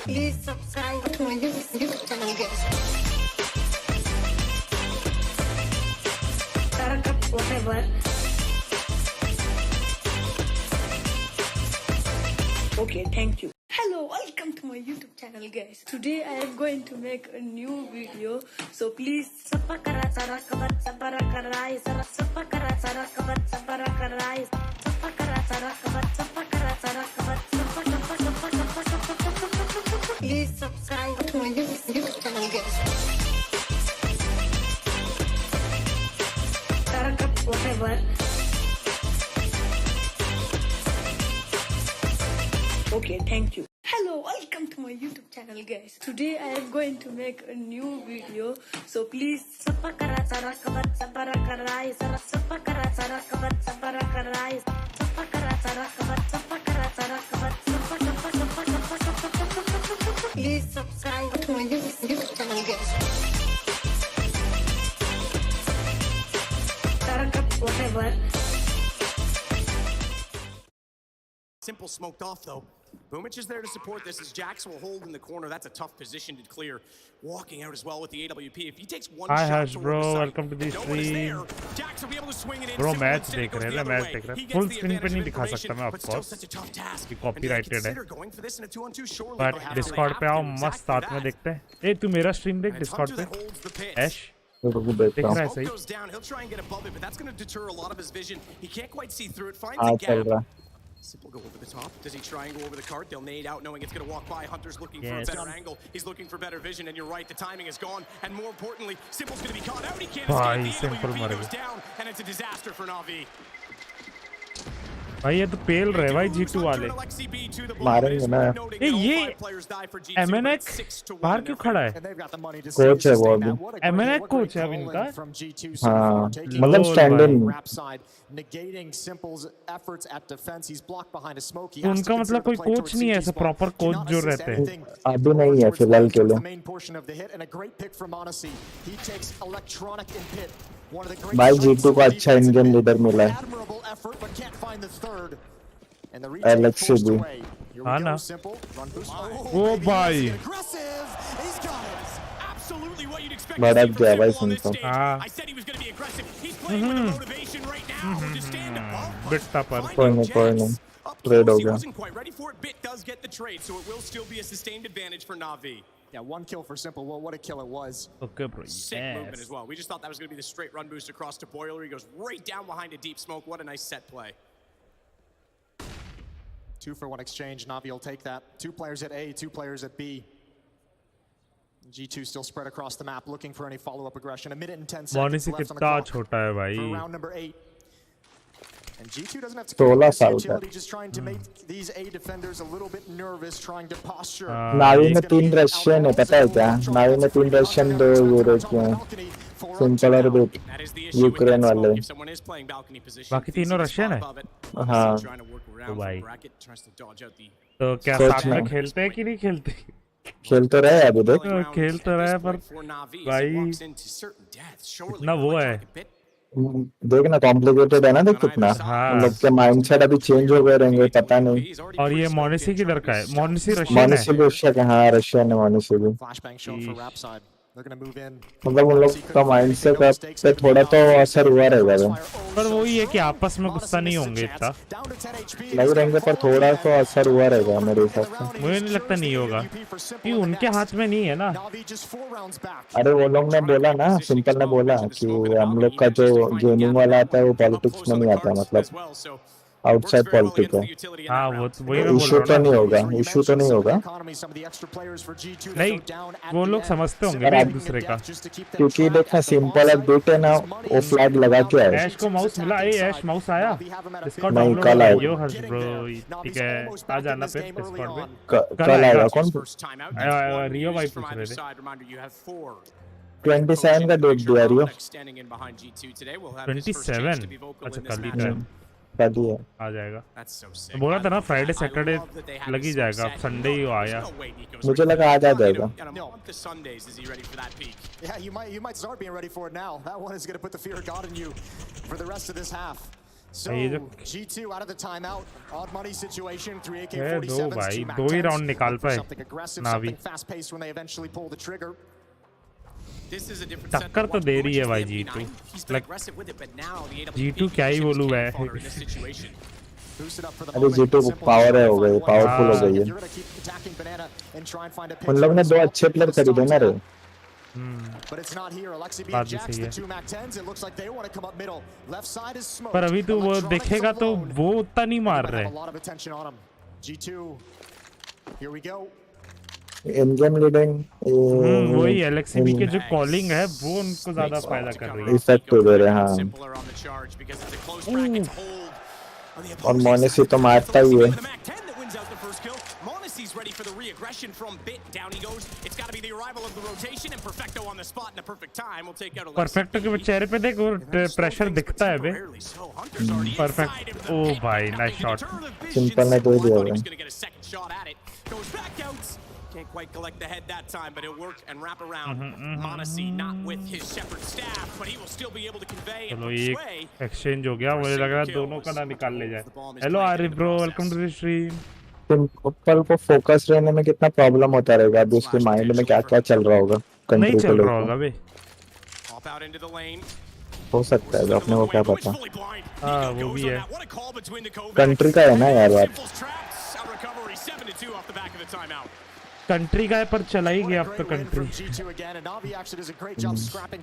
Please subscribe to my YouTube channel, guys. Whatever. Okay, thank you. Hello, welcome to my YouTube channel, guys. Today I am going to make a new video, so please subscribe. Please subscribe to my YouTube channel, guys. Whatever. Okay, thank you. Hello, welcome to my YouTube channel, guys. Today I am going to make a new video, so please subscribe. Please subscribe to my YouTube channel, guys. Whatever. Simple smoked off though. Boomich is there to support this as Jax will hold in the corner. That's a tough position to clear. Walking out as well with the AWP. If he takes one shot Hash toward bro, the site, welcome to the no one is stream. there. Jax will be able to swing it in. Bro Simple match instead देख goes रहे the हैं, other match way. देख रहे He हैं. gets full the screen पे advantage नहीं of दिखा information, सकता मैं but of still course, such a tough task. ये And they कॉपीराइटेड है. consider going for this in a 2-on-2. Surely but they'll have to. Discord पे आओ, मस्त साथ में देखते हैं. ए तू मेरा स्ट्रीम देख And it's डिस्कॉर्ड Hunter पे. that holds the pit. ऐश देख रहा है Smoke सही. goes down. He'll try and get above it, but that's going to deter a lot of his vision. He can't quite see through it. Finds a gap. Simple go over the top. Does he try and go over the cart? They'll nade out knowing it's going to walk by. Hunter's looking for a better angle. He's looking for better vision, and you're right, the timing is gone. And more importantly, Simple's going to be caught out. He can't escape. The AWP goes down, and it's a disaster for Na'Vi. भाई ये तो पेल रहे भाई G2 वाले. मारेंगे ना. ये MNX बाहर क्यों खड़ा है? कोच है वो अभी. MNX कोच है अभी इनका. हाँ, मतलब स्टैंड इन. उनका मतलब कोई कोच नहीं है ऐसा प्रॉपर कोच जो रहते हैं. अभी नहीं है फिलहाल के लिए. भाई G2 को अच्छा इन गेम लीडर मिला है. एलेक्स भी. हाँ ना. ओ भाई. बड़ा गया भाई सिंपल. हाँ. बिट्टा पर. कोई नहीं. ट्रेड हो गया. Wasn't quite ready for it. Bit does get the trade, so it will still be a sustained advantage for Na'Vi. Yeah, one kill for Simple. Well, what a kill it was. Okay, bro. Sick movement as well. We just thought that was going to be the straight run boost across to Boiler. He goes right down behind a deep smoke. What a nice set play. 2-for-1 exchange. Na'Vi will take that. 2 players at A, 2 players at B. G2 still spread across the map, looking for any follow-up aggression. A minute and 10 seconds Monesy left on the कितना clock छोटा है भाई. for round number 8. And G2 doesn't have to 16 साल का. just trying to make these A defenders a little bit nervous, trying to posture. नावी में 3 Russian है, पता है क्या? नावी में 3 रशियन, 2 यूरोपियन. सिंपल और बिट यूक्रेन वाले. बाकी तीनों रशियन है. हाँ. तो भाई तो क्या साथ में खेलते हैं कि नहीं खेलते? खेल तो रहे अभी देख. खेल तो रहे पर भाई इतना वो है. देखना कॉम्प्लिकेटेड है ना. देख कितना उन लोग के माइंडसेट अभी चेंज हो गए रहेंगे, पता नहीं. और ये मोनेसी किधर का है? मोनेसी रशियन है. मोनेसी भी रशिया का. हाँ रशियन है मोनेसी भी. मतलब उन लोग का माइंडसेट पे थोड़ा तो असर हुआ रहेगा. पर वही है कि आपस में गुस्सा नहीं होंगे इतना. लग रहेंगे पर थोड़ा तो असर हुआ रहेगा मेरे हिसाब से. मुझे नहीं लगता नहीं होगा कि उनके हाथ में नहीं है ना. अरे वो लोग ने बोला ना, सिंपल ने बोला कि हम लोग का जो गेमिंग वाला आता है वो पॉलिटिक्स में नहीं आता. मतलब आउटसाइड पॉलिटिक्स है. हाँ वो वही इशू तो नहीं होगा. इशू तो नहीं होगा. नहीं वो लोग समझते होंगे एक दूसरे का. क्योंकि देखना सिंपल है बिट है ना, वो फ्लैग लगा के आए. ऐश को माउस मिला. ए ऐश माउस आया डिस्कॉर्ड नहीं, डाउनलोड कल आएगा. यो हर्ष ब्रो ठीक है आ जाना फिर डिस्कॉर्ड पे. कल आएगा. कौन रियो भाई पूछ रहे थे. 27 का डेट दिया रियो. 27 अच्छा कल ही है. कल ही है. आ जाएगा. तो बोला था ना फ्राइडे सैटरडे लग ही जाएगा. संडे ही आया. मुझे लगा आ जाएगा. Yeah, you might start being ready for it now. That one is going to put the fear of God in you for the rest of this half. So G2 out of the timeout, odd money situation, 3 दो AK-47s, भाई 2 दो ही MAC-10s, round निकाल पाए something aggressive, Navi something fast-paced when they eventually pull the trigger. This is a different टक्कर तो दे रही है भाई G2 G2 क्या ही बोलूं मैं अरे G2 पावर है हो गई पावरफुल हो गई है उन लोग ने दो अच्छे प्लेयर खरीदे ना रे बात भी सही है पर अभी तो वो देखेगा तो वो उतना नहीं मार रहे इन गेम लीडिंग वही एलएक्सीबी के जो कॉलिंग है वो उनको ज्यादा फायदा कर रही है इफेक्ट हो रहे हैं हाँ और मोनेसी तो मारता ही है Monesy's ready for the re-aggression from Bit. Down he goes. It's got to be the arrival of the rotation and Perfecto on the spot in a perfect time. We'll take out Perfecto के चेहरे पे देखो pressure दिखता है बे perfect ओ भाई nice shot simple ने दो दिया है Can't quite collect the head that time, but it'll work and wrap around. Monesy not with his shepherd staff, but he will still be able to convey it which way. Exchange हो गया मुझे लग रहा है दोनों का ना निकाल ले जाए hello Arif bro welcome to the stream simple को फोकस रहने में कितना प्रॉब्लम होता रहेगा अभी उसके माइंड में क्या क्या चल रहा होगा नहीं चल रहा होगा बे हो सकता है अपने को क्या पता हाँ वो भी है कंट्री का है ना यार बात कंट्री का है पर चला ही गया अब तो कंट्री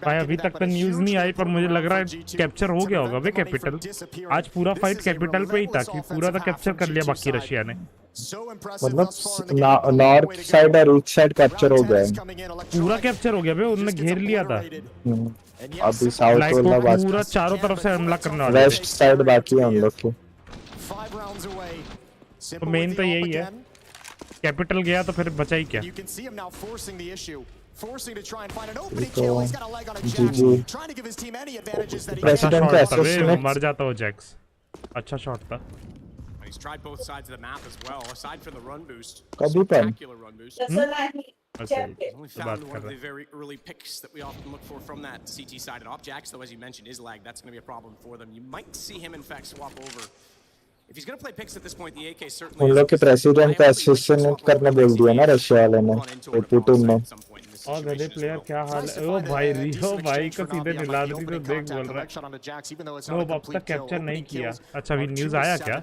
भाई अभी तक तो न्यूज नहीं आई पर मुझे लग रहा है कैप्चर हो गया होगा बे कैपिटल आज पूरा फाइट कैपिटल पे ही था कि पूरा तो कैप्चर कर लिया बाकी रशिया ने मतलब नॉर्थ साइड और ईस्ट साइड कैप्चर हो गया है पूरा कैप्चर हो गया बे उन्होंने घेर लिया था अभी साउथ वाला पूरा चारों तरफ से हमला करने वाला वेस्ट साइड बाकी है उन लोग की तो मेन तो यही है कैपिटल गया तो फिर बचा ही क्या प्रेसिडेंट का असिस्ट में मर जाता हो जैक्स अच्छा शॉट था He's tried both sides of the map as well, aside from the run boost. कभी पर Spectacular run boost. He's only found one of the very early picks that we often look for from that CT side. And off Jax, though, as you mentioned, is lag. That's going to be a problem for them. You might see him, in fact, swap over. If he's going to play picks at this point, the AK certainly. उन लोग के president का assistant करने बोल दिया ना Russia वाले ने पुतिन ने और गधे प्लेयर क्या हाल है ओ भाई रियो भाई को सीधे दिला दी तो देख बोल रहा है नो अब तक कैप्चर नहीं किया अच्छा अभी न्यूज़ आया क्या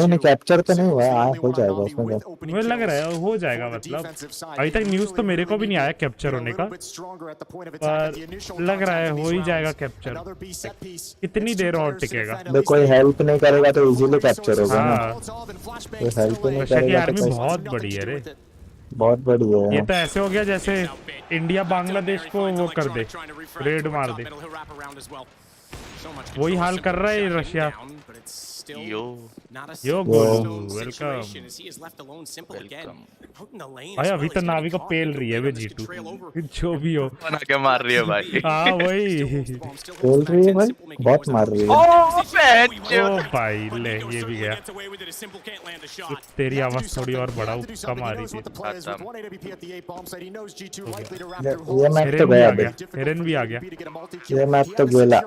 नहीं कैप्चर तो नहीं हुआ हो जाएगा उसमें मुझे लग रहा है हो जाएगा मतलब अभी तक न्यूज़ तो मेरे को भी नहीं आया कैप्चर होने का पर लग रहा है हो ही जाएगा कैप्चर कितनी देर और टिकेगा कोई हेल्प नहीं करेगा तो इजीली कैप्चर होगा हेल्प नहीं करेगा आर्मी बहुत बड़ी है रे बहुत बढ़िया है ये तो ऐसे हो गया जैसे इंडिया बांग्लादेश को वो कर दे रेड मार दे वही हाल कर रहा है रशिया यो वेलकम भाई अभी तो नावी को पेल रही है वे G2 जो भी हो बना के मार रही है भाई हाँ वही पेल रही है भाई बहुत मार रही है ओ भाई ले ये भी गया तेरी आवाज थोड़ी और बढ़ाओ कम आ रही थी ये मैच तो गया हेरन भी आ गया ये मैच तो गेला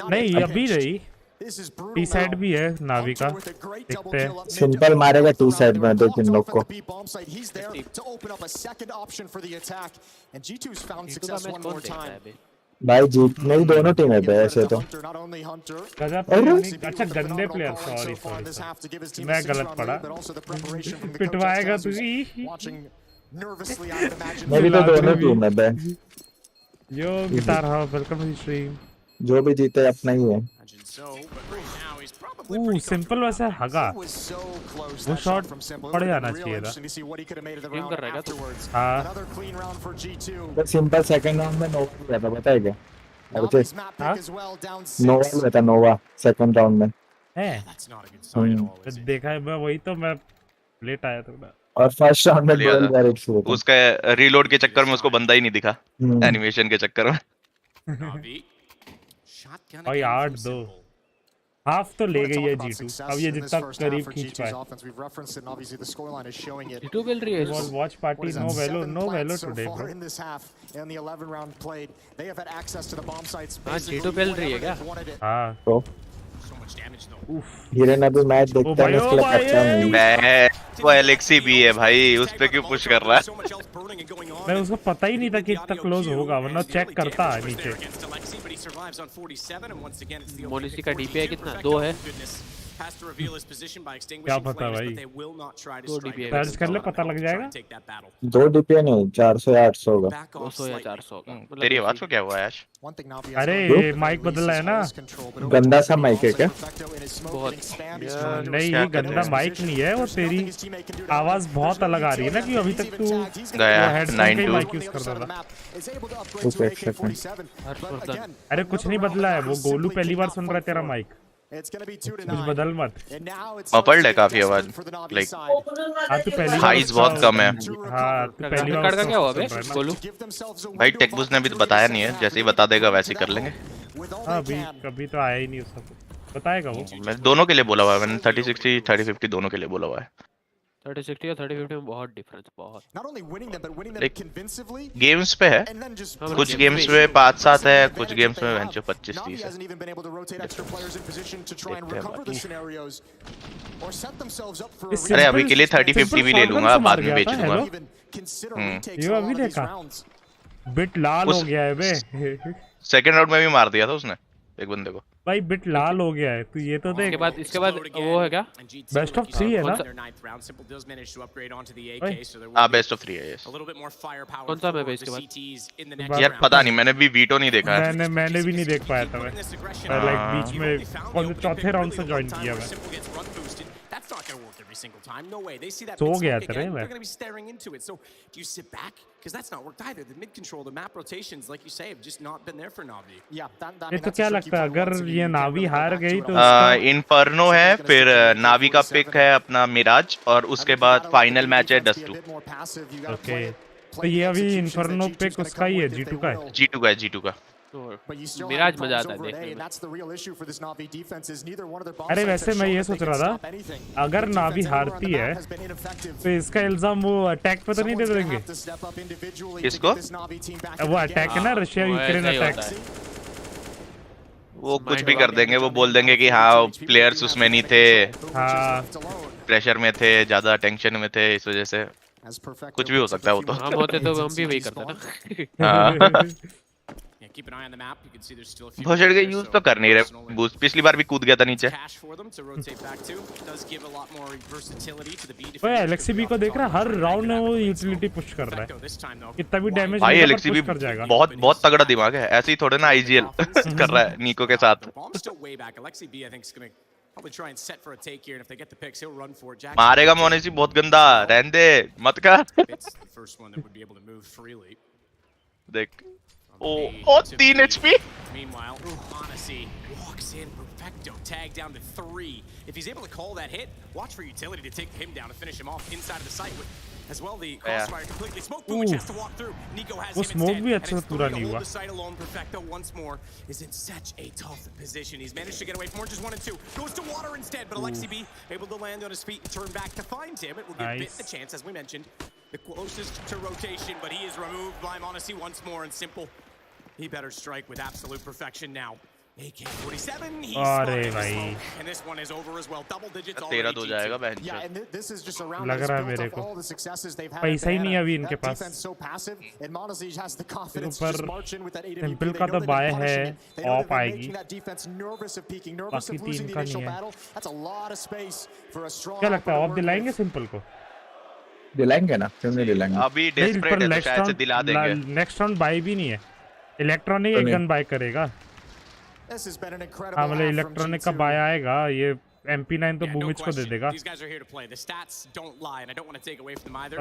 नहीं अभी रही टी साइड भी है नावी का देखते हैं सिंपल मारेगा टी साइड में दो तीन लोग को भाई जीत नहीं दोनों टीम है ऐसे तो अच्छा गंदे प्लेयर सॉरी मैं गलत पढ़ा पिटवाएगा तुझी मेरी तो दोनों टीम है बे yo guitar how welcome to stream जो भी जीते अपना ही है सिंपल वैसे हगा वो शॉट पड़ जाना चाहिए था गेम कर रहा है हाँ सिंपल सेकंड राउंड में नोवा हुआ था पता है क्या अरे नोवा हुआ था नोवा सेकंड राउंड में है देखा है मैं वही तो मैं लेट आया थोड़ा और फर्स्ट राउंड में डुअल बैरिक्स हुआ था उसका रीलोड के चक्कर में उसको बंदा ही नहीं दिखा एनिमेशन के चक्कर में भाई 8-2 हाफ तो ले गई है G2 अब ये जितना करीब खींच पाए G2 will raise watch party no velo today bro हाँ G2 will रही है क्या हाँ तो हिरन अभी मैच देखता है इसके लिए कच्चा नहीं। मैं वो एलेक्सी भी है भाई, उस पे क्यों पुश कर रहा है? मैं उसको पता ही नहीं था कि इतना क्लोज होगा, वरना चेक करता है नीचे। मोनेसी का डीपीआई कितना? 2 है। क्या पता भाई, 2 डीपीआई सर्च कर ले पता लग जाएगा। 2 डीपीआई नहीं, 400 या 800 होगा। 200 या 400 का। तेरी आवाज को क्या हुआ यार? अरे माइक बदला है ना। गंदा सा माइक है क्या? बहुत नहीं, ये गंदा माइक नहीं है, वो तेरी आवाज बहुत अलग आ रही है ना, कि अभी तक तू गया हेडफोन का ही माइक यूज कर रहा था। अरे कुछ नहीं बदला है, वो गोलू पहली बार सुन रहा है तेरा माइक, कुछ बदल मत। मफल्ड है काफी आवाज, लाइक हाँ तू पहली हाइज बहुत कम है। हाँ तू पहली बार कार्ड का क्या हुआ बे गोलू? भाई टेकबूस ने अभी तो बताया नहीं है, जैसे ही बता देगा वैसे ही कर लेंगे। हाँ अभी कभी तो आया ही नहीं उसका, बताएगा वो। मैं दोनों के लिए बोला हुआ है मैंने, 30-60 30-50 दोनों के लिए बोला हुआ है। 30-60 और 30-50 में बहुत डिफरेंस, बहुत। गेम्स पे है, कुछ गेम्स में 5-7 है, कुछ गेम्स में 25-30 है। अरे अभी के लिए 30-50 भी ले लूंगा, बाद में बेच दूंगा। ये अभी देखा बिट लाल हो गया है बे। सेकंड राउंड में भी मार दिया था उसने एक बंदे को भाई, बिट लाल हो गया है तू, ये तो देख। इसके बाद वो है क्या? बेस्ट ऑफ 3 है ना? हाँ बेस्ट ऑफ 3 है यस। कौन सा मैप है इसके बाद? यार पता नहीं, मैंने भी वीटो नहीं देखा है। मैंने भी नहीं देख पाया था मैं लाइक बीच में चौथे राउंड से ज्वाइन किया मैं। सो गया था रे मैं। ये तो क्या लगता है अगर ये नावी हार गई तो इनफर्नो है, फिर नावी का पिक है अपना मिराज, और उसके बाद फाइनल मैच है डस्ट 2। ओके तो ये अभी इनफर्नो पिक उसका ही है, G2 का है। G2 का मिराज मजा आता है देखने में। अरे वैसे मैं ये सोच रहा था, अगर नावी हारती है तो इसका इल्जाम वो अटैक पे तो नहीं दे देंगे? किसको? वो अटैक है ना, रशिया यूक्रेन अटैक। वो कुछ भी कर देंगे, वो बोल देंगे कि हाँ प्लेयर्स उसमें नहीं थे, हाँ प्रेशर में थे, ज्यादा टेंशन में थे, इस वजह से कुछ भी हो सकता है। वो तो हम होते तो हम भी वही करते ना। भोसड़ के यूज तो कर नहीं रहे, बूस्ट पिछली बार भी कूद गया था नीचे। ओए एलेक्सी बी को देख रहा है, हर राउंड में वो यूटिलिटी पुश कर रहा है, कितना भी डैमेज भाई एलेक्सी भी बहुत तगड़ा दिमाग है, ऐसे ही थोड़े ना आईजीएल कर रहा है नीको के साथ। मारेगा मोनेसी बहुत गंदा, रहने दे मत कर। देख ओ 3 HP। Meanwhile, Monesy walks in perfecto, tag down to 3. If he's able to call that hit, watch for utility to take him down and finish him off inside of the site with as well the crossfire completely smoke boom, which has to walk through. Nico has him instead. भी अच्छा पूरा नहीं हुआ। The site alone, perfecto once more is in such a tough position. He's managed to get away from just 1 and 2. Goes to water instead, but Alexi B able to land on his feet and turn back to find him. It will give Bit the chance, as we mentioned, the closest to rotation, but he is removed by Monesy once more, and Simple, he better strike with absolute perfection now. AK-47, he's and this one is over as well. Double digits already. 13 हो जाएगा बहन। Yeah, and this is just around लग रहा है मेरे को पैसा ही नहीं है अभी इनके पास। सिंपल का तो बाय है, ऑफ आएगी, बाकी टीम का नहीं है। क्या लगता है ऑफ दिलाएंगे सिंपल को? दिलाएंगे ना, क्यों नहीं दिलाएंगे? अभी डेस्परेट है तो शायद से दिला देंगे। नेक्स्ट राउंड बाय भी नहीं है, इलेक्ट्रॉनिक एक गन बाय करेगा। हाँ मतलब इलेक्ट्रॉनिक का बाय आएगा, ये MP9 तो बूमिच को दे देगा।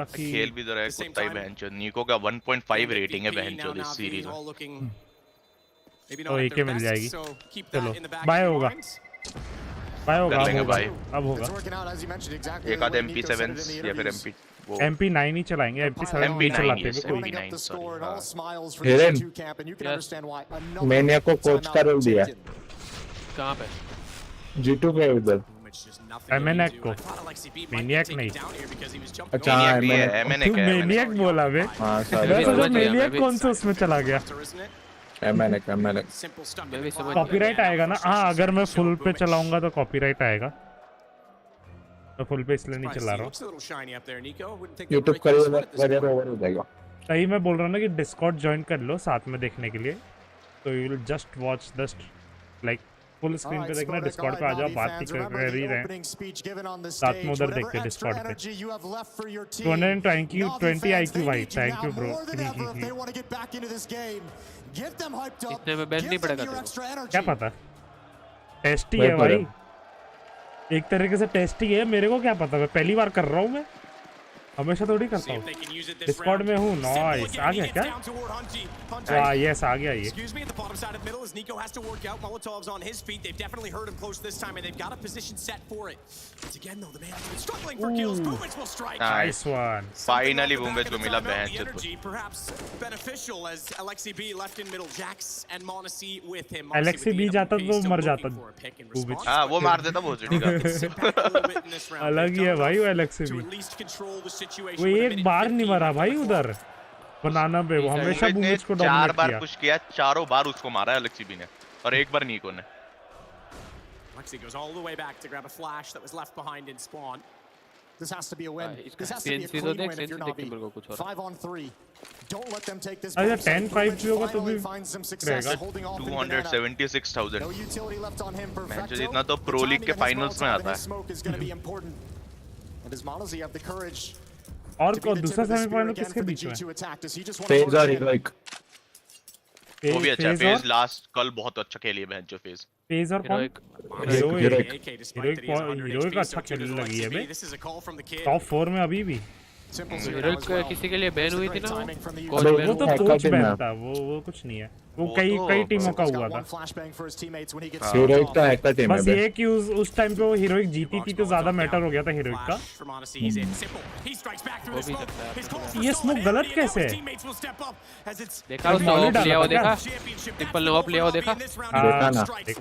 खेल भी तो रहा है कुत्ता ही बहनचोद। निको का 1.5 रेटिंग है बहनचोद इस सीरीज में। तो एक मिल जाएगी। चलो बाय होगा, बाय होगा, अब होगा। एक आध MP7 या फिर MP9 ही चलाएंगे, MP7 नहीं चलाते कोई। मैंने को कोच का रोल दिया। कहाँ पे? G2 पे उधर। मैनियक को, मैनियक नहीं। अच्छा मैनियक बोला बे। हाँ मैनियक कौन सा उसमें चला गया? मैं भी समझ कॉपीराइट आएगा ना? हाँ, अगर मैं फुल पे चलाऊंगा तो कॉपीराइट आएगा। तो फुल पे इसलिए नहीं चला रहा हूँ। यूट्यूब करियर ओवर हो जाएगा। सही मैं बोल रहा हूँ ना कि डिस्कॉर्ड ज्वाइन कर लो साथ में देखने के लिए, तो you will just watch just like full screen पे देखना, डिस्कॉर्ड पे आ जाओ, बात ही कर ही रहे साथ में, उधर देखते डिस्कॉर्ड पे। 220 IQ भाई, थैंक यू ब्रो। इतने में बैन नहीं पड़ेगा तेरे क्या पता, टेस्टी है भाई, एक तरीके से टेस्टी है। मेरे को क्या पता, मैं पहली बार कर रहा हूँ, मैं हमेशा थोड़ी करता हूँ। डिस्कॉर्ड में हूँ। नॉइस आ गया क्या? वाह यस आ गया ये। Nice one. फाइनली बूमेज को मिला बहन चोद। एलेक्सी बी जाता तो मर जाता। हाँ वो मार देता भोसड़ी का। अलग ही है भाई वो एलेक्सी बी, वो एक बार नहीं मरा भाई उधर बनाना पे, वो हमेशा बूमेज को डोमिनेट किया। 4 बार पुश किया, चारों बार उसको मारा है एलेक्सी बी ने, और एक बार निको ने। Alexi goes all the way back to grab a flash that was left behind in spawn. This has to be a win. This has to be a clean win if you're Navi. 5 on 3. Don't let them take this. अगर 10-5 भी होगा तो भी रहेगा। 276,000। No utility left on him. Match जितना तो pro league के finals में आता है। And does Monesy have the courage? और दूसरा सेमीफाइनल किसके बीच में? फेज और हीरोइक। वो भी अच्छा, फेज लास्ट कल बहुत अच्छा खेली है बहन जो फेज। फेज और कौन? हीरोइक अच्छा खेलने लगी है बे, टॉप 4 में अभी भी। हीरोइक किसी के लिए बैन हुई थी ना, वो तो कोच बैन था, वो कुछ नहीं है, वो कई टीमों का हुआ था। हीरोइक तो हैकर टीम है बस ये कि उस टाइम पे वो हीरोइक जीती थी तो ज्यादा मैटर हो गया था हीरोइक का। ये स्मोक गलत कैसे है? देखा उसने ऑफ लिया वो, देखा ट्रिपल ने ऑफ लिया वो, देखा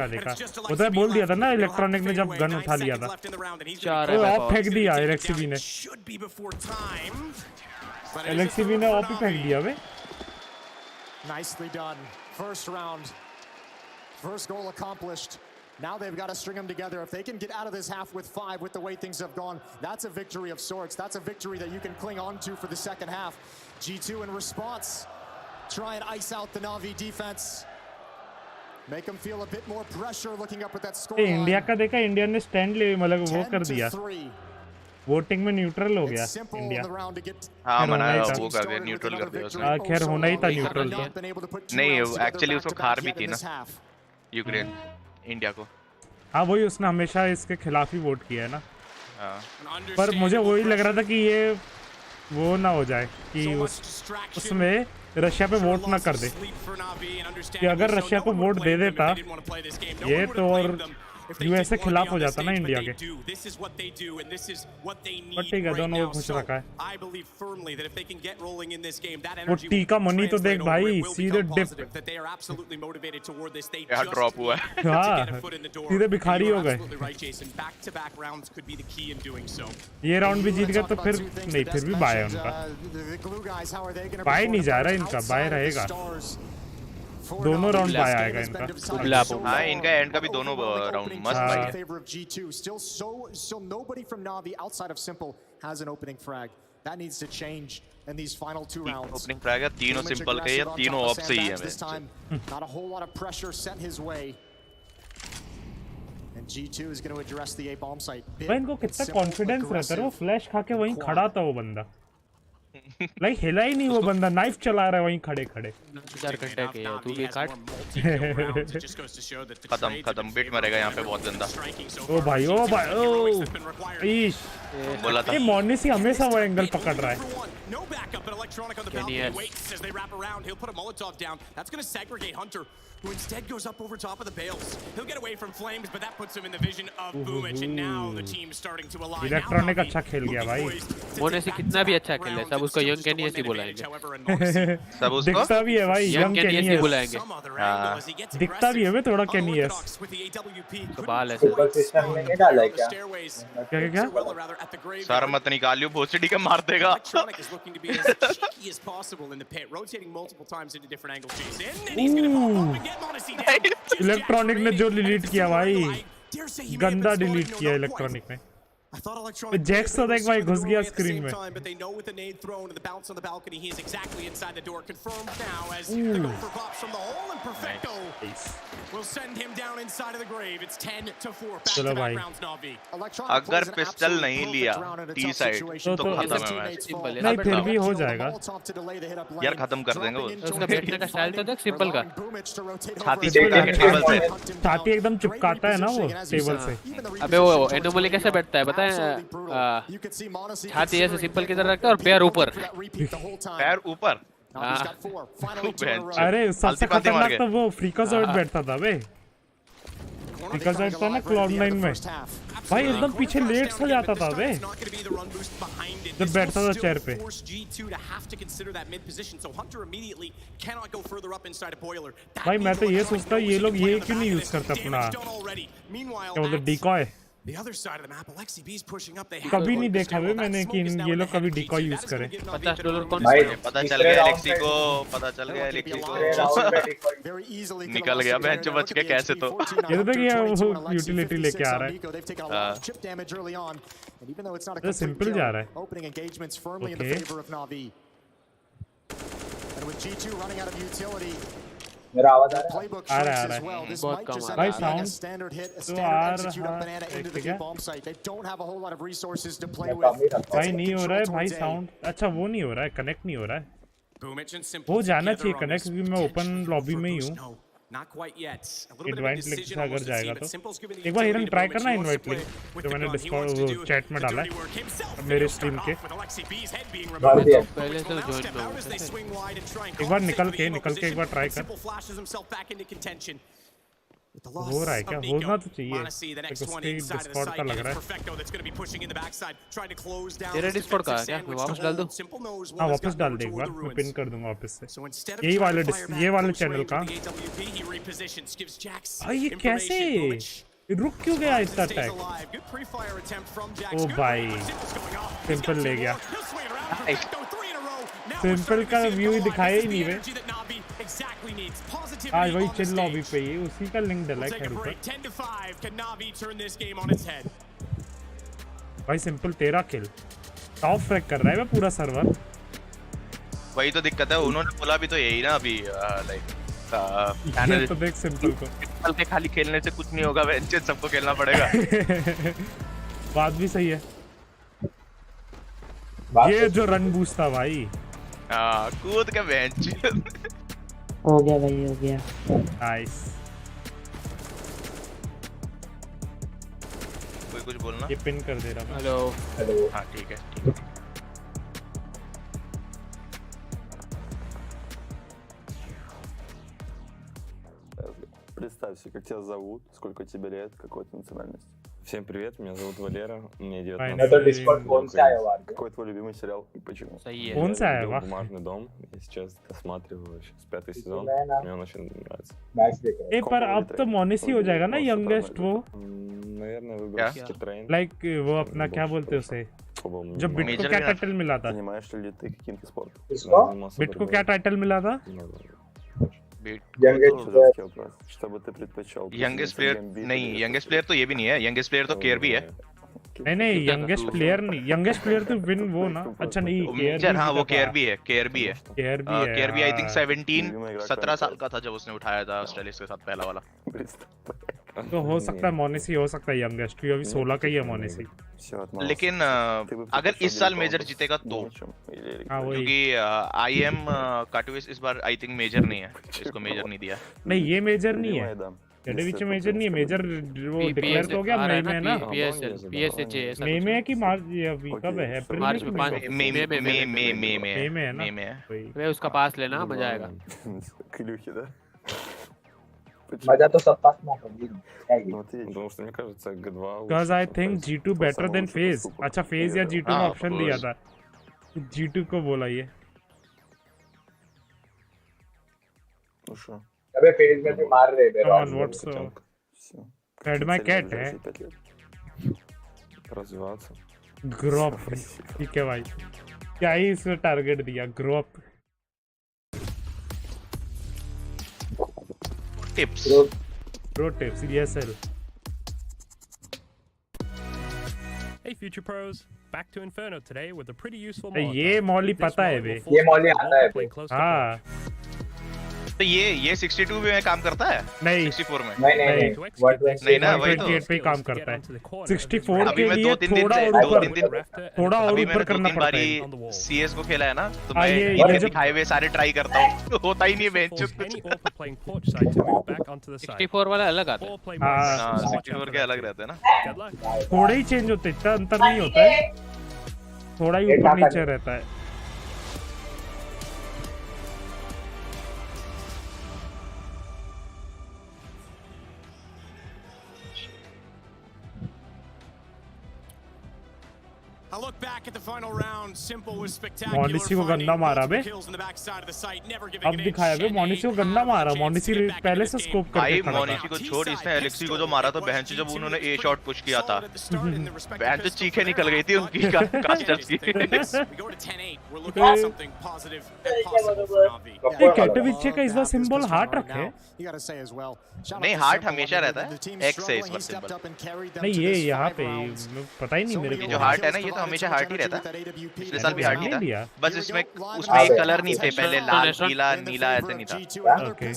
देखा वो तो बोल दिया था ना इलेक्ट्रॉनिक ने जब गन उठा लिया था, वो ऑफ फेंक दिया एलेक्सी ने। एलेक्सी ने ऑफ ही फेंक दिया बे। Nicely done. First round. First goal accomplished. Now they've got to string them together. If they can get out of this half with 5 with the way things have gone, that's a victory of sorts. That's a victory that you can cling on to for the second half. G2 in response. Try and ice out the Na'Vi defense. Make them feel a bit more pressure looking up at that score. India का देखा, India ने stand ले मतलब वो कर दिया, voting में neutral हो गया इंडिया। हाँ मनाया, वो कर दिया, न्यूट्रल कर दिया उसने। खैर होना ही था न्यूट्रल तो। नहीं एक्चुअली उसको हार भी थी ना यूक्रेन इंडिया को। हाँ वही, उसने हमेशा इसके खिलाफ ही वोट किया है ना। पर मुझे वही लग रहा था कि ये वो ना हो जाए कि उसमें रशिया पे वोट ना कर दे, कि अगर रशिया को वोट दे देता ये तो और यूएसए खिलाफ हो जाता ना इंडिया के। बट ठीक है, दोनों को खुश रखा है। वो टीका मनी तो देख भाई, सीधे डिप ड्रॉप हुआ है। हाँ सीधे भिखारी हो गए। ये राउंड भी जीत गए तो फिर नहीं, फिर भी बाय है उनका। बाय नहीं जा रहा इनका, बाय रहेगा, दोनों राउंड बाय आएगा इनका। हाँ इनका एंड का भी दोनों राउंड मस्त बाय है। Still nobody from Na'Vi outside of Simple has an opening frag. That needs to change in these final 2 rounds. Opening frag है, तीनों सिंपल के या तीनों ऑफ से ही है। Not a whole lot of pressure sent his way. And G2 is going to address the A bomb site. भाई इनको कितना कॉन्फिडेंस रहता है, वो फ्लैश खा के वहीं खड़ा था वो बंदा, लाइक हिला ही नहीं वो बंदा, नाइफ चला रहा है वहीं खड़े खड़े। 4 घंटे के तू भी काट। खत्म बिट मरेगा यहाँ पे बहुत गंदा। ओ भाई ओ ईश बोला था। ये मोनेसी हमेशा वो एंगल पकड़ रहा है। who instead goes up over top of the bales. He'll get away from flames, but that puts him in the vision of Boomich, and now the team's starting to align. Electronic अच्छा खेल गया भाई। मोनेसी कितना भी अच्छा खेल है, सब उसको यंग कैनी ऐसे बुलाएंगे। सब उसको दिखता भी है भाई, यंग कैनी ऐसे बुलाएंगे। दिखता भी है वे थोड़ा कैनी है। तो बाल है। सुपर सिस्टम में नहीं डाला है क्या? क्या? सर मत निकालियो, भोसड़ी का मार देगा। cheeky as possible in the pit, rotating multiple times into different angles. Jason, and he's gonna pop up and get Monesy down. Electronic ने जो डिलीट किया भाई, गंदा डिलीट किया इलेक्ट्रॉनिक ने। जैक्स तो देख भाई घुस गया स्क्रीन में। But they know with the nade thrown and the bounce on the balcony, he is exactly inside the door. Confirmed now as the gopher pops from the hole, and Perfecto will send him down inside of the grave. It's 10-4. Back-to-back rounds, Navi. अगर pistol नहीं लिया T side तो खत्म है match. नहीं फिर भी हो जाएगा यार, खत्म कर देंगे वो। उसका बैठने का स्टाइल तो देख सिंपल का, छाती टेबल पे, छाती एकदम चिपकाता है ना वो टेबल से। अबे वो एनोमली कैसे बैठता है पता है, छाती ऐसे सिंपल की तरह रखता है और पैर ऊपर, पैर ऊपर। अरे सबसे खतरनाक तो वो फ्रीकाज़ॉइड बैठता था बे, फ्रीकाज़ॉइड था ना क्लाउड9 में भाई, एकदम पीछे लेट सा जाता था बे जब बैठता था चेयर पे। भाई मैं तो ये सोचता हूँ ये लोग ये क्यों नहीं यूज करते अपना क्या बोलते डिकॉय। कभी नहीं देखा भाई मैंने कि ये लोग कभी डिकॉय यूज करें। $50 कौन पता चल गया एलेक्सी को, पता चल गया एलेक्सी को। निकल गया बेंच बच के कैसे तो। ये तो देखिए वो यूटिलिटी लेके आ रहा है, तो सिंपल जा रहा है। मेरा आवाज आ रहा है बहुत कम आ भाई रहा है। साउंड तो आ रहा है भाई, नहीं हो रहा है भाई साउंड। अच्छा वो नहीं हो रहा है, कनेक्ट नहीं हो रहा है, वो जाना चाहिए कनेक्ट, क्योंकि मैं ओपन लॉबी में ही हूँ। इनवाइट लिंक से अगर जाएगा तो एक बार हिरन ट्राई करना इनवाइट लिंक जो मैंने डिस्कॉर्ड चैट में डाला है मेरे स्ट्रीम के। पहले से ज्वाइन एक बार निकल के एक बार ट्राई कर। हो रहा है क्या, होना तो चाहिए, उसके डिस्कॉर्ड का लग रहा है। तेरा डिस्कॉर्ड का है क्या, मैं वापस डाल दूं? हाँ वापस डाल दे एक बार, मैं पिन कर दूंगा वापस से। ये वाले चैनल का। ये कैसे रुक क्यों गया इतना अटैक? ओ भाई सिंपल ले गया, सिंपल का व्यू ही दिखाया ही नहीं वे। आज वही चिल लॉबी पे ही उसी का लिंक डला है ऊपर। भाई सिंपल 13 किल, टॉप फ्रैग कर रहा है पूरा सर्वर। वही तो दिक्कत है, उन्होंने बोला भी तो यही ना अभी लाइक तो देख सिंपल को खाली खेलने से कुछ नहीं होगा, वेंचर सबको खेलना पड़ेगा। बात भी सही है। ये जो रन बूस्ट था भाई, कूद के वेंचर हो गया भाई, हो गया नाइस। कोई कुछ बोलना, ये पिन कर दे रहा हूं। हेलो हेलो, हाँ ठीक है। Представься, как тебя зовут, сколько тебе лет, какой ты национальность? Всем привет, меня зовут Валера, мне 19 это Discord कौन सा है वार? Какой твой любимый сериал и почему? कौन सा है Я वाह? люблю «Бумажный дом», я сейчас досматриваю сейчас 5-й сезон, мне он очень нравится. मैच देख रहा ए पर अब तो मोनेसी हो जाएगा ना यंगेस्ट वो, Наверное, वыберу Skittrain. लाइक वो अपना क्या बोलते हैं उसे, जो बिट को क्या टाइटल मिला था? Занимаешься ли ты каким-то спортом? किसको? बिट को क्या टाइटल मिला था? Чтобы ты предпочел. यंगेस्ट प्लेयर नहीं, यंगेस्ट प्लेयर तो ये भी नहीं है, यंगेस्ट प्लेयर तो केयर भी है। नहीं यंगेस्ट प्लेयर नहीं, यंगेस्ट प्लेयर तो विन वो ना। अच्छा नहीं केयर, हाँ वो केयर भी है, केयर भी है, केयर भी आई थिंक 17 साल का था जब उसने उठाया था ऑस्ट्रेलिया के साथ पहला वाला। तो हो सकता है मोनेसी हो सकता है यंगेस्ट, क्योंकि अभी 16 का ही है मोनेसी। लेकिन अगर इस साल मेजर जीतेगा तो, क्योंकि IM काटुइस इस बार आई थिंक मेजर नहीं है, इसको मेजर नहीं दिया। नहीं ये मेजर नहीं है, एडविच मेजर नहीं है, मेजर वो डिक्लेयर तो हो गया मई में ना। मई में है कि मार्च या अभी कब है? अप्रैल मार्च में, मई में है ना। वे उसका पास लेना, मजा आएगा। मजा तो सब पास में होगी। Потому что мне кажется, G2 Because I think G2 better than FaZe। अच्छा FaZe या G2 में ऑप्शन दिया था, G2 को बोला ये। अबे FaZe में भी मार रहे हैं। On what's Fed my cat है। развиваться. Grop ठीक है भाई। क्या ही इसमें टारगेट दिया, grow up. Tips, grow tips, ESL। Hey Future Pros, back to Inferno today with a pretty useful mod. ये मॉली पता है बे, ये मॉली आता है बे। हाँ तो ये 62 में काम करता है? नहीं 64 में? नहीं ना, वही तो 128 पे काम करता है। 64 अभी के मैं लिए 2-3 दिन थोड़ा और ऊपर करना पड़ता है। CS को खेला है ना, तो मैं ये ये हाईवे सारे ट्राई करता हूँ, होता ही नहीं बेंच। 64 वाला अलग आता है। हाँ 64 के अलग रहते हैं ना। थोड़े ही चेंज होते, इतना अंतर नहीं होता है, थोड़ा ही ऊपर नीचे रहता है। I look back at the final round. Simple was spectacular. मोनेसी को गंदा मारा बे। अब दिखाया बे, मोनेसी को गंदा मारा। मोनेसी पहले से स्कोप करके भाई खड़ा था। मोनेसी को छोड़, इसने एलेक्सी को जो मारा तो बहन से जब उन्होंने ए शॉट पुश किया था, बहन से चीखें निकल गई थी उनकी कास्टर्स की। कैटेविचे का इस बार सिंबल हार्ट रखे। नहीं हार्ट हमेशा रहता है, एक्स है इसका सिंबल। नहीं ये यहाँ पे पता ही नहीं मेरे को। जो हार्ट है ना, ये तो हमेशा हार्ट ही रहता है। पिछले साल भी हार्ट ही था, बस उसमें एक कलर नहीं थे पहले, लाल पीला नीला ऐसे नहीं था। ओके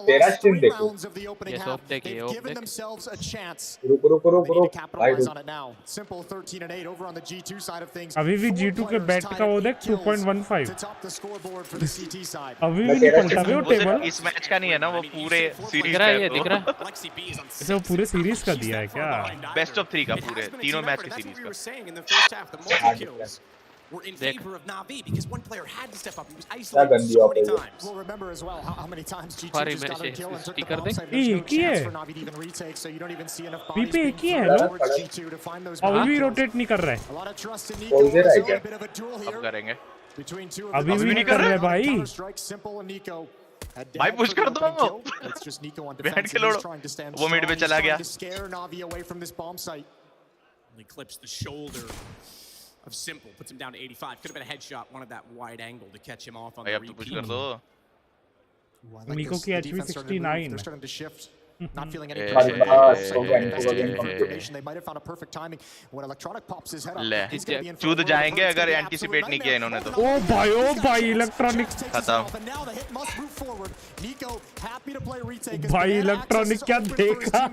तेरा स्ट्रीम देखो। ये सब देखिए, रुक भाई रुक। अभी भी G2 के बैट का वो देख 2.15 अभी भी नहीं पलटा बे वो टेबल। इस मैच का नहीं है ना, वो पूरे सीरीज दिख रहा है, ये दिख रहा है। इसे वो पूरे सीरीज का दिया है क्या? बेस्ट ऑफ 3 का, पूरे तीनों मैच की सीरीज का। Were in favor of Na'Vi because one player had to step up. He was क्या isolated गंदी so ऑफ many है ये। times. We'll remember as well how many times G2 Sorry, just got a मैं kill and took the sticker ball देख। side. There's no एक ही chance है। for Na'Vi to even retake, so you don't even see enough P bodies पे being एक ही है thrown ना? towards G2 to find those अभी भी kills. रोटेट नहीं कर रहा है। A lot of trust in Nico. बोल दे रहा है A क्या? bit of a duel अब here करेंगे between two of अभी the भी नहीं कर रहे भाई। Counter-Strike, Simple and Nico. भाई पुश कर दो। It's just Nico on बैठ defense. के लोड़ो। He's trying to stand वो मिड पे strong. चला He's गया। trying to scare Na'Vi away from this bomb site. He clips the shoulder of Simple, puts him down to 85. Could have been a headshot, wanted that wide angle to catch him off on भाई the अब तो push repeat. कर दो। Nico की HP 69 They're starting to shift. Not feeling any Hey, pressure. hey, They might have found a perfect timing when Electronic pops his head up. ले He's gonna be in for चूद a जाएंगे it's अगर gonna be anticipate नहीं किया इन्होंने तो। ओ भाई electronic खत्म। And now the hit must move forward. Nico happy to play retake. भाई इलेक्ट्रॉनिक क्या देखा।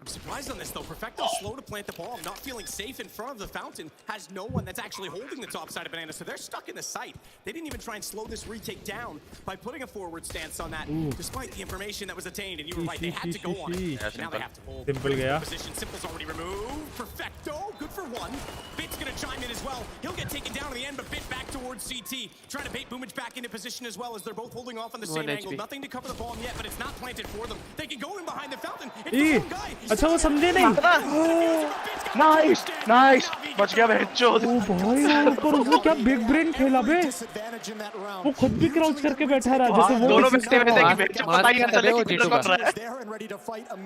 I'm surprised on this though. Perfecto slow to plant the ball. Not feeling safe in front of the fountain. Has no one that's actually holding the top side of Banana, so they're stuck in the site. They didn't even try and slow this retake down by putting a forward stance on that, despite the information that was attained. And you were right, they had to go on it. And now they have to hold. Simple गया. Position. Simple's already removed. Perfecto, good for one. Bit's gonna chime in as well. He'll get taken down in the end, but Bit back towards CT, trying to bait Boomage back into position as well as they're both holding off on the same angle. Nothing to cover the bomb yet, but it's not planted for them. They can go in behind the fountain. It's the wrong guy. अच्छा वो समझे नहीं। Nice nice बच गया बहनचोद। ओ भाई ऊपर उसने क्या बिग ब्रेन खेला बे। वो खुद भी क्राउच करके बैठा रहा जैसे वो दोनों व्यक्ति में से कि बहनचोद पता ही नहीं चले कि किधर कर रहा है।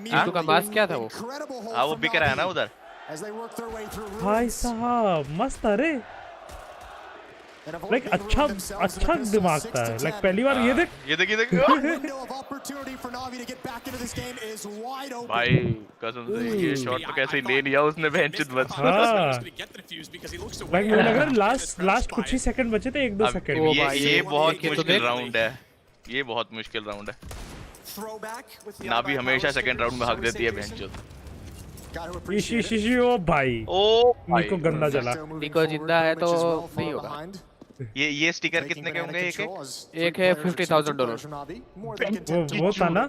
जीतू का मास्क क्या था वो? हाँ वो बिक रहा है ना उधर। भाई साहब मस्त अरे लाइक अच्छा दिमाग था। लाइक पहली बार ये देख भाई कसम से ये शॉट तो कैसे ले लिया उसने बहनचोद बस। लाइक मुझे लग रहा है लास्ट कुछ ही सेकंड बचे थे, 1-2 सेकंड। ये बहुत मुश्किल राउंड है, ये बहुत मुश्किल राउंड है। नावी हमेशा सेकंड राउंड में हक देती है बहनचोद। ओ भाई निको गंदा चला। निको जिंदा है तो नहीं होगा। ये स्टिकर कितने के होंगे? एक है $50,000। वो था ना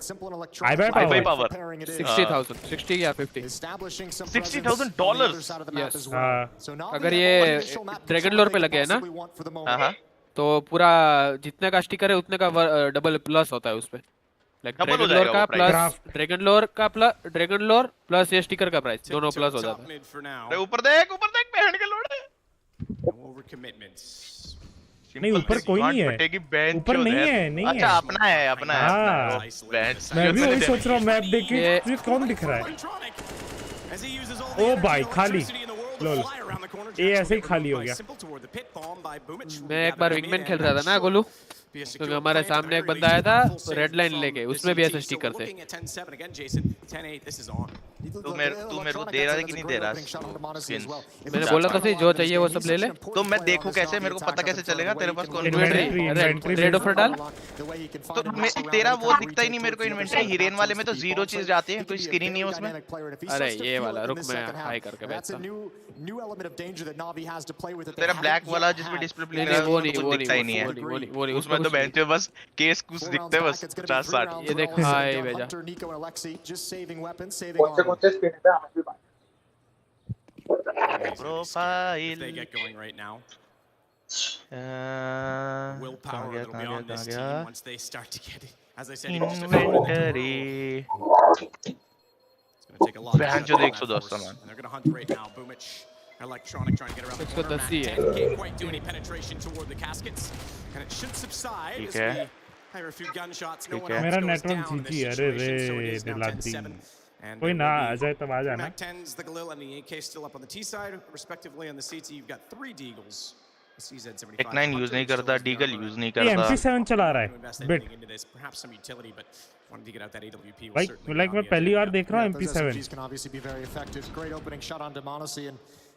आई बाय पावर 60,000 60 या 50 $60,000। यस अगर ये ड्रैगन लोर पे लगे है ना तो पूरा जितने का स्टिकर है उतने का डबल प्लस होता है उसपे। लाइक ड्रैगन लोर का प्लस ड्रैगन लोर प्लस ये स्टिकर का प्राइस दोनों प्लस हो जाता है। ऊपर देख बहन के लोड़े। नहीं ऊपर कोई नहीं है, ऊपर नहीं है। अच्छा अपना है मैं भी वही सोच रहा हूँ मैप देख के कौन दिख रहा है। ओ भाई खाली लोल ये ऐसे ही खाली हो गया। मैं एक बार विंगमैन खेल रहा था ना गोलू, तो हमारे सामने एक बंदा आया था रेड लाइन लेके, उसमें भी ऐसे स्टिकर थे। तू मेरे को दे रहा है कि नहीं दे रहा? मैंने बोला तो सही, जो चाहिए वो सब ले ले। तो मैं देखूं कैसे, मेरे को पता कैसे चलेगा तेरे पास कौन इन्वेंट्री रेड ऑफर डाल। तो तेरा वो दिखता ही नहीं मेरे को इन्वेंट्री। हीरेन वाले में तो 0 चीज जाती है, कोई स्किन ही नहीं है उसमें। अरे ये वाला रुक, मैं हाई करके बैठता। तेरा ब्लैक वाला जिसमें डिस्प्ले प्ले है वो नहीं दिखता ही नहीं है उसमें, तो बेंच पे बस केस कुछ दिखते हैं बस 50-60। ये देख हाई भेजा। प्रोफाइल इन्वेंटरी बहन जो 110 man Electronic trying to get around the corner. Can't quite do any penetration toward the caskets, and it should subside as we hear a few gunshots. No one else मेरा goes network down in this जीजी अरे situation, so it रे is now दिलाती 10-7. And कोई ना आ जाए तब आ जाना। Mac 10's the Galil and the AK still up on the T side, respectively. On the CT, you've got 3 Deagles. The CZ75. Tech 9 use नहीं करता, Deagle यूज नहीं करता। MP7 चला रहा है bit. Perhaps some utility, but wanted to get out that AWP. Like मैं पहली बार देख रहा हूँ MP7।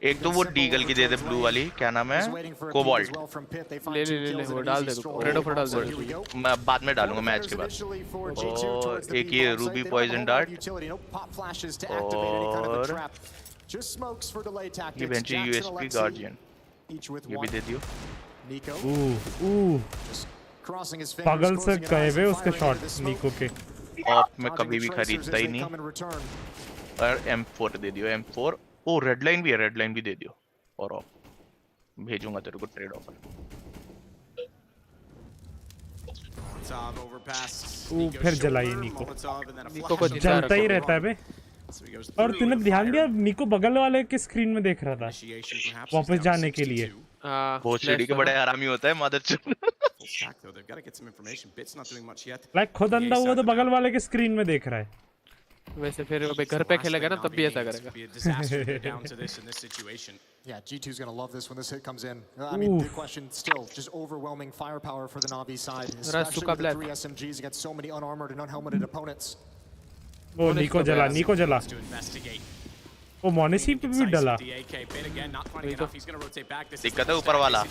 एक तो वो डीगल की दे दे, ब्लू वाली क्या नाम है, कोबाल्ट। ले वो डाल दे, रेड ऑफर डाल दे। मैं बाद में डालूंगा मैच के बाद। और एक ये रूबी पॉइजन डार्ट, और ये बेंची यूएसपी गार्डियन, ये भी दे दियो। पागल से गए हुए उसके शॉट निको के। ऑप में कभी भी खरीदता ही नहीं। और M4 दे दियो, M4। ओ रेड लाइन भी है, रेड लाइन भी दे दियो। और ऑफ भेजूंगा तेरे को ट्रेड ऑफर। फिर जलाई निको को जलता ही रहता है बे। और तूने ध्यान दिया निको बगल वाले के स्क्रीन में देख रहा था वापस जाने के लिए। वो सीढ़ी के बड़े हरामी होता है मदरचोद। लाइक खुद अंधा हुआ तो बगल वाले के स्क्रीन में देख रहा है। वैसे फिर वो घर पे खेलेगा ना तब भी ऐसा करेगा। Yeah, G2's going to love this when this hit comes in. I mean, the question still, just overwhelming firepower for the Na'Vi side, especially with the 3 SMGs against so many unarmored and unhelmeted opponents. Oh, Nico jala. Oh, Monesy पे भी डला। दिक्कत है ऊपर वाला।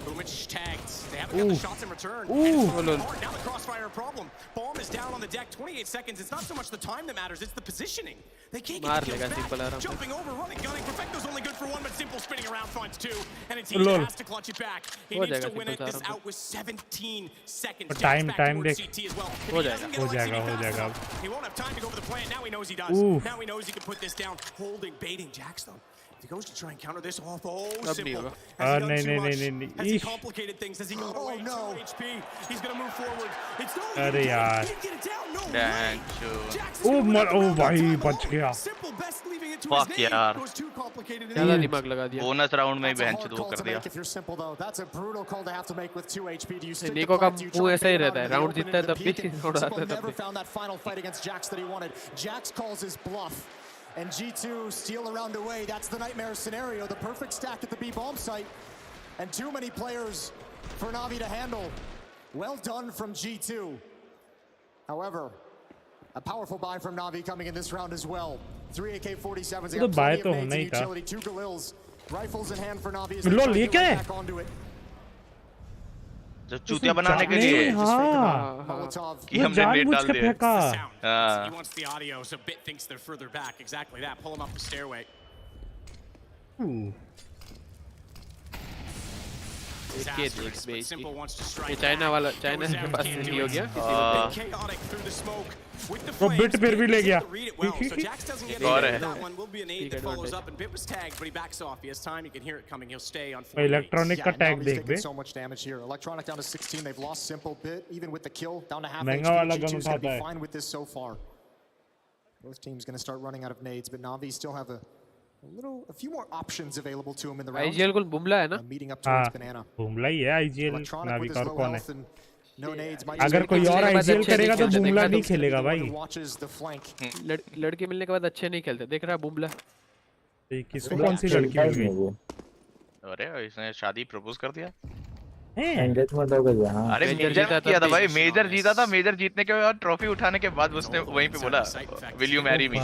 Boomich tagged. They haven't got the shots in return. Now the crossfire problem. Bomb is down on the deck. 28 seconds. It's not so much the time that matters, it's the positioning. They can't get the kills back. Jumping over, running, gunning. Perfecto's only good for 1, but Simple spinning around finds 2. And it's he has to clutch it back. He needs to win it. This out with 17 seconds. Time देख। CT as well. हो जाएगा। He won't have time to go for the plant. Now he knows he does. Now he knows he can put this down. Holding, baiting Jax though. If he goes to try and counter this off, Simple. नहीं। Has he complicated things? Has he gone away? No. HP. He's gonna move forward. It's no. अरे यार। Get it down. No. भाई बच गया। Simple best leaving it to Fuck his name. यार। Goes too complicated. ज़्यादा दिमाग लगा दिया। बोनस राउंड में ही बहन चोद कर दिया। If you're Simple though, that's a brutal call to have to make with 2 HP. Do you stick निको का मुंह ऐसा ही रहता है, राउंड जीतता है तब भी थोड़ा आता है तब never भी। found that final fight against Jax that he wanted. Jax calls his bluff. And G2 steal around away. That's the nightmare scenario. The perfect stack at the B bomb site. And too many players for Na'Vi to handle. Well done from G2. However, a powerful buy from Na'Vi coming in this round as well. 3 AK-47s. They got plenty of nades and utility. 2 Galils. Rifles in hand for Na'Vi as they try to get back onto it. जो चूतिया बनाने के लिए कि हमने net डाल दिया। He wants the audio, so Bit thinks they're further back. Exactly that. Pull him up the stairway. ये चाइना वाला, चाइना के पास नहीं हो गया वो बिट फिर भी ले गया। इलेक्ट्रॉनिक का टैग देख बे। महंगा वाला गन उठाता है। Both teams going to start running out of nades, but Na'Vi still have a few more options available to him in the round. IGL को बुमला है ना? Meeting up towards Banana. Bumla ही है IGL। नावी का और कौन है? अगर कोई और आईजीएल करेगा तो बुमला नहीं खेलेगा भाई। लड़की मिलने के बाद अच्छे नहीं खेलते, देख रहा है बुमला। किसको कौन सी लड़की मिल गई? अरे इसने शादी प्रपोज कर दिया। एंगेजमेंट हो गई। हाँ अरे मेजर किया था भाई, मेजर जीता था। मेजर जीतने के बाद ट्रॉफी उठाने के बाद उसने वहीं पे बोला will you marry me.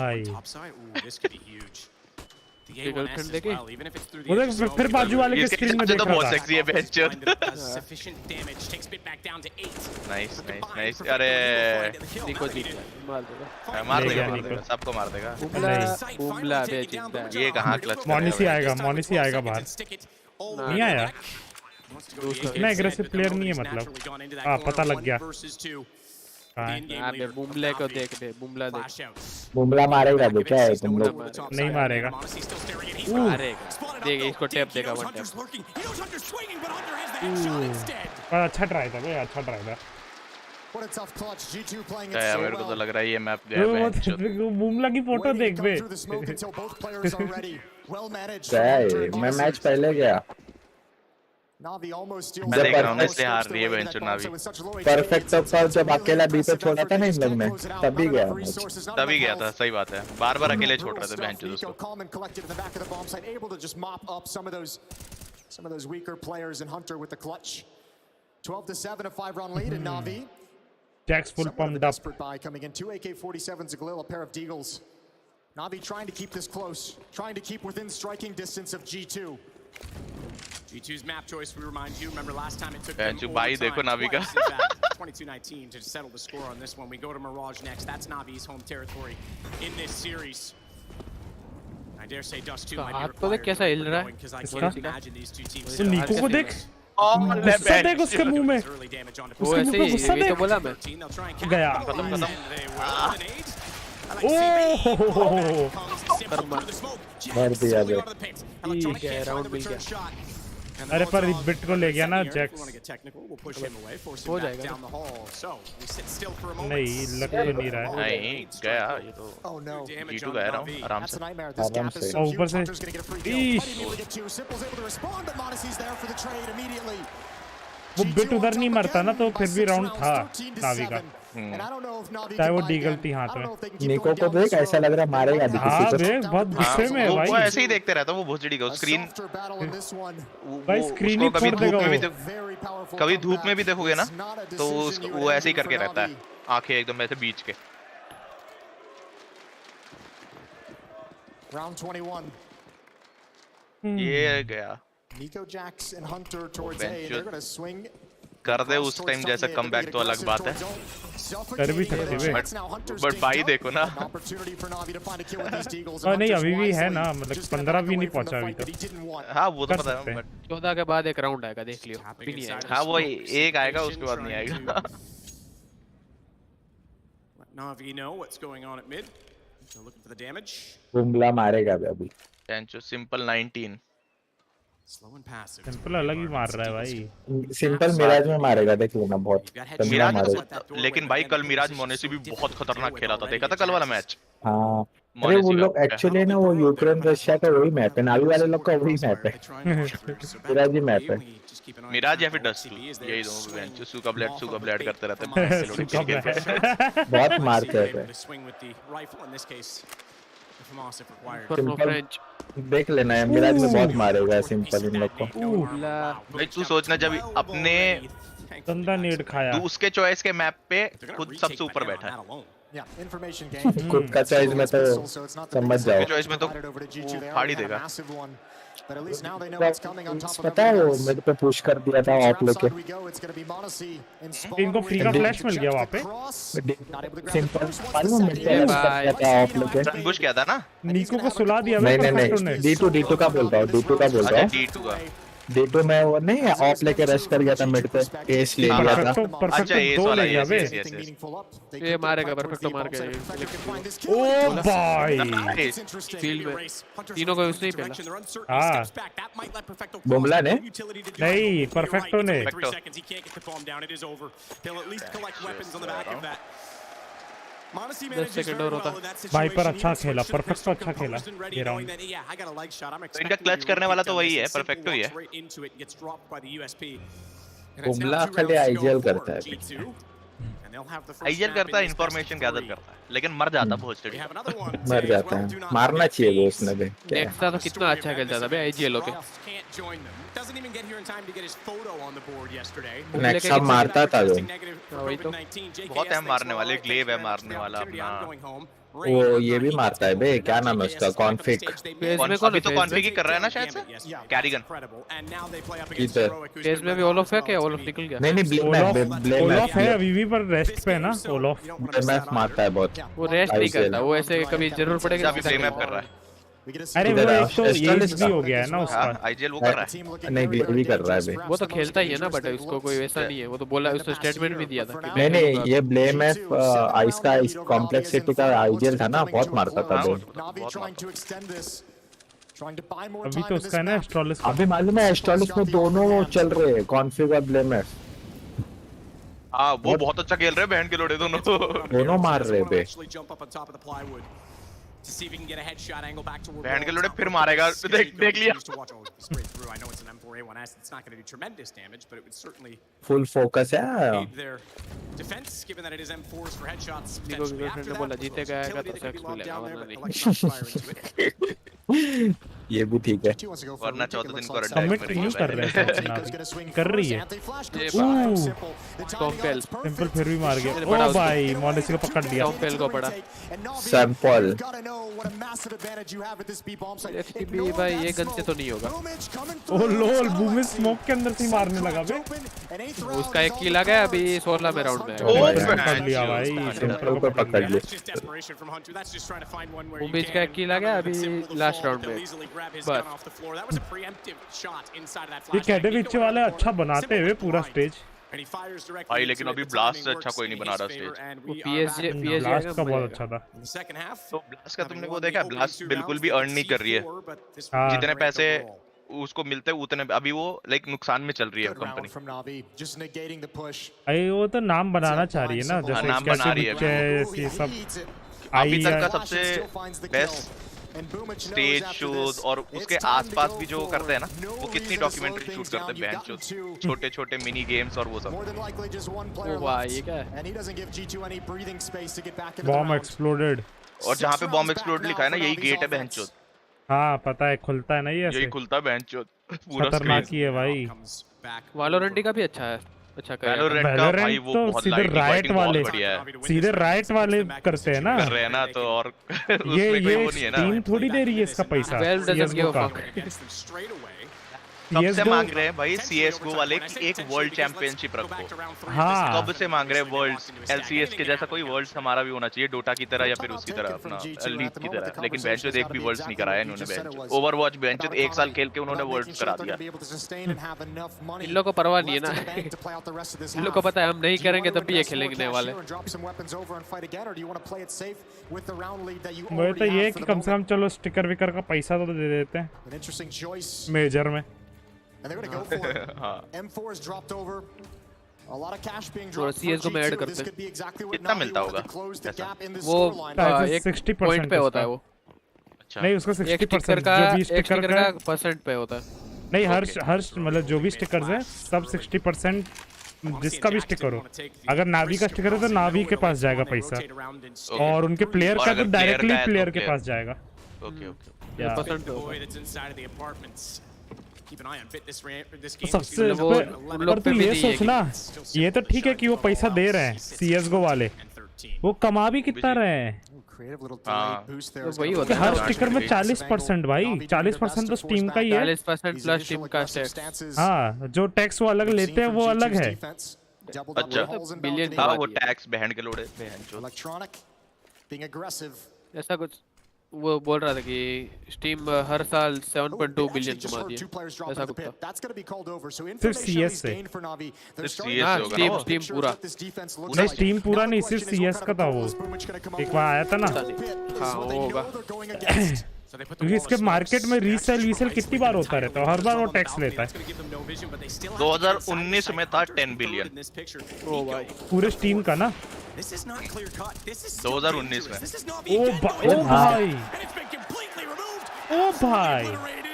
Girlfriend देखे वो देख फिर बाजू वाले के स्क्रीन में देख रहा था। बहुत सेक्सी है बेंचर। Nice nice nice. अरे निको जीत गया, मार देगा सबको मार देगा। बुमला बे जीत गया। ये कहां क्लच? मोनेसी आएगा, मोनेसी आएगा बाहर। नहीं आया इतना एग्रेसिव प्लेयर नहीं है मतलब। हाँ पता लग गया। अबे बुमले को देख दे, बुमला देख। बुमला मारेगा भी क्या है तुम लोग? नहीं मारेगा। मारेगा देख, इसको टैप देगा वन टैप। पर अच्छा ट्राई था भाई, अच्छा ट्राई था। क्या मेरे को तो लग रहा है ये मैप गया। बुमला की फोटो देख बे। क्या है, मैं मैच पहले गया। मैं देख रहा हूँ ना इसलिए हार रही है बेंचर नावी। परफेक्ट पर जब अकेला बी पे छोड़ा था ना इन लोग ने, तभी गया तभी गया था। सही बात है, बार-बार अकेले छोड़ रहे थे बेंचर उसको। Some of those weaker players in Hunter with the clutch. 12-7, a 5-round lead, and Navi. Jack's full pumped up. By coming in 2 AK-47s, a Galil, a pair of Deagles. Navi trying to keep this close, trying to keep within striking distance of G2. G2's map choice, we remind you, remember last time it took them भाई देखो नावी का 22-19 to settle the score on this one. We go to Mirage next. That's Navi's home territory in this series. I dare say Dust 2 might be required. कैसा हिल रहा है? Because I can't imagine these two teams. तो निको को देख। गुस्सा देख उसके मुंह में। वो ऐसे ही, ये तो बोला मैं। गया। मार दिया बे। ठीक है, राउंड मिल गया। अरे पर बिट को ले गया ना जैक्स। हो जाएगा। नहीं लग तो नहीं रहा है। नहीं गया ये तो। G2 गया आराम से। आराम से। और ऊपर से वो बिट उधर नहीं मरता ना तो फिर भी राउंड था नावी का। चाहे वो डीगल थी हाथ में। निको को देख ऐसा लग रहा मारेगा भी हाँ किसी देख बहुत गुस्से में है भाई। वो ऐसे ही देखते रहता वो भोसड़ी का स्क्रीन। भाई स्क्रीन ही फोड़ देगा वो। कभी धूप में भी देखोगे ना तो वो ऐसे ही करके रहता है, आंखें एकदम ऐसे बीच के। Round 21. ये गया। Nico Jax and Hunter towards A. They're going to swing. कर दे उस टाइम जैसा कमबैक तो अलग बात है। कर भी सकते वे। बट भाई देखो ना। नहीं अभी भी है ना, मतलब 15 भी नहीं पहुंचा अभी तक। हाँ वो तो पता है। 14 के बाद एक राउंड आएगा, देख लियो। भी नहीं आएगा। हाँ वो एक आएगा उसके बाद नहीं आएगा। Navi know what's going on at mid. They're looking for the damage. Bumla मारेगा भी अभी। टेंचो simple 19। Slow and passive. Simple अलग ही मार रहा है भाई। सिंपल मिराज में मारेगा देख लेना बहुत। मिराज लेकिन भाई कल मिराज मोनेसी भी बहुत खतरनाक खेला था, देखा था कल वाला मैच? हाँ अरे वो लोग एक्चुअली ना वो यूक्रेन रशिया का वही मैप है, नावी वाले लोग का वही मैप है। मिराज ही मैप है। मिराज या फिर डस्ट यही दोनों बेंच सुका ब्लेड करते रहते हैं। बहुत मारते हैं। देख लेना है मिराज में बहुत मारेगा सिंपल इन लोग को। भाई तू सोचना जब अपने गंदा नीड खाया तू उसके चॉइस के मैप पे खुद सबसे ऊपर बैठा है। खुद का चॉइस में तो समझ जाओ। चॉइस में तो फाड़ी देगा। पता है वो मेरे पे पुश कर दिया था ऑफ लेके। इनको फ्री का फ्लैश मिल गया वहाँ पे। सिंपल मालूम मेरे पे पुश कर ऑफ लेके। पुश किया था ना? निको को सुला दिया। नहीं D2 का बोल रहा हूँ, D2 का बोल रहा हूँ। D2 का D2 में वो नहीं है ऑफ लेके रश कर गया था मिड पे, एस ले लिया था। अच्छा एस वाला ये ये मारेगा परफेक्ट मार के। ओ भाई फील्ड में तीनों को उसने ही पहला। हाँ बुमला ने नहीं परफेक्टो ने। भाई पर अच्छा खेला, परफेक्टो अच्छा खेला ये राउंड। इनका क्लच करने वाला तो वही है, परफेक्टो ही है। कुंबला खाली आईजीएल करता है, आईजीएल करता है, इंफॉर्मेशन गैदर करता है, लेकिन मर जाता बहुत स्टडी, मर जाता है, मारना चाहिए वो उसने भी। नेक्स्ट था तो कितना अच्छा खेलता था बे आईजीएल होके, नेक्स्ट सब मारता था वो, वही तो बहुत है मारने वाले, ग्लेव है मारने वाला अपना, वो ये भी मारता है बे, क्या नाम है उसका, कॉन्फिग, अभी तो कॉन्फिग ही कर रहा है ना शायद से, कैरिगन किधर फेज में भी ओलॉफ है क्या, ओलॉफ निकल गया? नहीं ओलॉफ है अभी भी, पर रेस्ट पे है ना ओलॉफ, ब्लेमैफ मारता है बहुत, वो रेस्ट नहीं करता, वो ऐसे कभी जरूर पड़ेगा अभी ब्लेमैफ कर रहा है। अरे वो एक तो ये भी हो गया है ना उसका, आईजीएल वो कर रहा है, नहीं ग्लेव भी कर रहा है बे, वो तो खेलता ही है ना, बट उसको कोई वैसा नहीं है, वो तो बोला, उसने स्टेटमेंट भी दिया था। नहीं ये ब्लेमैफ आइस का कॉम्प्लेक्सिटी का आईजीएल था ना, बहुत मारता था बे। अभी तो उसका है ना एस्ट्रोलिस, अभी मालूम है एस्ट्रोलिस में दोनों चल रहे हैं, कॉन्फिग और ब्लेमैफ। हाँ वो बहुत अच्छा खेल रहे हैं, बहन के लोड़े दोनों मार रहे बे, बहन के लोड़े फिर मारेगा, देख लिया, फुल फोकस है। बोला जीतेगा तो सेक्स मिलेगा, वरना नहीं। ये भी ठीक है, वरना चौथे दिन को सबमिट क्यों कर रहे हैं, कर रही है सिंपल, फिर भी मार गया। ओ भाई मोनेसी को पकड़ लिया, सैंपल को पड़ा, सैंपल एफटीबी भाई ये गन से तो नहीं होगा। ओ लोल, बूम स्मोक के अंदर से मारने लगा बे, उसका एक किल आ गया, अभी 16 राउंड में पकड़ लिया भाई, सिंपल को पकड़ लिया, वो बीच का एक किल आ गया, अभी लास्ट राउंड में बस। ये कैडेविच वाले अच्छा बनाते हुए पूरा स्टेज भाई, लेकिन अभी ब्लास्ट से अच्छा कोई नहीं बना रहा स्टेज, वो पीएसजे ब्लास्ट का बहुत अच्छा था। तो ब्लास्ट का तुमने वो देखा, ब्लास्ट बिल्कुल भी अर्न नहीं कर रही है, जितने पैसे उसको मिलते हैं उतने अभी वो लाइक नुकसान में चल रही है कंपनी। अरे वो तो नाम बनाना चाह रही है ना, जैसे नाम बना रही है, सब अभी तक का सबसे बेस्ट स्टेज शोज और उसके आसपास भी जो करते हैं ना, वो कितनी डॉक्यूमेंट्री शूट करते हैं बहन, छोटे छोटे मिनी गेम्स और वो सब। वाह ये क्या है, बॉम्ब एक्सप्लोडेड, और जहाँ पे बॉम्ब एक्सप्लोड लिखा है ना, यही गेट है बहन चोद। हाँ पता है, खुलता है ना ये, यही खुलता है बहन चोद, पूरा खतरनाक ही है भाई। वैलोरेंट का भी अच्छा है, अच्छा कर भाई, वो तो बहुत सीधे राइट वाले, सीधे राइट वाले करते हैं ना, कर रहे हैं ना, तो और ये टीम थोड़ी दे रही है इसका पैसा, सबसे मांग रहे हैं भाई CS:GO वाले कि एक वर्ल्ड चैंपियनशिप रखो। हाँ कब से मांग रहे हैं वर्ल्ड, LCS के जैसा कोई वर्ल्ड्स हमारा भी होना चाहिए, डोटा की तरह या फिर उसकी तरह अपना लीग की तरह, लेकिन बेंचो एक भी वर्ल्ड्स नहीं कराया इन्होंने। बेंचो ओवरवॉच बेंचो 1 साल खेल के उन्होंने वर्ल्ड्स करा दिया। इन लोगों को परवाह नहीं है ना, इन लोगों को पता है हम नहीं करेंगे तब भी ये खेलेंगे वाले। वो तो ये कि कम से कम चलो स्टिकर विकर का पैसा तो दे देते हैं मेजर में। और CS:GO में ऐड करते हैं, कितना मिलता होगा वो 60% पे होता है वो। अच्छा नहीं, उसका 60% का जो भी स्टिकर का परसेंट पे होता है। नहीं हर मतलब जो भी स्टिकर्स हैं सब 60%, जिसका भी स्टिकर हो, अगर नावी का स्टिकर है तो नावी के पास जाएगा पैसा, और उनके प्लेयर का तो डायरेक्टली प्लेयर के पास जाएगा। सबसे पर तुम ये सोचना, ये तो ठीक है कि वो पैसा दे रहे हैं CS:GO वाले, वो कमा भी कितना रहे हैं। वही होता है हर स्टिकर में 40% भाई, 40% तो स्टीम का ही है, 40% प्लस स्टीम का टैक्स। हाँ जो टैक्स वो अलग लेते हैं वो अलग है। अच्छा बिलियन था वो टैक्स बहन के लोड़े बहन जो ऐसा कुछ वो बोल रहा था कि स्टीम हर साल 7.2 बिलियन कमाती है, ऐसा कुछ था। सिर्फ CS से, स्टीम पूरा नहीं, स्टीम पूरा नहीं, सिर्फ CS का था वो, एक बार आया था ना। हाँ होगा, क्योंकि इसके मार्केट में रीसेल कितनी बार होता रहता है, हर बार वो टैक्स लेता है। 2019 में था 10 बिलियन पूरे स्टीम का ना, 2019 में। ओ भाई, ओ भाई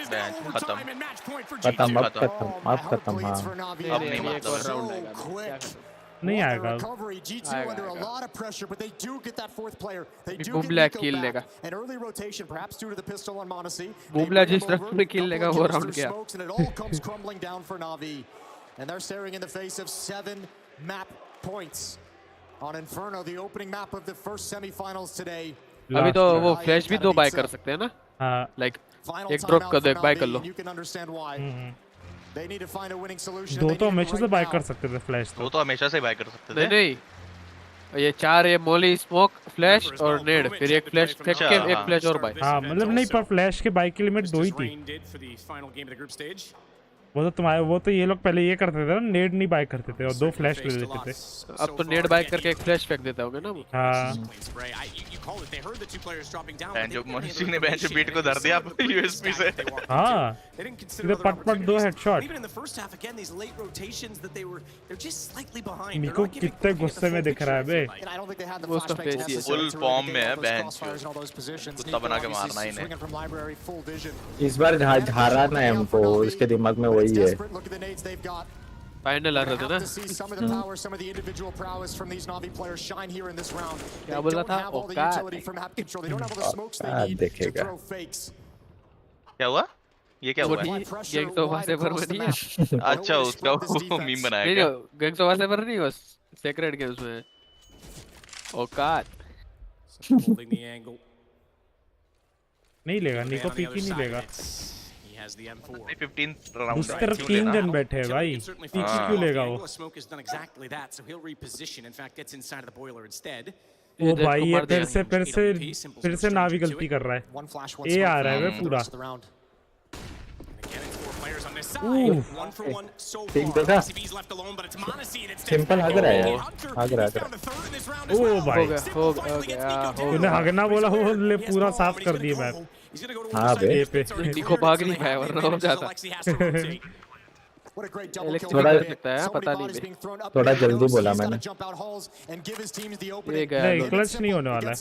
खत्म खत्म अब खत्म अब खत्म हाँ अब नहीं मतलब नहीं आएगा बुमला किल लेगा बुमला जिस राउंड में किल लेगा वो राउंड गया and they're staring in the face of 7 map points on Inferno, the opening map of the first semifinals today. अभी तो वो फ्लैश भी 2 बाय कर सकते हैं ना हाँ लाइक एक ड्रॉप कर दो एक बाय कर लो They need to find a winning solution. दो तो हमेशा से बाय कर सकते थे फ्लैश दो तो हमेशा से बाय कर सकते थे नहीं ये 4 ये मोली स्मोक फ्लैश और नेड फिर एक फ्लैश फेंक के एक फ्लैश और बाय हाँ मतलब नहीं पर फ्लैश के बाय की लिमिट 2 ही थी वो तो ये लोग पहले ये करते थे ना नेड नहीं बाय करते थे और 2 फ्लैश ले लेते थे अब तो नेड बाय करके एक फ्लैश फेंक देता होगा ना वो हाँ जो मोनेसी ने बेंच बीट को धर दिया यूएसपी से हाँ सीधे पट 2 हेडशॉट निको कितने गुस्से में दिख रहा है बे वो उसका फेस ही है फुल फॉर्म में है बेंच कुत्ता बना के मारना ही नहीं इस बार हारा ना हमको इसके दिमाग में वही है फाइनल आ रहा था ना क्या बोल रहा था देखेगा क्या हुआ ये क्या हुआ गैंग तो वहां से पर नहीं है अच्छा उसका वो मीम बनाया क्या गैंग तो वहां से पर नहीं बस सीक्रेट गेम्स में औकात नहीं लेगा निको पीकी नहीं लेगा 15th राउंड उस तरफ 3 जन बैठे हैं भाई पीकी क्यों लेगा वो ओ भाई ये फिर से नावी गलती कर रहा है ए आ रहा है वे पूरा ठीक देखा सिंपल आग रहा है आग रहा ओ भाई हो गया तूने हगना बोला वो ले पूरा साफ कर दिए मैप हाँ बे निको भाग नहीं पाया वरना हो जाता थोड़ा जल्दी बोला मैंने नहीं क्लच नहीं होने वाला है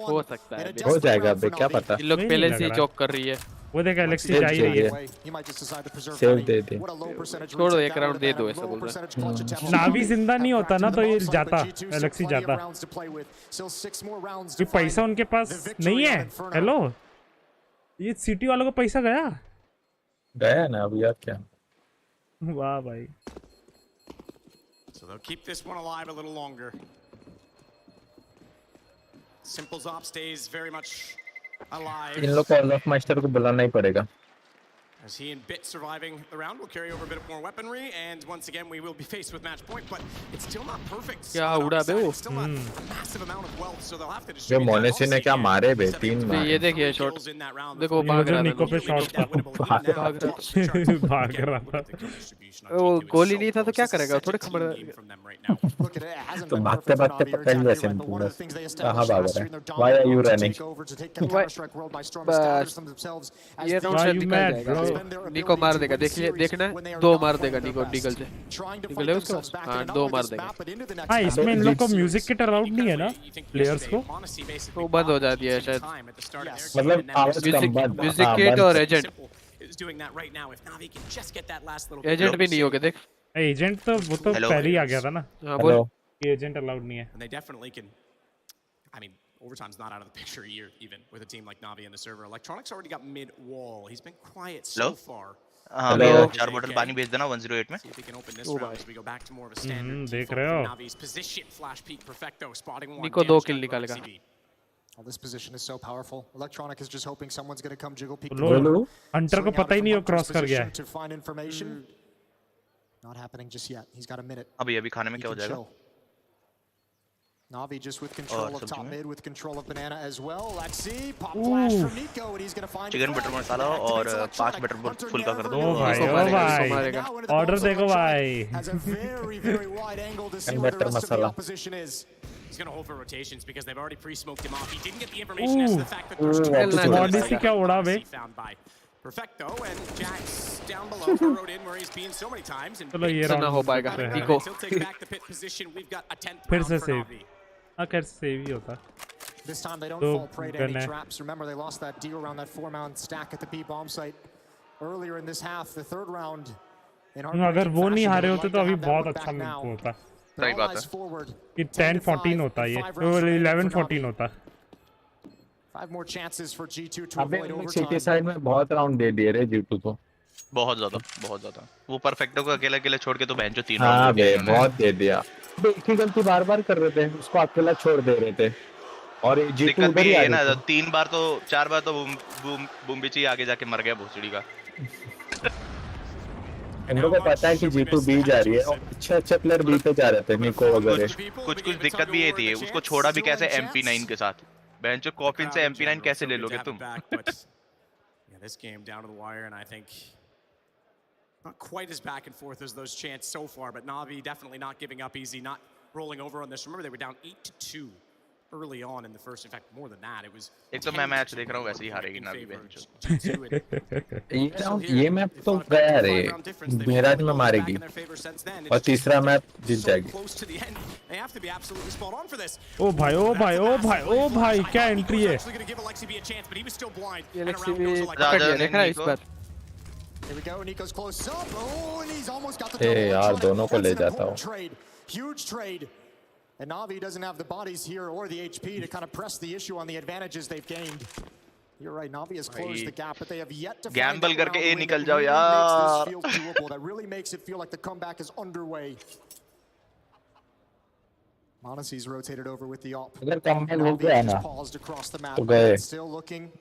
हो सकता है हो जाएगा बे क्या पता ये लोग पहले से चौक कर रही है वो देख एलेक्सी जा ही रही है सेव दे दे छोड़ो एक राउंड दे दो ऐसा बोल रहा नावी जिंदा नहीं होता ना तो ये जाता एलेक्सी जाता ये पैसा उनके पास नहीं है हेलो ये सिटी वालों को पैसा गया ना अभी यार क्या वाह भाई So they'll keep this one alive a little longer. Simple's op stays very much alive. इन लोग को ऑफ मास्टर को बुलाना ही पड़ेगा. As he and Bit surviving the round will carry over a bit more weaponry, and once again we will be faced with match point, but it's still not perfect. क्या उड़ा बे वो? Still a massive amount of wealth, so they'll have to ये distribute. मोनेसी ने क्या मारे बे 3 मारे. ये देखिए शॉट. देखो भाग रहा था. निको पे शॉट भाग रहा था. वो गोली नहीं था तो क्या करेगा? थोड़े खबर. तो भागते भागते पकड़ लिया सिंपल. कहाँ भाग रहा है? Why are you running? ये राउंड से निकल जाएगा. निको मार देगा देखना 2 मार देगा निको निकल से निकले उसके पास हां 2 मार देगा हां इसमें इन लोग को म्यूजिक किट अलाउड नहीं है ना प्लेयर्स को तो बंद हो जाती है शायद मतलब आवाज कम बंद म्यूजिक किट और एजेंट एजेंट भी नहीं होगे देख एजेंट तो वो तो पहले ही आ गया था ना हां बोल एजेंट अलाउड नहीं है Overtime's not out of the picture here, even with a team like Navi in the server. Electronics already got mid-wall. He's been quiet so far. हाँ 4 बॉटल पानी भेज देना 108 में. See if he can open this round as we go back to more of a standard. देख रहे हो? Navi's position, flash peek, perfecto, spotting one. निको 2 किल निकालेगा. This position is so powerful. Electronic is just hoping someone's going to come jiggle peek. Hunter को पता ही नहीं वो cross कर गया है. To find information. Not happening just yet. He's got a minute. अभी खाने में क्या हो जाएगा? Navi just with control of top mid, with control of banana as well. Let's see, pop flash from Nico, and he's gonna find chicken butter masala और 5 butter full का कर दो. ओ भाई ऑर्डर देखो भाई. Has a very very wide angle to see where the rest of the opposition is. He's gonna hold for rotations because they've already pre-smoked him off. He didn't get the information as to the fact that Monesy क्या उड़ा बे. Perfecto and Jax down below burrowed in where he's been so many times and चलो ये round हो पाएगा निको फिर से save अगर सेव ही होता This time they don't fall prey to any traps. Remember they lost that deal around that 4-man stack at the B bomb site. earlier in this half, the third round. अगर वो नहीं हारे होते तो अभी बहुत अच्छा होता। सही बात है कि 10-14 होता ये, 11-14 होता। 5 more chances for G2 to अबे avoid overtime. सिटी साइड में बहुत राउंड दे दिए रे G2 को। बहुत ज्यादा। वो परफेक्टो को अकेले छोड़ के तो बेंचो 3 हाँ राउंड बे बहुत दे दिया। एक ही गलती बार-बार कर रहे थे, उसको अकेला छोड़ दे रहे थे। और G2 उधर ही आ ना 4 बार तो बुम्बिची आगे जाके मर गया भोसड़ी का। इन लोगों को पता है कि G2 बी जा रही है और अच्छे प्लेयर बी पे जा रहे थे, निको वगैरह। कुछ दिक्कत भी ये थी, उसको छोड़ा भी कैसे MP9 के साथ। बेंचो कॉफिन से MP9 कैसे ले लोगे तुम? Yeah, this game down to the wire, and I think not quite as back and forth as those chants so far, but Navi definitely not giving up easy, not rolling over on this. Remember, they were down 8-2 early on in the first. In fact, more than that, it was. एक तो मैं match देख रहा हूँ वैसे ही हारेगी Navi बेंचो। ये map तो गया रे, मेराज में मारेगी और तीसरा मैप जीत जाएगी। ओ भाई क्या एंट्री है। ये Alexi भी पकड़ लिया देखा इस बार। ए यार दोनों को ले जाता हूँ। Huge trade. And Navi doesn't have the bodies here or the HP to kind of press the issue on the advantages they've gained. You're right, Navi has closed the gap, but they have yet to gamble करके ए निकल जाओ यार. That really makes it feel like the comeback is underway. Monesy's rotated over with the op. अगर comeback हो गया ना तो गए।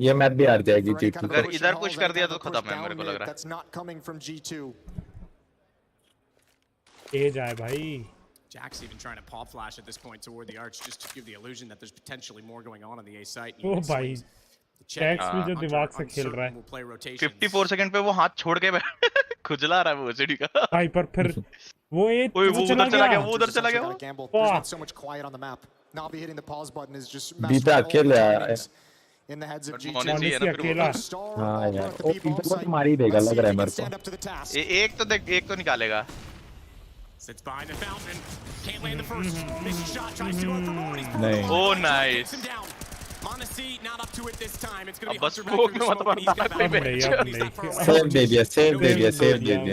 ये मैच भी हार जाएगी G2। अगर इधर पुश कर दिया तो खत्म है मेरे को लग रहा है। That's not coming from G2. ए जाए भाई। Jack's even trying to pop flash at this point toward the arch just to give the illusion that there's potentially more going on the A site. ओ भाई Jax भी जो दिमाग से खेल रहा है। 54 सेकंड पे वो हाथ छोड़ के खुजला रहा है वो सीढ़ी का। भाई पर फिर वो उधर चला गया। So much quiet on the map. Navi hitting the pause button is just बीता अकेले आया है। in the heads of G2. Monesy अकेला। हाँ यार, वो पीछे को मार ही देगा लग रहा है मेरे को। एक तो निकालेगा। Sits behind the fountain. Can't land the first. Missed shot. Tries to go for more. He's नहीं। Oh nice. Monesy not up to it this time. It's going to be बस स्मोक में मत मारना। सेव दे दिया।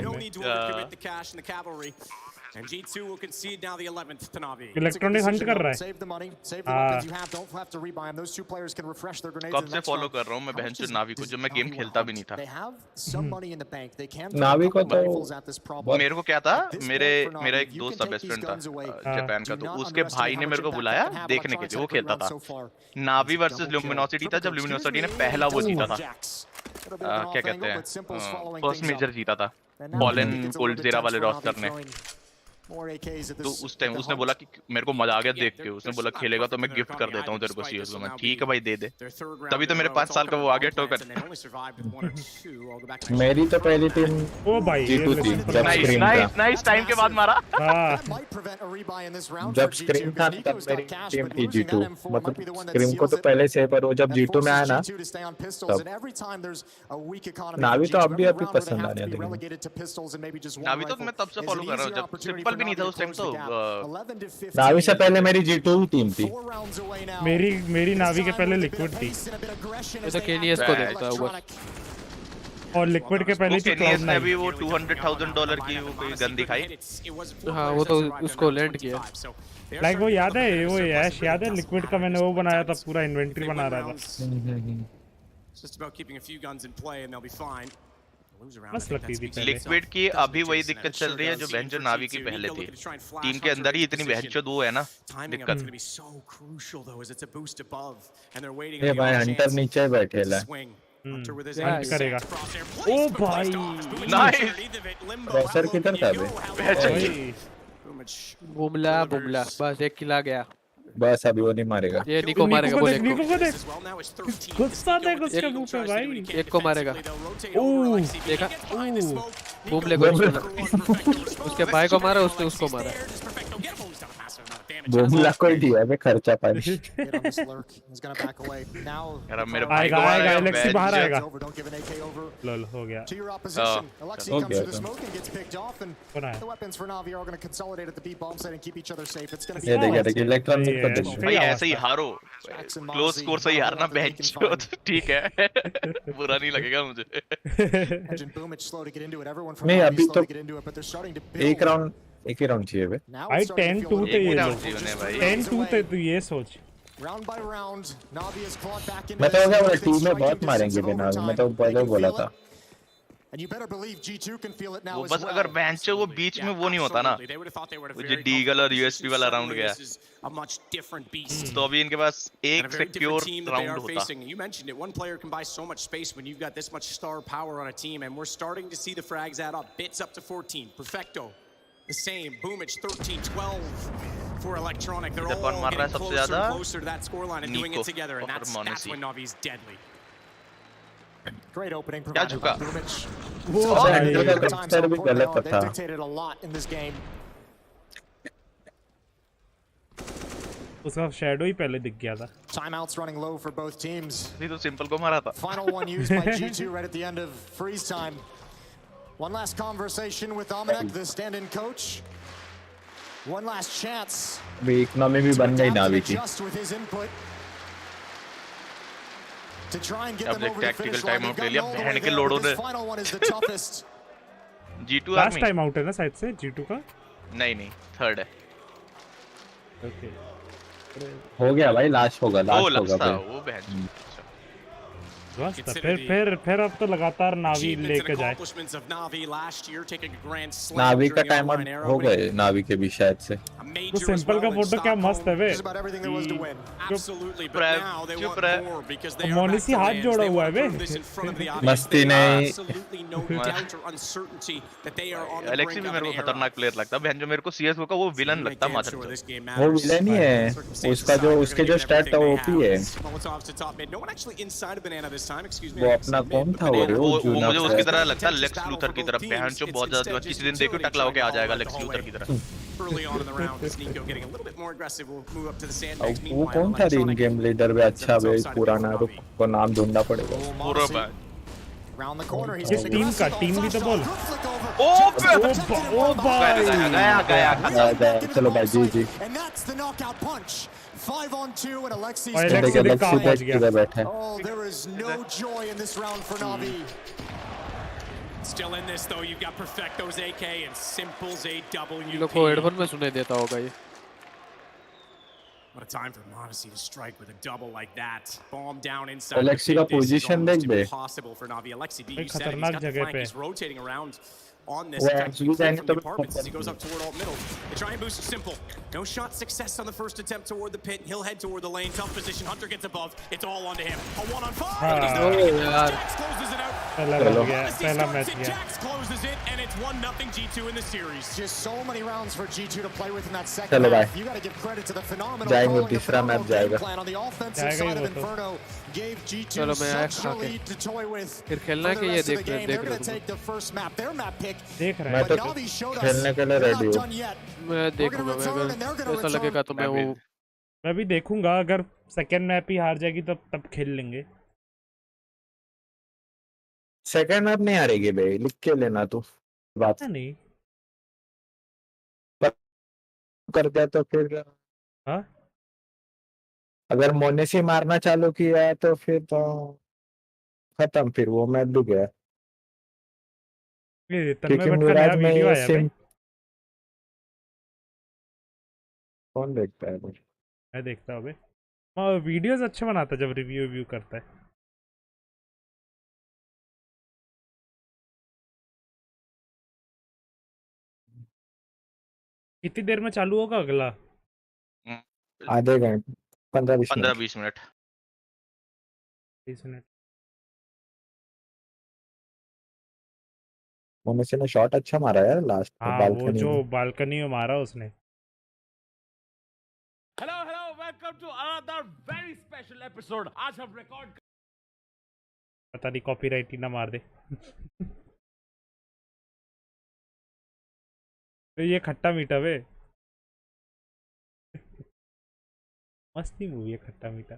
No need to overcommit the cash and the cavalry. And G2 will concede now the 11th to Navi. Electronic Hunt कर रहा है। Save the money, save the weapons you have. Don't have to rebuy them. Those two players can refresh their grenades. कब से follow कर रहा हूँ मैं बहन Navi को, जब मैं गेम खेलता भी नहीं था। They have some money in the bank. They can. Navi को तो मेरे को क्या था, मेरा एक दोस्त था, बेस्ट फ्रेंड था जापान का, तो उसके भाई ने मेरे को बुलाया देखने के लिए, वो खेलता था Navi वर्सेस ल्यूमिनोसिटी था, जब ल्यूमिनोसिटी ने पहला वो जीता था, क्या कहते हैं फर्स्ट मेजर जीता था पॉलन कोल्डजेरा वाले रोस्टर ने। तो उस टाइम उसने बोला कि मेरे को मजा आ गया देख के, उसने बोला खेलेगा तो मैं गिफ्ट कर देता हूँ तेरे को सीएस को। मैं ठीक है भाई दे दे। तभी तो मेरे 5 साल का वो आ गया टोकन। मेरी तो पहली टीम ओ भाई G2 थी जब स्क्रीन था। नाइस टाइम के बाद मारा। जब स्क्रीन था तब मेरी टीम थी G2, मतलब स्क्रीन को तो पहले से, पर वो जब G2 में आया ना तब। नावी तो अभी पसंद आ रहा है। नावी तो मैं तब से फॉलो कर रहा हूँ जब ट्रिपल भी नहीं था उस टाइम तो। नावी से पहले मेरी G2 ही टीम थी। मेरी नावी के पहले लिक्विड थी। ये तो केनियस को देखता है वो। और लिक्विड के पहले केनियस ने अभी वो $200,000 की वो कोई गन दिखाई। हाँ वो तो उसको लैंड किया। लाइक वो याद है, वो ऐश याद है लिक्विड का मैंने वो बनाया था, पूरा इन्वेंटरी बना रहा था। लिक्विड की अभी वही दिक्कत चल रही है जो बहनचोद नावी की पहले थी। टीम के अंदर ही इतनी बहनचोद वो है ना दिक्कत। ये भाई हंटर नीचे बैठे है। करेगा। ओ भाई नाइस। प्रेशर किधर था बे? बुमला बस एक किला गया। बस अभी वो नहीं मारेगा। ये निको मारेगा, बोले निको को देख। गुस्सा देख उसके मुंह पे भाई। एक को मारेगा। देखा? बुमले को उसके भाई को मारा, उसने उसको मारा। बोमला कोई दिया है खर्चा पानी। Hit on this lurk. He's gonna back away. Now यार मेरे भाई को आएगा आएगा Alexi बाहर आएगा। don't give an AK over lol हो गया। to your opposition. Alexi हो comes गया to the तो। smoke and gets picked off, and कौन आया? the weapons for Navi are gonna consolidate at the B bomb site and keep each other safe. It's gonna be ये देखिए electronic को देखो। भाई ऐसे ही हारो, क्लोज स्कोर से ही हारना बेंच हो तो ठीक है। बुरा नहीं लगेगा मुझे। Engine boom, it's slow to get into it. Everyone from नहीं Navi अभी slow तो to get into it, but they're starting to build. एक ही राउंड चाहिए बे। Now भाई it's starting to 10-2 feel a थे little ये more लोग। जीवन है भाई। 10-2 थे तू ये सोच। Round by round, Navi has clawed back into मैं तो this. क्या बोला They've टीम been में बहुत striking मारेंगे distance of बिना मैं overtime. तो They पहले can बोला feel था। it. And you better believe G2 can feel it now वो as बस well. अगर बेंच वो बीच में वो नहीं होता ना, वो जो डीगल और यूएसपी वाला राउंड गया, तो अभी इनके पास एक सिक्योर राउंड होता। You mentioned it. One player can buy so much space when you've got this much star power on a team, and we're starting to see the frags add up. Bits up to 14. Perfecto, the same. Boomich 13-12 for Electronic. They're all getting closer and closer to that scoreline and doing it together, and that's when Navi's deadly. Great opening क्या provided झुका? by Boomich. वो Corsair भी गलत They've था। dictated a lot in this game. उसका shadow ही पहले दिख गया था। Timeouts running low for both teams. नहीं तो सिंपल को मारा था। Final one used by G2 right at the end of freeze time. One last conversation with Dominik, the stand-in coach. One last chance. अभी इकोनॉमी भी बन गई नावी की। Just with his input. To try and get अब them देख over the tactical finish line. timeout They've ले लिया, gotten all the बहन way के there, लोडों but this ने। final one is the toughest. G2 last army time out है ना शायद से G2 का। नहीं थर्ड है। ओके हो गया भाई लास्ट होगा वो लास्ट होगा लास्ट था भाई। वो बहन। बस फिर अब तो लगातार नावी लेके जाए। नावी का टाइम आउट हो गए नावी के भी शायद से। वो सिंपल का फोटो क्या मस्त है बे। चुप रहे। मोनेसी हाथ जोड़ा हुआ है बे। मस्ती नहीं। एलेक्सी भी मेरे को खतरनाक प्लेयर लगता है, बहन जो मेरे को सीएसगो का वो विलन लगता है मात्र। वो विलन ही है, उसका जो उसके जो स्टैट था वो ओपी है। वो अपना कौन था वो मुझे उसकी तरह लगता है लेक्स लूथर की तरह, बहन जो बहुत ज्यादा किसी दिन देखो टकला होके आ जाएगा लेक्स लूथर की तरह। वो कौन था इन गेम लीडर भी अच्छा बे पुराना को नाम ढूंढना पड़ेगा। पूरा किस टीम भी तो बोल। ओ गया चलो भाई जी। 5 on 2 and Alexi बैठा। Oh, there is no joy in this round for Navi. Still in this though, you've got Perfecto's AK and Simple's AWP. लोग को हेडफोन में सुनाई देता होगा ये। What a time for Monesy to strike with a double like that. Bomb down inside. Alexi का position देख बे। Impossible for Navi. Alexi B, you said खतरनाक he's got the जगह flank, पे। he's rotating around on this. Well, In fact, he actually, cleared from the then- apartments as he goes up toward alt middle. They try and boost it Simple. No shot success on the first attempt toward the pit. He'll head toward the lane. Tough position. Hunter gets above. It's all onto him. A 1-on-5. But he's not Oh, getting it. yeah. Jax closes it out. पहला चलो। गया Monesy पहला scores match it. गया। Jax closes it, and it's 1-0 G2 in the series. Just so many rounds for G2 to play with in that second चलो half. भाई। You got to give credit to the phenomenal जाएंगे, calling of तीसरा match phenomenal game जाएगा। plan on the offensive जाएगा ही side of वो तो। Inferno. Gave G2 चलो मैं such a खा के। lead to toy with फिर for खेलना the कि ये rest of the देख game. They're रहे going to हो। take the first map, their map pick. देख रहे मैं हैं। But तो Navi showed us खेलने के लिए they're रेडी not हूँ। done yet. मैं We're देखूंगा, gonna return and they're gonna ऐसा return. लगेगा तो मैं वो मैं भी देखूंगा, अगर सेकंड मैप ही हार जाएगी तब खेल लेंगे। सेकंड मैप नहीं हारेगी बे, लिख के लेना तू बात नहीं कर दिया तो फिर। हाँ अगर मोनेसी मारना चालू किया है तो फिर तो खत्म, फिर वो मैच भी गया। ये क्योंकि तन्मय भट्ट का नया मिराज में वीडियो ये आया भाई। कौन देखता है मुझे? मैं देखता हूँ भाई, वीडियोस अच्छे बनाता है जब रिव्यू करता है। कितनी देर में चालू होगा अगला? आधे घंटे 15-20 मिनट। 20 मिनट। मोनेसी ने शॉट अच्छा मारा यार लास्ट में, हाँ वो बालकनी जो में। बालकनी में मारा उसने। Hello welcome to another very special episode. आज हम रिकॉर्ड पता नहीं कॉपीराइट ही ना मार दे। तो ये खट्टा मीठा वे। मस्ती मूवी है खट्टा मीठा।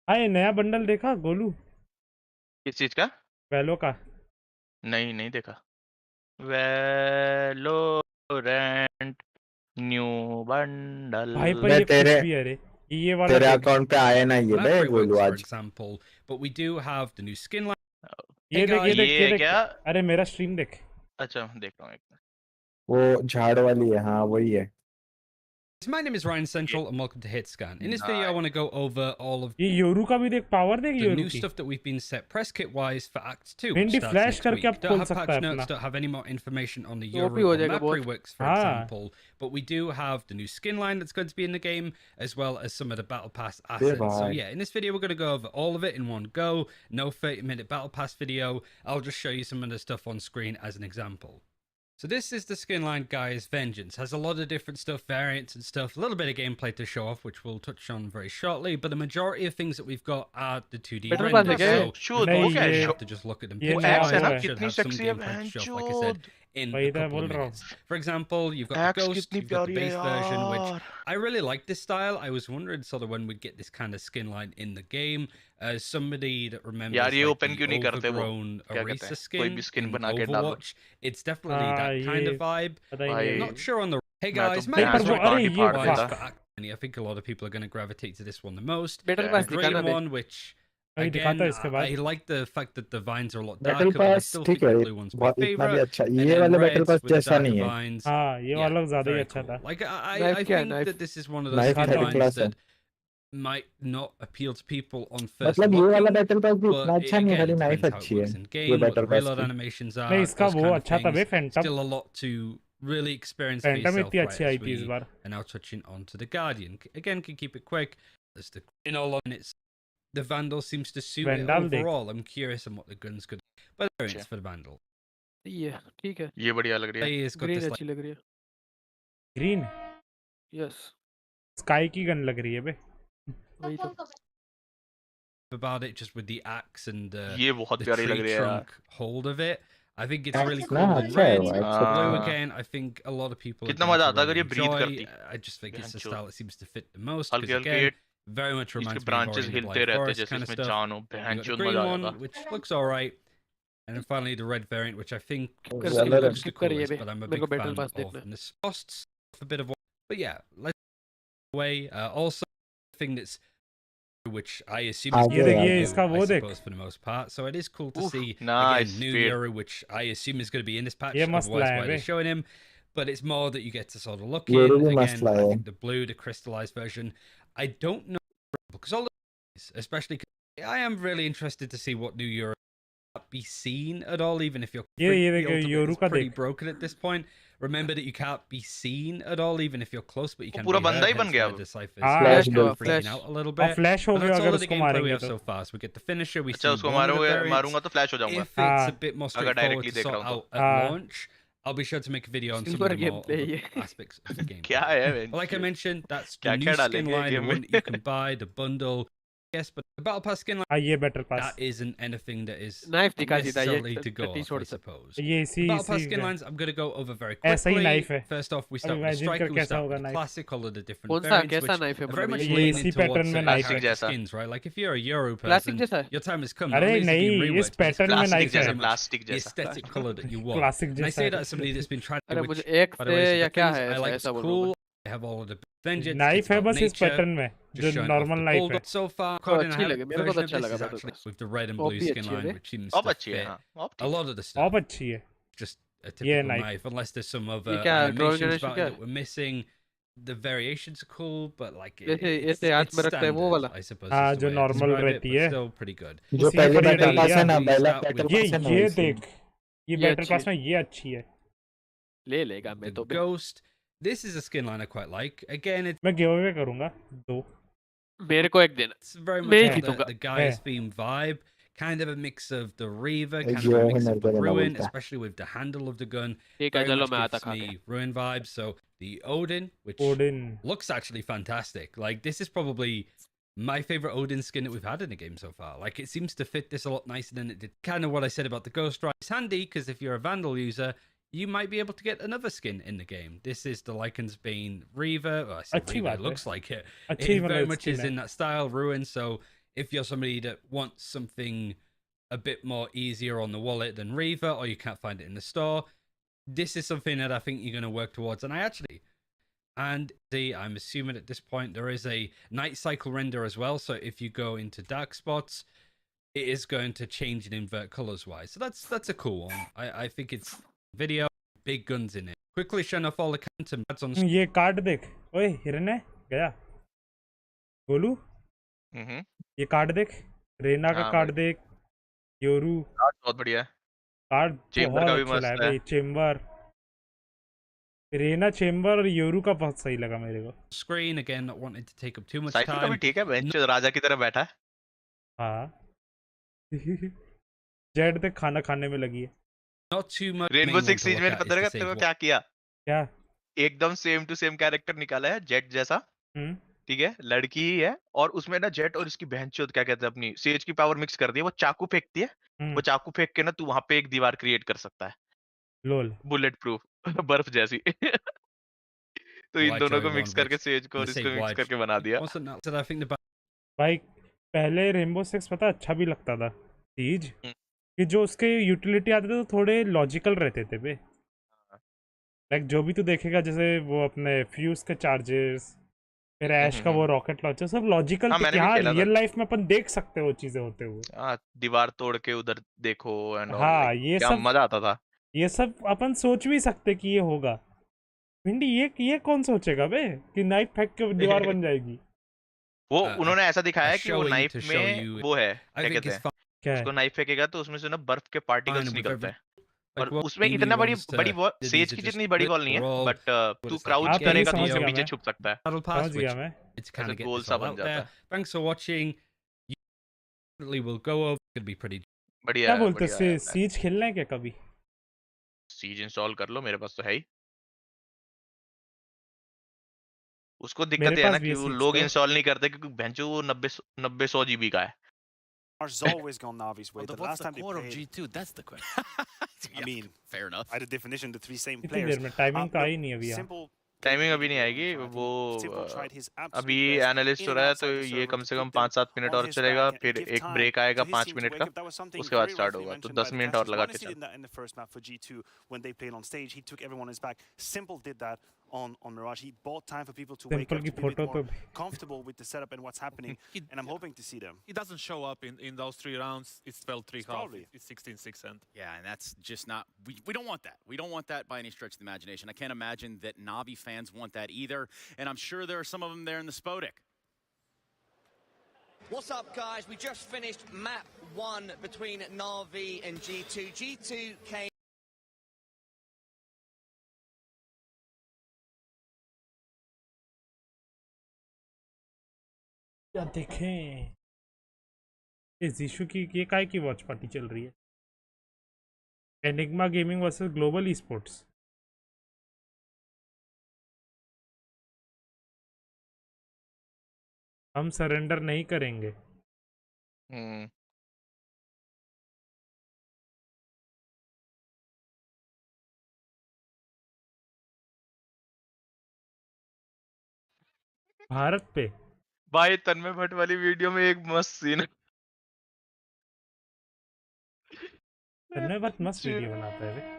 हाँ ये नया बंडल देखा गोलू? किस चीज का? वैलो का। नहीं देखा। Valorant new bundle. भाई पर ये कुछ भी है रे, ये वाला तेरे अकाउंट पे आया ना ये बे गोलू आज। But we do have the new skin line. ये देख ये देख ये देख। क्या? अरे मेरा स्ट्रीम देख। अच्छा देख रहा हूँ एक मिनट। वो झाड़ वाली है, हाँ वही है। My name is Ryan Central and welcome to HitScan. In this video I want to go over all of ये योरू का भी देख, पावर देख the योरू new की। stuff that we've been set press kit wise for Act 2. Vindy flash करके आप don't खोल have सकता patch है notes, अपना। don't have any more information on the वो भी Euro हो or जाएगा map बहुत। reworks, for example. But we do have the new skin line that's going to be in the game, as well as some of the Battle Pass assets. So yeah, in this video we're going to go over all of it in one go. No 30-minute Battle Pass video. I'll just show you some of the stuff on screen as an example. So this is the skin line, guys. Vengeance has a lot of different stuff, variants and stuff, a little bit of gameplay to show off, which we'll touch on very shortly, but the majority of things that we've got are the 2D renders, so you have to just look at them picture-wise. Should have some gameplay to show off, like I said, in a couple of minutes. For example, you've got the Ghost, you've got the base version, which I really like this style. I was wondering sort of when we'd get this kind of skin line in the game. As somebody that remembers like, the overgrown Eraser skin in Overwatch, it's definitely that kind of vibe. I'm not sure on the... Hey guys, I think a lot of people are going to gravitate to this one the most. The green one, which... Again, I like the fact that the vines are a lot darker, but I still think the blue one's my favorite. ये वाला battle pass जैसा नहीं है। हाँ ये वाला ज़्यादा ही अच्छा था। Like I think that this is one of those headlines that might not appeal to people on first मतलब ये looking, वाला बैटल पास भी उतना but अच्छा नहीं है, खाली नाइफ depends how it अच्छी है। works in ये game, what the battle pass reload की। animations are, नहीं इसका those वो kind of अच्छा था बे things. Phantom. Still a lot to really experience for Phantom yourself, इतनी right, अच्छी as आई थी इस we bar. are now touching on to the Guardian. Again, can keep it quick. As the in all on it's the Vandal seems to suit it overall. I'm curious on what the gun's good, but it's for the Vandal. Yeah, ठीक है। ये बढ़िया लग रही है। Green अच्छी लग रही है। ग्रीन? Yes. स्काई की गन लग रही है बे। वही तो। About it just with the axe and ये बहुत प्यारी लग रही है यार। hold of it. I think it's really cool and red. Blue again, I think a lot of people कितना मजा आता अगर ये breathe करती। I just think it's the style that seems to fit the most. Because again, very much reminds me of branches हिलते रहते जैसे इसमें जान हो, बहनचोद मजा आता। which looks alright. And then finally the red variant, which I think looks skip the करिए coolest, bay. but I'm a मेरे को big battle fan pass देखना of this costs a bit of. But yeah, let's away. Also, thing that's which I assume is I suppose for the most part. So it is cool to see nice again, new Euro, which I assume is going to be in this patch. Otherwise, why they're showing him. But it's more that you get to sort of look in. Again, I think the blue, the crystallized version. I don't know because all these, especially I am really interested to see what new Euro be seen at all, even if you're pretty broken at this point. Remember that you can't be seen at all, even if you're close, but you can. पूरा बंदा ही बन गया। Flash out a little bit. Flash हो गया अगर उसको मारेंगे तो। So fast, we get the finisher. We अच्छा उसको मारूंगा तो flash हो जाऊंगा। If it's a bit more straightforward to sort out at launch, I'll be sure to make a video on some of the more aspects of the game. क्या है? Like I mentioned, that's the new skin line, the one that you can buy, the bundle. Yes, but the Battle Pass skin line, that isn't anything that is necessarily to go off, I suppose. Battle Pass skin lines, I'm going to go over very quickly. First off, we start with the Striker, we start with the Classic, all of the different variants, which are very much leaning towards the skins, right? Like if you're a Euro person, your time has come. अरे नहीं, इस pattern में knife है। The aesthetic color that you want. And I say that as somebody that's been trying to which, by the way, I like it's cool. I have all of the vengeance. Knife है बस इस pattern में जो normal knife है। So far, अच्छी लगी मेरे को तो अच्छा लगा with the red and blue skin line, which seems to fit a lot of the stuff. अब अच्छी है। Just a typical knife, unless there's some other animations about it that we're missing. The variations are cool, but like it's standard, I suppose. हाँ जो normal रहती है। Still pretty good. जो पहले battle pass है ना, पहला बैटल पास है ना। ये देख, ये बैटल पास में ये अच्छी है। ले लेगा मैं तो। Ghost. This is a skin line I quite like. Again, it's मैं गिवअवे करूँगा दो। मेरे को एक दिन। It's very much the guy's theme vibe. Kind of a mix of the Reaver, kind of a mix of the Ruin, especially with the handle of the gun. Very much gives me Ruin vibes. So the Odin, which looks actually fantastic. Like this is probably my favorite Odin skin that we've had in the game so far. Like, it seems to fit this a lot nicer than it did. Kind of what I said about the Ghost Rider. It's handy because if you're a Vandal user, you might be able to get another skin in the game. This is the Lycan's Bane Reaver. Well, I said Reaver, it looks like it. It very much is in that style, Ruin. So if you're somebody that wants something a bit more easier on the wallet than Reaver, or you can't find it in the store, this is something that I think you're going to work towards. And I'm assuming at this point there is a night cycle render as well. So if you go into dark spots, it is going to change and invert colors wise. So that's a cool one. I think it's video, big guns in it. Quickly showing off all the counter ads on. ये card देख, ओए हिरन है गया, गोलू, ये card देख, रेना का card देख, योरू कार्ड बहुत बढ़िया है, कार्ड चेंबर का भी मस्त है, चेंबर, रेना चेंबर और योरू का बहुत सही लगा मेरे को. Screen again, not wanting to take up too much time. का भी ठीक है, बेंच राजा की तरह बैठा है. हाँ. जेड तक खाना खाने में लगी है. Not too much. Rainbow six siege में पता लगा तेरे को क्या किया? क्या? एकदम सेम टू सेम कैरेक्टर निकाला है, जेट जैसा. ठीक है, लड़की ही है और उसमें ना जेट और इसकी बहन चोद क्या कहते हैं अपनी सेज की पावर मिक्स कर दी है. वो चाकू फेंकती है, वो चाकू फेंक के ना तू वहां पे एक दीवार क्रिएट कर सकता है. लोल. बुलेट प्रूफ, बर्फ जैसी. तो इन दोनों को मिक्स करके सेज को और इसको मिक्स करके बना दिया. भाई पहले रेनबो सिक्स पता अच्छा भी लगता था सीज, कि जो उसके यूटिलिटी आते थे तो थोड़े लॉजिकल रहते थे बे. लाइक जो भी तू देखेगा, जैसे वो अपने फ्यूज के चार्जेस, फिर ऐश का वो रॉकेट लॉन्चर, सब लॉजिकल थे कि हाँ रियल लाइफ में अपन देख सकते हो चीजें होते हुए. दीवार तोड़ के उधर देखो एंड ऑल. हाँ ये सब मजा आता था. ये सब अपन सोच भी सकते कि ये होगा. भिंडी ये कौन सोचेगा बे कि नाइफ फेंक के दीवार बन जाएगी. वो उन्होंने ऐसा दिखाया कि वो नाइफ में वो है क्या कहते हैं, उसको नाइफ फेंकेगा तो उसमें से ना बर्फ के पार्टिकल्स निकलते हैं. और उसमें इतना बड़ी सेज की जितनी बड़ी बॉल नहीं है, बट तू क्राउच करेगा तो उसके पीछे छुप सकता है. It's kind of गोल सा बन जाता है. Thanks for watching. We'll go over. Could be pretty. बढ़िया. क्या बोलते हैं, सीज खेलना है क्या कभी? सीज इंस्टॉल कर लो, मेरे पास तो है ही. उसको दिक्कत है ना कि वो लोग इंस्टॉल नहीं करते क्योंकि भैंचो वो 90-100 GB का है. Has always gone Navi's way. The last time they played of G2, that's the question. I mean, fair enough. By the definition, the three same players. Timing तो आई नहीं अभी. टाइमिंग अभी नहीं आएगी. वो अभी एनालिस्ट हो रहा है तो ये कम से कम 5-7 मिनट और चलेगा, फिर एक ब्रेक आएगा 5 मिनट का, उसके बाद स्टार्ट होगा. तो 10 मिनट और लगा के चल. In the first map for G2 when they played on stage, he took everyone on his back. Simple did that on Mirage. He bought time for people to wake up, to be a bit more comfortable with the setup and what's happening, and I'm hoping to see them. He doesn't show up in those 3 rounds. It's 12-3 half. It's 16-6 end. Yeah, and that's just not. We don't want that. We don't want that by any stretch of the imagination. I can't imagine that Navi fans want that either, and I'm sure there are some of them there in the Spodek. What's up, guys? We just finished map 1 between Navi and G2. G2 came. क्या देखें इस issue की, ये काय की watch party चल रही है. Enigma gaming versus global e sports. हम सरेंडर नहीं करेंगे. भारत पे भाई तन्मय भट्ट वाली वीडियो में एक मस्त सीन है. तन्मय भट्ट मस्त वीडियो बनाता है.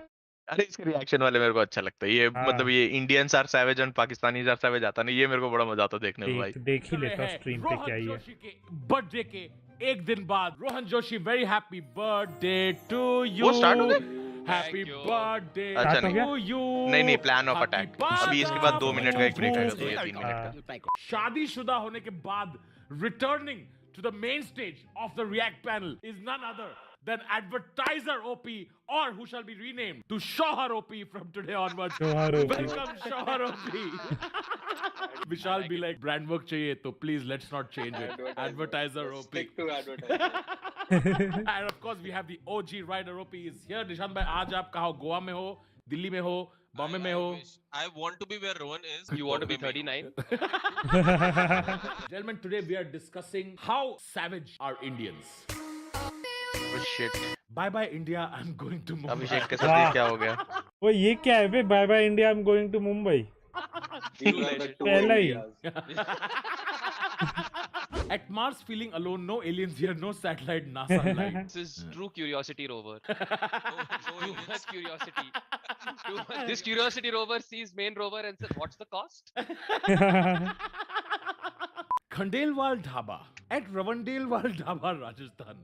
अरे इसके रिएक्शन वाले मेरे को अच्छा लगता है. ये मतलब ये Indians are savage and Pakistanis are savage आता नहीं, ये मेरे को बड़ा मजा आता देखने में. भाई देख ही लेता स्ट्रीम पे क्या ही है. बर्थडे के एक दिन बाद Rohan Joshi, very happy birthday to you. वो स्टार्ट हो गया. Happy birthday to you. नहीं प्लान ऑफ अटैक. अभी इसके बाद 2 मिनट का एक ब्रेक आएगा, 2 या 3 मिनट का. शादीशुदा होने के बाद returning to the main stage of the react panel is none other than advertiser OP, or who shall be renamed to Shohar OP from today onwards. Welcome Shohar OP. Vishal be like, brand work chahiye to please let's not change it. Advertiser OP. Stick to advertiser. And of course we have the OG rider OP is here. Nishan bhai, aaj aap kaho Goa mein ho, Delhi में हो, बॉम्बे में हो. I want to be where Rowan is. You want to be 39? Gentlemen, today we are discussing how savage are Indians. Oh shit. Bye bye India, I'm going to Mumbai. अभिषेक के साथ ये क्या हो गया? वो ये क्या है बे? Bye bye India, I am going to Mumbai. पहला ही. At Mars, feeling alone, no aliens here, no satellite, NASA light. This is true Curiosity rover. Too much curiosity. This Curiosity rover sees main rover and says, "What's the cost?" Khandelwal Dhaba at Ravandelwal Dhaba, Rajasthan.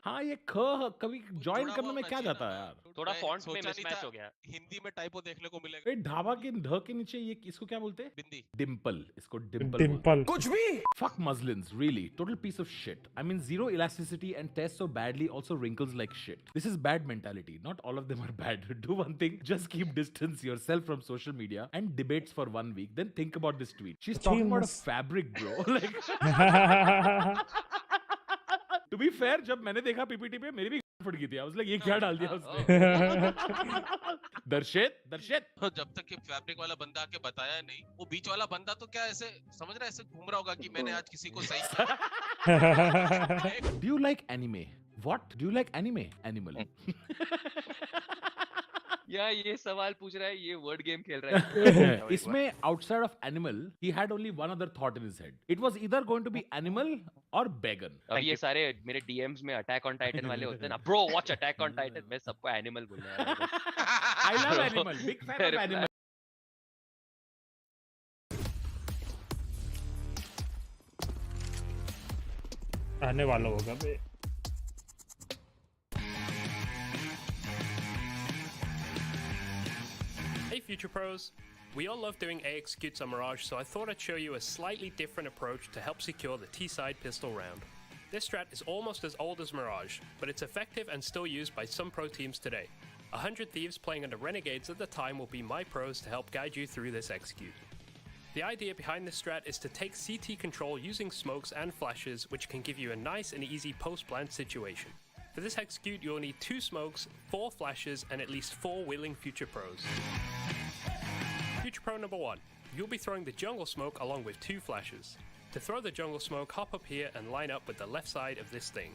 हाँ ये ख कभी join करने में क्या जाता है यार? थोड़ा फॉन्ट में मिसमैच हो गया. हिंदी में टाइपो देखने को मिलेगा. ए ढाबा के ढ के नीचे ये इसको क्या बोलते हैं? बिंदी. डिम्पल. इसको डिम्पल. डिम्पल. कुछ भी. Fuck muslins, really. Total piece of shit. I mean, zero elasticity and tests so badly also wrinkles like shit. This is bad mentality. Not all of them are bad. Do one thing. Just keep distance yourself from social media and debates for 1 week. Then think about this tweet. She's talking about a fabric, bro. Like. To be fair, जब मैंने देखा PPT पे मेरी भी फट गई थी. I was like, ये क्या डाल दिया उसने? दर्शित. जब तक ये फैब्रिक वाला बंदा आके बताया नहीं, वो बीच वाला बंदा तो क्या ऐसे समझ रहा है, ऐसे घूम रहा होगा कि मैंने आज किसी को सही. Do you like anime? What? Do you like anime? Animal. या ये सवाल पूछ रहा है, ये वर्ड गेम खेल रहा है. इसमें outside of animal, he had only one other thought in his head. It was either going to be animal or vegan. अब ये सारे मेरे DMs में अटैक ऑन टाइटन वाले होते हैं ना. Bro, watch attack on Titan. मैं सबको एनिमल बोल रहा हूँ. I love animal. Big fan of animal. आने वाला होगा बे. Hey Future Pros! We all love doing A-executes on Mirage, so I thought I'd show you a slightly different approach to help secure the T-side pistol round. This strat is almost as old as Mirage, but it's effective and still used by some pro teams today. 100 Thieves playing under Renegades at the time will be my pros to help guide you through this execute. The idea behind this strat is to take CT control using smokes and flashes, which can give you a nice and easy post-plant situation. For this execute, you'll need 2 smokes, 4 flashes, and at least 4 willing Future Pros. Future Pro number 1. You'll be throwing the jungle smoke along with 2 flashes. To throw the jungle smoke, hop up here and line up with the left side of this thing.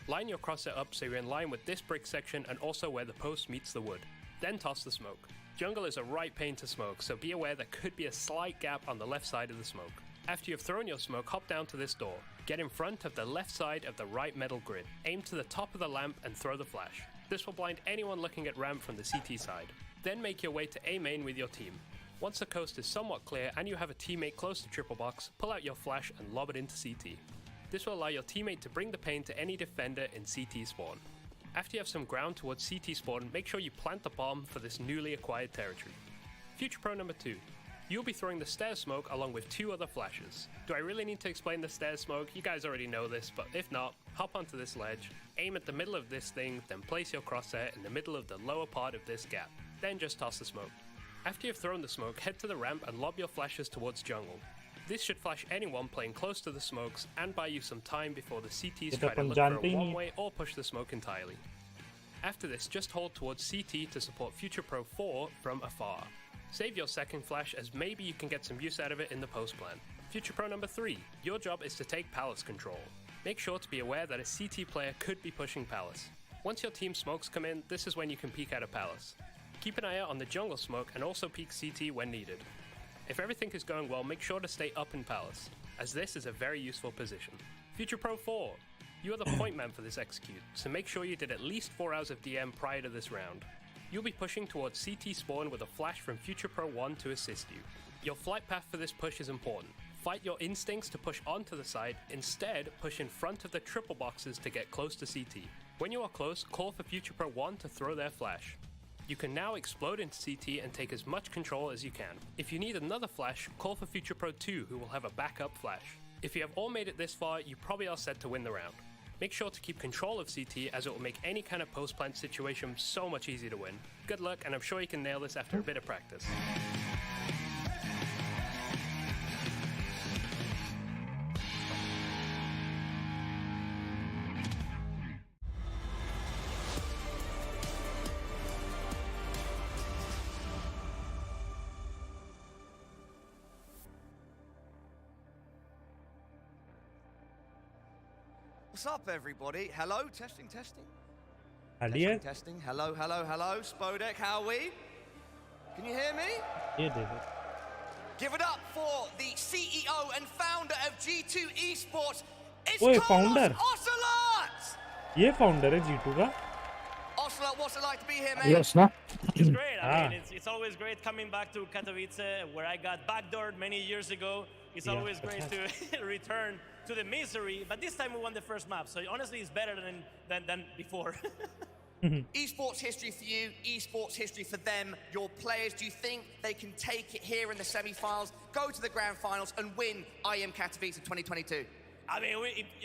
Line your crosshair up so you're in line with this brick section and also where the post meets the wood. Then toss the smoke. Jungle is a right pane to smoke, so be aware there could be a slight gap on the left side of the smoke. After you've thrown your smoke, hop down to this door. Get in front of the left side of the right metal grid. Aim to the top of the lamp and throw the flash. This will blind anyone looking at ramp from the CT side. Then make your way to A main with your team. Once the coast is somewhat clear and you have a teammate close to triple box, pull out your flash and lob it into CT. This will allow your teammate to bring the pain to any defender in CT spawn. After you have some ground towards CT spawn, make sure you plant the bomb for this newly acquired territory. Future Pro number 2. You'll be throwing the stairs smoke along with 2 other flashes. Do I really need to explain the stairs smoke? You guys already know this, but if not, hop onto this ledge, aim at the middle of this thing, then place your crosshair in the middle of the lower part of this gap. Then just toss the smoke. After you've thrown the smoke, head to the ramp and lob your flashes towards jungle. This should flash anyone playing close to the smokes and buy you some time before the CTs try to look for a one-way or push the smoke entirely. After this, just hold towards CT to support Future Pro 4 from afar. Save your second flash as maybe you can get some use out of it in the post plan. Future Pro number 3, your job is to take palace control. Make sure to be aware that a CT player could be pushing palace. Once your team smokes come in, this is when you can peek out of palace. Keep an eye out on the jungle smoke and also peek CT when needed. If everything is going well, make sure to stay up in palace, as this is a very useful position. Future Pro 4, you are the point man for this execute, so make sure you did at least 4 hours of DM prior to this round. You'll be pushing towards CT spawn with a flash from Future Pro 1 to assist you. Your flight path for this push is important. Fight your instincts to push onto the side, instead push in front of the triple boxes to get close to CT. When you are close, call for Future Pro 1 to throw their flash. You can now explode into CT and take as much control as you can. If you need another flash, call for Future Pro 2 who will have a backup flash. If you have all made it this far, you probably are set to win the round. Make sure to keep control of CT as it will make any kind of post-plant situation so much easier to win. Good luck, and I'm sure you can nail this after a bit of practice. What's up, everybody? Hello, testing. Testing. Hello. Spodek, how are we? Can you hear me? Yeah, David. Give it up for the CEO and founder of G2 Esports. It's founder. Ocelot! ये founder है G2 का. Ocelot, what's it like to be here, mate? Yes, no? It's great. I mean, it's always great coming back to Katowice, where I got backdoored many years ago. It's always great to return to the misery, but this time we won the first map, so honestly it's better than before. Esports history for you, esports history for them, your players. Do you think they can take it here in the semi-finals, go to the grand finals and win IEM Katowice 2022? I mean,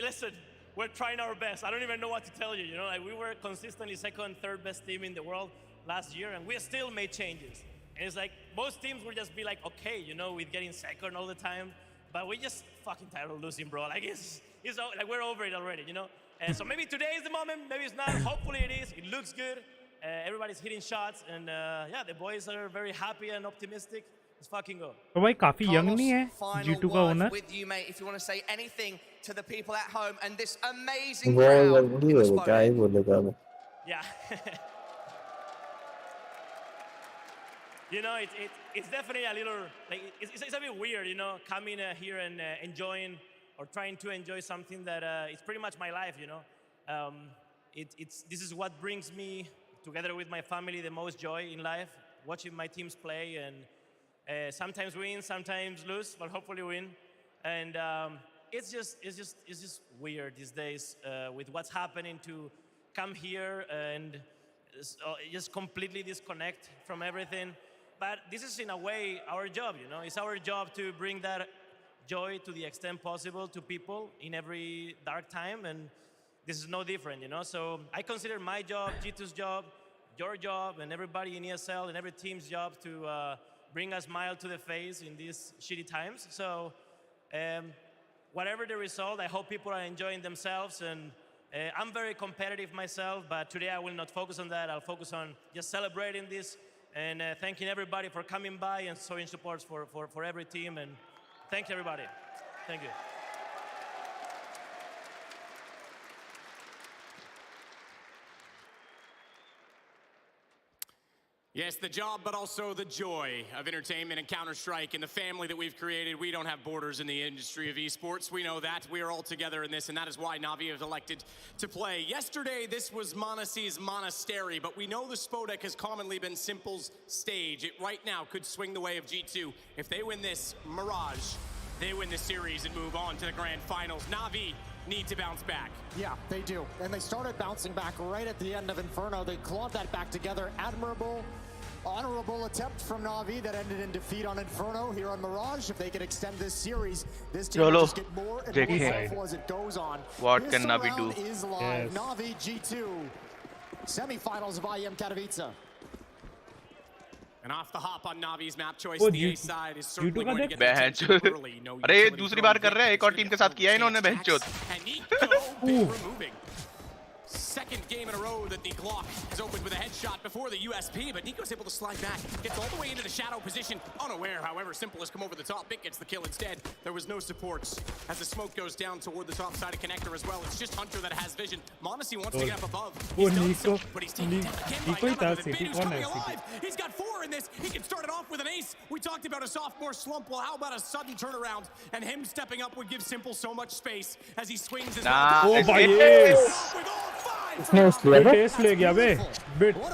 listen, we're trying our best. I don't even know what to tell you, you know, like we were consistently second, third best team in the world last year, and we still made changes. And it's like, most teams will just be like, okay, you know, with getting second all the time, but we're just fucking tired of losing, bro. Like, it's like, we're over it already, you know? And so maybe today is the moment, maybe it's not. Hopefully it is. It looks good. Everybody's hitting shots, and yeah, the boys are very happy and optimistic. Let's fucking go. तो भाई काफी young नहीं है G2 का owner. With you, mate, if you want to say anything to the people at home and this amazing crowd. Yeah. You know, it's definitely a little, like, it's a bit weird, you know, coming here and enjoying or trying to enjoy something that it's pretty much my life, you know. This is what brings me, together with my family, the most joy in life, watching my teams play, and sometimes win, sometimes lose, but hopefully win. And it's just weird these days with what's happening to come here and just completely disconnect from everything. But this is, in a way, our job, you know. It's our job to bring that joy to the extent possible to people in every dark time, and this is no different, you know. So I consider my job, G2's job, your job, and everybody in ESL and every team's job to bring a smile to the face in these shitty times. So whatever the result, I hope people are enjoying themselves, and I'm very competitive myself, but today I will not focus on that. I'll focus on just celebrating this and thanking everybody for coming by and showing support for every team, and thank you, everybody. Thank you. Yes, the job, but also the joy of entertainment and Counter-Strike and the family that we've created. We don't have borders in the industry of esports. We know that. We are all together in this, and that is why Na'Vi has elected to play. Yesterday, this was Monesy's Monastery, but we know the Spodek has commonly been Simple's stage. It right now could swing the way of G2. If they win this Mirage, they win the series and move on to the grand finals. Na'Vi need to bounce back. Yeah, they do. And they started bouncing back right at the end of Inferno. They clawed that back together. Admirable, honorable attempt from Na'Vi that ended in defeat on Inferno here on Mirage. If they can extend this series, this team will just get more and more powerful as it goes on. What can Na'Vi do? Is live. Yes. Na'Vi G2, semifinals of IEM Katowice. And off the hop on Navi's map choice, the A side is certainly going to get बहनचोद अरे ये दूसरी बार कर रहे हैं एक और team के साथ किया है इन्होंने बहनचोद Second game in a row that the Glock has opened with a headshot before the USP, but Nico's able to slide back, gets all the way into the shadow position, unaware, however, Simple has come over the top. Bit gets the kill instead. There was no supports. As the smoke goes down toward the top side of Connector as well, it's just Hunter that has vision. Monesy wants to get up above. He's done so, but he's taken down again by another. Vidu's coming alive. He's got 4 in this. He can start it off with an ace. We talked about a sophomore slump. Well, how about a sudden turnaround? And him stepping up would give Simple so much space as he swings his Oh, by yes! What a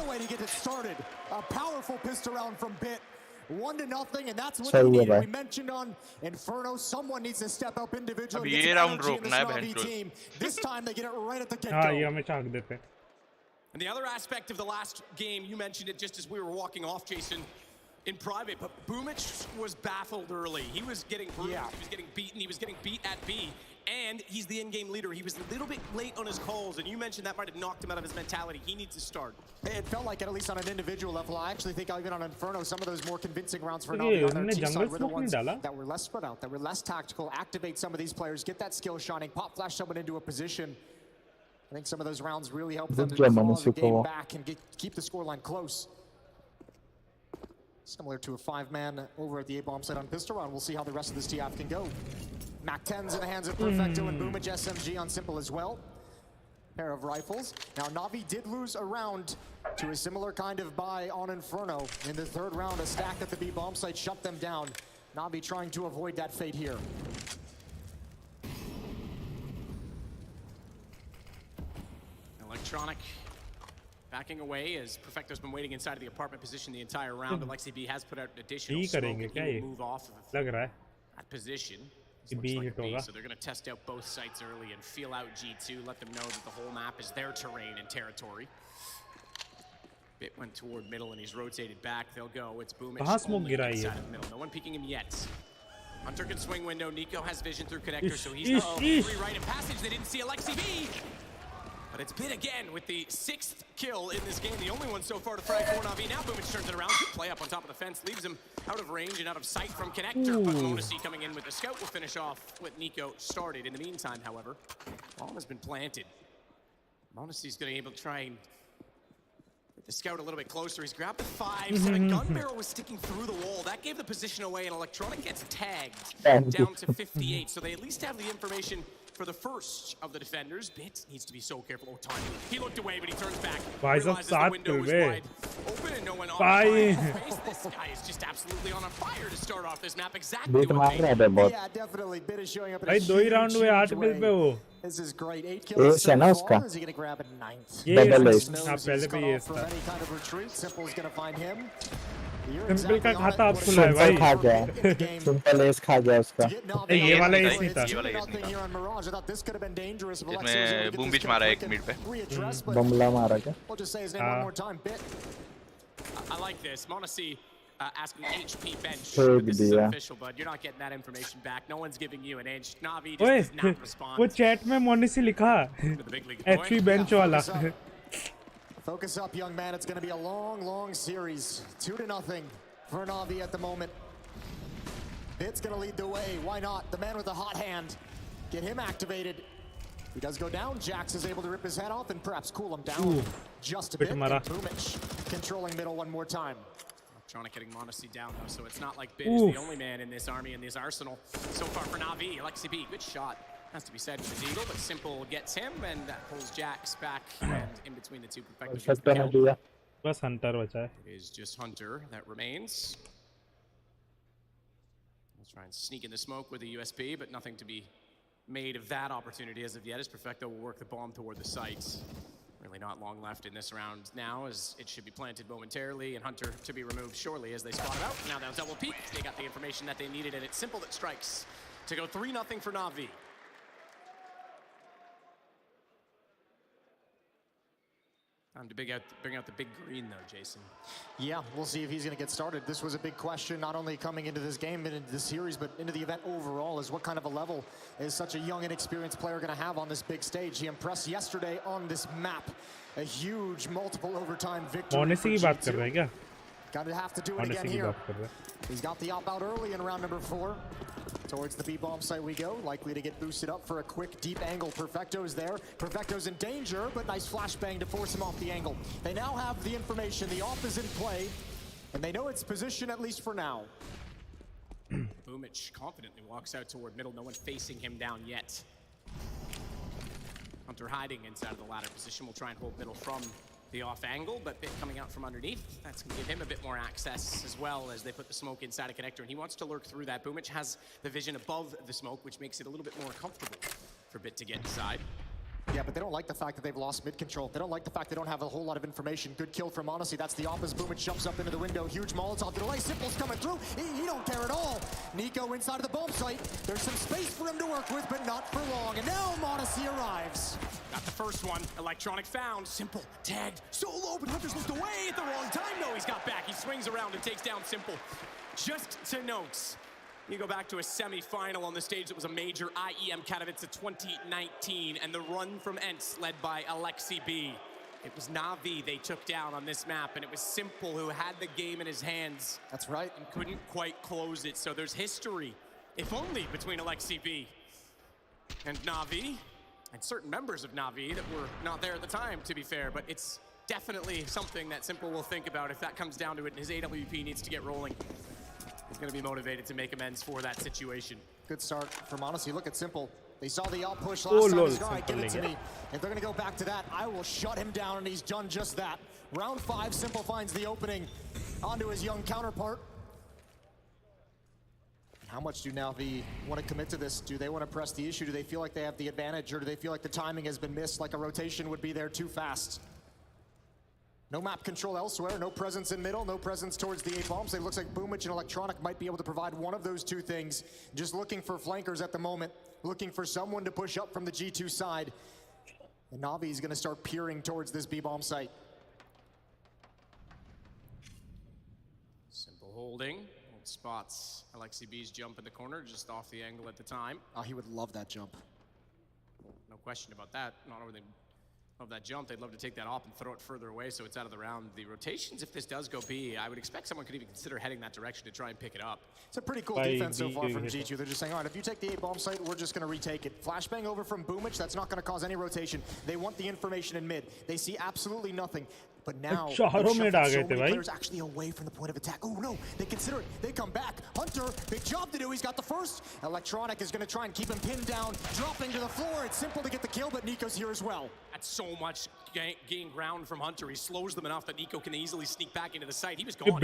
way to get it started. A powerful pistol round from Bit. 1-0, and that's what they needed. We mentioned on Inferno, someone needs to step up individually. Team. This time they get it right at the get-go. And the other aspect of the last game, you mentioned it just as we were walking off, Jason, in private, but Boomich was baffled early. He was getting bruised, he was getting beaten, he was getting beat at B. And he's the in-game leader. He was a little bit late on his calls, and you mentioned that might have knocked him out of his mentality. He needs to start. It felt like it, at least on an individual level. I actually think even on Inferno, some of those more convincing rounds for Na'Vi on their team side were the ones that were less spread out, that were less tactical, activate some of these players, get that skill shining, pop flash someone into a position. I think some of those rounds really helped them to claw the game back and keep the scoreline close. Similar to a 5-man over at the A-bomb side on pistol round. We'll see how the rest of this TF can go. Mac-10s in the hands of Perfecto and Boomage SMG on Simple as well. Pair of rifles. Now Na'Vi did lose a round to a similar kind of buy on Inferno. In the third round, a stack at the B bomb site shut them down. Na'Vi trying to avoid that fate here. Electronic backing away as Perfecto's been waiting inside of the apartment position the entire round. Alexi B has put out additional smoke and he will move off of that position. Like B, so they're going to test out both sites early and feel out G2, let them know that the whole map is their terrain and territory. Bit went toward middle and he's rotated back. They'll go. It's Boomage only inside of middle. No one peeking him yet. Hunter can swing window. Nico has vision through connector, so he's free right in passage. They didn't see Alexi B. But it's Bit again with the 6th kill in this game. The only one so far to frag for Na'Vi. Now Boomage turns it around. Good play up on top of the fence. Leaves him out of range and out of sight from connector. But Monesy coming in with the scout will finish off what Nico started. In the meantime, however, bomb has been planted. Monesy's going to be able to try and get the scout a little bit closer. He's grabbed the 5-7. Gun barrel was sticking through the wall. That gave the position away, and Electronic gets tagged down to 58. So they at least have the information for the first of the defenders. Bit needs to be so careful. Oh, time. He looked away, but he turns back. Realizes the window was wide open and no one on fire. This guy is just absolutely on a fire to start off this map. Exactly what they need. Yeah, definitely. Bit is showing up in a huge way. This is great. 8 kills so far. Is he going to grab a 9th? Double ace. From any kind of retreat. Simple is going to find him. Simple का खाता आप खुला है भाई खा गया simple S खा गया उसका ये वाला एस नहीं था इसमें बूम बीच मारा एक मिड पे बमला मारा क्या I like this. Monesy asking HP bench. This is official, bud. You're not getting that information back. No one's giving you an inch. Na'Vi just does not respond. वो chat में मोनेसी लिखा HP bench वाला Focus up, young man. It's going to be a long, long series. 2-0 for Na'Vi at the moment. Bit's going to lead the way. Why not? The man with the hot hand. Get him activated. He does go down. Jax is able to rip his head off and perhaps cool him down just a bit. Boomage controlling middle one more time. Electronic getting Monesy down, though, so it's not like Bit is the only man in this army, in this arsenal. So far for Na'Vi. Alexi B, good shot. Has to be said for the Eagle, but Simple gets him, and that pulls Jax back and in between the two. Perfecto. बस Hunter बचा है. It is just Hunter that remains. We'll try and sneak in the smoke with a USP, but nothing to be made of that opportunity as of yet, as Perfecto will work the bomb toward the sights. Really not long left in this round now, as it should be planted momentarily, and Hunter to be removed shortly as they spot it out. Now that was double peek. They got the information that they needed, and it's Simple that strikes to go 3-0 for Na'Vi. Time to bring out the big green, though, Jason. Yeah, we'll see if he's going to get started. This was a big question, not only coming into this game and into the series, but into the event overall, is what kind of a level is such a young and experienced player going to have on this big stage? He impressed yesterday on this map. A huge multiple overtime victory. Monesy की बात कर रहे हैं क्या? Gonna have to do it again here. He's got the op out early in round number 4. Towards the B-bomb site we go, likely to get boosted up for a quick deep angle. Perfecto's there. Perfecto's in danger, but nice flashbang to force him off the angle. They now have the information. The op is in play, and they know its position at least for now. Boomage confidently walks out toward middle. No one facing him down yet. Hunter hiding inside of the ladder position. We'll try and hold middle from the off angle, but Bit coming out from underneath. That's going to give him a bit more access as well as they put the smoke inside a connector, and he wants to lurk through that. Boomage has the vision above the smoke, which makes it a little bit more comfortable for Bit to get inside. Yeah, but they don't like the fact that they've lost mid control. They don't like the fact they don't have a whole lot of information. Good kill from Monesy. That's the opposite. Boomage jumps up into the window. Huge Molotov delay. Simple's coming through. He don't care at all. Nico inside of the bomb site. There's some space for him to work with, but not for long. And now Monesy arrives. Got the first one. Electronic found. Simple. Tagged. So low, but Hunter's looked away at the wrong time. No, he's got back. He swings around and takes down Simple. Just to note, you go back to a semi-final on the stage that was a major IEM Katowice 2019, and the run from Ents led by Alexi B. It was Na'Vi they took down on this map, and it was Simple who had the game in his hands. That's right. And couldn't quite close it, so there's history, if only between Alexi B and Na'Vi, and certain members of Na'Vi that were not there at the time, to be fair, but it's definitely something that Simple will think about if that comes down to it, and his AWP needs to get rolling. He's going to be motivated to make amends for that situation. Good start for Monesy. Look at Simple. They saw the out push last time. He's going to give it to me. If they're going to go back to that, I will shut him down, and he's done just that. Round 5, Simple finds the opening onto his young counterpart. How much do Navi want to commit to this? Do they want to press the issue? Do they feel like they have the advantage, or do they feel like the timing has been missed, like a rotation would be there too fast? No map control elsewhere, no presence in middle, no presence towards the A bombs. It looks like Boomich and Electronic might be able to provide one of those two things. Just looking for flankers at the moment, looking for someone to push up from the G2 side. And Navi is going to start peering towards this B-bomb site. Simple holding. Spots Alexi B's jump in the corner, just off the angle at the time. Oh, he would love that jump. No question about that. Not only love that jump, they'd love to take that off and throw it further away so it's out of the round. The rotations, if this does go B, I would expect someone could even consider heading that direction to try and pick it up. It's a pretty cool defense so far from G2. They're just saying, all right, if you take the A-bomb site, we're just going to retake it. Flashbang over from Boomich, that's not going to cause any rotation. They want the information in mid. They see absolutely nothing. But now, so many players actually away from the point of attack. Oh no, they consider it. They come back. Hunter, big job to do. He's got the first. Electronic is going to try and keep him pinned down, dropping to the floor. It's Simple to get the kill, but Nico's here as well. That's so much gain ground from Hunter. He slows them enough that Nico can easily sneak back into the site. He was gone.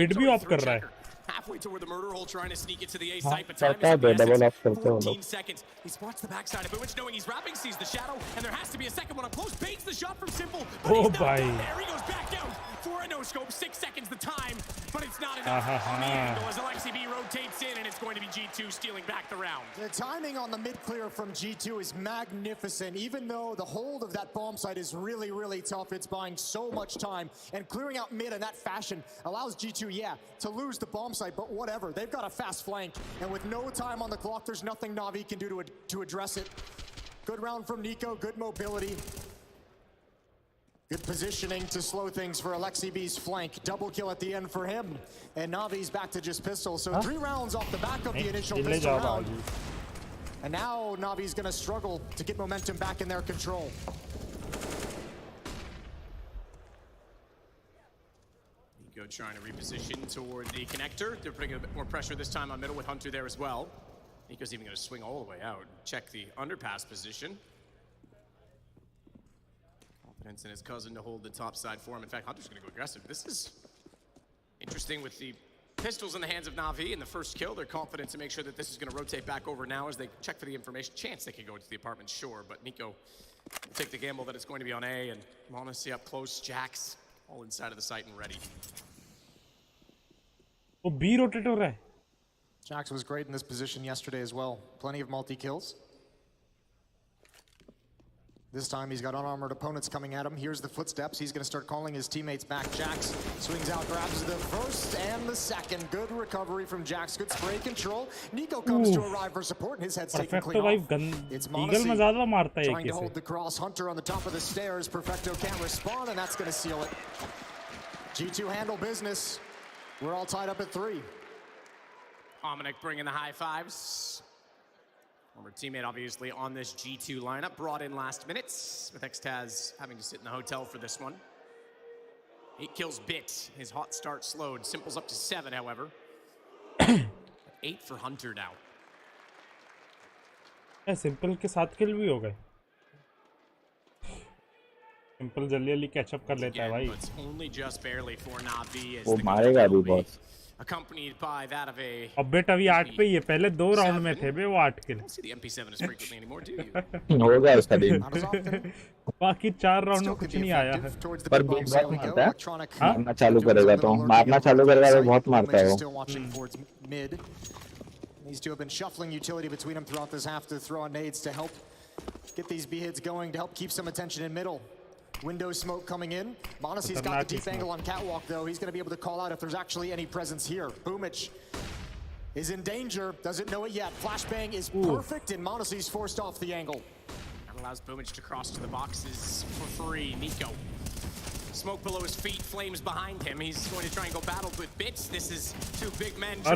Halfway toward the murder hole, trying to sneak it to the A site, but time is 14 seconds. He spots the backside of Boomich, knowing he's wrapping, sees the shadow, and there has to be a second one up close. Baits the shot from Simple, but he's not done there. He goes back out for a no-scope. 6 seconds the time, but it's not enough on the angle as Alexi B rotates in, and it's going to be G2 stealing back the round. The timing on the mid-clear from G2 is magnificent. Even though the hold of that bomb site is really, really tough, it's buying so much time, and clearing out mid in that fashion allows G2, to lose the bomb site, but whatever. They've got a fast flank, and with no time on the clock, there's nothing Navi can do to address it. Good round from Nico, good mobility. Good positioning to slow things for Alexi B's flank. Double kill at the end for him. And Navi's back to just pistol. So 3 rounds off the back of the initial pistol round. And now Navi's going to struggle to get momentum back in their control. Nico trying to reposition toward the connector. They're putting a bit more pressure this time on middle with Hunter there as well. Nico's even going to swing all the way out. Check the underpass position. Confidence in his cousin to hold the top side for him. In fact, Hunter's going to go aggressive. This is interesting with the pistols in the hands of Navi and the first kill. They're confident to make sure that this is going to rotate back over now as they check for the information. Chance they can go into the apartment, sure, but Nico will take the gamble that it's going to be on A, and Monesy up close, Jax all inside of the site and ready. Oh, B rotate ho raha hai. Jax was great in this position yesterday as well. Plenty of multi-kills. This time he's got unarmored opponents coming at him. Here's the footsteps. He's going to start calling his teammates back. Jax swings out, grabs the first and the second. Good recovery from Jax. Good spray control. Nico comes to arrive for support, and his head's taken clean off. It's Monesy trying to hold the cross. Hunter on the top of the stairs. Perfecto can't respond, and that's going to seal it. G2 handle business. We're all tied up at 3. Dominic bringing the high fives. Former teammate, obviously, on this G2 lineup. Brought in last minutes, with Xtaz having to sit in the hotel for this one. 8 kills bit. His hot start slowed. Simple's up to 7, however. 8 for Hunter now. Simple के 7 kill भी हो गए. Simple जल्दी catch up कर लेता है भाई. Only just barely for Navi. वो मारेगा भी बहुत. Accompanied by that of a. अब बेटा अभी 8 पे ही है. पहले 2 राउंड में थे बे वो 8 किल. See the MP7 as frequently anymore, do you? होगा उसका दिन. बाकी 4 राउंड में कुछ नहीं आया है. पर बहुत मारता है. मारना चालू करेगा तो बहुत मारता है वो. These two have been shuffling utility between them throughout this half to throw on nades to help get these B hits going, to help keep some attention in middle. Window smoke coming in. Monesy's got the deep angle on catwalk, though. He's going to be able to call out if there's actually any presence here. Boomich is in danger. Doesn't know it yet. Flashbang is perfect, and Monesy's forced off the angle. That allows Boomich to cross to the boxes for free. Nico Smoke below his feet, flames behind him. He's going to try and go battle with Bits. This is two big men for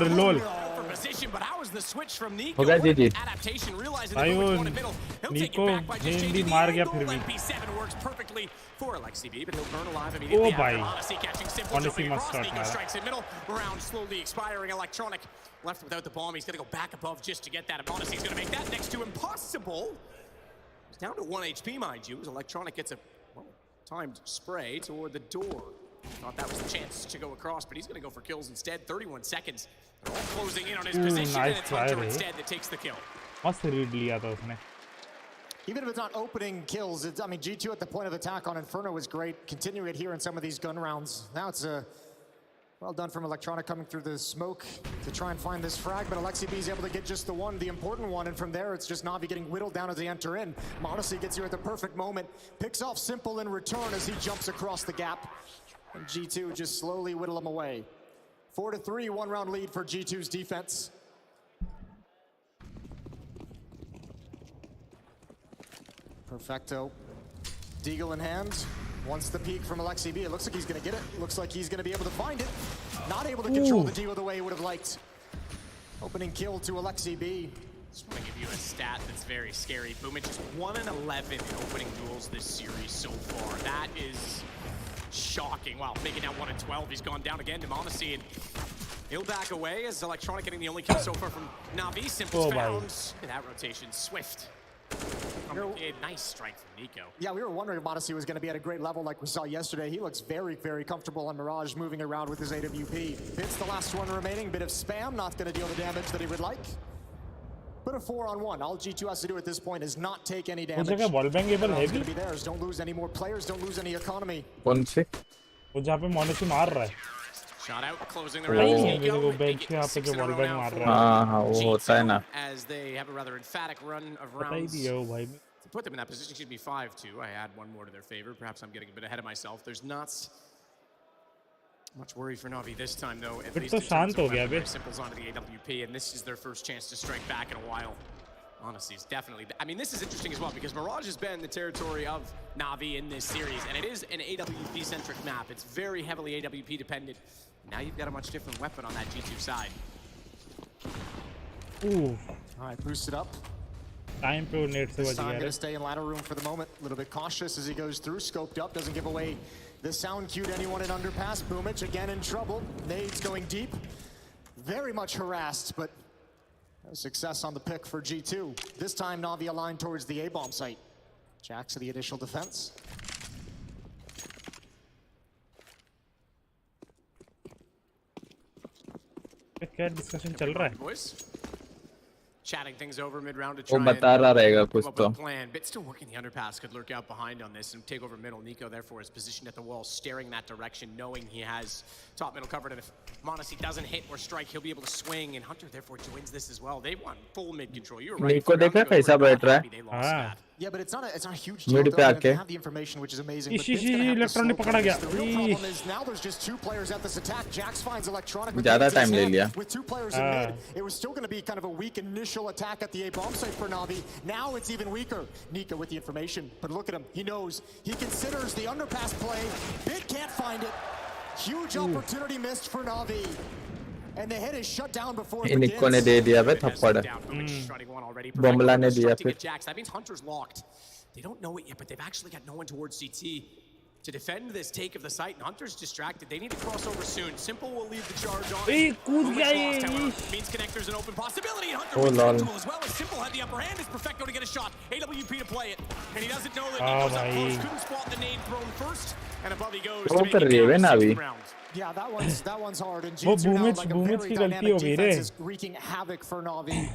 position, but how is the switch from Nico? Adaptation, realizing that one in middle. He'll take it back by just changing the angle. MP7 works perfectly for Alexi B, but he'll burn alive immediately after Monesy catching Simple, jumping across. Nico strikes in middle. Round slowly expiring. Electronic left without the bomb. He's going to go back above just to get that. And Monesy's going to make that next to impossible. He's down to 1 HP, mind you, as Electronic gets a timed spray toward the door. Thought that was the chance to go across, but he's going to go for kills instead. 31 seconds. They're all closing in on his position, and it's Hunter instead that takes the kill. Even if it's not opening kills, I mean, G2 at the point of attack on Inferno was great. Continuing it here in some of these gun rounds. Now it's well done from Electronic coming through the smoke to try and find this frag, but Alexi B is able to get just the important one, and from there it's just Navi getting whittled down as they enter in. Monesy gets here at the perfect moment, picks off Simple in return as he jumps across the gap, and G2 just slowly whittle him away. 4-3, 1 round lead for G2's defense. Perfecto. Deagle in hand. Wants the peek from Alexi B. It looks like he's going to get it. Looks like he's going to be able to find it. Not able to control the Deagle the way he would have liked. Opening kill to Alexi B. Just want to give you a stat that's very scary. Boomich is 1-11 in opening duels this series so far. That is shocking. Wow, making that 1-12. He's gone down again to Monesy, and he'll back away as Electronic getting the only kill so far from Navi. Simple's found. That rotation swift. Nice strike from Nico. Yeah, we were wondering if Monesy was going to be at a great level like we saw yesterday. He looks very, very comfortable on Mirage, moving around with his AWP. Bit's the last one remaining. Bit of spam, not going to deal the damage that he would like. But a 4-on-1. All G2 has to do at this point is not take any damage. It's going to be theirs. Don't lose any more players. Don't lose any economy. Shot out, closing the round. As they have a rather emphatic run of rounds. To put them in that position, should be 5-2. I add one more to their favor. Perhaps I'm getting a bit ahead of myself. There's not much worry for Navi this time, though. At least Simple's onto the AWP, and this is their first chance to strike back in a while. Honestly, it's definitely. I mean, this is interesting as well because Mirage has been the territory of Navi in this series, and it is an AWP-centric map. It's very heavily AWP dependent. Now you've got a much different weapon on that G2 side. Ooh. All right, boost it up. This time gonna stay in ladder room for the moment. A little bit cautious as he goes through. Scoped up, doesn't give away the sound cue to anyone in underpass. Boomich again in trouble. Nades going deep. Very much harassed, but no success on the pick for G2. This time Navi aligned towards the A-bomb site. Jax to the initial defense. क्या discussion चल रहा है? Chatting things over mid-round to try and come up with a plan. Bit still working the underpass, could lurk out behind on this and take over middle. Nico, therefore, is positioned at the wall, staring that direction, knowing he has top middle covered. And if Monesy doesn't hit or strike, he'll be able to swing. And Hunter, therefore, joins this as well. They want full mid control. You're right. Nico देखा कैसा बैठ रहा है? Yeah, but it's not a huge deal. They have the information, which is amazing. But Electronic पकड़ा गया. The real problem is now there's just 2 players at this attack. Jax finds Electronic with ज़्यादा time ले लिया. With 2 players in mid, it was still going to be kind of a weak initial attack at the A-bomb site for Navi. Now it's even weaker. Nico with the information, but look at him. He knows. He considers the underpass play. Bit can't find it. Huge opportunity missed for Navi. And the head is shut down before it begins. इनको ने दे दिया बे थप्पड़. बमला ने दिया फिर. That means Hunter's locked. They don't know it yet, but they've actually got no one towards CT to defend this take of the site. And Hunter's distracted. They need to cross over soon. Simple will lead the charge on. Means connector's an open possibility. And Hunter wins the duel as well as Simple had the upper hand. Is Perfecto to get a shot. AWP to play it. And he doesn't know that Nico's up close. Couldn't spot the nade thrown first. And above he goes to make it down to 6 rounds. Yeah, that one's hard. And G2 now like a very dynamic defense is wreaking havoc for Navi.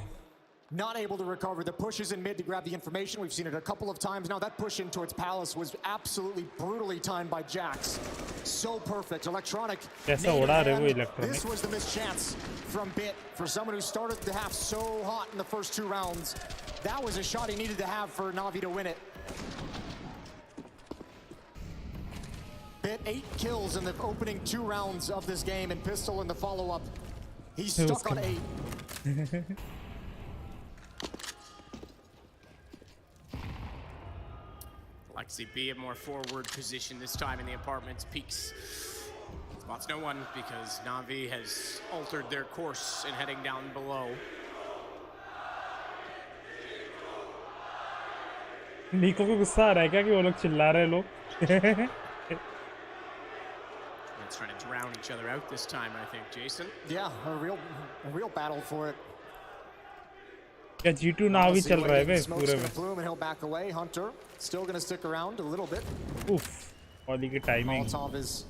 Not able to recover. The pushes in mid to grab the information. We've seen it a couple of times now. That push in towards Palace was absolutely brutally timed by Jax. So perfect. Electronic. This was the missed chance from Bit for someone who started the half so hot in the first 2 rounds. That was a shot he needed to have for Navi to win it. Bit 8 kills in the opening 2 rounds of this game, and Pistol in the follow-up. He's stuck on 8. Alexi B a more forward position this time in the apartments. Peeks. Spots no one because Na'Vi has altered their course and heading down below. नीको को गुस्सा आ रहा है क्या कि वो लोग चिल्ला रहे हैं लोग? Let's try to drown each other out this time, I think, Jason. Yeah, a real battle for it. क्या G2 Na'Vi चल रहा है बे पूरे में? And he'll back away. Hunter still going to stick around a little bit. Oof, Oli की timing. Molotov is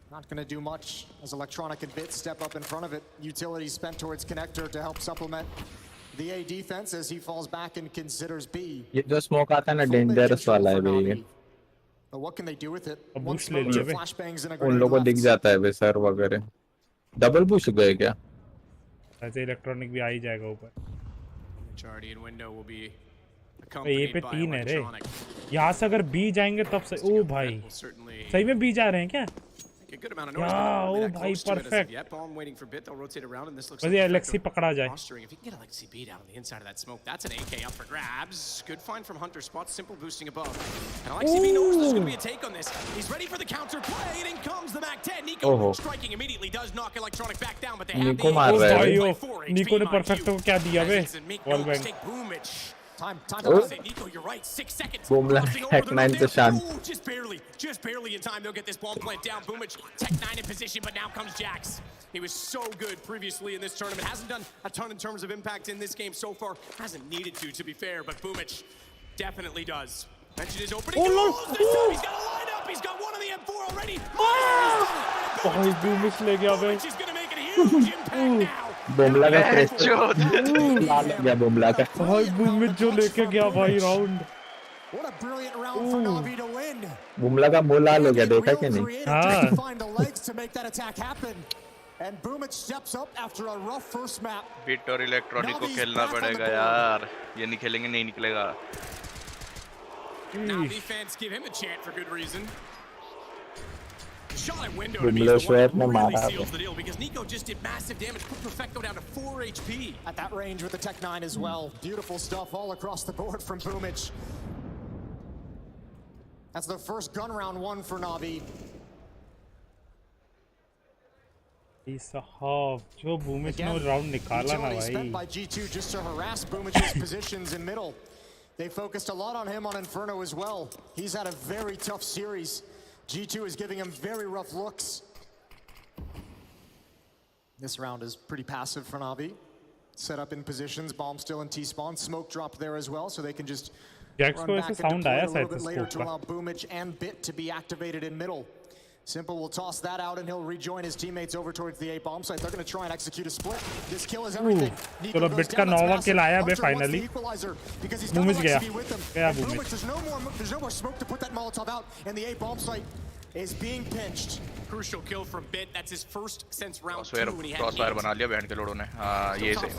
not going to do much as Electronic and Bit step up in front of it. Utility spent towards connector to help supplement the A defense as he falls back and considers B. ये जो smoke आता है ना dangerous वाला है बे ये. But what can they do with it? One smoke to flashbangs and a उन लोगों को दिख जाता है बे सर वगैरह. Double push गए क्या? ऐसे Electronic भी आ ही जाएगा ऊपर. Majority in window will be ए पे 3 है रे. यहाँ से अगर B जाएंगे तब से ओ भाई सही में B जा रहे हैं क्या? A good amount of noise. Oh, भाई perfect. Ball waiting for Bit. They'll rotate around and this looks like Alexi पकड़ा जाए. If you can get Alexi B down on the inside of that smoke, that's an AK up for grabs. Good find from Hunter. Spots simple boosting above. And Alexi B knows there's going to be a take on this. He's ready for the counter play. And in comes the Mac 10. Nico striking immediately does knock Electronic back down, but they have Nico मार रहा है. Nico ने perfect को क्या दिया बे? Wall bang. Time Nico, you're right. 6 seconds. Boomla Tech 9 to Shan. Just barely in time. They'll get this bomb plant down. Boomich, Tech 9 in position, but now comes Jax. He was so good previously in this tournament. Hasn't done a ton in terms of impact in this game so far. Hasn't needed to be fair, but Boomich definitely does. Mentioned his opening. He's got a lineup. He's got one on the M4 already. Boomich ले गया बे. He's going to make a huge impact now. Bumla का pressure लाल गया बोमला का भाई boom जो लेके गया भाई round. What a brilliant round for Na'Vi to win. Bumla का मुंह लाल हो गया देखा क्या नहीं? हाँ. Find the legs to make that attack happen. And Boomich steps up after a rough first map. Bit और Electronic को खेलना पड़ेगा यार. ये नहीं खेलेंगे नहीं निकलेगा. Na'Vi fans give him a chant for good reason. Shot at window Boomla shot में मारा. Seals the deal because Nico just did massive damage. Put Perfecto down to 4 HP. At that range with the Tech 9 as well. Beautiful stuff all across the board from Boomich. That's the first gun round one for Na'Vi. जो Boomich ने round निकाला ना भाई. Spent by G2 just to harass Boomich's positions in middle. They focused a lot on him on Inferno as well. He's had a very tough series. G2 is giving him very rough looks. This round is pretty passive for Na'Vi. Set up in positions, bomb still in T-spawn. Smoke dropped there as well, so they can just run back and deploy a little bit later to allow Boomich and Bit to be activated in middle. Simple will toss that out and he'll rejoin his teammates over towards the A bomb site. They're going to try and execute a split. This kill is everything. चलो Bit का 9वां kill आया बे finally. Boomich गया. गया Boomich. There's no more smoke to put that Molotov out, and the A bomb site is being pinched. Crucial kill from Bit. That's his first since round 2 when he had Crossfire बना लिया band के लोगों ने. हाँ ये सही.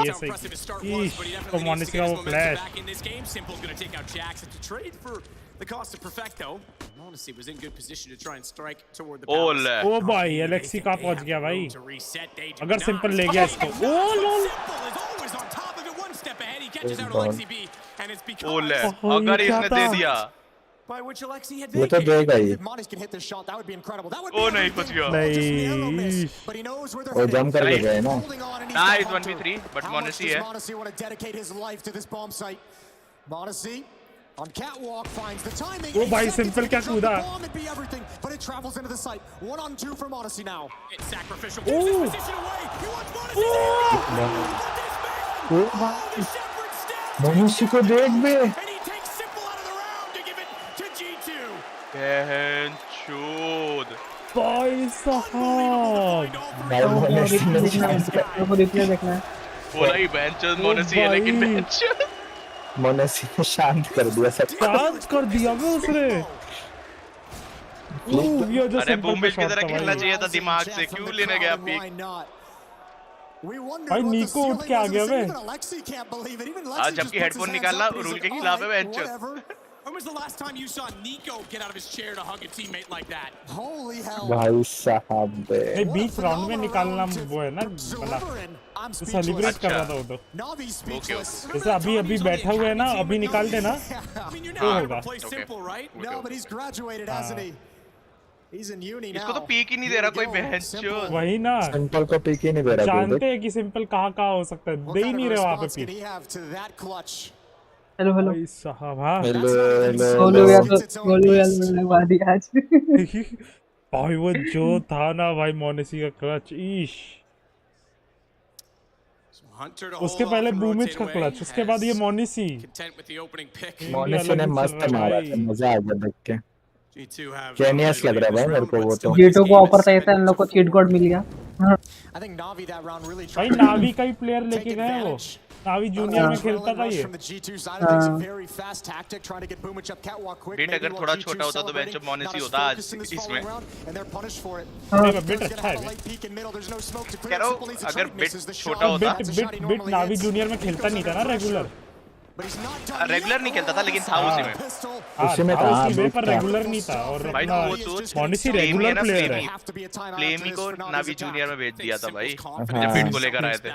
ये सही. तो Monesy का वो flash. Back in this game, Simple's going to take out Jax to trade for the cost of Perfecto. Monesy was in good position to try and strike toward the palace. ओ भाई Alexi कहाँ पहुँच गया भाई? अगर Simple ले गया इसको. ओ lol. Simple is always on top of it, one step ahead. He catches out Alexi B, and it's because अगर इसने दे दिया. By which Alexi had vacated. If Monesy can hit this shot, that would be incredible. That would be नहीं कुछ गया. नहीं. But he knows where they're वो jump करके गए ना. Nice 1v3, but Monesy है. Monesy want to dedicate his life to this bomb site. Monesy on catwalk finds the timing. Oh, भाई Simple क्या कूदा. Bomb would be everything, but it travels into the site. 1-on-2 for Monesy now. It's sacrificial. Gives his position away. He wants Monesy there. Monesy को देख बे. And he takes Simple out of the round to give it to G2. बहन चोद. भाई साहब. बोला ही बहन चोद Monesy है लेकिन बहन चोद. Monesy ने शांत कर दिया सब. शांत कर दिया बे उसने. अरे Boomich की तरह खेलना चाहिए था दिमाग से. क्यों लेने गया पीक? भाई Nico उठ के आ गया बे. आज जबकि हेडफोन निकालना रूल के खिलाफ है बहन चोद. When was the last time you saw Nico get out of his chair to hug a teammate like that? Holy hell. भाई साहब बे. बीच राउंड में निकालना वो है ना. सेलिब्रेट कर रहा था वो तो। जैसे अभी बैठा हुआ है ना, अभी निकाल देना तो होगा। इसको तो पीक ही नहीं दे रहा कोई बहन। वही ना, सिंपल को पीक ही नहीं दे रहा। जानते हैं कि सिंपल कहाँ हो सकता है, दे ही नहीं रहे वहाँ पे पीक। हेलो हेलो साहब। हाँ सोलो यार लगवा दिया आज। भाई वो जो था ना भाई मोनेसी का क्लच, ईश। उसके पहले बूमिच का क्लच, उसके बाद ये मोनेसी ने मस्त मारा, मजा आ गया देख के। जेनियस लग रहा है भाई मेरे को वो तो। जीटो को ऑफर था इन लोग को चीट कोड मिल गया। भाई नावी का ही प्लेयर लेके गए वो, नावी जूनियर में खेलता था ये। बेट अगर थोड़ा छोटा होता तो बेंच मोनेसी होता आज इसमें। बिट अच्छा है। कह रहा हूँ अगर बिट छोटा होता। बिट नावी जूनियर में खेलता नहीं था ना रेगुलर नहीं खेलता था, लेकिन था उसी में था पर रेगुलर नहीं था। और मोनेसी रेगुलर प्लेयर है। फ्लेमी को नावी जूनियर में भेज दिया था भाई जब बिट को लेकर आए थे।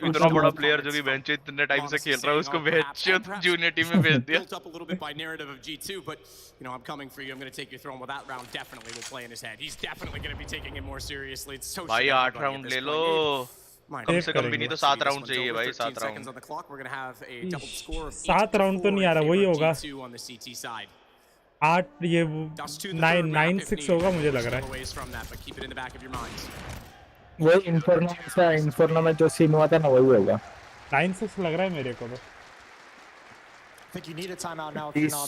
इतना बड़ा प्लेयर जो कि बेंच इतने टाइम से खेल रहा है उसको बेंच जूनियर टीम में भेज दिया। भाई 8 राउंड ले लो, कम से कम भी नहीं तो 7 राउंड चाहिए भाई। 7 राउंड 7 राउंड तो नहीं आ रहा, वही होगा 8 ये 9-6 होगा मुझे लग रहा है। वही इन्फर्नो में जो सीन हुआ था ना वही होगा। 9-6 लग रहा है मेरे को तो।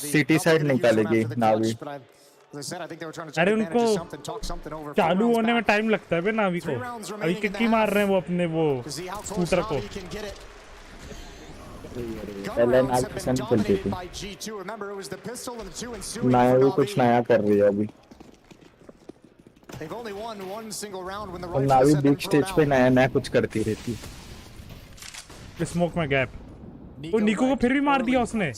सिटी साइड निकालेगी नावी। अरे उनको चालू होने में टाइम लगता है बे नावी को। अभी किक्की मार रहे हैं वो अपने वो स्कूटर को। चलती थी नावी कुछ नया कर रही है अभी। नावी बिग स्टेज पे नया कुछ करती रहती। स्मोक में गैप, वो निको को फिर भी मार दिया उसने।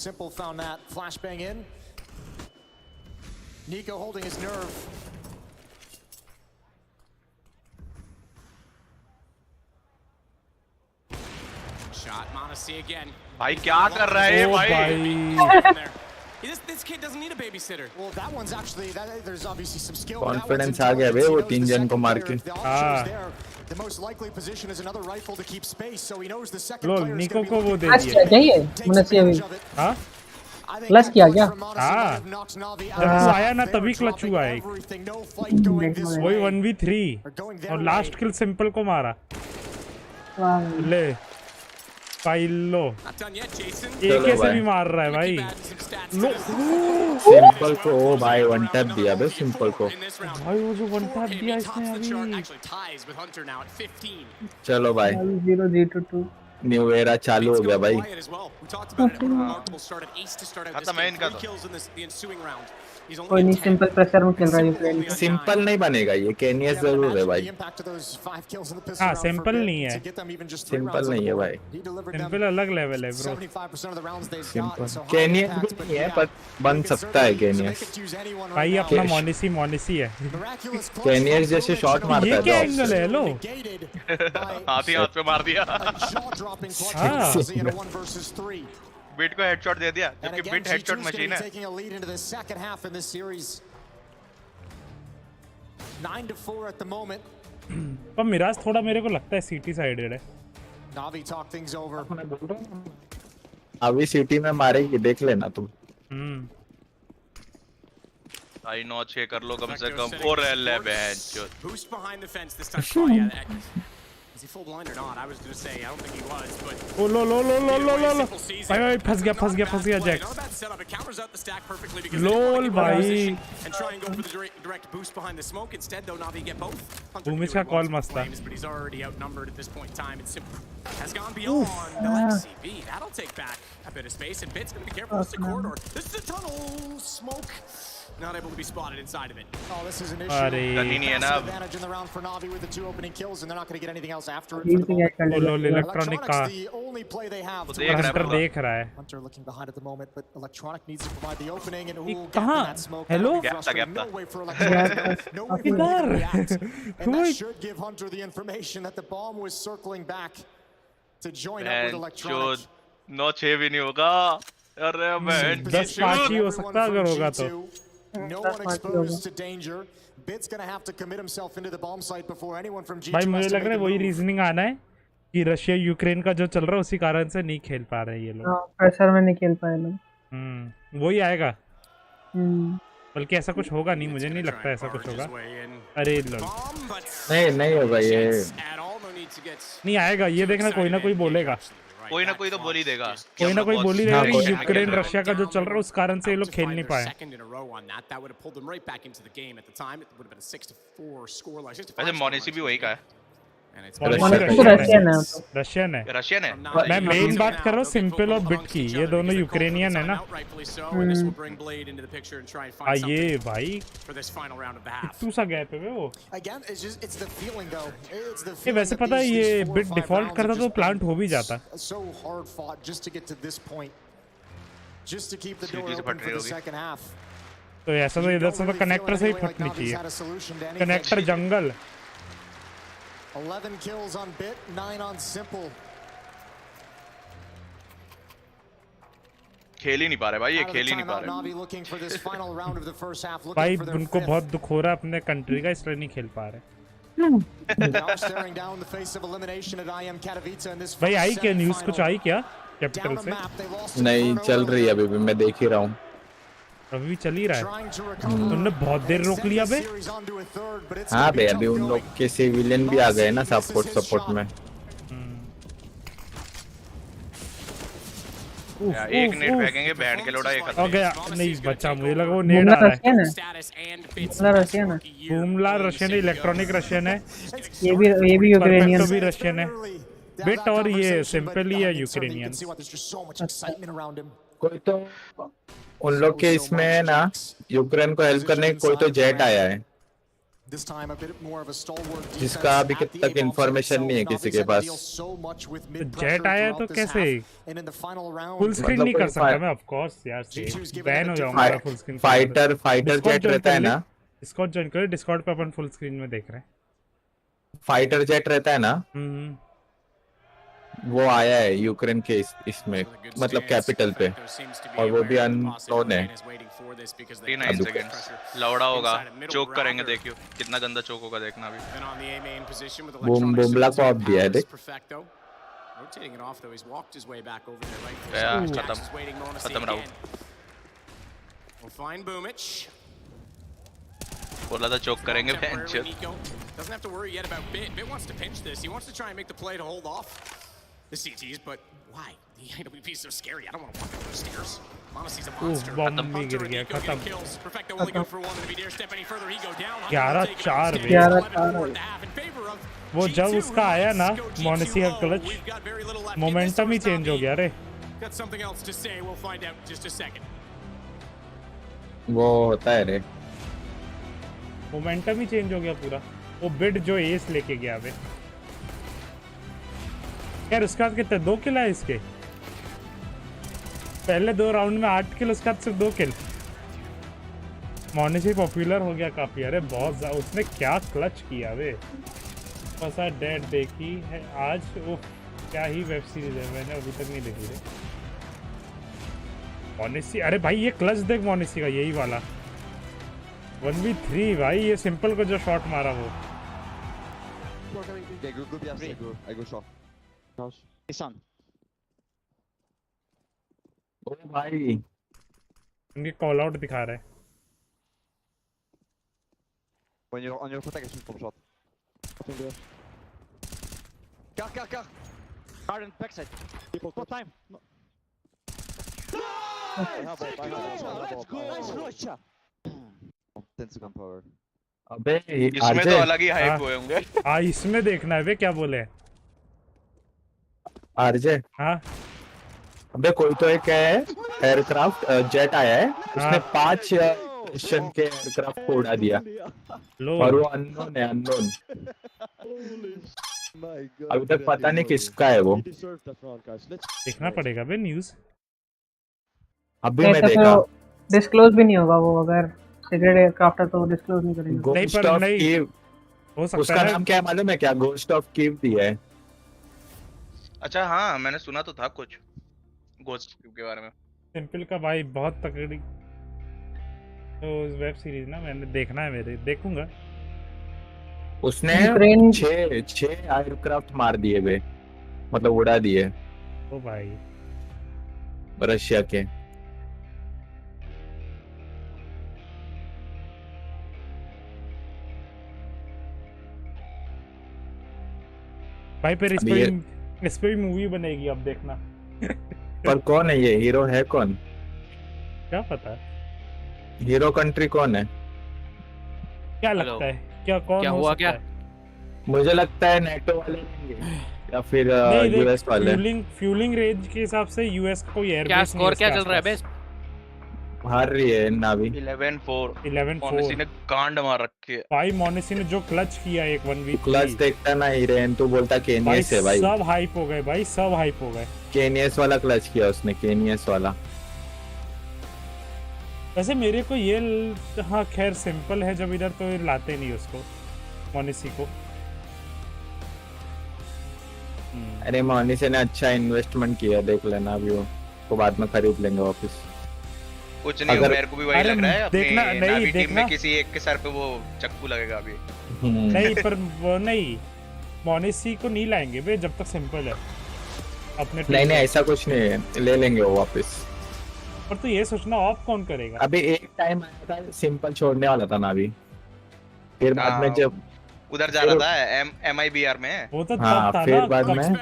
Nico holding his nerve. Shot Monesy again. भाई क्या कर रहा है भाई? This kid doesn't need a babysitter. Well, that one's actually there's obviously some skill. Confidence आ गया बे वो 3 जन को मार के। The most likely position is another rifle to keep space, so he knows the second player is going to be. निको को वो दे दिया। क्या ये मोनेसी अभी? हाँ? क्लच किया क्या? हाँ, जब आया ना तभी क्लच हुआ है। वही 1v3 और लास्ट किल सिंपल को मारा। ले पाइलो एक से भी मार रहा है भाई। सिंपल को ओ भाई वन टैप दिया बे सिंपल को। भाई वो जो वन टैप दिया इसने अभी। चलो भाई 0-0-2 न्यू एरा चालू हो गया भाई। खत्म है इनका तो। कोई नहीं, सिंपल प्रेशर में खेल रहा है। सिंपल नहीं बनेगा ये, केनियस जरूर है भाई। हाँ सिंपल नहीं है, सिंपल नहीं है भाई। सिंपल अलग लेवल है ब्रो। सिंपल केनियस भी नहीं है पर बन सकता है केनियस भाई। अपना मोनेसी है। केनियस जैसे शॉट मारता है। ये क्या एंगल है? लो हाथ पे मार दिया। हाँ बिट को हेडशॉट दे दिया, जबकि बिट हेडशॉट मशीन है। 9-4 at the moment. पर मिराज थोड़ा मेरे को लगता है सिटी साइडेड है। Navi talk things over. अभी सिटी में मारेगी देख लेना तुम। आई 9-6 कर लो कम से कम। और ले बहन Boost behind the fence this time. Is he full blind or not? I was going to say I don't think he was, but oh लो भाई फंस गया जैक। लोल भाई and try and go for the direct boost behind the smoke instead though. Navi get both. Boomish का call मस्त था, but he's already outnumbered at this point in time. It's has gone beyond the XCB. That'll take back a bit of space, and Bit's going to be careful. It's a corridor. This is a tunnel. Smoke. Not able to be spotted inside of it. Oh, this is an issue. Advantage in the round for Navi with the 2 opening kills, and they're not going to get anything else after it. Electronic का the only play they have. Hunter देख रहा है. Hunter looking behind at the moment, but Electronic needs to provide the opening, and कहाँ? Hello? No way for Electronic. No way for him to react. And that should give Hunter the information that the bomb was circling back to join up with Electronic. 9-6 भी नहीं होगा. अरे मैं 10-5 ही हो सकता अगर होगा तो. No one exposed to danger. Bit's gonna have to commit himself into the bomb site before anyone from G2 भाई मुझे लग रहा है वही रीजनिंग आना है कि रशिया यूक्रेन का जो चल रहा है उसी कारण से नहीं खेल पा रहे ये लोग. हाँ, प्रेशर में नहीं खेल पाए लोग. वही आएगा. बल्कि ऐसा कुछ होगा नहीं, मुझे नहीं लगता ऐसा कुछ होगा. अरे लोग नहीं होगा ये. नहीं आएगा ये, देखना कोई ना कोई बोलेगा. कोई ना कोई तो बोल ही देगा. कोई ना कोई बोल ही देगा कि यूक्रेन रशिया का जो चल रहा है उस कारण से ये लोग खेल नहीं पाए. वैसे मोनेसी भी वही का है. रशियन है. रशियन है. मैं मेन बात कर रहा हूँ सिंपल और बिट की. ये दोनों यूक्रेनियन है ना. ये भाई कितू सा गैप है वो. ये वैसे पता है ये बिट डिफॉल्ट करता तो प्लांट हो भी जाता. तो ऐसा तो इधर से तो कनेक्टर से ही फटनी चाहिए. Connector jungle. 11 kills on Bit, 9 on Simple. खेल ही नहीं पा रहे भाई, ये खेल ही नहीं पा रहे. भाई उनको बहुत दुख हो रहा है अपने कंट्री का, इसलिए नहीं खेल पा रहे. भाई आई क्या न्यूज़, कुछ आई क्या कैपिटल से? नहीं चल रही है अभी भी, मैं देख ही रहा हूँ. अभी भी चल ही रहा है. तुमने बहुत देर रोक लिया बे. हाँ बे, अभी उन लोग के सिविलियन भी आ गए ना सपोर्ट में. एक नेट फेंकेंगे बैंड के लोड़ा ये खत्म हो गया. नहीं बचा, मुझे लगा वो नेट आ रहा है. बूमला रशियन है, इलेक्ट्रॉनिक रशियन है, ये भी यूक्रेनियन भी रशियन है. बिट और ये सिंपल ही है यूक्रेनियन. कोई तो उन लोग के इसमें है ना, यूक्रेन को हेल्प करने कोई तो जेट आया है जिसका अभी तक इंफॉर्मेशन नहीं है किसी के पास. जेट आया तो कैसे फुल स्क्रीन नहीं कर सकता मैं? ऑफ कोर्स यार, बैन हो जाऊंगा फुल स्क्रीन. फाइटर जेट रहता है ना. डिस्कॉर्ड ज्वाइन करो, डिस्कॉर्ड पे अपन फुल स्क्रीन में देख रहे हैं. फाइटर जेट रहता है ना, वो आया है यूक्रेन के इसमें, मतलब कैपिटल पे, और वो भी अननोन है. 3 सेकंड्स लौड़ा होगा, चोक करेंगे. देखियो कितना गंदा चोक होगा, देखना अभी. बूमला को ऑफ दिया है देख. खत्म राउंड. बोला था चोक करेंगे. Doesn't have to worry yet about Bit. Bit wants to pinch this. He wants to try and make the play to hold off the CTs, but why? The IWP is so scary. I don't want to walk up those stairs. Monesy's a monster. Hunter and Nico getting kills. Perfecto only good for one, and if he dares step any further, he go down. 11-4 वो जब उसका आया ना मोनेसी का clutch, momentum ही change हो गया रे. Got something else to say. We'll find out in just a second. वो होता है रे, मोमेंटम ही चेंज हो गया पूरा. वो बिड जो एस लेके गया वे यार, उसके बाद कितने 2 किल है इसके. पहले 2 राउंड में 8 किल, उसके बाद सिर्फ 2 किल. मोनेसी पॉपुलर हो गया काफी. अरे बहुत ज्यादा उसने क्या क्लच किया वे. फसा डेड देखी है आज. वो क्या ही वेब सीरीज है, मैंने अभी तक नहीं देखी रे. मोनेसी, अरे भाई ये क्लच देख मोनेसी का, यही वाला 1v3 भाई. ये सिंपल को जो शॉट मारा वो. I go short. Son. ओ भाई इनके कॉल आउट दिखा रहे हैं. On your protection from shot. Car. Garden backside. What time? Let's go. Nice Russia. 10 second power. अबे इसमें तो अलग ही हाइप हुए होंगे. हाँ इसमें देखना है वे क्या बोले आरजे. हाँ अबे कोई तो एक है एयरक्राफ्ट जेट आया है, उसने क्वेश्चन के एयरक्राफ्ट को उड़ा दिया और वो अननोन है, अननोन। अभी तक पता नहीं किसका है वो। देखना पड़ेगा बे न्यूज़। अभी मैं देखा। डिस्क्लोज भी नहीं होगा वो, अगर सीक्रेट एयरक्राफ्ट है तो डिस्क्लोज नहीं करेंगे। गोस्ट ऑफ कीव, उसका नाम क्या है मालूम है क्या? गोस्ट ऑफ कीव दिया है। अच्छा हाँ, मैंने सुना तो था कुछ गोस्ट के बारे में। सिंपल का भाई बहुत तगड़ी तो वेब सीरीज ना, मैंने देखना है, मेरे देखूंगा। उसने 6 एयरक्राफ्ट मार दिए बे, मतलब उड़ा दिए। ओ भाई रशिया के। भाई फिर इस पे भी मूवी बनेगी, अब देखना। पर कौन है ये हीरो? है कौन? क्या पता हीरो कंट्री कौन है? क्या लगता है, क्या हुआ क्या? मुझे लगता है नेटो वाले होंगे या फिर यूएस वाले। फ्यूलिंग रेंज के हिसाब से यूएस का कोई एयर बेस नहीं है। क्या चल रहा है बे? हार रही है नावी 11-4। मोनेसी ने कांड मार रखी है भाई। मोनेसी ने जो क्लच किया एक 1v3 क्लच देखता ना हीरेन, तू बोलता केनियस है भाई। सब हाइप हो गए भाई, सब हाइप हो गए। केनियस वाला क्लच किया उसने, केनियस वाला। वैसे मेरे को ये हाँ खैर सिंपल है, जब इधर तो लाते नहीं उसको, मोनेसी को। अरे मोनेसी ने अच्छा इन्वेस्टमेंट किया, देख लेना अभी वो तो बाद में खरीद लेंगे वापस। कुछ नहीं, मेरे को भी वही लग रहा है। देखना नहीं, टीम में किसी एक के सर पे वो चक्कू लगेगा अभी। नहीं पर वो नहीं, मोनेसी को नहीं लाएंगे बे जब तक सिंपल है अपने। नहीं ऐसा कुछ नहीं है, ले लेंगे वो वापस। पर तो ये सोचना ऑफ कौन करेगा? अभी एक टाइम आया था सिंपल छोड़ने वाला था ना अभी, फिर बाद में जब उधर जा रहा था MIBR में। वो तो हाँ, फिर बाद में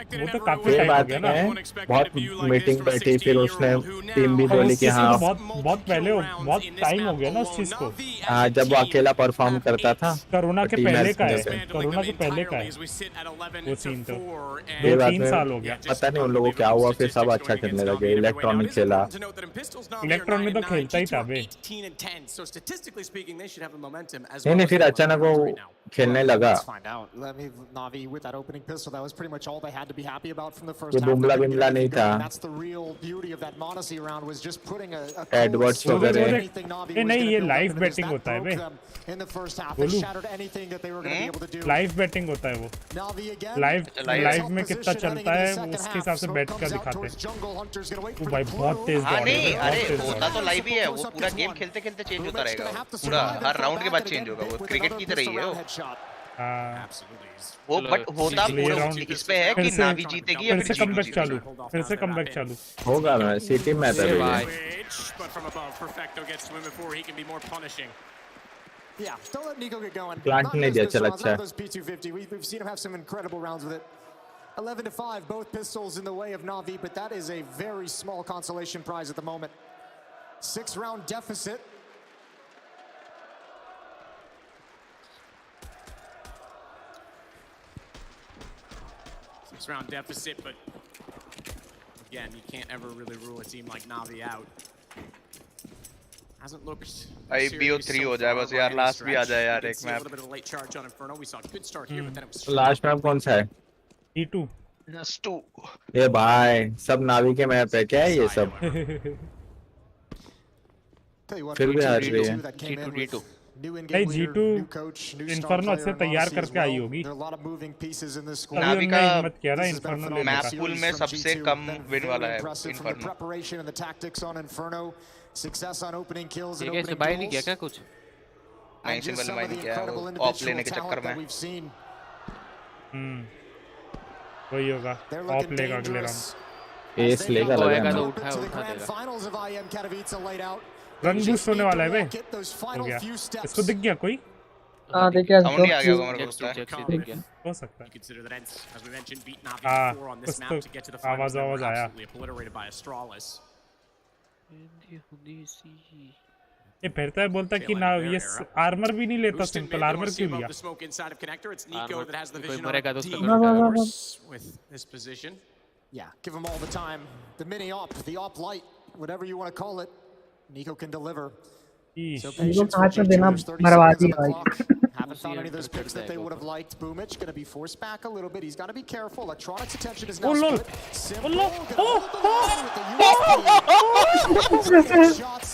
फिर बाद में बहुत मीटिंग बैठी, फिर उसने टीम भी बोली कि हाँ बहुत पहले, बहुत टाइम हो गया ना उस चीज को। हाँ, जब वो अकेला परफॉर्म करता था। कोरोना के पहले का है, कोरोना के पहले का है वो सीन। तो 2-3 साल हो गया। पता नहीं उन लोगों को क्या हुआ, फिर सब अच्छा खेलने लगे। इलेक्ट्रॉनिक खेला, इलेक्ट्रॉनिक में तो खेलता ही था बे। नहीं फिर अचानक वो खेलने लगा। Let's find out. Let me Navi with that opening pistol. That was pretty much all they had to be happy about from the first half. Bumla Bimla नहीं था। That's the real beauty of that Monesy round, was just putting a Edwards वगैरह। नहीं ये live batting होता है बे। In the first half, they shattered anything that they were going to be able to do. Live batting होता है वो। Live में कितना चलता है उसके हिसाब से बैट कर दिखाते हैं। वो भाई बहुत तेज दौड़ है। अरे होता तो लाइव ही है, वो पूरा गेम खेलते खेलते चेंज होता रहेगा, पूरा हर राउंड के बाद चेंज होगा। वो क्रिकेट की तरह ही है वो। बट होता पूरा इस पे है कि नावी जीतेगी या फिर कमबैक चालू, फिर से कमबैक चालू होगा। मैं सिटी में था Yeah, don't let Nico get going. Plant नहीं दिया, चल अच्छा। We've seen him have some incredible rounds with it. 11-5, both pistols in the way of Navi, but that is a very small consolation prize at the moment. 6-round deficit. Round deficit, but again, you can't ever really rule a team like Navi out. Hasn't looked. IBO3 हो जाए बस यार, last भी आ जाए यार एक map. Last map कौन सा है? T2। ये भाई सब नावी के मैप है क्या है ये सब? फिर भी हार रही है। T2 नहीं G2 इन्फर्नो अच्छे तैयार करके आई होगी। नावी का मत किया ना इन्फर्नो मैप पूल में सबसे कम विन वाला है inferno. Success on opening kills and opening kills. Buy नहीं किया क्या कुछ? नहीं सिंपल बाय नहीं किया, ऑफ लेने के चक्कर में। वही होगा, ऑफ लेगा अगले राउंड। एस लेगा लगेगा तो उठा देगा। रन बूस्ट होने वाला है बे। हो गया, इसको दिख गया कोई? हाँ दिख गया। साउंड नहीं आ गया हमारे को, दिख गया हो सकता है। हाँ कुछ तो आवाज आया। ये फिरता है बोलता कि ना ये आर्मर भी नहीं लेता, सिंपल आर्मर क्यों लिया? कोई मरेगा तो उसका Yeah, give him all the time. The mini op, the op light, whatever you want to call it. Nico can deliver. इनको हाथ में देना मरवा दिया भाई। Haven't found any of those picks that they would have liked. Boomich going to be forced back a little bit. He's got to be careful. Electronics' attention is now split. Simple going to hold the line with the USP. Shots.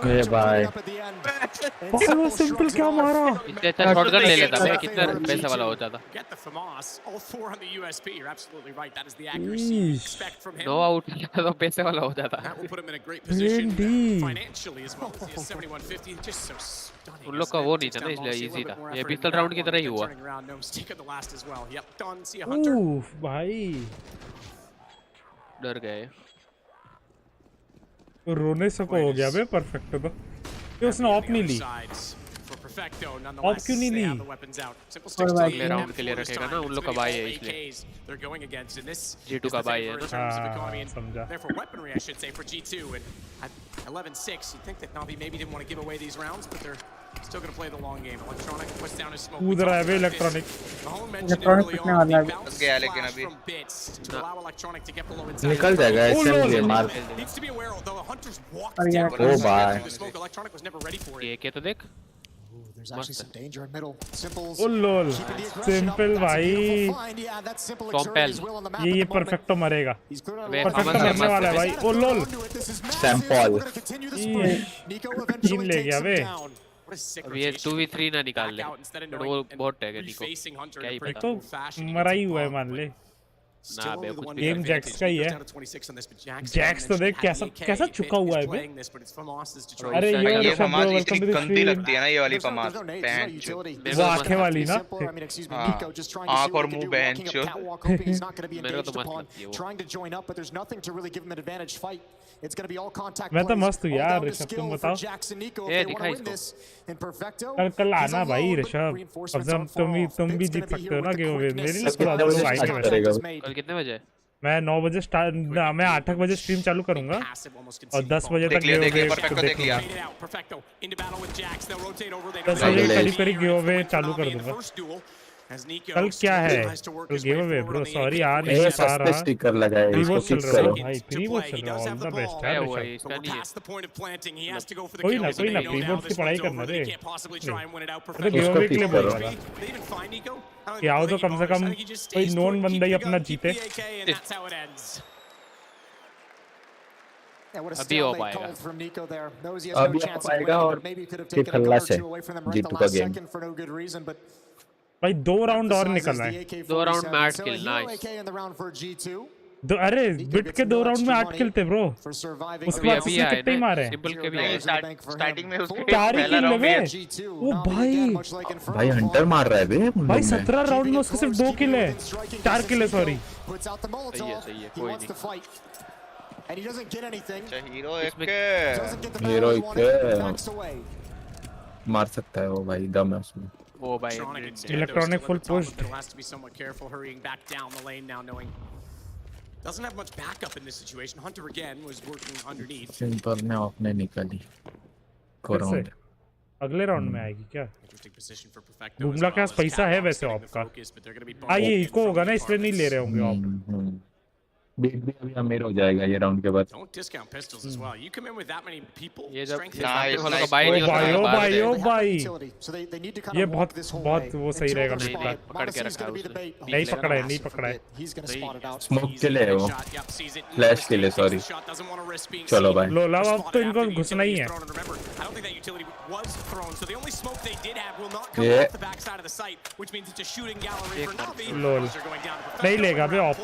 Hey, bye. Simple क्या मारा? इससे अच्छा shotgun ले लेता मैं, कितना पैसे वाला हो जाता। Get the FAMAS, all 4 on the USP. You're absolutely right. That is the accuracy you expect from him. No out तो पैसे वाला हो जाता। That will put him in a great position financially as well as he is 7150. Just so stunning. उन लोग का वो नहीं था ना, इसलिए इजी था। ये पिस्तल राउंड की तरह ही हुआ। No mistake at the last as well. Yep, done. See a hunter. भाई डर गए। रोने से को हो गया बे परफेक्ट तो। ये उसने ऑप नहीं ली। ऑप क्यों नहीं ली? अगले राउंड के लिए रखेगा ना, उन लोग का बाई है इसलिए। G2 का बाई है ना। समझा। Therefore weaponry I should say for G2 and at 11-6 you'd think that Navi maybe didn't want to give away these rounds but they're still going to play the long game. Electronic puts down his smoke. कूद रहा है बे electronic. Electronic कितने वाला है? बस गया लेकिन अभी निकल जाएगा ऐसे मार। ओ भाई ये क्या तो देख। There's actually some danger in middle. Simples. Oh lol simple भाई। ये परफेक्टो मरेगा। परफेक्टो मरने वाला है भाई। ओ लोल सैंपल टीम ले गया बे। अब ये 2v3 ना निकाल ले, वो बहुत टैग है निको, क्या ही पता। तो मरा ही हुआ है मान ले। ना बे कुछ भी गेम जैक्स का ही है। जैक्स तो देख कैसा कैसा चुका हुआ है बे। अरे ये फमास इतनी गंदी लगती है ना ये वाली फमास, बेंच वो आंखें वाली ना। आंख और मुंह बेंच। मेरे को तो मस्त लगती है वो। मैं तो मस्त हूँ यार ऋषभ, तुम बताओ। ये दिखा इसको। कल आना भाई ऋषभ, अब तुम भी जीत सकते हो ना गेम में। मेरे लिए थोड़ा लोग आएंगे। कितने बजे? मैं 9 बजे स्टार्ट, मैं 8 बजे स्ट्रीम चालू करूंगा और 10 बजे तक गिव अवे देख लिया। 10 बजे करीब करीब गिव अवे चालू कर दूंगा। कल क्या है? कल गिव अवे ब्रो, सॉरी यार नहीं पा रहा। स्टिकर लगाए इसको चल रहा है भाई, प्रीवोट चल रहा है। ऑल द बेस्ट है कोई ना प्रीवोट की पढ़ाई करना रे। तो गिव अवे के लिए बोल रहा था कि आओ तो कम से कम कोई नॉन बंदा ही अपना जीते। अभी हो पाएगा, अभी हो पाएगा और फिर खल्लास है G2 का गेम। भाई 2 राउंड और निकल रहा है। 2 राउंड में 8 किल, नाइस। अरे बिट के 2 राउंड में 8 किल थे ब्रो। उसके बाद उसने कितने ही मारे? सिंपल के भी है। स्टार्टिंग में उसके 4 ही किल लगे। ओ भाई हंटर मार रहा है बे भाई। 17 राउंड में उसके सिर्फ 2 किल है, 4 किल है सॉरी। सही है कोई नहीं। हीरो एक मार सकता है वो भाई, दम है उसमें। वो भाई electronic full pushed. Doesn't have much backup in this situation. Hunter again was working underneath. Simple ने अपने निकाली कोराउंड। अगले राउंड में आएगी क्या? बुमला के पास पैसा है वैसे आपका। ये इको होगा ना इसलिए नहीं ले रहे होंगे आप। बीट भी अभी अमीर हो जाएगा ये राउंड के बाद। ये जब वालों का बाई नहीं होता ओ भाई ये बहुत वो सही रहेगा। पकड़ के रखा है उसने। नहीं पकड़ा है। स्मोक के लिए वो, फ्लैश के लिए सॉरी। चलो भाई लोला अब तो इनको घुसना ही है। ये लोल नहीं लेगा बे ऑफ।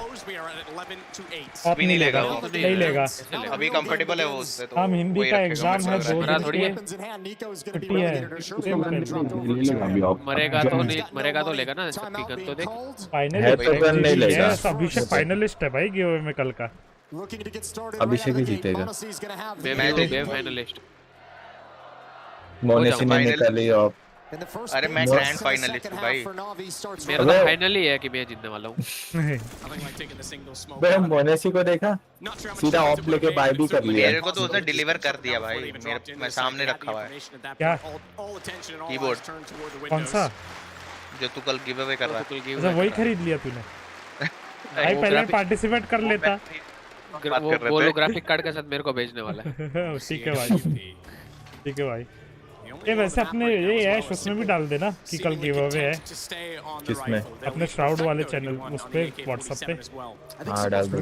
ऑफ नहीं लेगा वो, नहीं लेगा अभी कंफर्टेबल है वो उससे। तो हम हिंदी का एग्जाम है, 2 दिन थोड़ी है छुट्टी है। मरेगा तो लेगा ना। सबकी गन तो देख फाइनल है। अभिषेक फाइनलिस्ट है भाई गिव में कल का। अभिषेक ही जीतेगा। मैं फाइनलिस्ट। मोनेसी ने निकाली ऑफ। अरे मैं ग्रैंड फाइनलिस्ट हूं भाई। मेरा तो फाइनल ही है कि मैं जीतने वाला हूं। भाई मोनेसी को देखा सीधा ऑफ लेके बाय भी कर लिया। मेरे को तो उसने डिलीवर कर दिया भाई, मैं सामने रखा हुआ है। क्या कीबोर्ड? कौन सा जो तू कल गिव अवे कर रहा था? वही खरीद लिया तूने? भाई पहले पार्टिसिपेट कर लेता। बोलो ग्राफिक कार्ड के साथ मेरे को भेजने वाला है। ठीक है भाई, ठीक है भाई। ये वैसे अपने ये ऐश उसमें भी डाल देना कि कल गिव अवे है। किसमें? अपने श्राउड वाले चैनल उस पे व्हाट्सएप पे। हाँ डाल दो।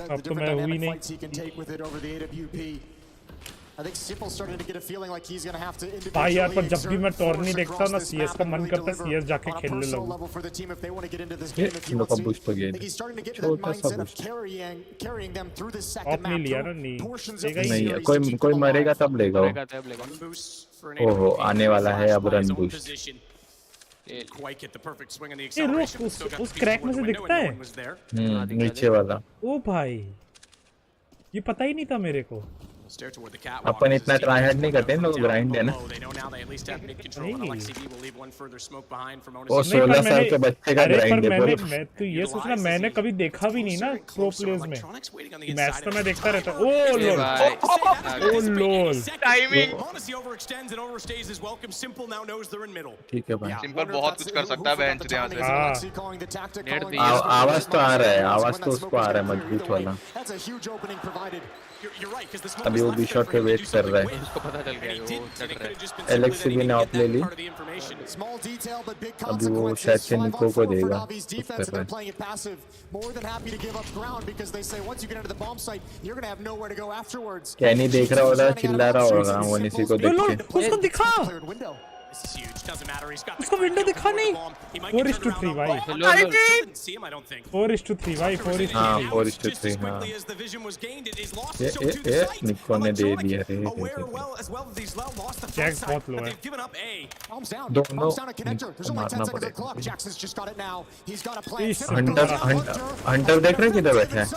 अब तो मैं हुई नहीं। भाई यार पर जब भी मैं टॉर्नी देखता हूँ ना सीएस का मन करता है सीएस जाके खेलने लगूं। लोग का बूस्ट हो गया, छोटा सा बूस्ट। ऑफ नहीं लिया ना, नहीं कोई मरेगा तब लेगा वो। ओहो आने वाला है अब रन बूस्ट। ये रुक उस क्रैक में से दिखता है नीचे वाला। ओ भाई ये पता ही नहीं था मेरे को। अपन इतना ट्राई हार्ड नहीं करते, लोग ग्राइंड है ना। वो 16 साल के बच्चे का ग्राइंड है। मैं तो ये सोचना मैंने कभी देखा भी नहीं ना प्रो प्लेयर्स में। मैच तो मैं देखता रहता। ओ लोल, ओ लोल। ठीक है भाई, सिंपल बहुत कुछ कर सकता है बेंच से यहाँ से। आवाज तो आ रहा है, आवाज तो उसको आ रहा है मजबूत वाला। अभी वो बी शॉट पे वेट कर रहा है। उसको पता चल गया वो चढ़ रहा है। एलेक्सी भी ने ऑफ ले ली। अभी वो शायद से निको को देगा। कैनी देख रहा होगा, चिल्ला रहा होगा मोनेसी को देख के। उसको दिखा, उसको विंडो दिखा नहीं। 4:3 भाई, 4:3 भाई, 4:3। हाँ 4:3 हाँ। ये निको ने दे दिया रे। जैक बहुत लो है। दोनों मारना पड़ेगा। हंटर देख रहे किधर बैठे हैं?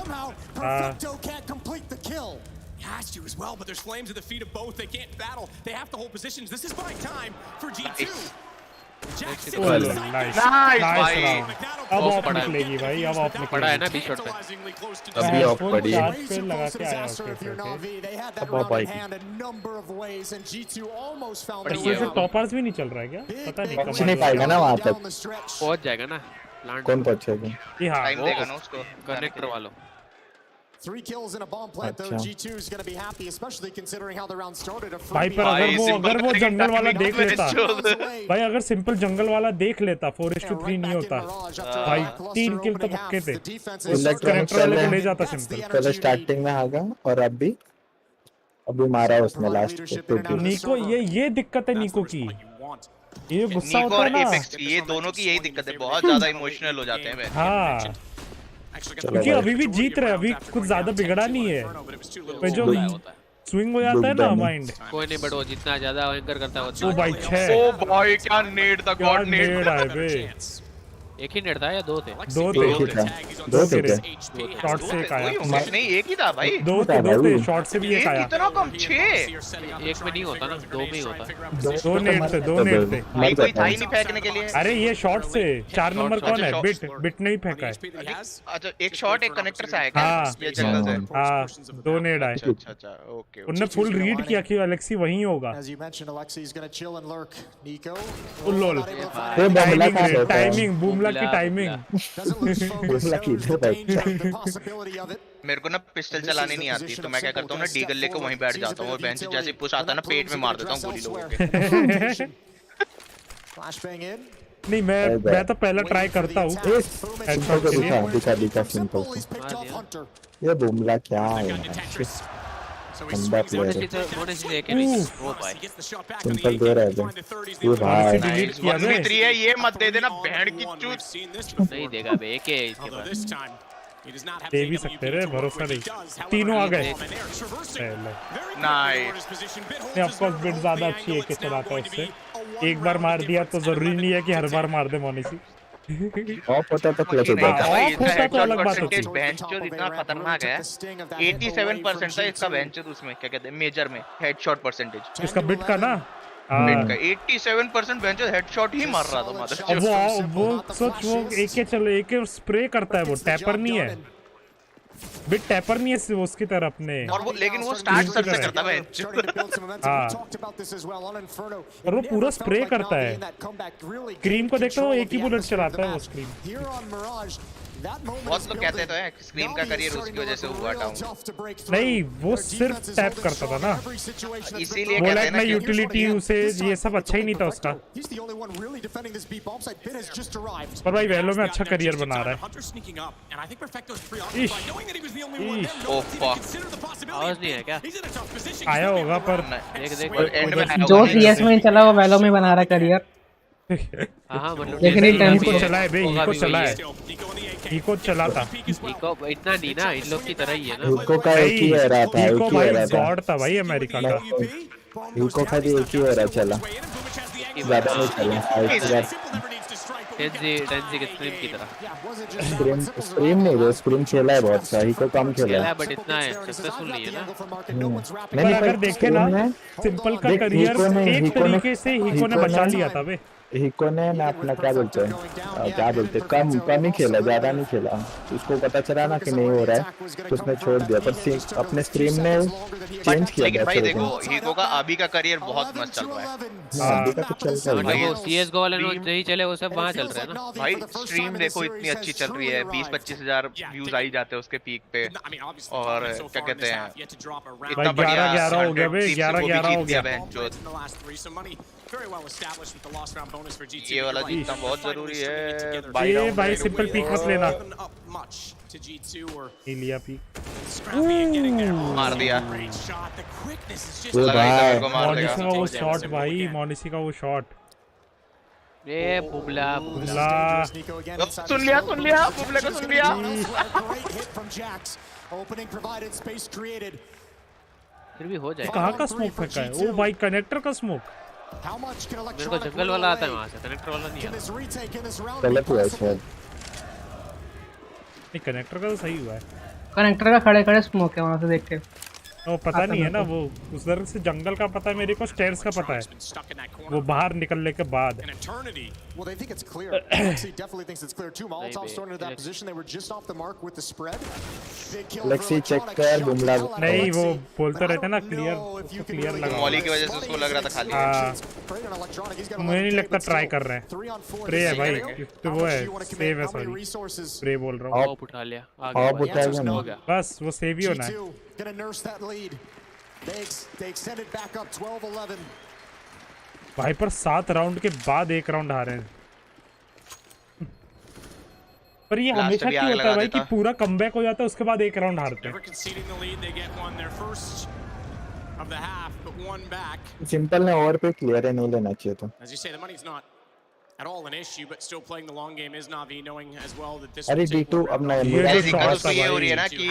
Has to as well, but there's flames at the feet of both. They can't battle. They have to hold positions. This is buying time for G2. Nice भाई। अब ऑफ निकलेगी भाई, अब ऑफ पड़ा है ना बी शॉट पे। अभी ऑफ पड़ी है। पे लगा के आया। अब ऑफ आएगी। पर ये टॉपर्स भी नहीं चल रहा है क्या? पता नहीं पहुंच नहीं पाएगा ना वहां तक। पहुंच जाएगा ना। कौन पहुंचेगा? टाइम देगा ना उसको कनेक्टर वालों। 3 kills in a bomb plant though. G2 is going to be happy, especially considering how the round started. भाई पर अगर वो जंगल वाला देख लेता, भाई अगर सिंपल जंगल वाला देख लेता 4:3 नहीं होता भाई। 3 किल तो पक्के थे। कनेक्टर वाले को ले जाता सिंपल। पहले स्टार्टिंग में आगा और अभी मारा उसने लास्ट पे। निको ये दिक्कत है निको की। ये गुस्सा होता है ना। ये दोनों की यही दिक्कत है, बहुत ज्यादा इमोशनल हो जाते हैं। हाँ क्योंकि अभी भी जीत रहे, अभी कुछ ज्यादा बिगड़ा नहीं है। जो स्विंग हो जाता है ना माइंड। कोई नहीं बट वो जितना ज्यादा एंकर करता है वो भाई 6। ओ भाई क्या नेड था, गॉड नेड है बे। एक ही नेट था या दो थे? दो थे। शॉट से एक आया। नहीं एक ही था भाई। दो थे शॉट से भी एक आया। इतना कम 6 एक में नहीं होता ना, दो में ही होता। दो नेट थे। कोई था ही नहीं फेंकने के लिए। अरे ये शॉट से 4 नंबर कौन है? बिट नहीं फेंका है। अच्छा एक शॉट एक कनेक्टर से आया क्या? ये जंगल से। हां 2 नेट आए। अच्छा ओके। उन्होंने फुल रीड किया कि एलेक्सी वहीं होगा। टाइमिंग बूमला की टाइमिंग। मेरे को ना पिस्टल चलाने नहीं आती, तो मैं क्या करता हूँ ना डीगल लेकर वहीं बैठ जाता हूँ और बेंच जैसे पुश आता है ना पेट में मार देता हूँ गोली लोगों के। नहीं मैं तो पहले ट्राई करता हूँ। दिखा सिंपल। ये बूमला क्या है? सिंपल दे रहा है ये भाई। ये मत दे देना बहन की चूत। नहीं देगा बे के इसके पास। दे भी सकते रे, भरोसा नहीं। तीनों आ गए। नाइस। ऑफ कोर्स बिट ज्यादा अच्छी है कि चलाता है उससे। एक बार मार दिया तो जरूरी नहीं है कि हर बार मार दे मोनेसी। ऑफ होता तो क्लच होता। ऑफ होता तो अलग बात होती। बेंच जो इतना खतरनाक है 87% था इसका बेंच उसमें क्या कहते हैं मेजर में हेडशॉट परसेंटेज इसका बिट का ना। बिट का 87% बेंच हेडशॉट ही मार रहा था मदर। वो सोच वो एक स्प्रे करता है, वो टैपर नहीं है। बिट टैपर नहीं है उसकी तरह अपने। और वो लेकिन वो स्टार्ट सबसे करता है। हाँ और वो पूरा स्प्रे करता है। क्रीम को देखो वो एक ही बुलेट चलाता है वो स्क्रीम। बहुत लोग कहते तो हैं स्क्रीम का करियर उसकी वजह से हुआ डाउन। नहीं, वो सिर्फ टैप करता था ना, इसीलिए वो कहते हैं ना यूटिलिटी उसे ये सब अच्छा ही नहीं था उसका। पर भाई वेलो में अच्छा करियर बना रहा है। आवाज नहीं है क्या? आया होगा पर जो सीएस में चला वो वेलो में बना रहा करियर। हाँ मतलब लेकिन इको चला है बे, इको चला है, इको चला था। इको इतना नहीं ना, इन लोग की तरह ही है ना। इको का एक ही हो रहा था, इको भाई गॉड था भाई अमेरिका का। इको खाली एक ही हो रहा चला, ज्यादा नहीं चला। डेंजी के स्क्रीम की तरह। स्क्रीम नहीं, वो स्क्रीम खेला है बहुत सा, इको कम खेला है बट इतना सक्सेसफुल नहीं है ना। पर अगर देखे ना सिंपल का करियर एक तरीके से हिको ने बचा लिया था बे। हिको ने ना अपना क्या बोलते हैं कम ही खेला, ज्यादा नहीं खेला। उसको पता चला ना कि नहीं हो रहा है तो उसने छोड़ दिया, पर अपने स्ट्रीम ने चेंज किया। लेकिन भाई देखो हिको का अभी का करियर बहुत मस्त चल रहा है। अभी का तो चल रहा है, वो सीएसगो वाले लोग नहीं चले वो सब वहां चल रहे हैं ना भाई। स्ट्रीम देखो इतनी अच्छी चल रही है, 20-25 हजार व्यूज आई जाते हैं उसके पीक पे, और क्या कहते हैं इतना बढ़िया 11 हो गया बे, 11 हो गया। ये वाला जीतना बहुत जरूरी है ये भाई सिंपल पीक मत लेना। लिया पीक मार दिया। मोनेसी का वो शॉट भाई, मोनेसी का वो शॉट। ये बुबला सुन लिया बुबले को सुन लिया। फिर भी हो जाएगा। कहाँ का स्मोक फेंका है? ओ भाई कनेक्टर का स्मोक। मेरे को जंगल वाला आता है वहां से, कनेक्टर वाला नहीं आता। गलत हुआ शायद। नहीं कनेक्टर का तो सही हुआ है। कनेक्टर का खड़े खड़े स्मोक है वहां से देख के। वो पता नहीं है ना, वो उधर से जंगल का पता है मेरे को, स्टेयर्स का पता है वो बाहर निकलने के बाद। लेक्सी चेक कर बुमला। नहीं वो बोलते रहते ना क्लियर लगा, मॉली की वजह से उसको लग रहा था खाली। हाँ मुझे नहीं लगता ट्राई कर रहे हैं। प्रे है भाई, तो वो है सेव है, सॉरी प्रे बोल रहा हूँ। उठा लिया, बस वो सेव ही होना है। Gonna nurse that lead. They extend it back up 12-11. भाई पर 7 राउंड के बाद एक राउंड हारे हैं। पर ये हमेशा क्यों होता है भाई कि पूरा कमबैक हो जाता है उसके बाद एक राउंड हारते हैं। सिंपल ने ओवर पे क्लियर है, नहीं लेना चाहिए था। at all an issue, but still playing the long game is Navi, knowing as well that this अरे D2 अब ना ये हो रही है ना कि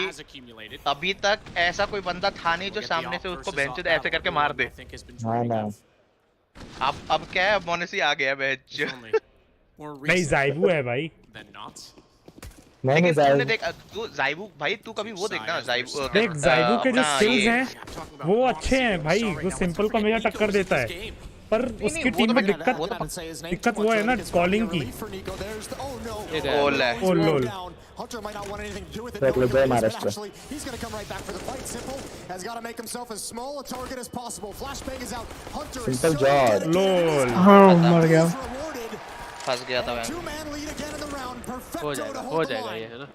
अभी तक ऐसा कोई बंदा था नहीं जो सामने से उसको बेंच ऐसे करके मार दे। हाँ ना अब क्या है, मोनेसी आ गया बेंच। नहीं ज़ाइबू है भाई। नहीं तूने देख तू ज़ाइबू भाई, तू कभी वो देखना ज़ाइबू देख, ज़ाइबू के जो स्किल्स हैं वो अच्छे हैं भाई, वो सिंपल को हमेशा टक्कर देता है। पर उसकी टीम में दिक्कत वो है ना कॉलिंग की। ओ लोल सिंपल जॉब लोल। हाँ मर गया, फंस गया था मैं। हो जाएगा ये है ना।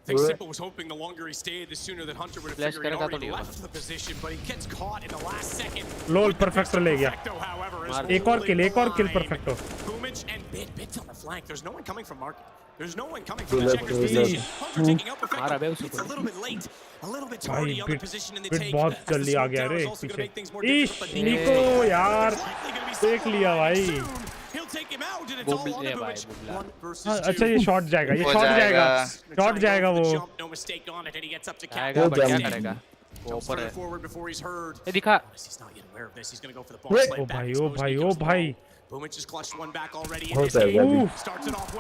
I think Simple was hoping the longer he stayed, the sooner that Hunter would have figured it already left the position, but he gets caught in the last second. Lol perfecto ले गया। एक और किल perfecto. Boomage and Bits on the flank. There's no one coming from market. There's no one coming from the checkers position. Hunter taking out Perfecto. It's a little bit late, a little bit tardy on the position in the take. बहुत जल्दी आ गया रे पीछे। इश निको यार देख लिया भाई। अच्छा ये शॉट जाएगा, ये शॉट जाएगा वो। क्या करेगा वो ऊपर है। ये दिखा। ओ भाई हो जाएगा अभी।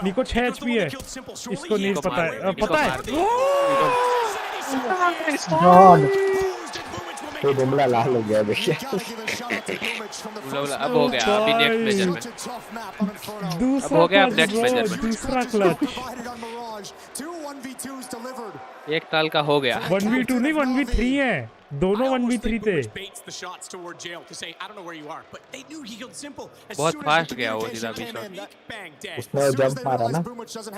निको 6 HP है, इसको नहीं पता है। तो बुमला लाल हो गया देखिए। अब हो गया, अभी नेक्स्ट मेजर में। अब हो गया, अब नेक्स्ट मेजर में दूसरा क्लच। एक ताल का हो गया। 1v2 नहीं 1v3 है, दोनों 1v3 थे। बहुत फास्ट गया वो सीधा बीच में। उसने जंप मारा ना, जंप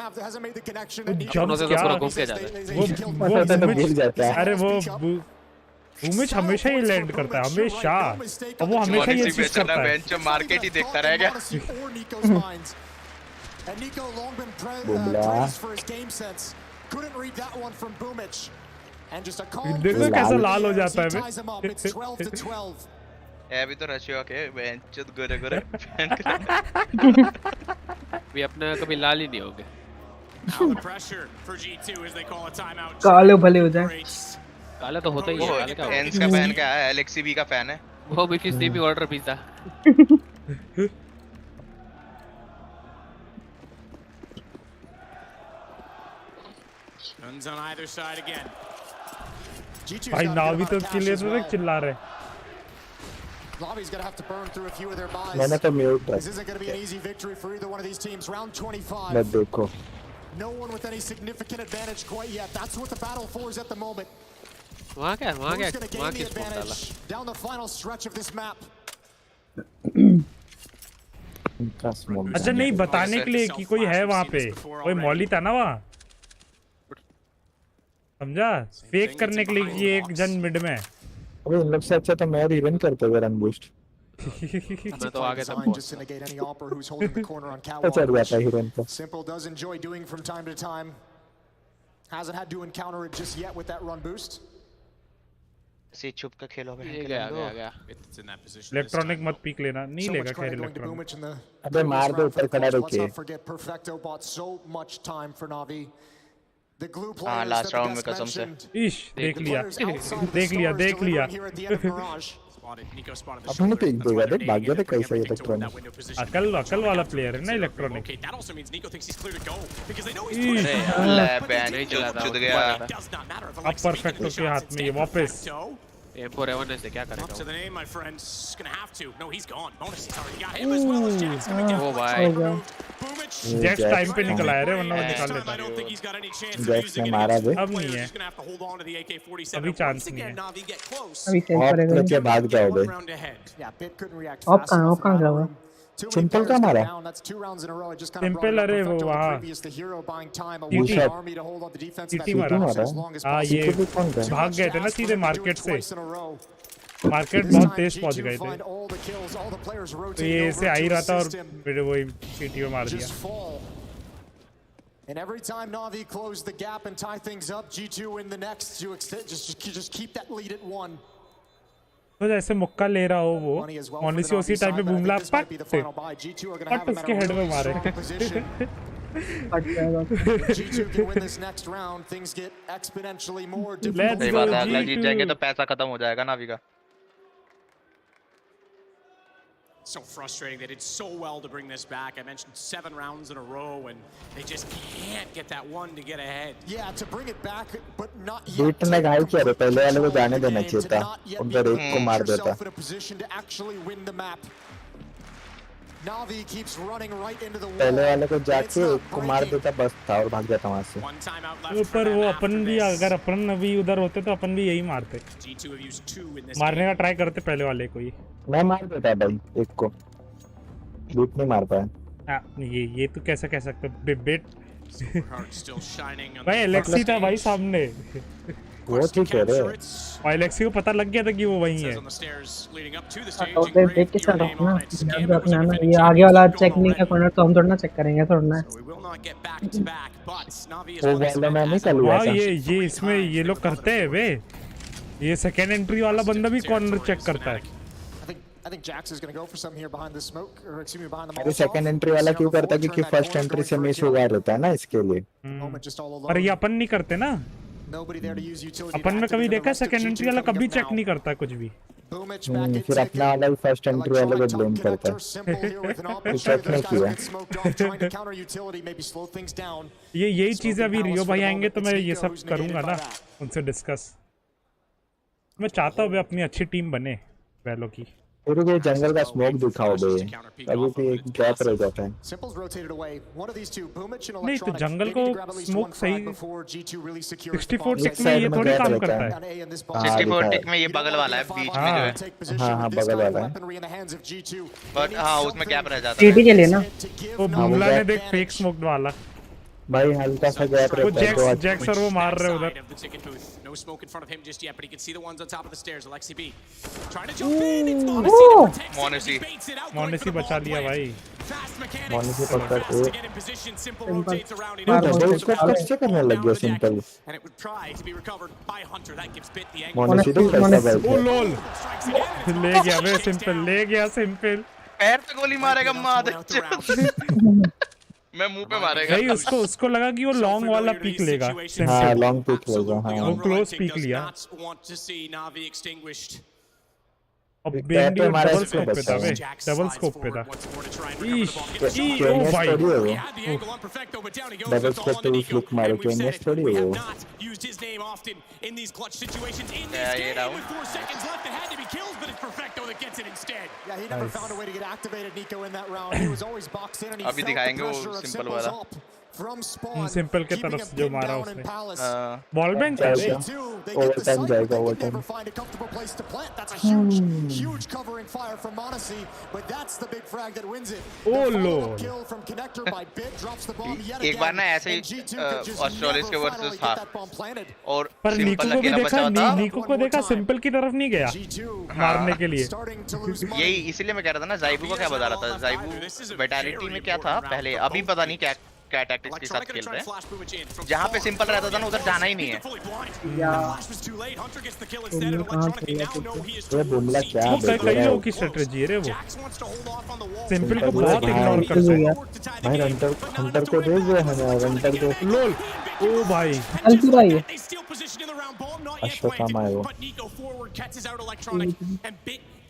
क्या पूरा घूम के जाता है। वो गिर जाता है। अरे वो उमेश हमेशा ही लैंड करता है, हमेशा, और वो हमेशा ये चीज करता है। बेंच मार्केट ही देखता रहेगा। देखो कैसा लाल हो जाता है। अभी तो रशिया के बेंच गोरे गोरे भी अपने कभी लाल ही नहीं होंगे। काले भले हो जाए। काला तो होता ही है। काले का एंस का फैन क्या है? एलेक्सी बी का फैन है वो भी। किसी भी order pizza. Guns on either side again. भाई नावी तो उसके लिए तो चिल्ला रहे। Navi's gonna have to burn through a few of their buys. मैंने तो mute This isn't gonna be an easy victory for either one of these teams. Round 25. मैं देखो। No one with any significant advantage quite yet. That's what the battle for is at the moment. वहाँ क्या Who's gonna gain the advantage down the final stretch of this map? अच्छा नहीं बताने के लिए कि कोई है वहाँ पे, कोई मौली था ना वहाँ, समझा? फेक करने के लिए कि एक जन मिड में। अबे इन लोग से अच्छा तो मैं रिवन करते हुए रन बूस्ट। मैं तो आगे था। चल जाता है हीरोइन को। Simple does enjoy doing from time to time. Hasn't had to encounter it just yet with that run boost. से चुप का खेलो बहन के गया। इलेक्ट्रॉनिक मत पीक लेना, नहीं लेगा खैर इलेक्ट्रॉनिक। अबे मार दो ऊपर खड़ा रखिए। हाँ लास्ट राउंड में कसम से। इश देख लिया। अपने तो एक देगा देख भाग गया था कैसे इलेक्ट्रॉनिक। अकल वाला प्लेयर है ना इलेक्ट्रॉनिक। नहीं चुद गया। अब परफेक्ट के हाथ में ये वापस। M4 A1 से क्या करेगा? ओ भाई जैक्स टाइम पे निकल आया रे, वरना वो निकाल लेता। जैक्स ने मारा भी। अब नहीं है, अभी चांस नहीं है। अभी सेव करेगा। क्या भाग जाओगे? ऑफ कहाँ गया? सिंपल का मारा। सिंपल अरे वो वहाँ टीटी मारा। हाँ ये भाग गए थे ना सीधे मार्केट से, मार्केट बहुत तेज पहुँच गए थे, तो ये ऐसे आ ही रहा था और फिर वही टीटी में मार दिया। And every time Na'Vi close the gap and tie things up, G2 win the next. Just keep that lead at 1. तो जैसे मुक्का ले रहा हो वो मोनेसी उसी टाइम पे बूमला पट उसके हेड में मारे। सही बात है, अगला जीत जाएंगे तो पैसा खत्म हो जाएगा नावी का। So frustrating. They did so well to bring this back. I mentioned 7 rounds in a row, and they just can't get that one to get ahead. Yeah, to bring it back, but not yet. Beat ने घायल किया, पहले वाले को जाने देना चाहिए था, उधर एक को मार देता। पहले वाले को जाके एक को मार देता बस था और भाग जाता वहाँ से। ऊपर वो अपन भी, अगर अपन भी उधर होते तो अपन भी यही मारते, मारने का ट्राई करते पहले वाले को ही। मैं मार देता भाई एक को, बीट नहीं मार पाया। ये तो कैसा कह सकते बेट भाई एलेक्सी था भाई सामने, वो ठीक है रे। और एलेक्सी को पता लग गया था कि वो वही है। तो देख के चल रहा ना, अपना ना ये आगे वाला चेक नहीं का कॉर्नर तो हम थोड़ा ना चेक करेंगे थोड़ा। वो वाला मैं नहीं कर लिया था। ये इसमें ये लोग करते हैं वे, ये सेकंड एंट्री वाला बंदा भी कॉर्नर चेक करता है। अरे सेकंड एंट्री वाला क्यों करता है? क्योंकि फर्स्ट एंट्री से मिस हुआ रहता है ना, इसके लिए। पर ये अपन नहीं करते ना, अपन ने कभी देखा सेकंड एंट्री वाला कभी चेक नहीं करता कुछ भी। फिर अपना वाला भी फर्स्ट एंट्री वाले को ब्लेम करता है, चेक नहीं किया। ये यही चीजें अभी रियो भाई आएंगे तो मैं ये सब करूंगा ना उनसे डिस्कस। मैं चाहता हूँ वे अपनी अच्छी टीम बने वैलो की। फिर ये जंगल का स्मोक दिखाओ बे, अभी भी एक गैप रह जाता है। नहीं तो जंगल को स्मोक सही 64 टिक में ये थोड़ी काम करता है। 64 टिक में ये बगल वाला है, बीच में जो है। हाँ बगल वाला है, बट हाँ उसमें गैप रह जाता है। सीटी के लिए ना वो बुमला ने देख फेक स्मोक वाला भाई हल्का सा गैप वो रहता है। जैक्स और वो मार रहे उधर। No smoke in front of him just yet, but he can see the ones on top of the stairs. Alexi B trying to jump in. It's Monesy. Monesy बचा लिया भाई। Monesy पकड़ के इसको कैसे करने लग गया सिंपल। Monesy तो कैसा बैठ ओ लोल ले गया वे सिंपल, ले गया सिंपल। पैर पे गोली मारेगा मार। मैं मुंह पे मारेगा नहीं उसको लगा कि वो लॉन्ग वाला पीक लेगा। हाँ लॉन्ग पीक लेगा। हाँ वो क्लोज पीक लिया। अब बेंडी डबल स्कोप पे था वे, डबल स्कोप पे था। ओ भाई डबल स्कोप पे उस लुक मारे के नेक्स्ट थोड़ी हो। अभी दिखाएंगे वो सिंपल वाला। सिंपल के तरफ जो मारा उसने। बॉल बैंक ओवर टाइम जाएगा, ओवर टाइम। ओ लो एक बार ना ऐसे ही ऑस्ट्रेलिया के वर्सेस था और पर नीको को भी देखा, नीको को देखा सिंपल की तरफ नहीं गया मारने के लिए। यही इसीलिए मैं कह रहा था ना, जाइबू को क्या बता रहा था। जाइबू विटालिटी में क्या था पहले, अभी पता नहीं क्या टैक्टिक्स के साथ खेल रहे हैं। जहाँ पे सिंपल रहता था ना उधर जाना ही नहीं है। ये बुमला क्या वो कई लोगों की स्ट्रेटजी है रे, वो सिंपल को बहुत इग्नोर करता है भाई। हंटर को दे दो, हंटर को लोल। ओ भाई गलती भाई अश्वत्थामा है वो।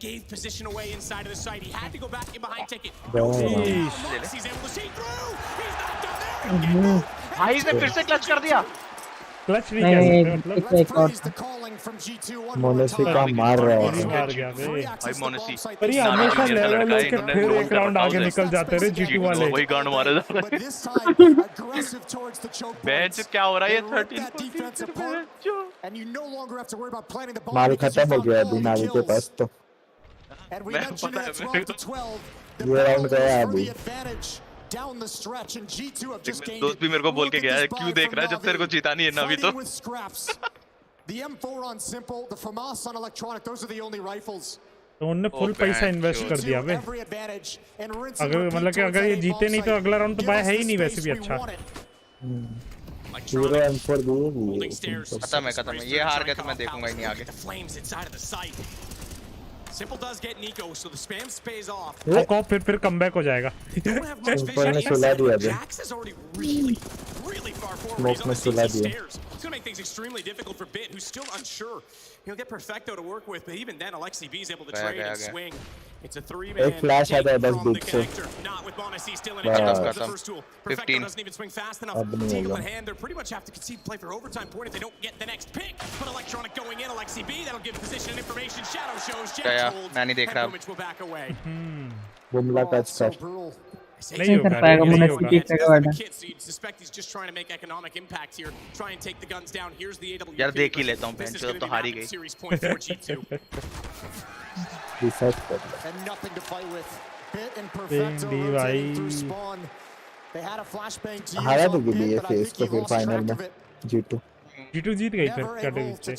Gave position away inside of the site. He had to go back in behind ticket. He's able to see through. He's not done there. भाई इसने फिर से क्लच कर दिया। क्लच नहीं किया मोनेसी का मार रहा है। मार गया बे भाई मोनेसी। पर ये हमेशा लेवल के फिर एक राउंड आगे निकल जाते रहे जीटी वाले। वही गांड मारे जा रहे। बेंच क्या हो रहा है ये 13 माल खत्म हो गया अभी नावी के पास तो। ये राउंड गया अभी। दोस्त भी मेरे को बोल के गया है, क्यों देख रहा है जब तेरे को जीता नहीं है नावी तो। तो उन्होंने फुल पैसा इन्वेस्ट कर दिया बे। अगर मतलब कि अगर ये जीते नहीं तो अगला राउंड तो बाय है ही नहीं वैसे भी अच्छा। खत्म है ये हार गया तो मैं देखूंगा ही नहीं आगे। Simple does get Nico, so the spam pays off. वो फिर कमबैक हो जाएगा। ऊपर ने सुला दिया बे। Really far forward. स्मोक में सुला दिया। It's going to make things extremely difficult for Bit, who's still unsure. He'll get Perfecto to work with, but even then, Alexi B is able to trade and swing. It's a three-man. एक flash आता है बस बीच से। Not with Monesy still in it. The first tool. Perfecto doesn't even swing fast enough. Tingle in hand. They pretty much have to concede play for overtime point if they don't get the next pick. But Electronic going in, Alexi B, that'll give position and information. Shadow shows. Jack holds. मैं नहीं देख रहा। Will back away. Bumla touch कर। नहीं कर पाएगा मोनेसी की जगह। Suspect he's just trying to make economic impact here. Try and take the guns down. Here's the AW. यार देख ही लेता हूँ बेंच तो हार ही गई। रिसेट कर। बेंडी भाई हारा तो गई है फेस तो फिर फाइनल में जीटू जीत गई फिर कैटेगरी से।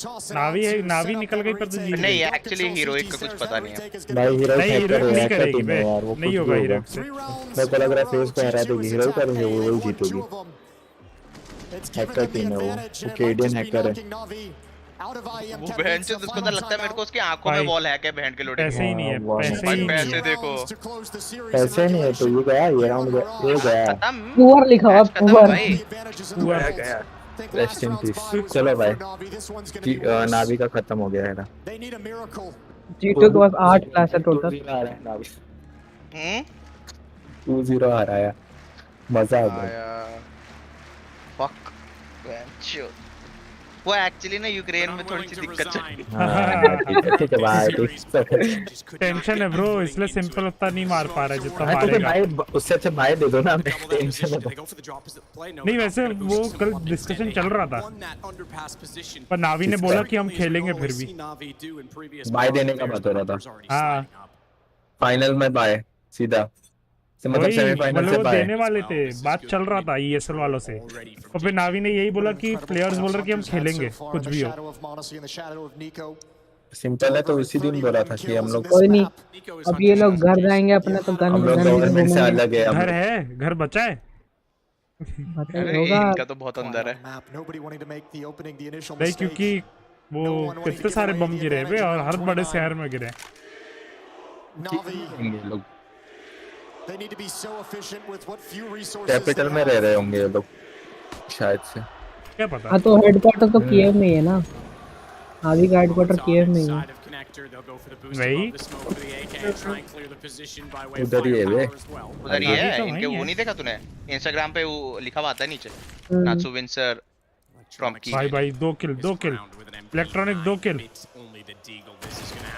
नावी निकल गई पर तो जीत नहीं एक्चुअली हीरोइक का कुछ पता नहीं है भाई। हीरोइक नहीं करेगी बे, नहीं होगा हीरोइक से। मैं को लग रहा है फेस को हरा देगी, हीरोइक करेंगे वो वही जीतेगी। हैकर टीम है वो कैनेडियन हैकर है वो। बहन से उसको तो लगता है मेरे को उसकी आंखों में बॉल है क्या बहन के लोटे। पैसे ही नहीं है, पैसे देखो पैसे नहीं है तो ये गया, ये राउंड गया, ये गया। पुअर लिखा हुआ पुअर गया। Rest in peace. चलो भाई नावी का खत्म हो गया है ना। जीटू के पास 8 क्लास है टोटल। 2-0 हराया, मजा आ गया। फक बेंच वो एक्चुअली ना यूक्रेन में थोड़ी सी दिक्कत चल रही हाँ ठीक है भाई टेंशन है ब्रो, इसलिए सिंपल उतना नहीं मार पा रहा जितना तो मारेगा। भाई उससे अच्छा भाई दे दो ना, टेंशन है। नहीं वैसे वो कल डिस्कशन चल रहा था, पर नावी ने बोला कि हम खेलेंगे फिर भी। बाय देने का बात हो रहा था। हाँ फाइनल में बाय सीधा, मतलब सेमीफाइनल से वो बाय देने वाले थे, बात चल रहा था ESL वालों से, और फिर नावी ने यही बोला कि प्लेयर्स बोल रहे कि हम खेलेंगे कुछ भी हो। सिंपल है, तो उसी दिन बोला था कि हम लोग कोई नहीं, अब ये लोग घर जाएंगे अपने तो गन हम लोग गवर्नमेंट से अलग है। घर है, घर बचा है इनका तो बहुत अंदर है नहीं, क्योंकि वो कितने सारे बम गिरे हैं और हर बड़े शहर में गिरे। लोग कैपिटल में रह रहे होंगे ये लोग शायद से, क्या पता। हाँ तो हेडक्वार्टर तो कीव में ही है ना, आदि का हेडक्वार्टर कीव में ही है। वही उधर ही है वे, उधर ही है इनके। वो नहीं देखा तूने इंस्टाग्राम पे वो लिखा हुआ आता है नीचे, नात्सु विंसर फ्रॉम की। भाई 2 किल इलेक्ट्रॉनिक 2 किल।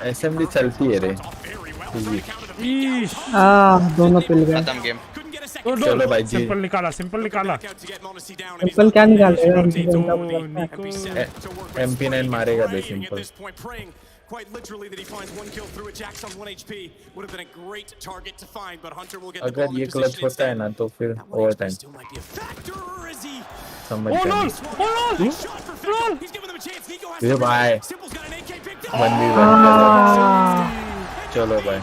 एसएमडी चलती है रे। दोनों पिल गए। खत्म गेम। चलो भाई जी, सिंपल निकाला सिंपल क्या निकाल रहे MP9 मारेगा बे simple. Quite literally that he finds 1 kill through a Jax on 1 HP would have been a great target to find, but Hunter will get the ball अगर ये in क्लच position होता है ना तो फिर ओवर टाइम समझ ये भाई 1v1 चलो भाई।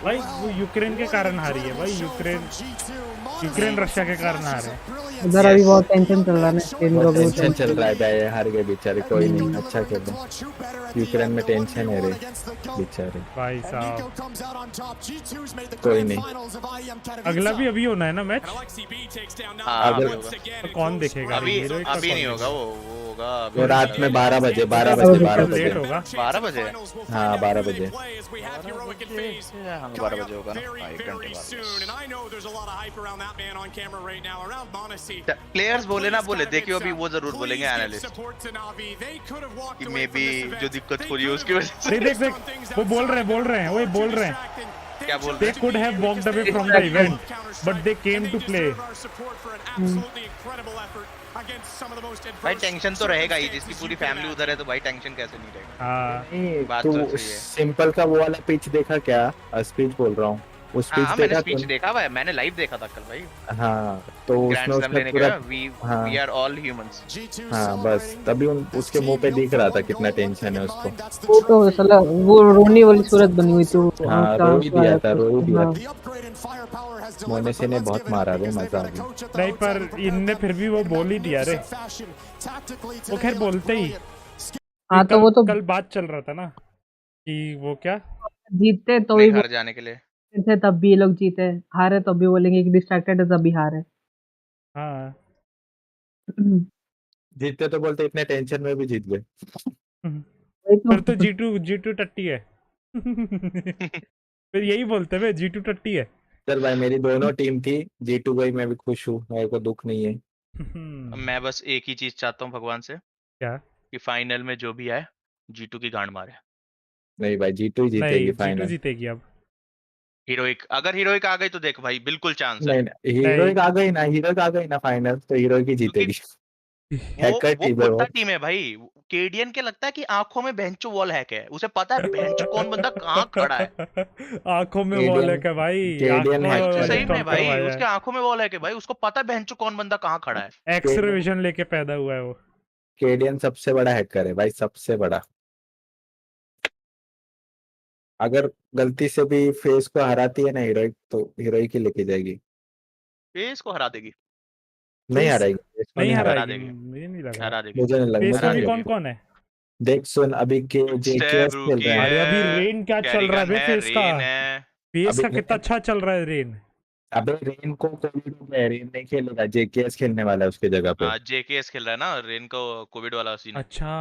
भाई वो यूक्रेन के कारण हारी है भाई, यूक्रेन रशिया के कारण हारे। उधर अभी बहुत टेंशन चल रहा है, टेंशन चल रहा है भाई, हार गए बेचारे। कोई नहीं, अच्छा खेले। यूक्रेन में टेंशन है रे बेचारे भाई साहब। कोई नहीं, अगला भी अभी होना है ना मैच। तो कौन देखेगा अभी नहीं होगा, वो होगा वो रात में 12 बजे होगा। 12 बजे। हाँ 12 बजे 12 बजे होगा ना, 1 घंटे बाद। प्लेयर्स बोले ना बोले, देखियो अभी वो जरूर बोलेंगे एनालिस्ट कि मे बी जो दिक्कत हो रही है उसकी वजह से। देख वो बोल रहे हैं क्या बोल रहे हैं? They could have walked away from the event, but they came to play. भाई टेंशन तो रहेगा ही, जिसकी पूरी फैमिली उधर है तो भाई टेंशन कैसे नहीं रहेगा। हाँ बात तो सही है। सिंपल का वो वाला पिच देखा क्या? स्पीच बोल रहा हूँ, उस हाँ, पिच मैंने देखा स्पीच देखा हुआ है, मैंने लाइव देखा था कल भाई। हाँ तो उसमें पूरा हाँ वी आर ऑल ह्यूमंस। हाँ बस तभी उसके मुंह पे दिख रहा था कितना टेंशन है उसको। वो तो साला वो रोने वाली सूरत बनी हुई थी। हाँ रो ही दिया था। मोनेसी ने बहुत मारा रे, मजा आ गया। नहीं पर इनने फिर भी वो बोल ही दिया रे, वो खैर बोलते ही। हाँ तो वो तो कल बात चल रहा था ना कि वो क्या जीतते तो भी घर जाने के लिए थे, तब भी ये लोग जीते, हारे तब भी बोलेंगे कि डिस्ट्रैक्टेड है तब भी हारे। हाँ जीतते तो बोलते इतने टेंशन में भी जीत गए। फिर तो G2 टट्टी है। फिर यही बोलते हैं G2 टट्टी है। चल भाई मेरी दोनों टीम थी, G2 गई, मैं भी खुश हूँ, मेरे को दुख नहीं है। मैं बस एक ही चीज चाहता हूँ भगवान से, क्या? कि फाइनल में जो भी आए G2 की गांड मारे। नहीं भाई G2 ही जीतेगी फाइनल। G2 जीतेगी अब। हीरोइक, अगर हीरोइक आ गई तो देख भाई बिल्कुल चांस है। नहीं हीरोइक आ गई ना फाइनल तो हीरोइक ही जीतेगी। वो कुत्ता टीम है भाई। केडियन के लगता है कि आंखों में बेंचो वॉल हैक है, उसे पता है बेंचो कौन बंदा कहाँ खड़ा है। आंखों में वॉल है क्या भाई? सही में भाई उसके आंखों में वॉल है क्या भाई? उसको पता है बेंचो कौन बंदा कहाँ खड़ा है। एक्स-रे विजन लेके पैदा हुआ है वो। केडियन सबसे बड़ा हैकर है भाई, सबसे बड़ा। अगर गलती से भी फेस को हराती है ना हीरोइक, तो हीरोइक ही लेके जाएगी। फेस को हरा देगी? नहीं हराएगी, नहीं हराएगी, मुझे नहीं लगा। हरा देगी। मुझे नहीं लगा। फेस में भी कौन है? देख सुन, अभी के जेकेएस खेल रहा है। अभी रेन क्या चल रहा है फेस का? फेस का कितना अच्छा चल रहा है रेन। अबे रेन को कोविड हो गया, रेन नहीं खेलेगा, जेकेएस खेलने वाला है उसके जगह पे। जेकेएस खेल रहा है ना, रेन को कोविड वाला सीन। अच्छा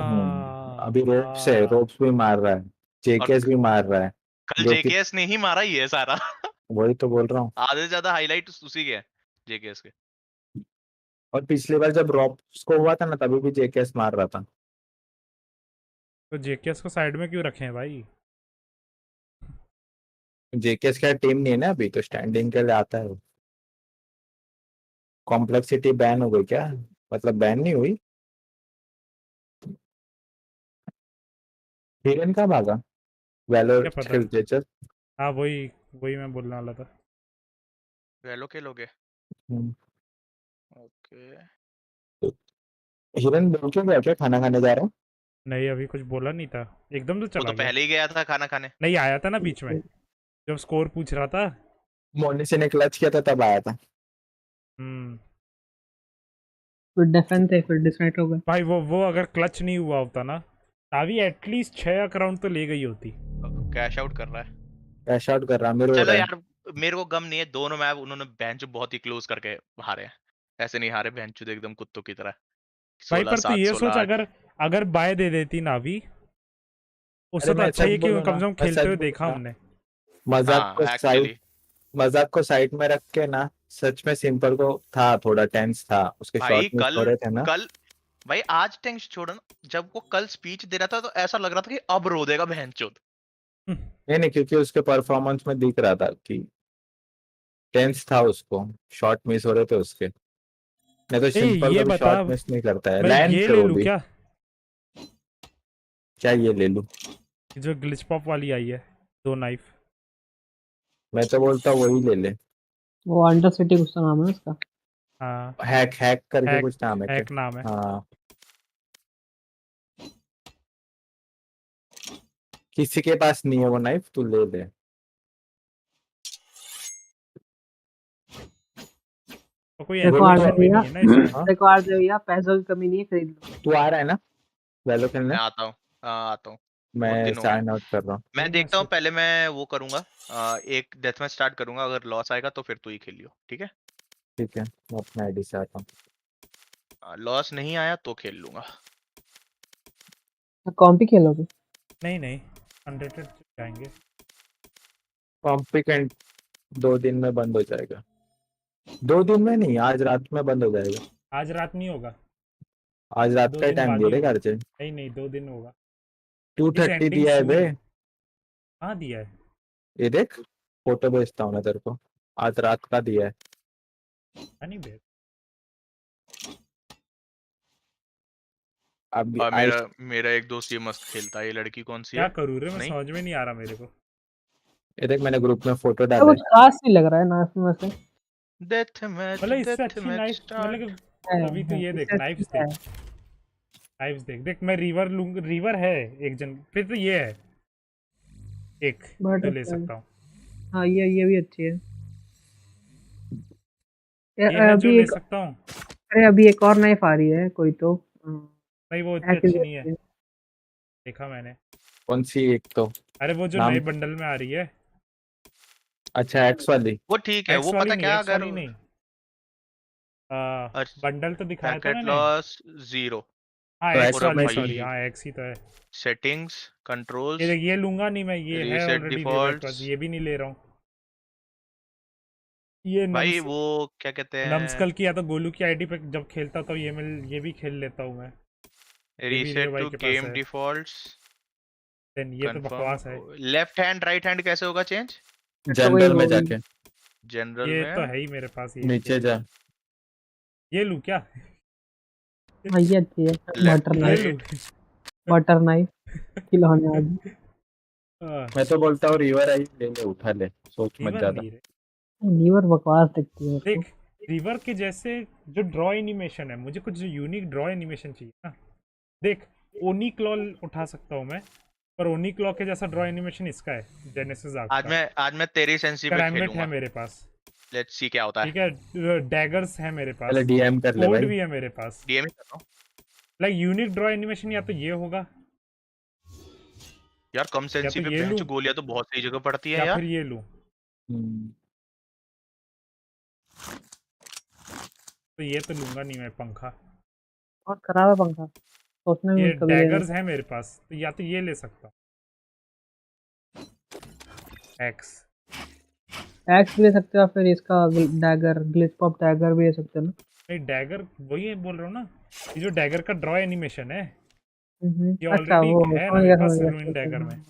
अभी रोप्स भी मार रहा है, जेकेएस भी मार रहा है। कल जेकेएस ने ही मारा ही है सारा। वही तो बोल रहा हूँ। आधे से ज्यादा हाईलाइट उसी के हैं जेकेएस के। और पिछली बार जब रॉप्स को हुआ था ना तभी भी जेकेएस मार रहा था। तो जेकेएस को साइड में क्यों रखे हैं भाई? जेकेएस का टीम नहीं है ना अभी, तो स्टैंडिंग के लिए आता है। कॉम्प्लेक्सिटी बैन हो गई क्या? मतलब बैन नहीं हुई। हिरन कहाँ भागा? वैलो क्या पता? खेलते। हाँ वही वही मैं बोलने वाला था। वेलो खेलोगे? हम्म। ओके। हिरन बोल क्यों गया क्या खाना खाने जा रहा हूँ? नहीं अभी कुछ बोला नहीं था, एकदम से वो चला तो गया। पहले ही गया था खाना खाने। नहीं आया था ना बीच में जब स्कोर पूछ रहा था। मोनेसी ने क्लच किया था तब आया था। फिर डिफेंस थे, फिर डिसकनेक्ट हो गए भाई। वो अगर क्लच नहीं हुआ होता ना तावी एटलीस्ट 6 राउंड तो ले गई होती। कैश आउट कर रहा है। कैश आउट कर रहा मेरे। चलो यार मेरे को गम नहीं है, दोनों मैप उन्होंने बेंच बहुत ही क्लोज करके हारे हैं। ऐसे नहीं हारे बेंच एकदम कुत्तों की तरह। भाई 16 पर तो 7 ये 16 सोच 8। अगर बाय दे देती नावी उससे अरे तो मैं अच्छा सच ही कि बोलूं कम ना, से कम मैं खेलते सच हुए बोलूं देखा ना, हमने। मजाक को साइड में रख के ना, सच में सिंपल को था थोड़ा टेंस था, उसके भाई शॉट मिस हो रहे थे ना। कल भाई आज टेंस छोड़ो ना, जब वो कल स्पीच दे रहा था तो ऐसा लग रहा था कि अब रो देगा बहनचोद। नहीं क्योंकि उसके परफॉर्मेंस में दिख रहा था कि टेंस था, उसको शॉट मिस हो रहे थे उसके। नहीं तो सिंपल ये कभी बता, शॉट मिस नहीं करता है। मैं लैंड ये पे ले वो लूं भी। क्या ये ले लूं? जो ग्लिच पॉप वाली आई है 2 नाइफ। मैं तो बोलता हूँ वही ले ले। वो अंडर सिटी कुछ तो नाम है उसका। हाँ हैक करके कुछ नाम है क्या? हैक नाम है। हाँ किसी के पास नहीं है वो नाइफ, तू ले ले। तो कोई देखो आज एनिमेशन भी भैया, नहीं है ना इसमें। देखो आज भैया पैसों की कमी नहीं है, खरीद लो। तू आ रहा है ना वैलो खेलने? मैं आता हूँ। आता हूँ। बहुत मैं दिन हो गए। साइन आउट कर रहा हूँ। मैं देखता हूँ, पहले मैं वो करूंगा, एक डेथ मैच स्टार्ट करूंगा, अगर लॉस आएगा तो फिर तू ही खेल लियो, ठीक है? ठीक है मैं अपना आईडी से आता हूँ। लॉस नहीं आया तो खेल लूंगा। कॉम्पी खेलोगे? नहीं अनरेटेड जाएंगे। कॉम्पिकेंट 2 दिन में बंद हो जाएगा। 2 दिन में नहीं, आज रात में बंद हो जाएगा। आज रात नहीं होगा, आज रात 2 का दिन टाइम बाद दिया ही रे होगा। घर से। नहीं 2 दिन होगा। 2:30 दिया है बे। हाँ दिया है। ये देख फोटो भेजता हूँ मैं तेरे को, आज रात का दिया है। नहीं बे। अब मेरा एक दोस्त ये मस्त खेलता है। ये लड़की कौन सी है? क्या करूँ रे, मैं समझ में नहीं आ रहा मेरे को। ये देख मैंने ग्रुप में फोटो तो डाला कुछ खास नहीं लग रहा है ना इसमें से। डेथ मैच मतलब इससे अच्छी नाइफ, मतलब अभी तो ये देख नाइफ्स देख मैं रिवर लूंगा, रिवर है एक जन, फिर तो ये है एक तो ले सकता हूँ। हाँ ये भी अच्छी है। ये है जो ले सकता हूँ। अरे अभी एक और नाइफ आ रही है कोई तो। नहीं वो इतनी अच्छी नहीं है, देखा मैंने। कौन सी? एक तो अरे वो जो नए बंडल में आ रही है। अच्छा एक्स वाली। वो ठीक है, वो पता क्या, अगर नहीं बंडल तो दिखाया था मैंने। लॉस 0। हाँ एक्स वाली, सॉरी हाँ एक्स ही तो है। सेटिंग्स कंट्रोल्स, ये लूंगा नहीं मैं, ये है ऑलरेडी मेरे पास, ये भी नहीं ले रहा हूँ। ये भाई वो क्या कहते हैं, नम्सकल की या तो गोलू की आईडी पे जब खेलता तो ये भी खेल लेता हूँ मैं। Reset to game defaults. Then ये तो बकवास है। लेफ्ट हैंड राइट हैंड कैसे होगा चेंज? जनरल में जाके। जनरल ये में तो है ही मेरे पास। ये नीचे जा। ये लूं क्या? ये अच्छी है। बटर नाइफ खिलौने वाली। मैं तो बोलता हूँ रिवर आई ले ले, उठा ले, सोच मत ज्यादा। रिवर बकवास दिखती है। देख रिवर के जैसे जो ड्रॉ एनिमेशन है, मुझे कुछ जो यूनिक ड्रॉ एनिमेशन चाहिए ना। देख ओनी क्लॉ उठा सकता हूँ मैं, पर ओनी क्लॉ के जैसा ड्रॉ एनिमेशन इसका है जेनेसिस आर्क का। आज मैं तेरी सेंसी पे खेलूंगा। है मेरे पास, लेट्स सी क्या होता है। ठीक है डैगर्स है मेरे पास, पहले डीएम कर ले भाई। भी है मेरे पास। डीएम ही कर रहा हूं। लाइक यूनिक ड्रॉ एनिमेशन या तो ये होगा यार, कम सेंसी पे बेंच गोलियां तो बहुत सही जगह पड़ती है यार। या फिर ये लूं। तो ये तो लूंगा नहीं मैं पंखा, बहुत खराब है पंखा। सोचने में ये डैगर्स है मेरे पास, तो या तो ये ले सकता हूं। एक्स एक्स भी ले सकते हो, फिर इसका डैगर, ग्लिच पॉप डैगर भी ले सकते हो ना। नहीं डैगर वही बोल रहा हूँ ना, ये जो डैगर का ड्रॉ एनिमेशन है ये अच्छा ऑलरेडी वो है ना समझ मेरे गया पास समझ गया रूइन डैगर में।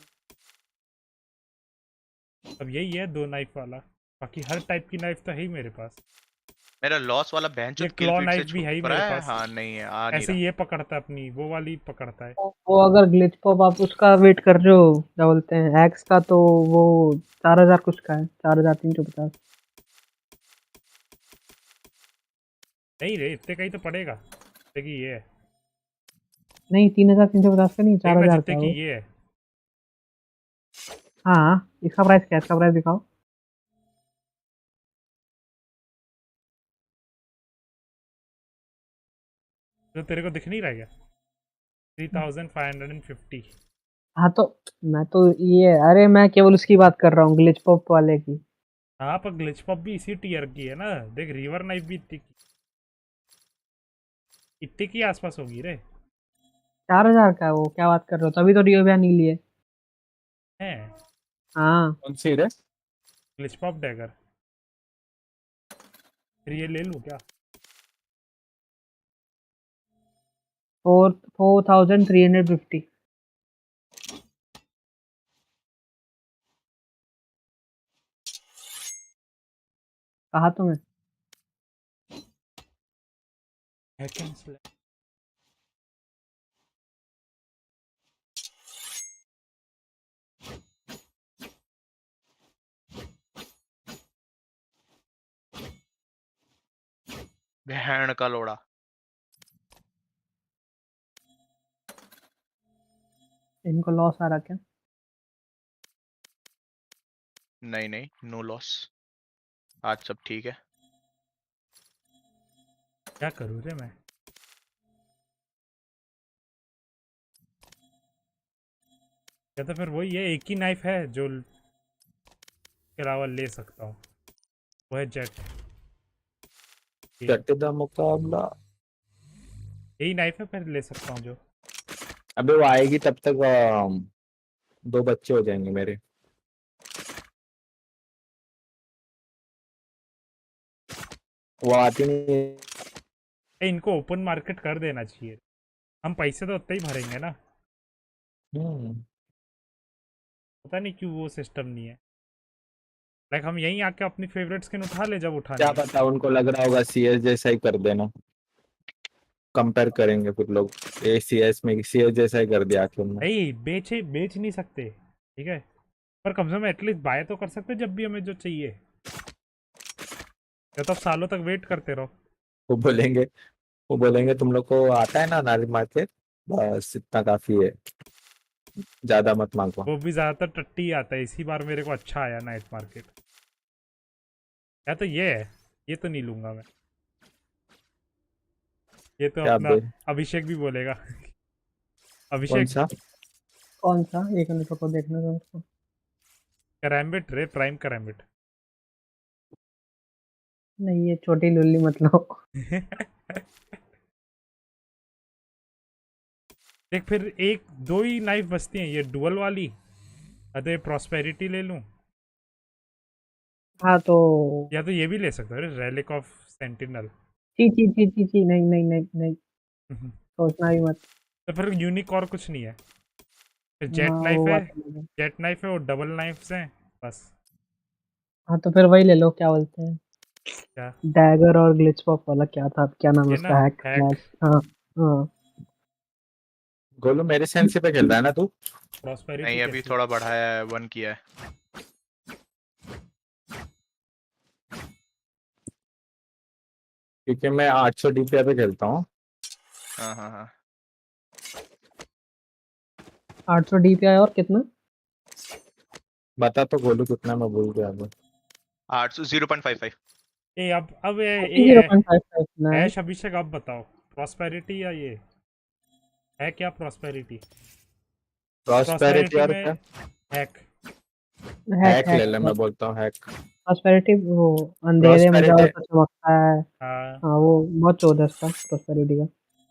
अब यही है 2 नाइफ वाला, बाकी हर टाइप की नाइफ तो है ही मेरे पास। मेरा लॉस वाला बेंच ये किल क्लॉ फीड से नाइफ भी है ही छुप मेरे रहा है। पास। हाँ नहीं है, आ नहीं ऐसे रहा। ये पकड़ता है अपनी, वो वाली पकड़ता है। वो अगर ग्लिच पॉप आप उसका वेट कर रहे हो, क्या बोलते हैं, एक्स का, तो वो 4000 कुछ का है, 4350। नहीं रे इतने का ही तो पड़ेगा, देखिए ये है। नहीं 3350 का नहीं, देखना 4000 जितने का है की वो। ये है। हाँ इसका प्राइस क्या है, इसका प्राइस दिखाओ। जो तेरे को दिख नहीं रहा क्या? 3550। हाँ तो मैं तो ये, अरे मैं केवल उसकी बात कर रहा हूँ, ग्लिच पॉप वाले की। हाँ पर ग्लिच पॉप भी इसी टीयर की है ना, देख रिवर नाइफ भी इतने की आसपास होगी रे। 4000 का है वो, क्या बात कर रहे हो, तभी तो रियो नहीं लिए। है हाँ कौन सी रे? ग्लिच पॉप डैगर, फिर ये ले लूँ क्या? 4350। कहा तुम्हें? बहन का लोड़ा। इनको लॉस आ रहा क्या? नहीं नहीं, नो लॉस, आज सब ठीक है। क्या करूँ रे मैं? या तो फिर वही है, एक ही नाइफ है जो के अलावा ले सकता हूँ, वो है जेट। जट दा मुकाबला। यही नाइफ है फिर ले सकता हूँ जो। अबे वो आएगी तब तक 2 बच्चे हो जाएंगे मेरे। वो आती नहीं। इनको ओपन मार्केट कर देना चाहिए, हम पैसे तो उतना ही भरेंगे ना। पता नहीं क्यों वो सिस्टम नहीं है। लाइक हम यहीं आके अपनी फेवरेट स्किन उठा ले जब उठानी क्या है। पता उनको लग रहा होगा सीएस जैसा ही कर देना, कंपेयर करेंगे फिर लोग, ए सीएस में सीएस जैसा ही कर दिया आखिर में। नहीं बेच नहीं सकते, ठीक है, पर कम से कम एटलीस्ट बाय तो कर सकते जब भी हमें जो चाहिए, या तो सालों तक वेट करते रहो। वो बोलेंगे तुम लोग को आता है ना नारी मार्केट, बस इतना काफी है, ज्यादा मत मांगो। वो भी ज्यादातर टट्टी आता है, इसी बार मेरे को अच्छा आया नाइट मार्केट। या तो ये है, ये तो नहीं लूंगा मैं, ये तो अपना अभिषेक भी बोलेगा। अभिषेक कौन सा? एक मिनट को देखने दो उसको। करैम्बिट रे, प्राइम करैम्बिट। नहीं ये छोटी लुल्ली मतलब। देख फिर एक दो ही नाइफ बचती हैं, ये डुअल वाली, अरे प्रॉस्पेरिटी ले लूं, हाँ तो या तो ये भी ले सकता हूँ रेलिक ऑफ सेंटिनल। ची नहीं नहीं नहीं नहीं, सोचना भी मत। तो फिर यूनिक और कुछ नहीं है, फिर जेट हाँ, नाइफ वो है, बात अलग है। जेट नाइफ है और डबल नाइफ्स हैं बस। हाँ तो फिर वही ले लो, क्या बोलते हैं, क्या डैगर और ग्लिच पॉप वाला, क्या था, क्या नाम है ये ना, उसका, हैक। हाँ हाँ। गोलू मेरे सेंस पे खेल रहा है ना तू? नहीं अभी थोड़ा बढ़ाया है, 1 किया है। क्योंकि मैं 800 डीपीआई पे खेलता हूँ। हाँ 800 डीपीआई और कितना? बता तो गोलू कितना, मैं भूल गया अब। 800 0.55। ए अब ये 0.55 ऐश अभिषेक अब बताओ, प्रॉस्पेरिटी या ये है क्या? प्रॉस्पेरिटी और में क्या? हैक ले ले, मैं बोलता हूँ हैक। प्रॉस्पेरिटी वो अंधेरे में जाओ तो चमकता है। हाँ वो बहुत चौदस था प्रॉस्पेरिटी का।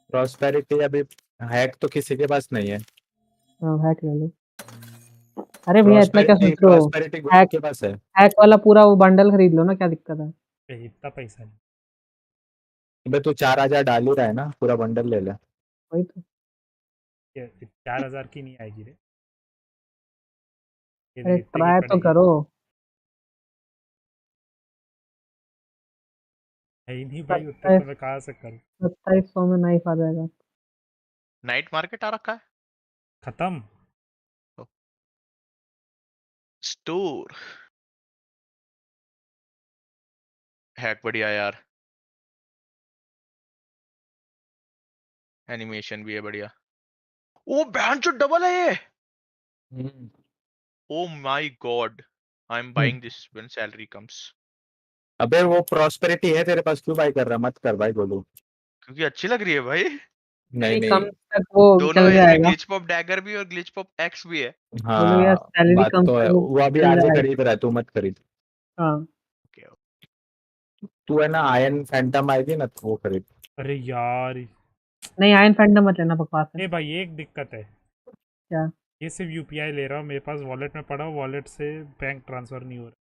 प्रॉस्पेरिटी अभी हैक तो किसी के पास नहीं है। हाँ हैक ले लो, अरे भैया इतना क्या सोच रहे हो? प्रॉस्पेरिटी गोलू हैक के पास है। हैक वाला पूरा वो बंडल खरीद लो ना, क्या दिक्कत है? इतना पैसा नहीं। अबे तू 4000 डाल ही रहा है ना, पूरा बंडल ले ले। वही तो। 4000 की नहीं आएगी रे। ये अरे देख इतने की ट्राई तो पड़ेगी। करो। है ही नहीं भाई, उतने तो मैं कहाँ से करूँ। 2700 में नाइफ आ जाएगा। नाइट मार्केट आ रखा है खत्म। स्टोर हैक बढ़िया यार, एनिमेशन भी है बढ़िया। ओ बैंड जो डबल है ये। Oh my God, I am buying this when salary comes. अबे वो प्रॉस्पेरिटी है तेरे पास, क्यों बाय कर रहा? मत कर भाई गोलू। क्योंकि अच्छी लग रही है भाई। नहीं नहीं, नहीं। कम तक वो दोनों चल है, इसमें जाएगा। ग्लिच पॉप डैगर भी और ग्लिच पॉप एक्स भी है। बोलो यार, हाँ सैलरी बात कम तो है, तक वो वो अभी चल आगे जाएगा। खरीद रहा है, तू मत खरीद। हाँ। तू है ना आयन फैंटम आएगी ना, तो वो खरीद। अरे यार। नहीं, आयन फैंटम मत लेना, बकवास है। ए भाई एक दिक्कत है। क्या? ये सिर्फ यूपीआई ले रहा हूँ, मेरे पास वॉलेट में पड़ा, वॉलेट से बैंक ट्रांसफर नहीं हो रहा।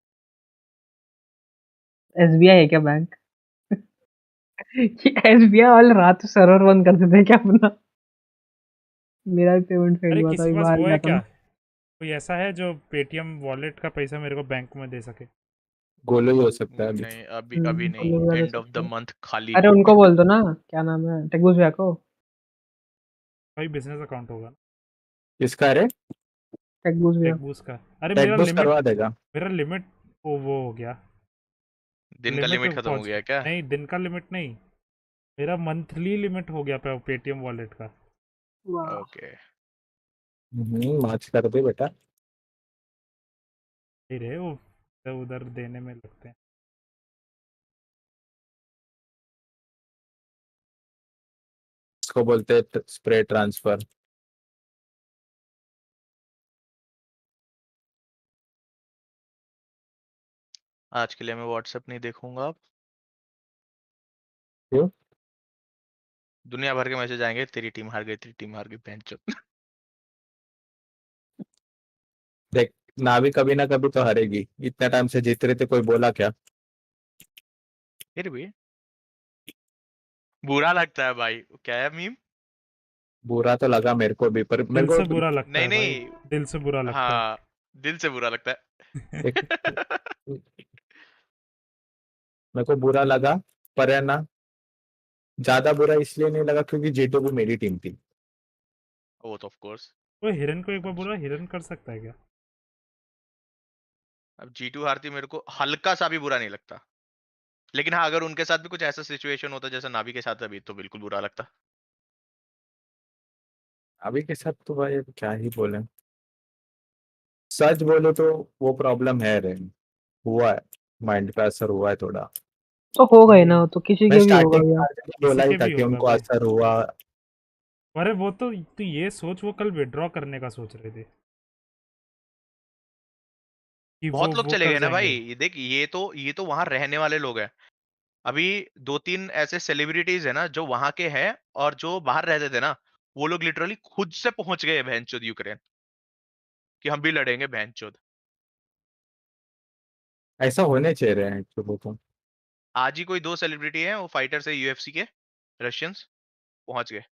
एसबीआई है क्या बैंक? एसबीआई वाले रात को सर्वर बंद कर देते हैं क्या अपना? मेरा भी पेमेंट फेल अरे हुआ था, किसी अभी के पास बाहर वो गया है था क्या? ना। कोई ऐसा है जो पेटीएम वॉलेट का पैसा मेरे को बैंक में दे सके? गोलू ही हो सकता है अभी। नहीं अभी अभी नहीं, बोलो वगैरह एंड ऑफ द सकते हो। मंथ खाली। अरे उनको बोल दो ना, क्या नाम है, टेकबूस भैया को। भाई बिजनेस अकाउंट होगा ना? किसका रे? टेकबूस भैया। टेकबूस का। अरे टेक बूस्ट करवा देगा। मेरा लिमिट वो हो गया। दिन का लिमिट लिमिट पे खत्म हो पहुंच गया क्या? नहीं, दिन का लिमिट नहीं, मेरा मंथली लिमिट हो गया पेटीएम वॉलेट का। ओके मार्च कर दे बेटा। नहीं रे, वो उधर देने में लगते हैं। इसको बोलते हैं स्प्रे ट्रांसफर। आज के लिए मैं व्हाट्सएप नहीं देखूंगा अब। क्यों? दुनिया भर के मैसेज आएंगे, तेरी टीम हार गई, तेरी टीम हार गई, बेंचो। देख, नावी कभी ना कभी तो हारेगी, इतना टाइम से जीत रहे थे, कोई बोला क्या? फिर भी बुरा लगता है भाई, क्या है मीम? बुरा तो लगा मेरे को भी, पर मेरे दिल को से बुरा लगता नहीं है भाई, नहीं, दिल से बुरा लगता है। हाँ दिल से बुरा लगता है। एक, मेरे को बुरा लगा, पर है ना, ज्यादा बुरा इसलिए नहीं लगा क्योंकि जीतो भी मेरी टीम थी। वो तो ऑफ कोर्स। वो हिरन को एक बार बोला, हिरन कर सकता है क्या? अब G2 हारती मेरे को हल्का सा भी बुरा नहीं लगता, लेकिन हाँ अगर उनके साथ भी कुछ ऐसा सिचुएशन होता जैसा नावी के साथ अभी, तो बिल्कुल बुरा लगता। अभी के साथ तो भाई अब क्या ही बोले। सच बोलो तो वो प्रॉब्लम है रे, हुआ है, माइंड पे असर हुआ है थोड़ा। तो हो गए ना, तो किसी मैं के भी होगा स्टार्टिंग भैया। में बोला किसी ही के था भी कि होगा उनको भाई। असर हुआ। अरे वो तो तू ये सोच, वो कल विड्रॉ करने का सोच रहे थे कि बहुत लोग वो चले कर गए ना भाई, जाएंगे। देख ये तो वहां रहने वाले लोग हैं। अभी दो तीन ऐसे सेलिब्रिटीज है ना जो वहां के हैं, और जो बाहर रहते थे ना, वो लोग लिटरली खुद से पहुंच गए बहनचोद यूक्रेन, कि हम भी लड़ेंगे बहनचोद। ऐसा होने चाहिए रहे हैं तो। आज ही कोई दो सेलिब्रिटी हैं, वो फाइटर्स है यूएफसी के, रशियंस, पहुंच गए।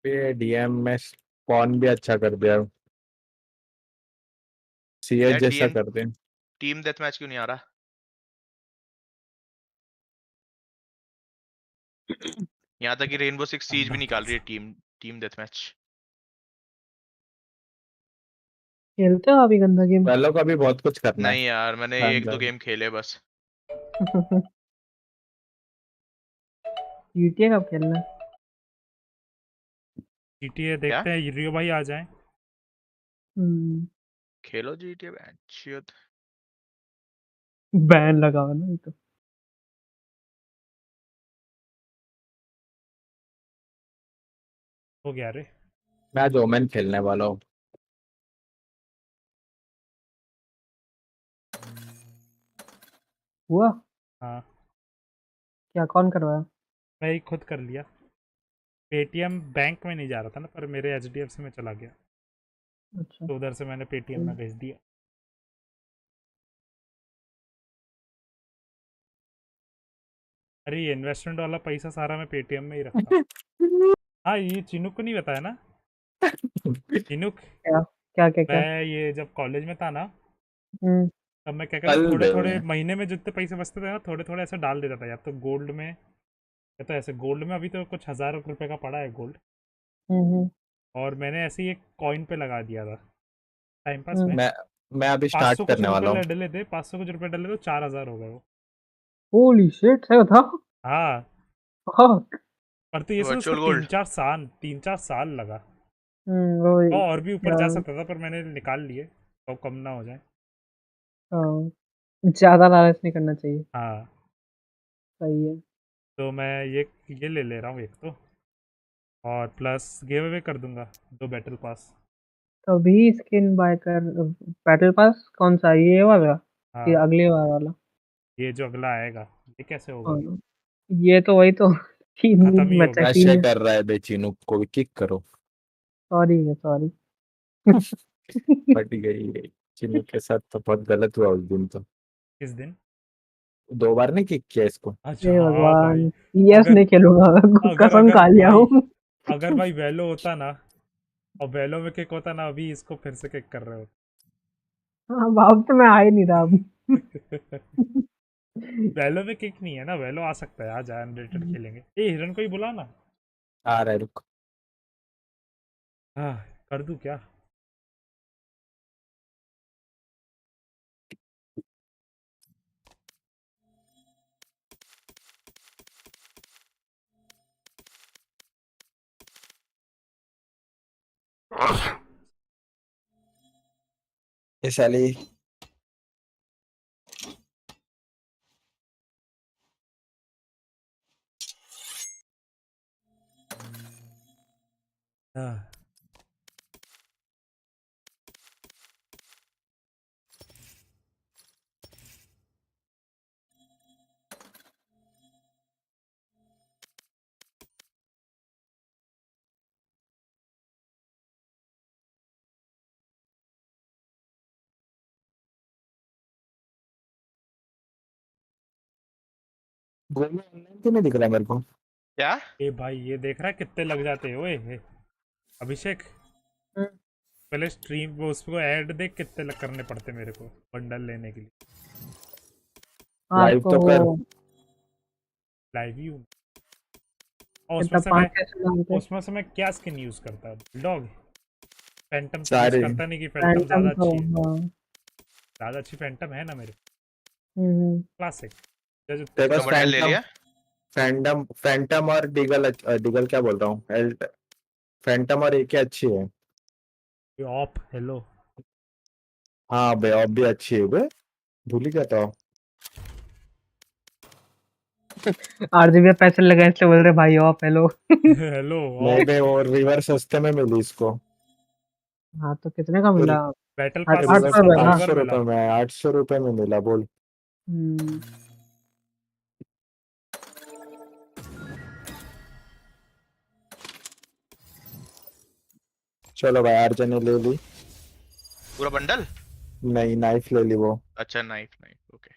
ये डीएम में स्पॉन भी अच्छा कर दिया, सीएच यार जैसा डीएम कर दे। टीम डेथ मैच क्यों नहीं आ रहा? यहाँ तक कि रेनबो सिक्स सीज भी निकाल रही है टीम टीम डेथ मैच। खेलते हो अभी गंदा गेम? पहले का भी बहुत कुछ करना है। नहीं यार, मैंने एक दो गेम खेले बस। GTA कब खेलना है? GTA क्या देखते हैं, रियो भाई आ जाए। खेलो जीटीए बहनचोद। बैन लगा हुआ ना ये तो। हो गया रे। मैं आज ओमेन खेलने वाला हूँ। हुआ? हाँ क्या कौन करवाया? मैं ही खुद कर लिया। पेटीएम बैंक में नहीं जा रहा था ना, पर मेरे एचडीएफसी में चला गया, अच्छा। तो उधर से मैंने पेटीएम में भेज दिया। अरे ये इन्वेस्टमेंट वाला पैसा सारा मैं पेटीएम में ही रखता हूँ। हाँ ये चिनुक को नहीं बताया ना। चिनुक क्या क्या क्या क्या? मैं ये जब कॉलेज में था ना, तब मैं क्या करता, कल थोड़े दे थोड़े महीने में जितने पैसे बचते थे ना, थोड़े थोड़े ऐसे डाल देता था, या तो गोल्ड में, या तो ऐसे गोल्ड में। अभी तो कुछ 1000 रुपए का पड़ा है गोल्ड, और मैंने ऐसे ही एक कॉइन पे लगा दिया था टाइम पास में। मैं अभी 500 स्टार्ट कुछ करने वाला रुपए हूँ। डले थे, 500 कुछ रुपए डले तो 4000 हो गए वो। होली शिट, सही बता। हाँ फक। पर तो ये सब उसको वर्चुअल गोल्ड। 3-4 साल लगा। वही और भी ऊपर जा यार। सकता था, पर मैंने निकाल लिए तो कम ना हो जाए। हाँ, ज्यादा लालच नहीं करना चाहिए। हाँ सही है। तो मैं ये ले रहा हूँ एक तो, और प्लस गिव अवे कर दूंगा 2 बैटल पास। तो भी स्किन बाय कर। बैटल पास कौन सा, ये वाला कि हाँ अगले वाला? ये जो अगला आएगा, ये कैसे होगा? हाँ, ये तो वही तो खत्म ही हो गया। नशे कर रहा है बे, चिनुक को भी किक करो। Sorry sorry. फट गई चिनुक के साथ, तो बहुत गलत हुआ उस दिन तो। किस दिन? 2 बार नहीं किक किया इसको। अच्छा हे हाँ भगवान, भाई। यस अगर नहीं खेलूंगा, अगर कसम अगर खा लिया भाई हूँ। अगर भाई वेलो होता ना, और वेलो में किक होता ना, अभी इसको फिर से किक कर रहे हाँ, बाप तो मैं आ ही नहीं रहा अब। होते। वेलो में किक नहीं है ना, वेलो आ सकता है, आज अनरेटेड खेलेंगे। ए हिरन को ही बुला ना। आ रहा है, रुक। हाँ कर दूं क्या? ये साली हाँ गोलू ऑनलाइन क्यों नहीं दिख रहा है मेरे को? क्या? ए भाई ये देख रहा है कितने लग जाते हैं? ओए अभिषेक, पहले स्ट्रीम वो उसको ऐड देख कितने करने पड़ते मेरे को बंडल लेने के लिए। लाइव तो कर। लाइव ही हूँ। और इतना 5 कैसे डालते? उसमें से मैं क्या स्किन यूज करता हूँ? बुलडॉग, फैंटम यूज सारे करता नहीं कि फैंटम फैंटम ज्यादा तो अच्छी है। हाँ। ज्यादा अच्छी फैंटम है ना मेरे क्लासिक। तेरे पास बंडल ले लिया? फैंटम फैंटम और डिगल, डिगल क्या बोल रहा हूँ, फैंटम और एक ही अच्छी है। Op hello. हाँ बे, ऑप भी अच्छी है बे, भूल ही गया था। आरजीबी पैसे लगाए इसलिए बोल रहे भाई ऑफ हेलो। हेलो नहीं बे, और रिवर सस्ते में मिली इसको। हाँ तो कितने का मिला? बैटल पास 800 रुपए ना? 800 रुपए में, 800 रुपए में मिला बोल। चलो भाई, आर्जन ने ले ली। पूरा बंडल? नहीं, नाइफ ले ली वो। अच्छा नाइफ, ओके।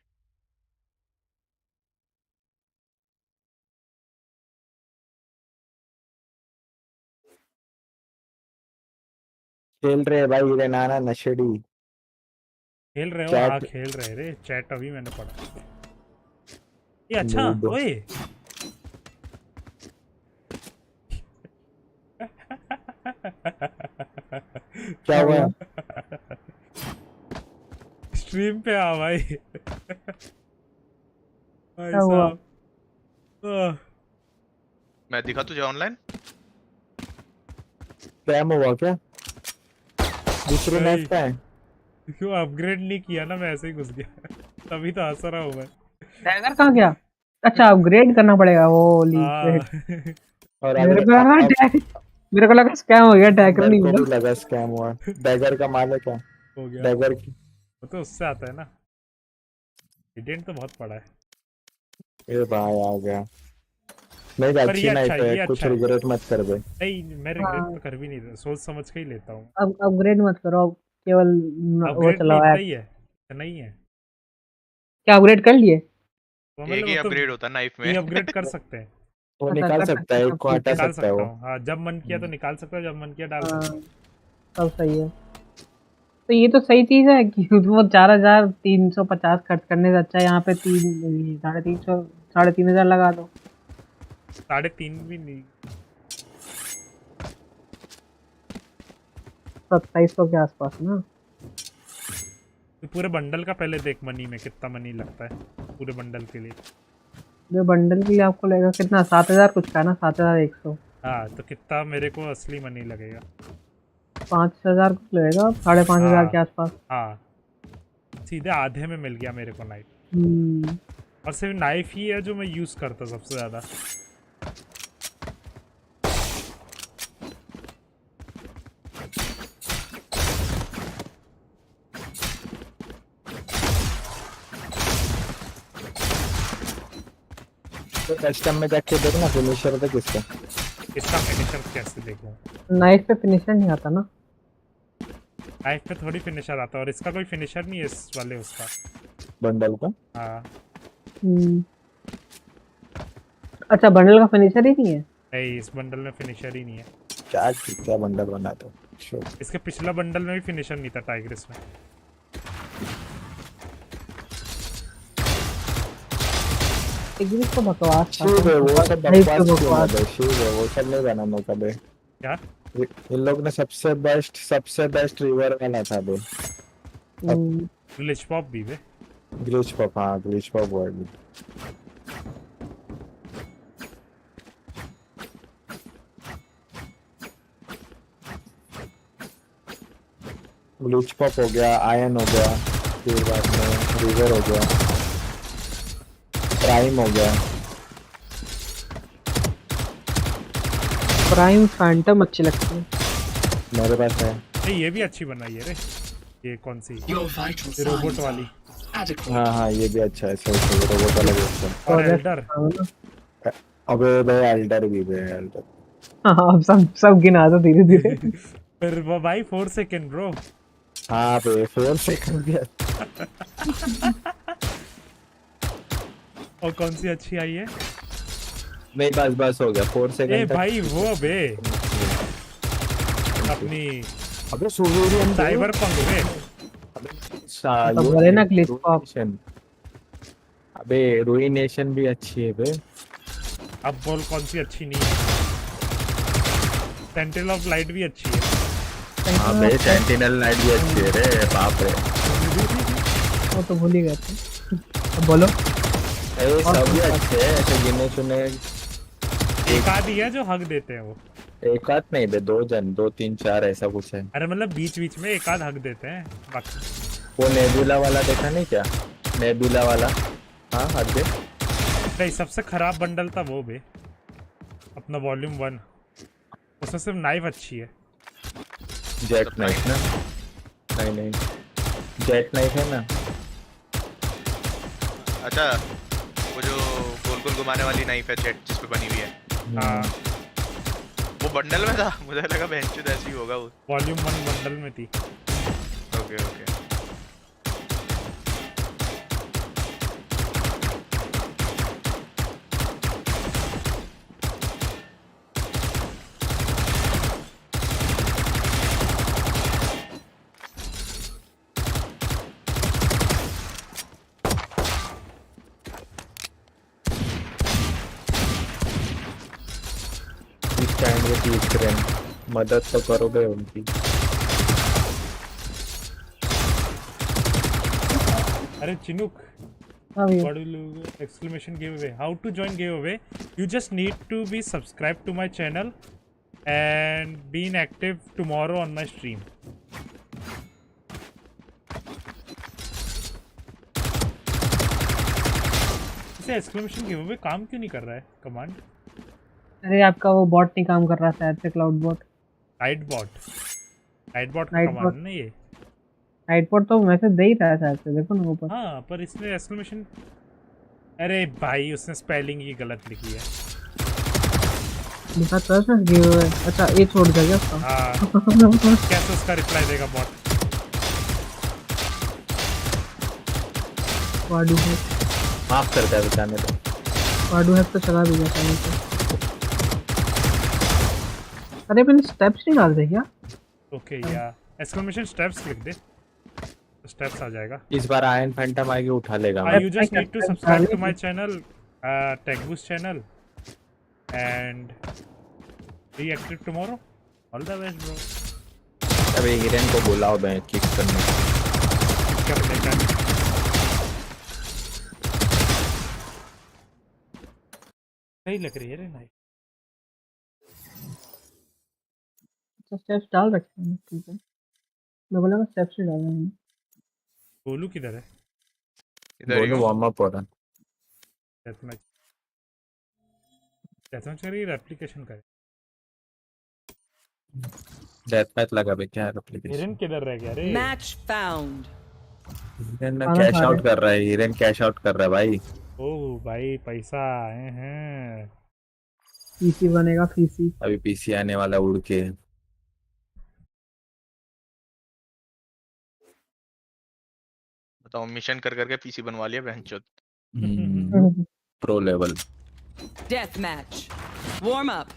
खेल रहे भाई रे नाना नशेड़ी। खेल रहे हो? हाँ चैट खेल रहे रे, चैट अभी मैंने पढ़ा। ये अच्छा मूड। ओए क्या हुआ? स्ट्रीम पे आ भाई। भाई क्या हुआ? साहब मैं दिखा तुझे ऑनलाइन? स्कैम हुआ क्या? दूसरे मैच का है? क्यों अपग्रेड नहीं किया ना, मैं ऐसे ही घुस गया। तभी तो हंस रहा हूँ मैं। डैगर कहाँ गया? अच्छा अपग्रेड करना पड़ेगा। Holy shit. और मेरे को लगा मेरे को लगा स्कैम हो गया, डैगर मेरे नहीं को मिला। भी लगा स्कैम हुआ। डैगर का माल है क्या? हो गया डैगर की वो तो उससे आता है ना, Trident तो बहुत पड़ा है। ये भाई आ गया। नहीं अच्छी नाइफ है, कुछ रिग्रेट मत कर बे। नहीं मैं रिग्रेट तो कर भी नहीं रहा, सोच समझ के ही लेता हूँ। अब अपग्रेड मत करो, केवल वो चलाओ ऐप। ही है नहीं है क्या अपग्रेड कर लिए? एक ही अपग्रेड होता है नाइफ में। अपग्रेड कर सकते हैं। वो निकाल सकता है, को हटा सकता है वो। हाँ जब मन किया तो निकाल सकता है, जब मन किया डाल सकता है। सब सही है। तो ये तो सही चीज है कि वो 4350 खर्च करने से अच्छा यहाँ पे 3,500 लगा दो। 3.5 भी नहीं, 2700 के आसपास ना। तो पूरे बंडल का पहले देख मनी में कितना मनी लगता है पूरे बंडल के लिए। जो बंडल के लिए आपको लगेगा कितना, 7000 कुछ का ना, 7100। हाँ तो कितना मेरे को असली मनी लगेगा? 5000 कुछ लगेगा, 5500 के आसपास। हाँ सीधे आधे में मिल गया मेरे को नाइफ। और सिर्फ नाइफ ही है जो मैं यूज करता सबसे ज्यादा। तो कस्टम में जाके देखना फिनिशर तो किसका फिनिशर कैसे देखूं? नाइफ पे फिनिशर नहीं आता ना। नाइफ पे थोड़ी फिनिशर आता है, और इसका कोई फिनिशर नहीं है इस वाले उसका बंडल का। हाँ अच्छा बंडल का फिनिशर ही नहीं है? नहीं इस बंडल में फिनिशर ही नहीं है। क्या बंडल बना दो। इसके पिछला बंडल में भी फिनिशर नहीं था टाइग्रिस में। टाइग्रिस तो बकवास था। वो सब बकवास है, वो सब नहीं बनाना कभी। क्या इन लोग ने सबसे बेस्ट रिवर वाला था बे। ग्लिच पॉप भी बे। ग्लिच पॉप, हाँ glitch pop word. Glitch pop हो गया, आयन हो गया, फिर बाद में रिवर हो गया, प्राइम हो गया। प्राइम फैंटम अच्छी लगती है मेरे पास है। ये भी अच्छी बनाई है रे। ये कौन सी रोबोट वाली? हाँ ये भी अच्छा है, सही रोबोट वाला भी अच्छा है। और एल्डर, अबे भाई एल्डर भी है एल्डर। हाँ अब सब गिना दो धीरे धीरे। फिर वो भाई 4 सेकंड ब्रो। हाँ बे 4 सेकंड भी। और कौन सी अच्छी आई है? नहीं बस हो गया 4 सेकंड। भाई वो बे अपनी अबे सोवेरियन साइबर पंक बे। तो बोले ना ग्लिच पॉप। अबे रुइनेशन भी अच्छी है बे। अब बोल कौन सी अच्छी नहीं है? सेंटिनल ऑफ लाइट भी अच्छी है। हाँ बे सेंटिनल लाइट भी अच्छी है रे, बाप रे। वो तो भूल ही गए थे। अब बोलो। ये सब भी अच्छे हैं, ऐसे गिने चुने एक आधी है जो हक देते हैं वो। एक आध नहीं बे, 2 जन 2 3 4 ऐसा कुछ है। अरे मतलब बीच में एक आध हक देते हैं बाकी। वो नेबुला वाला देखा नहीं क्या? नेबुला वाला हाँ हक दे। नहीं सबसे खराब बंडल था वो बे, अपना वॉल्यूम 1। उसमें सिर्फ नाइफ अच्छी है। जेट नाइफ ना? नहीं जेट नाइफ है ना। अच्छा वो जो गोल घुमाने वाली नाइफ है जेट जिस पे बनी हुई है। हाँ वो बंडल में था, मुझे लगा बेंचुद ऐसी होगा वो। वॉल्यूम 1 बंडल में थी। ओके मदद तो करोगे उनकी। अरे Chinook, what will you exclamation giveaway? How to join giveaway? You just need to be subscribed to my channel and being active tomorrow on my stream. इसे exclamation giveaway काम क्यों नहीं कर रहा है कमांड? अरे आपका वो बॉट नहीं काम कर रहा शायद से, क्लाउड बॉट। नाइट बॉट का कमांड नहीं ये। साइड पर तो मैसेज दे ही था शायद से, देखो ना ऊपर। हाँ पर इसने एक्सक्लेमेशन, अरे भाई उसने स्पेलिंग ही गलत लिखी है। लिखा तो है। अच्छा ये छोड़ देगा उसका। हाँ कैसे उसका रिप्लाई देगा बॉट। वाडू है, माफ कर दे बताने तो। वाडू है तो चला भी गया था नीचे। अरे मैंने स्टेप्स नहीं डाल दे क्या? ओके या एक्सक्लेमेशन स्टेप्स लिख दे, स्टेप्स आ जाएगा। इस बार आयरन फैंटम आएगी उठा लेगा। You just need to subscribe to my channel, Tech Boost channel, and be active tomorrow. All the best, bro. अबे हिरेन को बुलाओ मैं किक करने। क्या बनेगा? सही लग रही है रे नाइस। तो स्टेप्स डाल रखे हैं, ठीक है। मैं बोला मैं स्टेप्स ही डाल रहा हूँ। गोलू किधर है? गोलू वार्म अप हो रहा है। डेथ मैच करिए, एप्लीकेशन करे। डेथ मैच लगा बे क्या एप्लीकेशन। हिरन किधर रह गया रे? Match found. हिरन ना कैश आउट कर रहा है, हिरन कैश आउट कर रहा है भाई। ओह भाई पैसा आए हैं। पीसी बनेगा पीसी। अभी पीसी आने वाला उड़ के। बताओ मिशन कर करके पीसी बनवा लिया बहनचोद। Pro level. Death match warm up.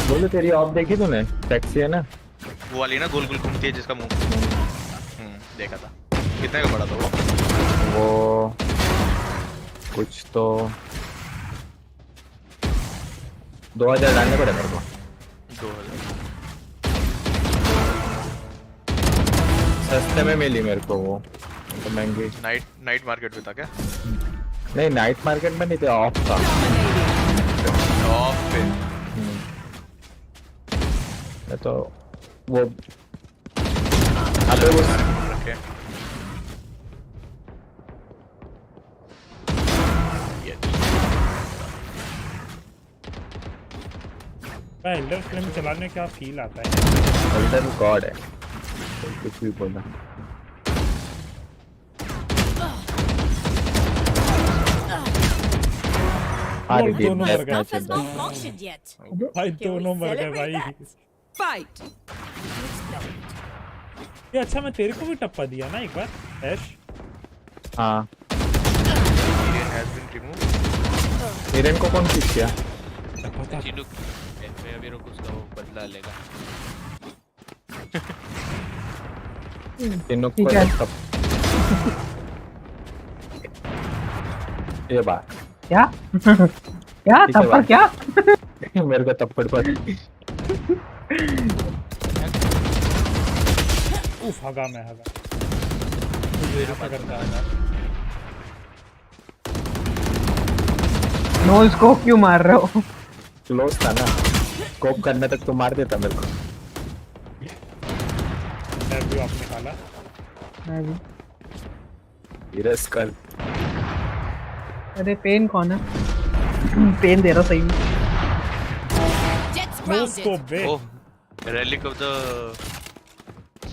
बोलो तेरी ऑफ देखी तूने? सेक्सी है ना वो वाली ना, गोल गोल घूमती है जिसका मुंह। देखा था। कितने का पड़ा था वो कुछ तो 2000 डालने पड़े मेरे को। 2000 सस्ते में मिली मेरे को वो, तो महंगी। नाइट मार्केट में था क्या? नहीं नाइट मार्केट में नहीं थे, ऑफ था। ऑफ पे तो वो अबे वो रखे। एल्डर फ्लेम चलाने का फील आता है। एल्डर गॉड है, कुछ भी बोला। दोनों मर गए भाई, दोनों मर गए भाई। फाइट। ये अच्छा मैं तेरे को भी टप्पा दिया ना एक बार ऐश। हाँ हिरेन को कौन किक किया? मैं अभी रुक उसका वो बदला लेगा। तीनों को ये बात क्या क्या थप्पड़ क्या? मेरे को थप्पड़ पर उफ हगा मैं करता है। नो स्कोप क्यों मार रहे हो? क्लोज था ना, स्कोप करने तक तो मार देता मेरे को। भी आपने खाला। मैं भी। इरेस कर। अरे पेन कौन है? पेन दे रहा सही में। नो स्कोप बे। Oh relic of the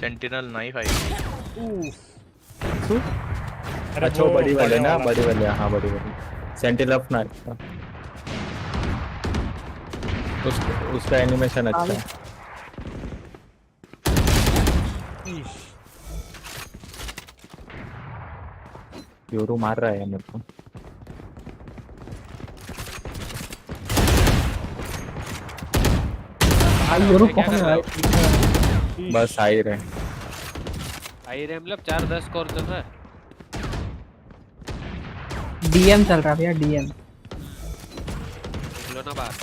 sentinel knife आई। अच्छा बड़ी वाले ना, बड़ी वाले। हाँ बड़ी वाली सेंटिनल ऑफ नाइफ। उसका एनिमेशन अच्छा है। योरू मार रहा है मेरे को। योरू कौन है? बस आ ही रहे। मतलब 4-10 स्कोर चल रहा है। डीएम चल रहा है भैया, डीएम। लो ना बात।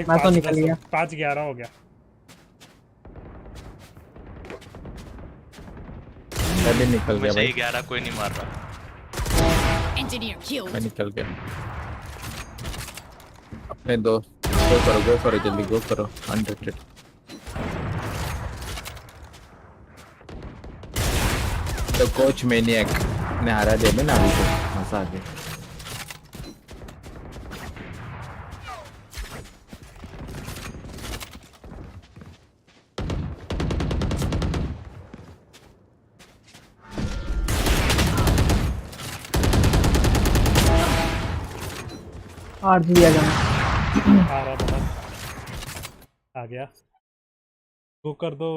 मैं तो निकल गया। 5-11 हो गया। मैं निकल गया भाई। 11 कोई नहीं मार रहा। मैं निकल गया। अपने दो गो करो जल्दी गो करो। अनरेटेड तो कोच मैनियक ने हरा दिया ना अभी तो मजा आ गया। 8 दिया जाना। आ रहा बाहर, आ गया, गो कर दो।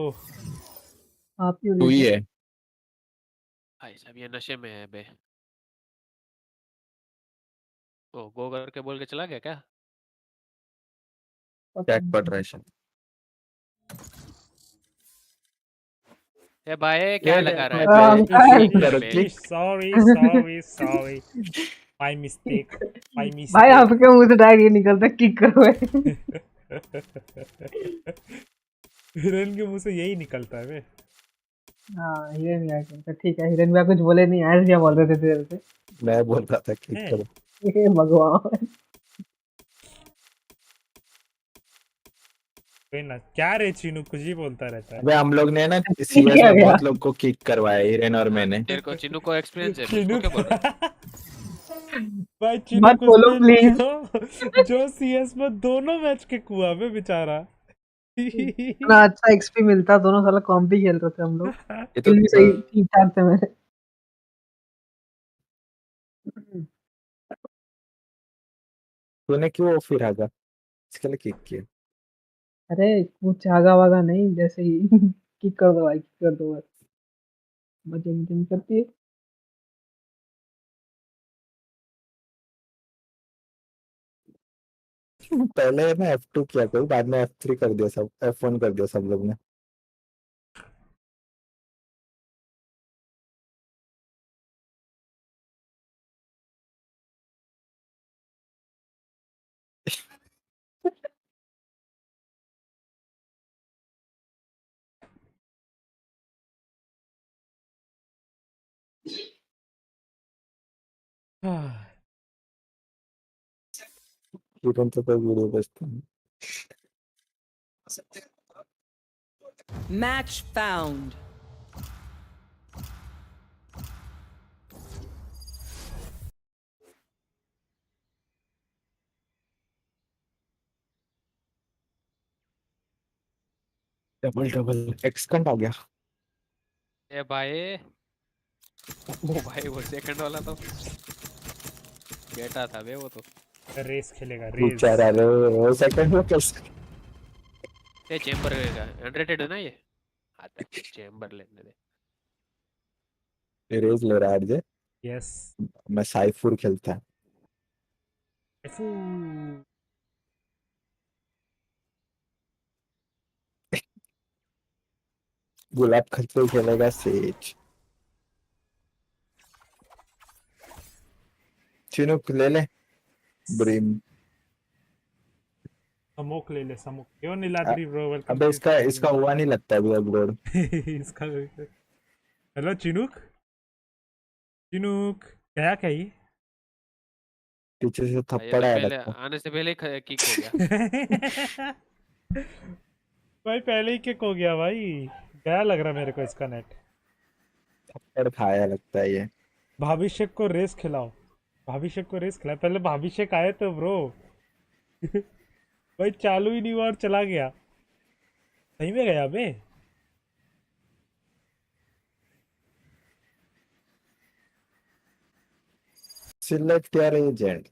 आप ही तू ही है। भाई साहब ये नशे में है बे। ओ गो करके बोल के चला गया क्या? चेक पड़ रहा है शायद। ए भाई क्या ये लगा रहा है? Sorry sorry sorry, my mistake, my भाई मिस्टेक। आपके मुंह से डायरेक्ट ये निकलता है किक करो। हिरन के मुंह से यही निकलता है बे। हाँ हिरन भैया कहता ठीक है, हिरन भैया कुछ बोले नहीं, आयस भैया बोल रहे थे तेरे से। मैं बोल रहा था कि करो। हे भगवान। कोई ना, क्या रे चीनू कुछ ही बोलता रहता है। अबे हम लोग ने ना सीएस में बहुत लोग को किक करवाया, हिरेन और मैंने। तेरे को चिन्नू को एक्सपीरियंस है, चिन्नू उसको क्या बोल रहा है? भाई चिन्नू मत बोलो प्लीज। जो सीएस में दोनों मैच के कुआ में बेचारा। इतना अच्छा एक्सपी मिलता, दोनों साला कॉम्प भी खेल रहे थे हम लोग। ये किल भी सही ठीक ठाक थे मेरे। तूने क्यों फिर आगा इसके लिए किक किया? अरे कुछ आगा वागा नहीं, जैसे ही किक कर दो भाई, किक कर दो बस, मजे मजे में करती है। पहले ना F2 किया कोई, बाद में F3 कर दिया, सब F1 कर दिया सब लोग ने। तुरंत तो वीडियो बचता है। Match found. डबल डबल एक्सकंट आ गया। ए भाई ओ भाई वो सेकंड वाला तो बेटा था बे वो तो। रेस खेलेगा रेस। बेचारा रे, वो सेकंड में कैसे? ये चेंबर का अनरेटेड है ना ये। आता है चेंबर लेने दे। रेस ले रहा है आज। यस मैं साइफुर खेलता है। गुलाब खत्ते खेलेगा सेज। चिनुक ले ले ब्रिम। समोक ले ले, समोक क्यों नीलाद्री ब्रो, वेलकम। अबे इसका हुआ नहीं लगता अभी अपलोड। इसका हेलो चिनुक, चिनुक क्या कही? पीछे से ये थप्पड़ आया पहले लगता। आने से पहले किक हो गया। भाई पहले ही किक हो गया भाई, क्या लग रहा मेरे को इसका नेट। थप्पड़ खाया लगता है ये। भाभिषेक को रेस खिलाओ, भाभिषेक को रेस खिलाओ। पहले भाभिषेक आए तो ब्रो। भाई चालू ही नहीं हुआ और चला गया, सही में गया बे। Select your agent.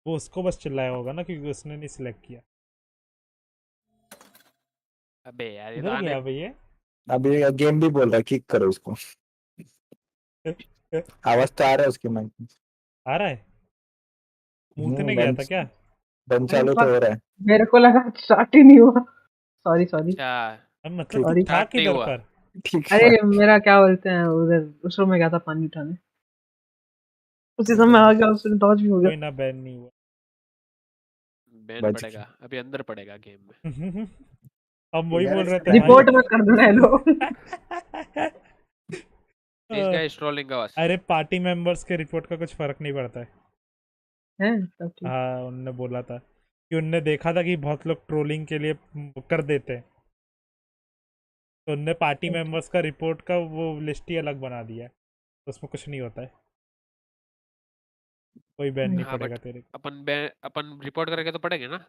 वो उसको बस चिल्लाया होगा ना, क्योंकि उसने नहीं सिलेक्ट किया। अबे यार इधर गया भैया। अभी गेम भी बोल रहा है किक करो उसको। आवाज तो आ रहा है उसकी माइक में। आ रहा है, मूतने गया था क्या? बंद चालू तो हो रहा है। मेरे को लगा स्टार्ट ही नहीं हुआ। Sorry sorry. मतलब तू था किधर पर? अरे मेरा क्या बोलते हैं, उधर उस रूम में गया था पानी उठाने, उसी समय आ गया, उसने डॉज भी हो गया। कोई ना बैन नहीं हुआ। बैन पड़ेगा अभी, अंदर पड़ेगा गेम में। हम वही बोल रहे थे, रिपोर्ट मत कर देना है लोग। This guy is trolling us. अरे पार्टी मेंबर्स के रिपोर्ट का कुछ फर्क नहीं पड़ता है। हैं? हाँ उनने बोला था कि उनने देखा था कि बहुत लोग ट्रोलिंग के लिए कर देते हैं, तो उनने पार्टी मेंबर्स का रिपोर्ट का वो लिस्ट ही अलग बना दिया है, तो उसमें कुछ नहीं होता है, कोई बैन नहीं पड़ेगा तेरे को। अपन रिपोर्ट करेंगे तो पड़ेगा ना।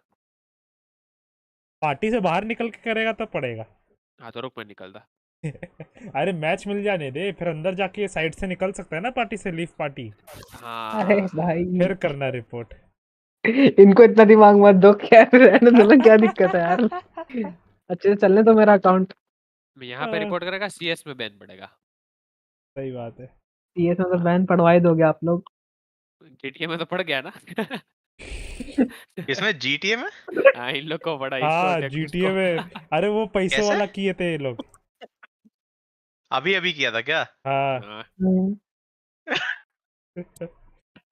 पार्टी से बाहर निकल के करेगा तो पड़ेगा। हाँ तो रुक मैं निकलता। अरे मैच मिल जाने दे, फिर अंदर जाके साइड से निकल सकता है ना पार्टी से, लीफ पार्टी। अरे भाई फिर करना रिपोर्ट। इनको इतना दिमाग मत दो, क्या रहने दो ना, क्या दिक्कत है यार। अच्छे से चलने तो मेरा अकाउंट। यहाँ पे रिपोर्ट करेगा, सीएस में बैन पड़ेगा। सही बात है। सीएस में तो बैन पड़वा ही दोगे आप लोग। जीटीए में तो पड़ गया ना। इसमें जीटीए में? हाँ, इन लोग को पड़ा, हाँ इसको जीटीए में। अरे वो पैसों वाला किए थे ये लोग। अभी किया था क्या? हाँ।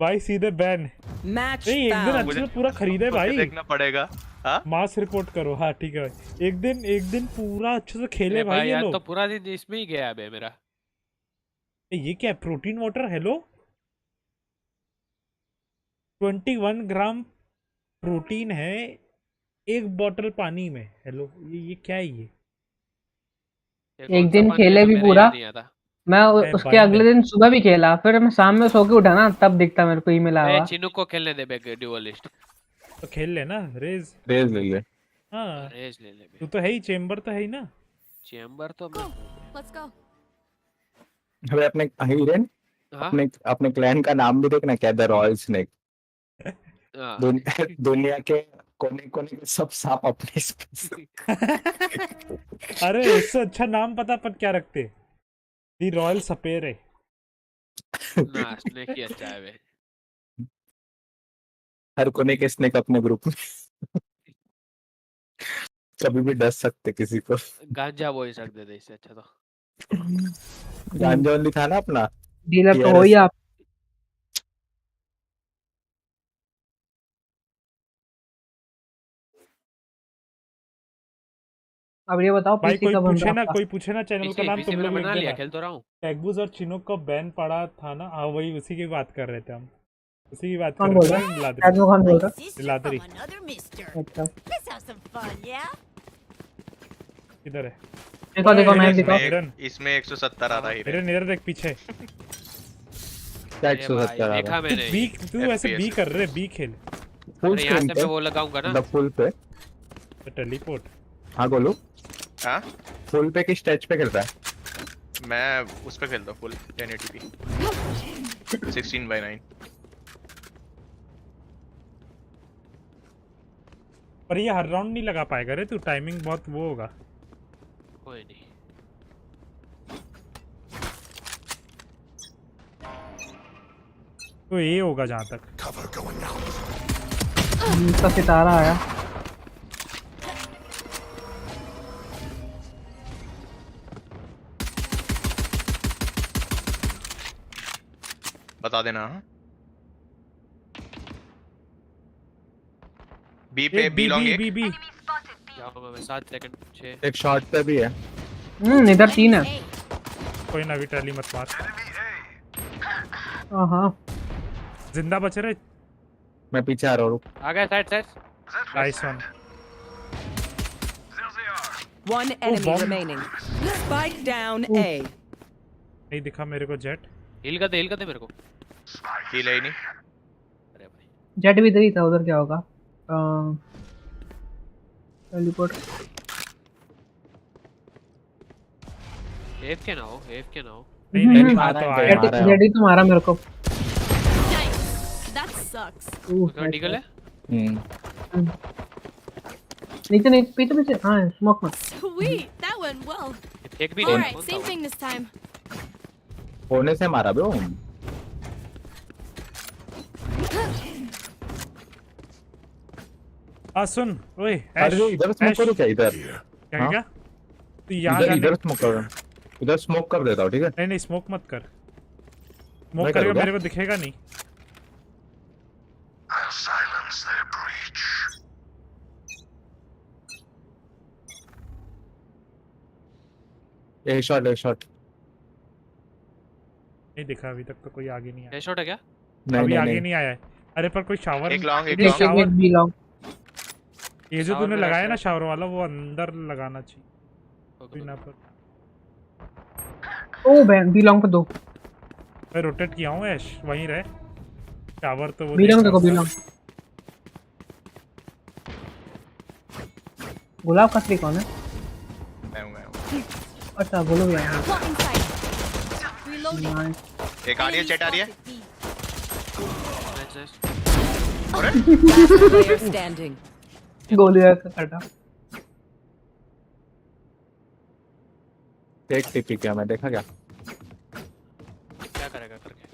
भाई सीधे बैन। नहीं एक दिन अच्छे से पूरा खरीदे भाई। देखना पड़ेगा। मास रिपोर्ट करो। हाँ ठीक है भाई, एक दिन पूरा अच्छे से खेले भाई ये लोग। तो पूरा दिन इसमें ही गया है मेरा। ये क्या है, protein water? Hello 21 gram protein है एक बोतल पानी में। हेलो ये क्या है ये? एक दिन खेले भी पूरा, मैं उसके अगले दिन सुबह भी खेला, फिर मैं शाम में सो के उठा ना, तब दिखता मेरे को ईमेल आया। चिनू को खेलने दे बे ड्यूलिस्ट। तो खेल ले ना, रेज ले ले। हाँ रेज ले ले। तू तो है ही, चेम्बर तो है ही ना। चेम्बर तो लेट्स गो। अबे अपने हिरेन, अपने क्लैन का नाम भी देखना, क्या द रॉयल स्नेक। दुनिया के कोने कोने के सब सांप अपने। अरे इससे अच्छा नाम पता पर क्या रखते? दी रॉयल सपेरे। ना स्नेक ही अच्छा है वे। हर कोने के स्नेक अपने ग्रुप में। कभी भी डस सकते किसी को। गांजा बोल सकते थे, इससे अच्छा तो गांजा ओनली था ना अपना। डीलर तो हो ही आप। अब ये बताओ भाई पीसी का बन रहा कोई पूछे ना चैनल का नाम, तुम लोग लिख देना। खेल तो रहा हूं। टैगबूज और चिनोक को बैन पड़ा था ना। हाँ वही, उसी की बात कर रहे थे हम, उसी की बात कौन कर बोल रहे रहा है? थे। टैगबूज कौन बोल रहा है? लादरी। अच्छा किधर है? देखो मैं दिखाओ। इसमें 170 आ रहा है। हिरन इधर देख पीछे। क्या 170 आ देखा मैंने। बी तू ऐसे बी कर रहे, बी खेल। फुल स्क्रीन पे वो लगाऊंगा ना, फुल पे टेलीपोर्ट। हाँ गोलू। हाँ फुल पे किस स्टेज पे खेल रहा है? मैं उस पे खेलता हूँ फुल 1080p 16:9। पर ये हर राउंड नहीं लगा पाएगा रे तू, टाइमिंग बहुत वो होगा। कोई नहीं। तो ये होगा जहाँ तक। इसका सितारा आया। बता देना। बी पे बी लॉन्ग बी जाओ मैं 7 सेकंड 6। एक शॉट पे भी है। इधर 3 है। कोई ना भी टैली मत मार। हाँ जिंदा बच रहे। मैं पीछे आ रहा हूँ। आ गया side nice one. One enemy remaining. Spike down A. नहीं दिखा मेरे को जेट। हील कर दे मेरे को। हील है ही नहीं। अरे भाई जेट भी इधर ही था, उधर क्या होगा? टेलीपोर्ट। एफ के ना हो। नहीं मारा तो आया। जेट ही तो मारा मेरे को। That sucks. उसका डिगल है। नहीं पीछे हाँ स्मोक मत। Sweet, that went well. एक भी All नहीं। right, same thing this time. होने से मारा ब्रो। सुन ओए अरे इधर स्मोक करो क्या? इधर क्या तो यहाँ इधर स्मोक कर, इधर स्मोक कर देता हूँ ठीक है। नहीं स्मोक मत कर। स्मोक करेगा मेरे को दिखेगा नहीं। एक शॉट नहीं दिखा अभी तक तो, कोई आगे नहीं आया। हेडशॉट है क्या? अभी आगे नहीं आया है। अरे पर कोई शावर। एक लॉन्ग ये जो तूने लगाया ना शावर वाला, वो अंदर लगाना चाहिए बिना पर। ओ बैन बी लॉन्ग पे 2। मैं रोटेट किया हूँ ऐश, वहीं रहे शावर तो वो। बी लॉन्ग देखो, बी लॉन्ग। गुलाब का स्त्री कौन है? अच्छा बोलो यार एक आ रही है, चेट आ रही है। गोली का कटा एक टिपी क्या मैं देखा क्या क्या करेगा करके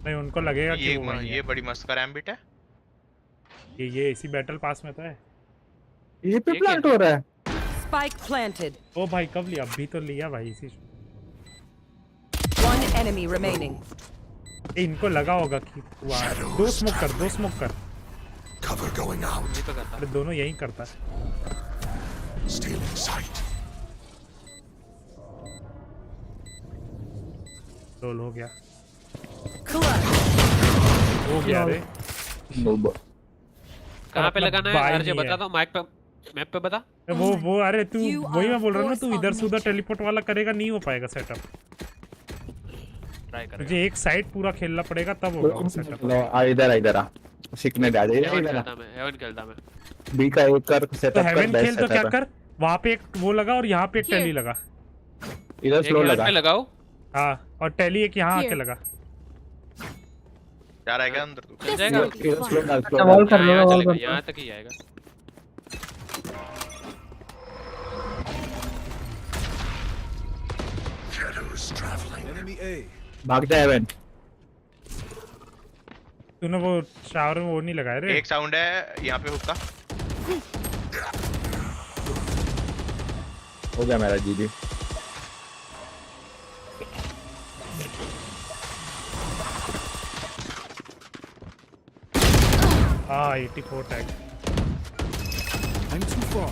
नहीं उनको लगेगा कि वो वही ये है। बड़ी मस्त करैम्बिट है। ये इसी बैटल पास में तो है। ये पे प्लांट हो रहा है। Spike planted. ओ भाई कब लिया? अभी तो लिया भाई इसी। One enemy remaining. इनको लगा होगा कि दो स्मोक कर। Cover going out. अरे दोनों यही करता है। Stealing sight. रोल हो गया। हो गया रे। कहाँ पे लगाना है आरजे बता दो माइक पे मैप पे बता। वो अरे तू वही मैं बोल रहा हूँ ना, तू इधर से उधर टेलीपोर्ट वाला करेगा नहीं हो पाएगा सेटअप। ट्राई कर। तुझे एक साइड पूरा खेलना पड़ेगा तब होगा वो सेटअप। इधर आ सीखने दे आ जाइए। हेवन खेलता मैं। बी का एक कर सेटअप कर। हेवन खेल तो क्या कर, वहाँ पे एक वो लगा और यहाँ पे एक टेली लगा। इधर स्लो लगा। लगाओ। हाँ और टेली एक यहाँ आके लगा। जा रहा है क्या अंदर तू? चल जाएगा। वॉल कर लो, वॉल कर लो। यहाँ तक ही आएगा। भाग जा हेवन। तूने वो शावर में वो नहीं लगाया रे। एक साउंड है यहाँ पे हुक्का। हो गया मेरा जीजी। हाँ 84 टैग। I'm too far.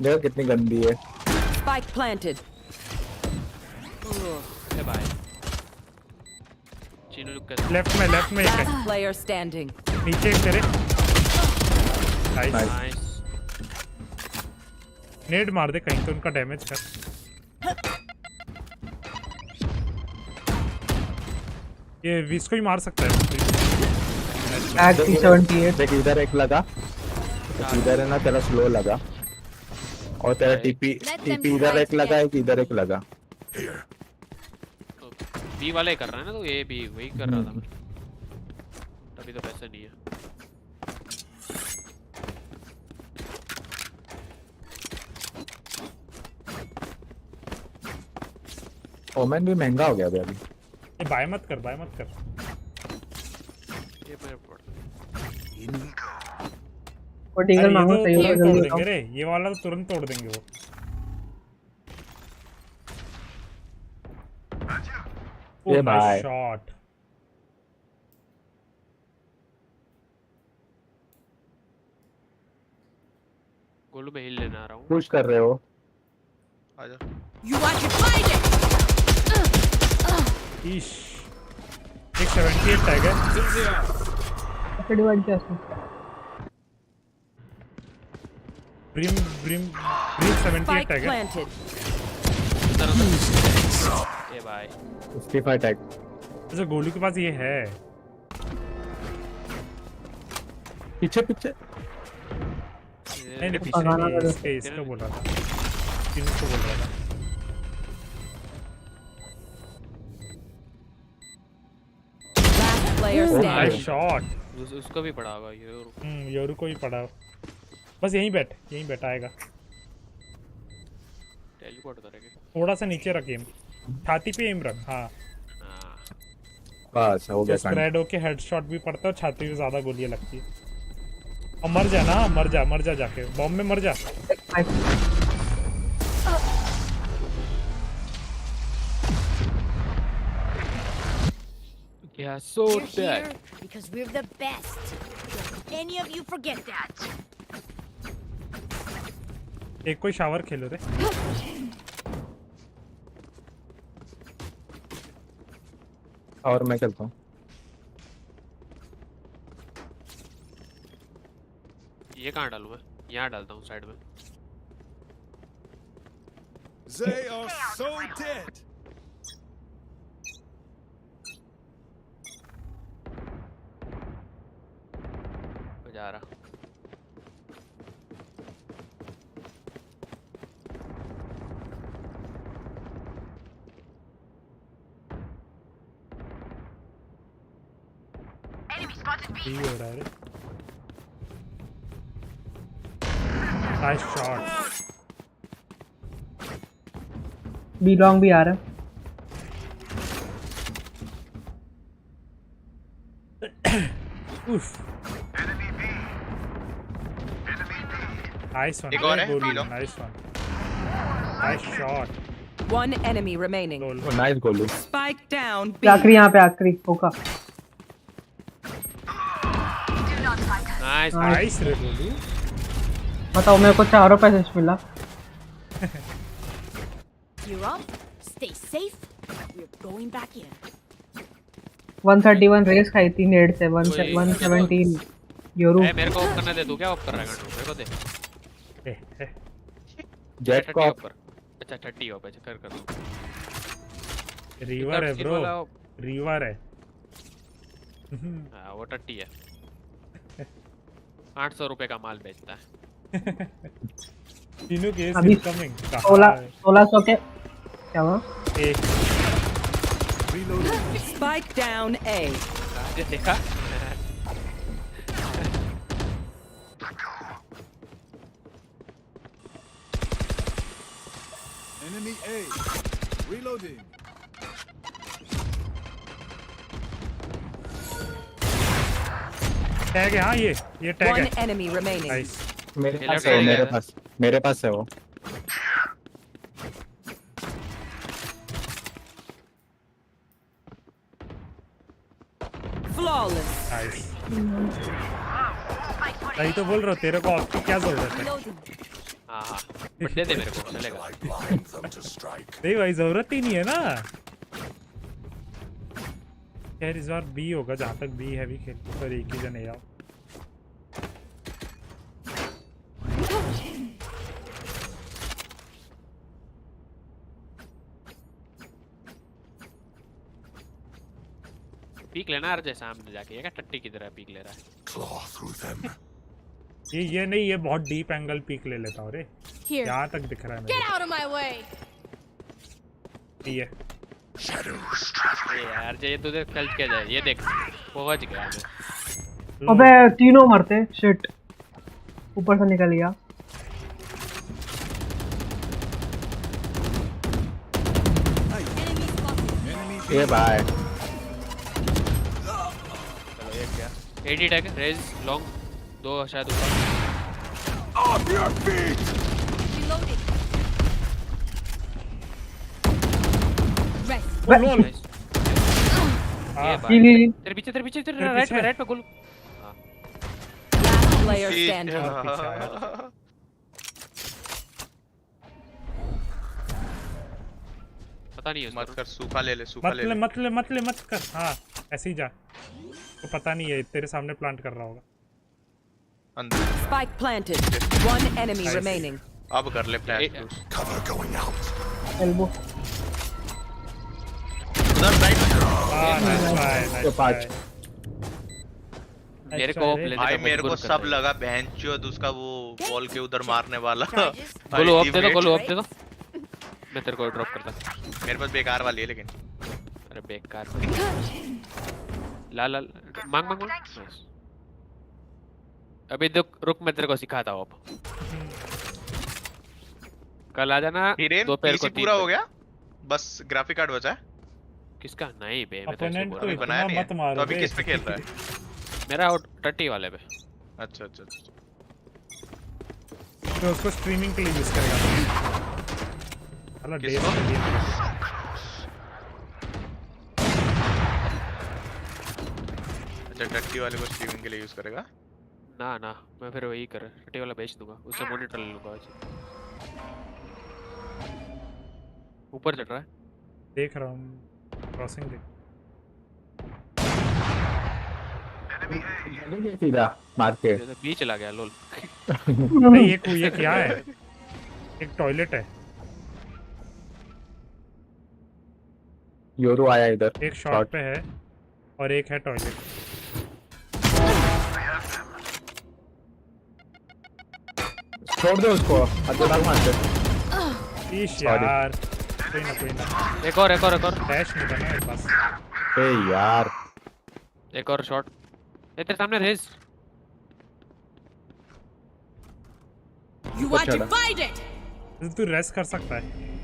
देखो कितनी गंदी है। Spike planted. हे भाई। चीनू लुक कर। लेफ्ट में एक है। Last player standing. नीचे एक तेरे। नाइस। नेड मार दे कहीं तो उनका डैमेज कर। ये इसको ही मार सकता है। देख इधर एक लगा, इधर है ना तेरा स्लो लगा, और तेरा टीपी इधर एक लगा, एक इधर एक लगा। बी वाले कर रहा है ना, तो ये भी वही कर रहा था मैं। तभी तो पैसे नहीं है। ओमेन भी महंगा हो गया अभी। ये बाय मत कर। ये मेरे पड़। वो टीगल मांगो सही होगा जल्दी देंगे रे, ये वाला तो तुरंत तोड़ देंगे वो। ये भाई शॉट। गोलू में हिल लेने आ रहा हूँ। पुश कर रहे हो। आजा। You want to find it? इश। एक 78 टैग है। डिवाइड क्या इसमें? ब्रिम 78 टैग है। ये भाई 55 टैग। अच्छा गोलू के पास ये है। पीछे नहीं पीछे इसका बोल रहा था। किसको बोल रहा था? शॉट। उसको भी पड़ा होगा योरू को भी पड़ा। बस यहीं बैठ आएगा। टेलीपोर्ट करेंगे। थोड़ा सा नीचे रख एम, छाती पे एम रख। हाँ बस हो गया। स्प्रेड होके हेडशॉट भी पड़ता है और छाती पे ज्यादा गोलियां लगती है। और मर जा ना, मर जा जाके बॉम्ब में मर जा। Yeah, so dead. Because we're the best. Don't any of you forget that. एक कोई शावर खेलो रे। और मैं खेलता हूँ। ये कहाँ डालूँ मैं? यहाँ डालता हूँ साइड में। They are so dead. ये हो रहा है नाइस शॉट बी लॉन्ग भी आ रहा है उफ नाइस वन एक और है B long nice one nice shot One enemy remaining. Nice Golu Spike down. B. आखिरी यहाँ पे आखिरी होगा नाइस नाइस रे गोलू बताओ मेरे को 4 पैसे मिला You're up. Stay safe. We're going back in. 131 race खाई थी नेट से 117 यूरो मेरे को ऑफ करने दे तू क्या ऑफ कर रहा है गंडू मेरे को दे जेट को अच्छा 30 ऑफ है कर रिवर है ब्रो रिवर है हां वो 30 है 800 रुपए का माल बेचता है तीनों केस अभी कमिंग 1600 के क्या हुआ Spike down A. देखा Enemy A. Reloading. टैग है हाँ ये टैग One है enemy remaining. नाइस मेरे पास है वो Flawless. नाइस सही तो बोल रहा हूँ तेरे को आपकी क्या जरूरत है हां बट दे मेरे को चलेगा नहीं भाई जरूरत ही नहीं है ना यार इस बार बी होगा जहाँ तक बी हैवी खेलते पर एक ही जने आओ पीक लेना अर्जे सामने जाके ये क्या टट्टी की तरह पीक ले रहा है ये नहीं ये बहुत डीप एंगल पीक ले लेता हूँ रे यहाँ तक दिख रहा है Get out of my way. ये यार ये तुझे कल क्या जाए ये देख पहुंच गया मैं अबे तीनों मरते शिट ऊपर से निकल गया ये बाय चलो ये क्या 80 टैग रेज लॉन्ग 2 शायद ऊपर Off your feet. Reloading. Rest. तेरे पीछे राइट पे गोलू Last player standing. पता नहीं है मत कर सूखा ले ले सूखा ले ले मत कर हाँ ऐसे ही जा तो पता नहीं है तेरे सामने प्लांट कर रहा होगा Spike planted. One enemy remaining. अब कर ले flash Cover going out. Elbow उधर राइट मेरे को भाई मेरे को सब लगा बहनचोद उसका वो बॉल के उधर मारने वाला गोलू ऑफ दे दो मैं तेरे को ड्रॉप करता मेरे पास बेकार वाली है लेकिन अरे बेकार लाल मांग अभी रुक मैं तेरे को सिखाता हूँ अब कल आ जाना दोपहर को पूरा हो गया बस ग्राफिक कार्ड बचा है किसका नहीं बे मैं अपोनेंट को बनाया नहीं मत मारो तो अभी किस पे खेल रहा है मेरा 30 वाले पे अच्छा तो उसको स्ट्रीमिंग के लिए यूज करेगा हेलो डेव अच्छा 30 वाले को स्ट्रीमिंग के लिए यूज करेगा ना मैं फिर वही कर 30 वाला बेच दूंगा उससे मॉनिटर ले लूंगा आज ऊपर चढ़ रहा है देख रहा हूँ क्रॉसिंग देख सीधा मार के बीच चला गया लोल नहीं ये क्या है एक टॉयलेट है योरो आया इधर एक शॉट पे है और एक है टॉयलेट छोड़ दो उसको अकेला मार दे यार कोई ना एक और डैश नहीं करना मेरे पास ए यार एक और शॉट तेरे सामने रेस। You are divided. तू रेस कर सकता है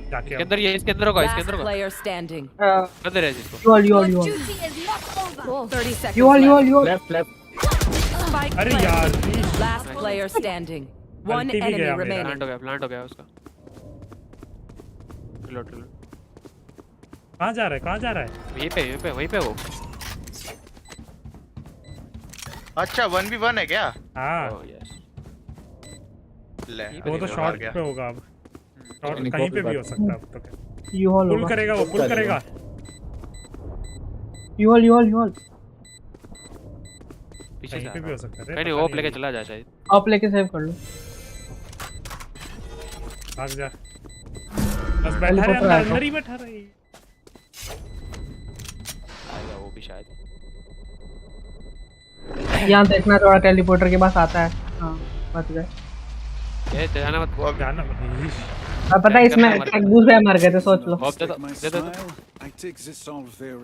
जाके। इसके अंदर ये इसके अंदर होगा इसके अंदर होगा। Player standing. अंदर है इसको। You all. Duty is not over. 30 seconds. You all. Left. Spike अरे यार last player standing. One Ulti भी enemy गया मेरा। remaining. प्लांट हो गया उसका। रिलोड। कहाँ जा रहा है? वहीं पे वो। अच्छा 1v1 है क्या? हाँ ले वो तो शॉर्ट पे होगा अब। शॉर्ट कहीं पे भी हो सकता है अब तो क्या। You all. पुल करेगा वो, पुल करेगा। You all. पीछे कहीं पे भी हो सकता है। नहीं वो लेके चला जा शायद। आप लेके सेव कर लो। भाग जा। बस बैठा रहे अंदर ही बैठा रहे। आएगा वो भी शायद। यहाँ देखना थोड़ा टेलीपोर्टर के पास आता है। हाँ बच गए। ये जाना मत। वो जाना मत। अब पता है इसमें टैगूस पे मर गए थे सोच लो।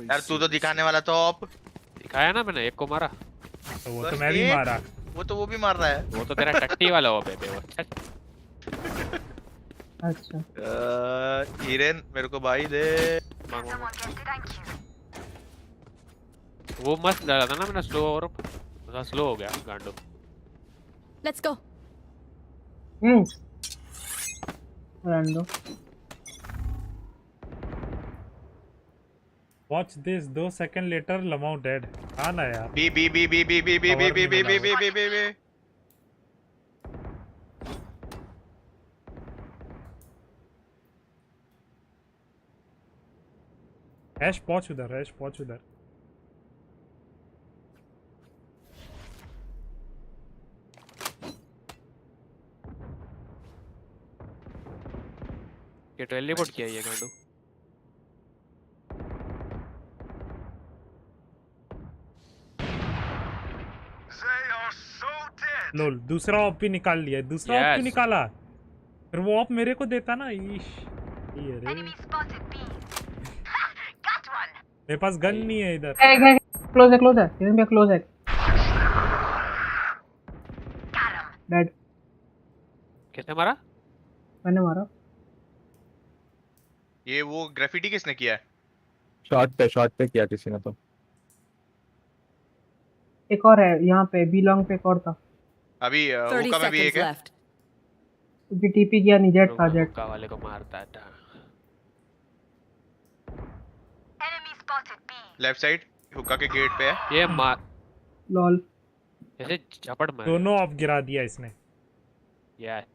यार तू तो दिखाने वाला तो ऑप दिखाया ना मैंने, एक को मारा। तो वो तो मैं भी मारा। वो भी मार रहा है। वो तो तेरा टट्टी वाला हो बे वो। अच्छा हीरेन मेरे को भाई दे। वो मस्त डाला था ना मैंने स्लो और थोड़ा स्लो हो गया गांडो। Let's go. रैंडो। Watch this. 2 seconds later, Lamau dead. आना यार। बी ऐश पहुंच उधर। ये टेलीपोर्ट किया ये गांडो। लोल दूसरा ऑप भी निकाल लिया। दूसरा ऑप भी निकाला। फिर वो ऑप मेरे को देता ना। ईश ये रे। मेरे पास गन नहीं है इधर। क्लोज है। इधर पे क्लोज है। डेड। किसने मारा? मैंने मारा। ये वो ग्राफिटी किसने किया है? शॉर्ट पे किया किसी ने तो। एक और है यहाँ पे बी लॉन्ग पे एक और था। अभी हुक्का में भी एक है। क्योंकि टीपी किया नहीं जेट था जेट। हुक्का वाले को मारता था। लेफ्ट साइड हुक्का के गेट पे है। ये मार लॉल ऐसे झपड़ मार। दोनों ऑफ गिरा दिया इसने। यस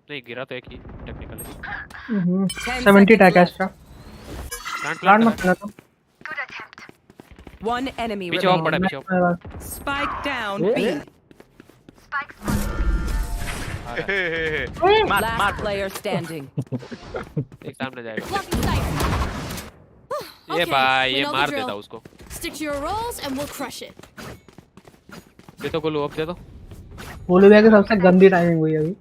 नहीं गिरा तो एक ही टेक्निकली। 70 टैक एक्स्ट्रा। प्लांट मत करना तो। One enemy पीछे और पड़ा remaining. पीछे। Spike down B. Last player standing. एक सामने जाएगा। Blocking sight. ये Okay, भाई we ये know the मार drill. देता उसको। Stick to your roles and we'll crush it. दे तो गोलू अब दे दो। गोलू भैया की सबसे गंदी टाइमिंग हुई अभी।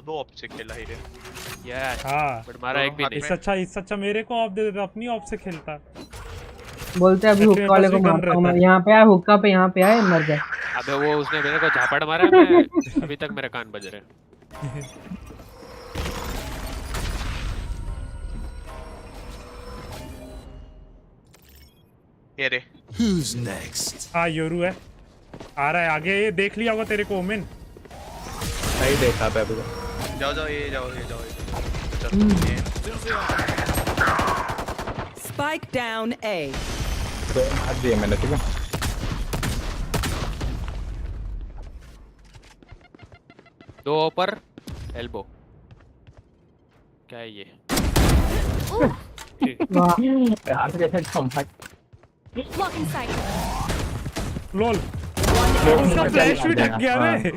दो ऑप से खेला ही रे। यार हाँ बट मारा एक भी नहीं। इससे अच्छा मेरे को ऑफ दे देता। अपनी ऑफ से खेलता। बोलते अभी हुक्का वाले को मारता हूं मैं। यहाँ पे आया हुक्का पे यहाँ पे आया मर गया। अबे वो उसने मेरे को झापड़ मारा मैं अभी तक मेरे कान बज रहे हैं। ये रे। Who's next? हाँ योरू है। आ रहा है आगे। ये देख लिया होगा तेरे को ओमेन। सही देखा पे अभी। जाओ ये जाओ। Spike down A. तो मार दिए मैंने ठीक है। दो ऊपर एल्बो। क्या है ये? यार कैसे कम है। Blocking sight. लोल उसका फ्लैश भी ढक गया रे।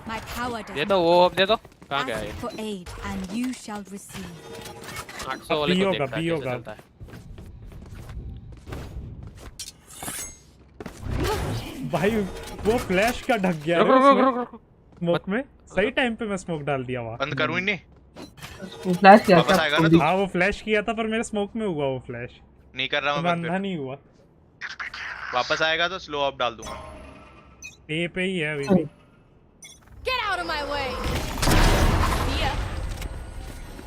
My power दे दो वो अब दे दो। कहाँ गया ये? Ask for aid and you shall receive. 800 वाले को देखता है कैसे चलता है। भाई वो फ्लैश क्या ढक गया रे स्मोक में। सही टाइम पे मैं स्मोक डाल दिया वहाँ। बंद करूँ ही नहीं। फ्लैश किया वापस आएगा ना तू? हाँ वो फ्लैश किया था पर मेरे स्मोक में हुआ वो फ्लैश। नहीं कर रहा मैं बंद। अंधा नहीं हुआ। वापस आएगा तो स्लो अप डाल दूंगा। ए पे ही है अभी भी। Get out of my way. Yeah.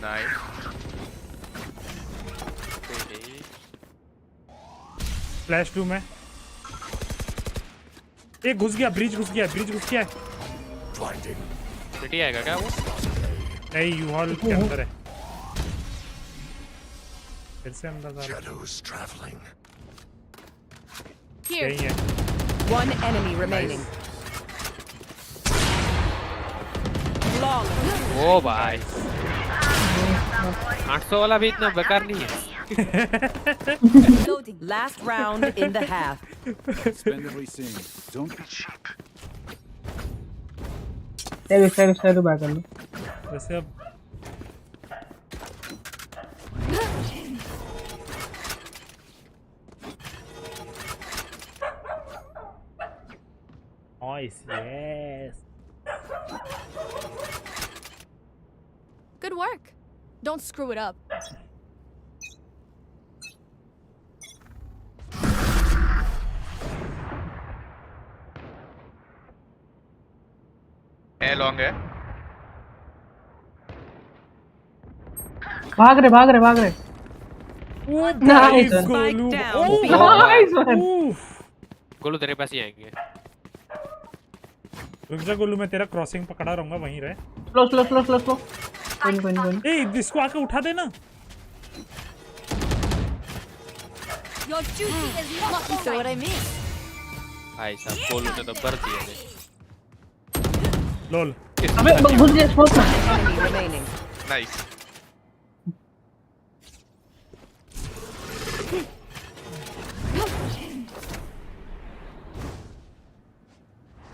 Nice. Flash 2 में एक घुस गया, ब्रिज घुस गया, ब्रिज घुस गया। सिटी आएगा क्या वो? नहीं यू हॉल के अंदर है। फिर से अंदर जा। यही है। One enemy remaining. ओ भाई 800 वाला भी इतना बेकार नहीं है। Last round in the half. Spend every scene. Don't be cheap. Sir back कर लो। वैसे अब Nice, yes. Good work. Don't screw it up. है लॉन्ग है। भाग रहे। नाइस गोलू। नाइस गोलू तेरे पास ही आएंगे। रुक जा गोलू, मैं तेरा क्रॉसिंग पकड़ा रहूंगा, वहीं रहे। स्लो। कोई। ए इसको आके उठा देना। Your duty is not to say what I mean. भाई साहब गोलू ने तो भर दिया है। लोल। अबे घुस गया स्मोक में। Enemy remaining. नाइस।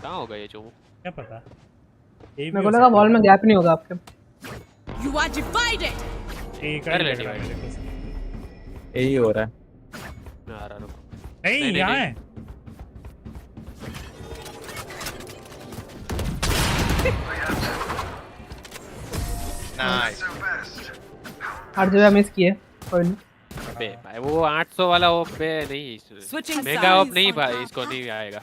कहाँ होगा ये जो? क्या पता। मेरे को लगा वॉल में गैप नहीं होगा आपके। You are divided. कर ले भाई। यही हो रहा है। मैं आ रहा हूँ। नहीं यहाँ है। नाइस। 8 जगह मिस किए। कोई नहीं। बे भाई वो 800 वाला ओप पे नहीं, मेगा ओप नहीं भाई, इसको नहीं आएगा।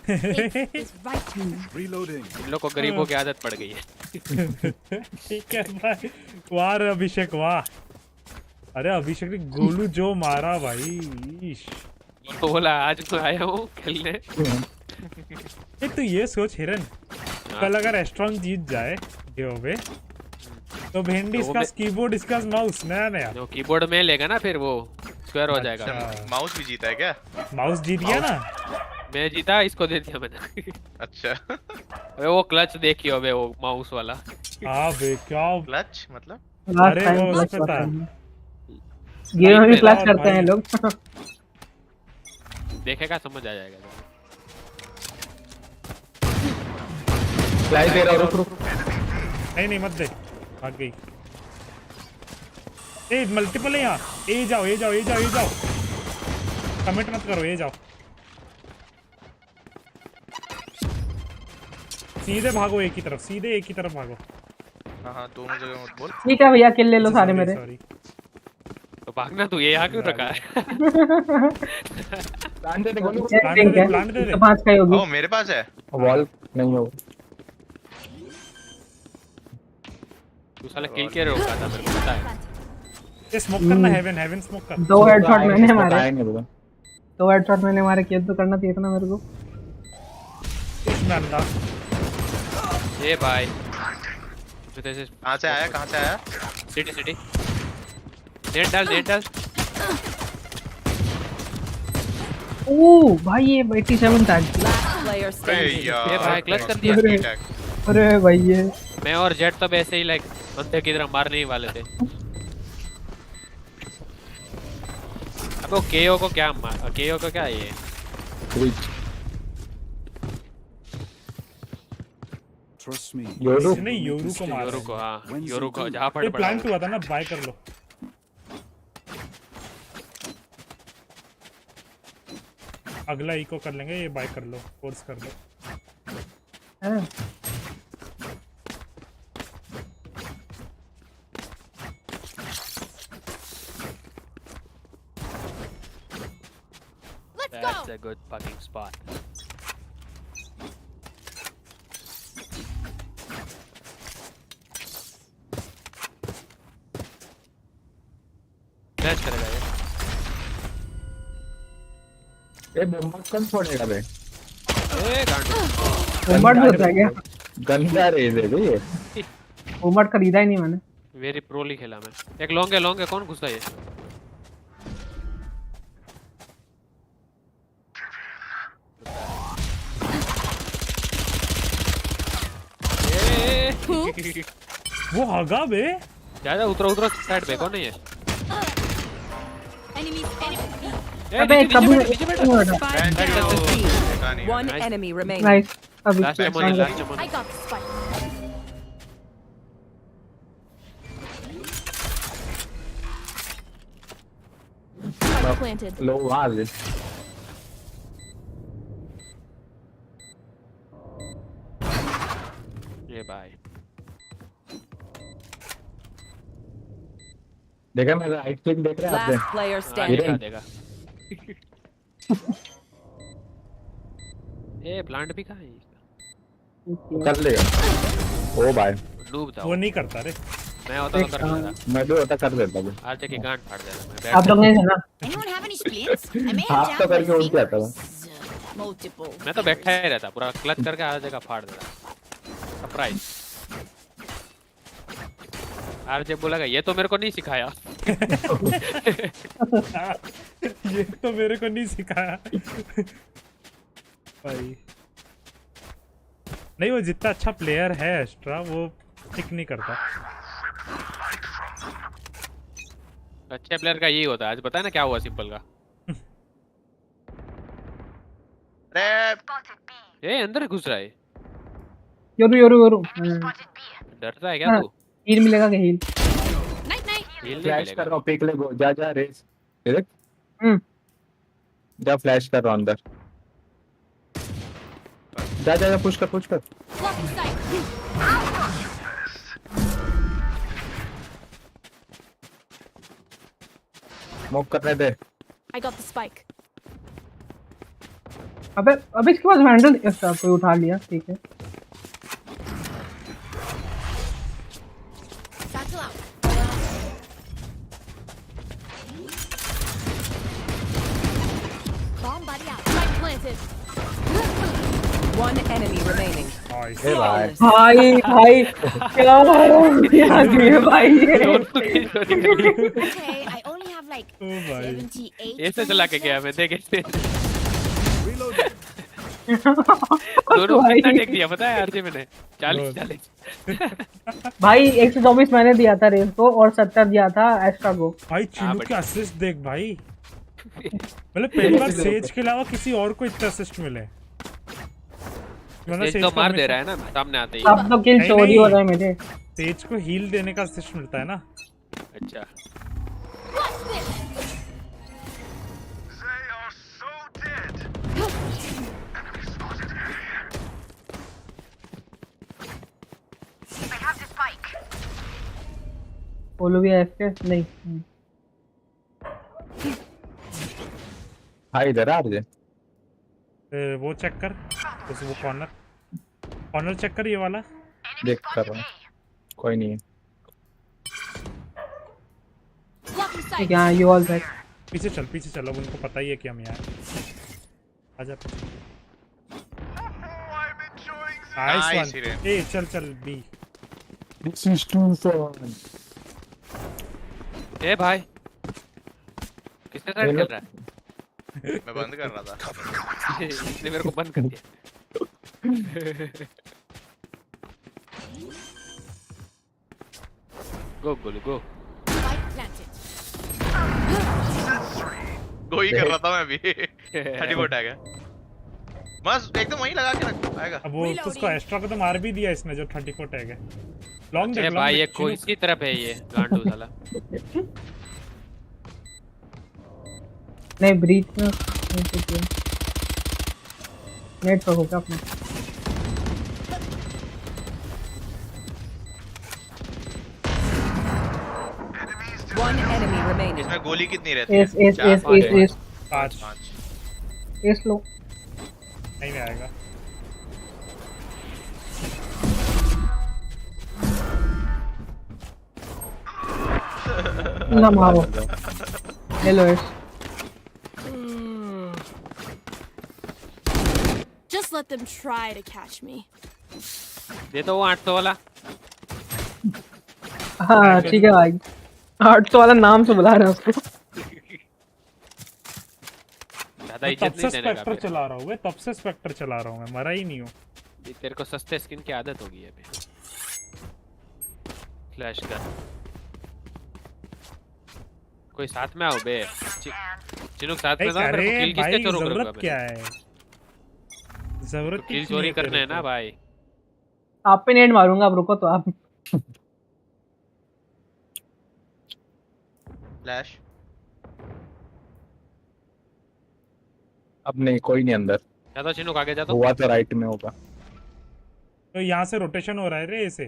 इन लोग को गरीबों की आदत पड़ गई है। ठीक है भाई। वाह अभिषेक वाह। अरे अभिषेक ने गोलू जो मारा भाई। तो बोला आज तो आया हूँ खेलने। तो ये सोच हिरन, कल अगर रेस्टोरेंट जीत जाए गिवअवे तो भेंडी इसका कीबोर्ड इसका माउस नया जो कीबोर्ड में लेगा ना फिर वो स्क्वायर हो जाएगा। माउस भी जीता है क्या? माउस जीत गया ना। मैं जीता, इसको दे दिया मैंने। अच्छा। अबे वो क्लच देखियो बे, वो माउस वाला। हाँ बे क्या क्लच मतलब? अरे वो पता गेम में भी क्लच करते हैं लोग। देखेगा समझ आ जाएगा। फ्लाई दे रहा हूँ, रुक। नहीं मत दे, भाग गई। ए मल्टीपल है यहाँ। ए जाओ। कमेंट मत करो, ए जाओ। सीधे भागो एक ही तरफ भागो। हाँ दोनों जगह मत बोल। ठीक है भैया, किल ले लो सारे मेरे। तो भागना तू, ये यहाँ क्यों रखा है? प्लान दे दे। 5 का ही होगी। ओ मेरे पास है। वॉल नहीं हो। तू साला किल के रोका था, मेरे को पता है। ये स्मोक करना, हेवन स्मोक कर। 2 हेडशॉट मैंने मारे। 2 हेडशॉट मैंने मारे, किल तो करना चाहिए था ना मेरे को। इसमें अंधा। ये भाई कहाँ से आया? सिटी। नेट डाल। ओह भाई ये 87 था। ये भाई क्लच कर दिया। अरे भाई ये मैं और जेट तो वैसे ही लाइक बंदे की तरह मारने ही वाले थे। अब वो केओ को क्या है ये? Trust me. योरू को मार। योरू को जहाँ पर प्लान हुआ था ना, बाय कर लो। अगला इको कर लेंगे, ये बाय कर लो, फोर्स कर लो। है। That's a good fucking spot. Match करेगा ये बम्बट कौन छोड़ेगा बे? बम्बट होता है क्या? गंदा रेज है बे ये। बम्बट खरीदा ही नहीं मैंने। वेरी प्रोली खेला मैं। एक लॉन्ग है कौन घुसा ये? वो हगा बे। जा उतरो साइड पे कौन है ये? अबे कभी One enemy remaining. नाइस अभी last time I got the spike. Spike planted. लो वहाँ से। ये भाई देखा मैं राइट क्लिक देख रहा है Last player standing. देगा। ए प्लांट भी कहाँ है? कर लेगा। ओ भाई डूब था वो नहीं करता रे। मैं होता तो कर देता। मैं भी होता कर देता हूँ। आज की गांठ फाड़ देता मैं। आप लोग नहीं है ना? Anyone have any splints? I may हाथ have तो jammed करके my उठ जाता हूँ। fingers. Multiple. मैं तो बैठा ही रहता पूरा क्लच करके आधा जगह फाड़ देता। सरप्राइज। आरजे बोलेगा ये तो मेरे को नहीं सिखाया। ये तो मेरे को नहीं सिखाया भाई। नहीं वो जितना अच्छा प्लेयर है एक्स्ट्रा वो टिक नहीं करता। अच्छे प्लेयर का यही होता है। आज पता है ना क्या हुआ सिंपल का? ये अंदर घुस रहा है। योरू डरता है क्या तू? हील मिलेगा क्या हील? हील फ्लैश कर रहा हूँ पिक ले गो जा रेस देख। जा फ्लैश कर रहा हूँ अंदर। जा पुश कर। स्मोक करने दे। I got the spike. अबे इसके पास वैंडल एक्स्ट्रा कोई उठा लिया ठीक है। Satchel out. Bomb buddy out. Spike planted. One enemy remaining. भाई क्या भाई Okay, I only have like 78. ऐसे चला के गया मैं देखे। दोनों कितना टेक दिया पता है आरजे मैंने? 40 भाई 124 मैंने दिया था रेस को और 70 दिया था एस्ट्रा को। भाई चिनू के असिस्ट देख भाई। मतलब पहली बार सेज के अलावा किसी और को इतना असिस्ट मिले। सेज तो मार दे रहा है ना सामने आते ही। अब तो किल चोरी हो रहा है मेरे। सेज को हील देने का असिस्ट मिलता है ना। अच्छा बोलो भी ऐसे नहीं। हां इधर आ रहे। वो चेक कर उस वो कॉर्नर चेक कर ये वाला। देख कर रहा हूं कोई नहीं है। ठीक है यू ऑल बैक। पीछे चल अब उनको पता ही है कि हम यहाँ आजा। Nice one. ए चल बी। This is too fun. ए भाई किसने साइड खेल रहा है? मैं बंद कर रहा था। इसने मेरे को बंद कर दिया। गो गो ही कर रहा था मैं भी। 34 टैग है बस एकदम वहीं लगा के रख आएगा। अब वो उसको एक्स्ट्रा को तो मार भी दिया इसने जो 34 टैग है। लॉन्ग देख भाई ये कोई इसकी तरफ है ये गांडू साला। नहीं ब्रीच में नेट पर होगा अपना। इसमें गोली कितनी रहती है? एस 5 एस लो नहीं में आएगा। ना मारो hello S Just let them try to catch me. दे तो वो 800 वाला। हाँ ठीक है भाई 800 वाला नाम से बुला रहे हैं उसको। ज्यादा इज्जत नहीं देने का। स्पेक्टर चला रहा हूँ तब से स्पेक्टर चला रहा हूँ मैं, मरा ही नहीं हूँ। तेरे को सस्ते स्किन की आदत होगी अभी। फ्लैश कर कोई साथ में आओ बे। चिनुक साथ में था मेरे को किल किसके चोरों को जरूरत क्या है? जरूरत किल चोरी करने है ना भाई। आप पे नेट मारूंगा, अब रुको तो आप। फ्लैश अब नहीं, कोई नहीं अंदर। जा तो चिनुक आगे जा तो। हुआ तो राइट में होगा। तो यहाँ से रोटेशन हो रहा है रे इसे।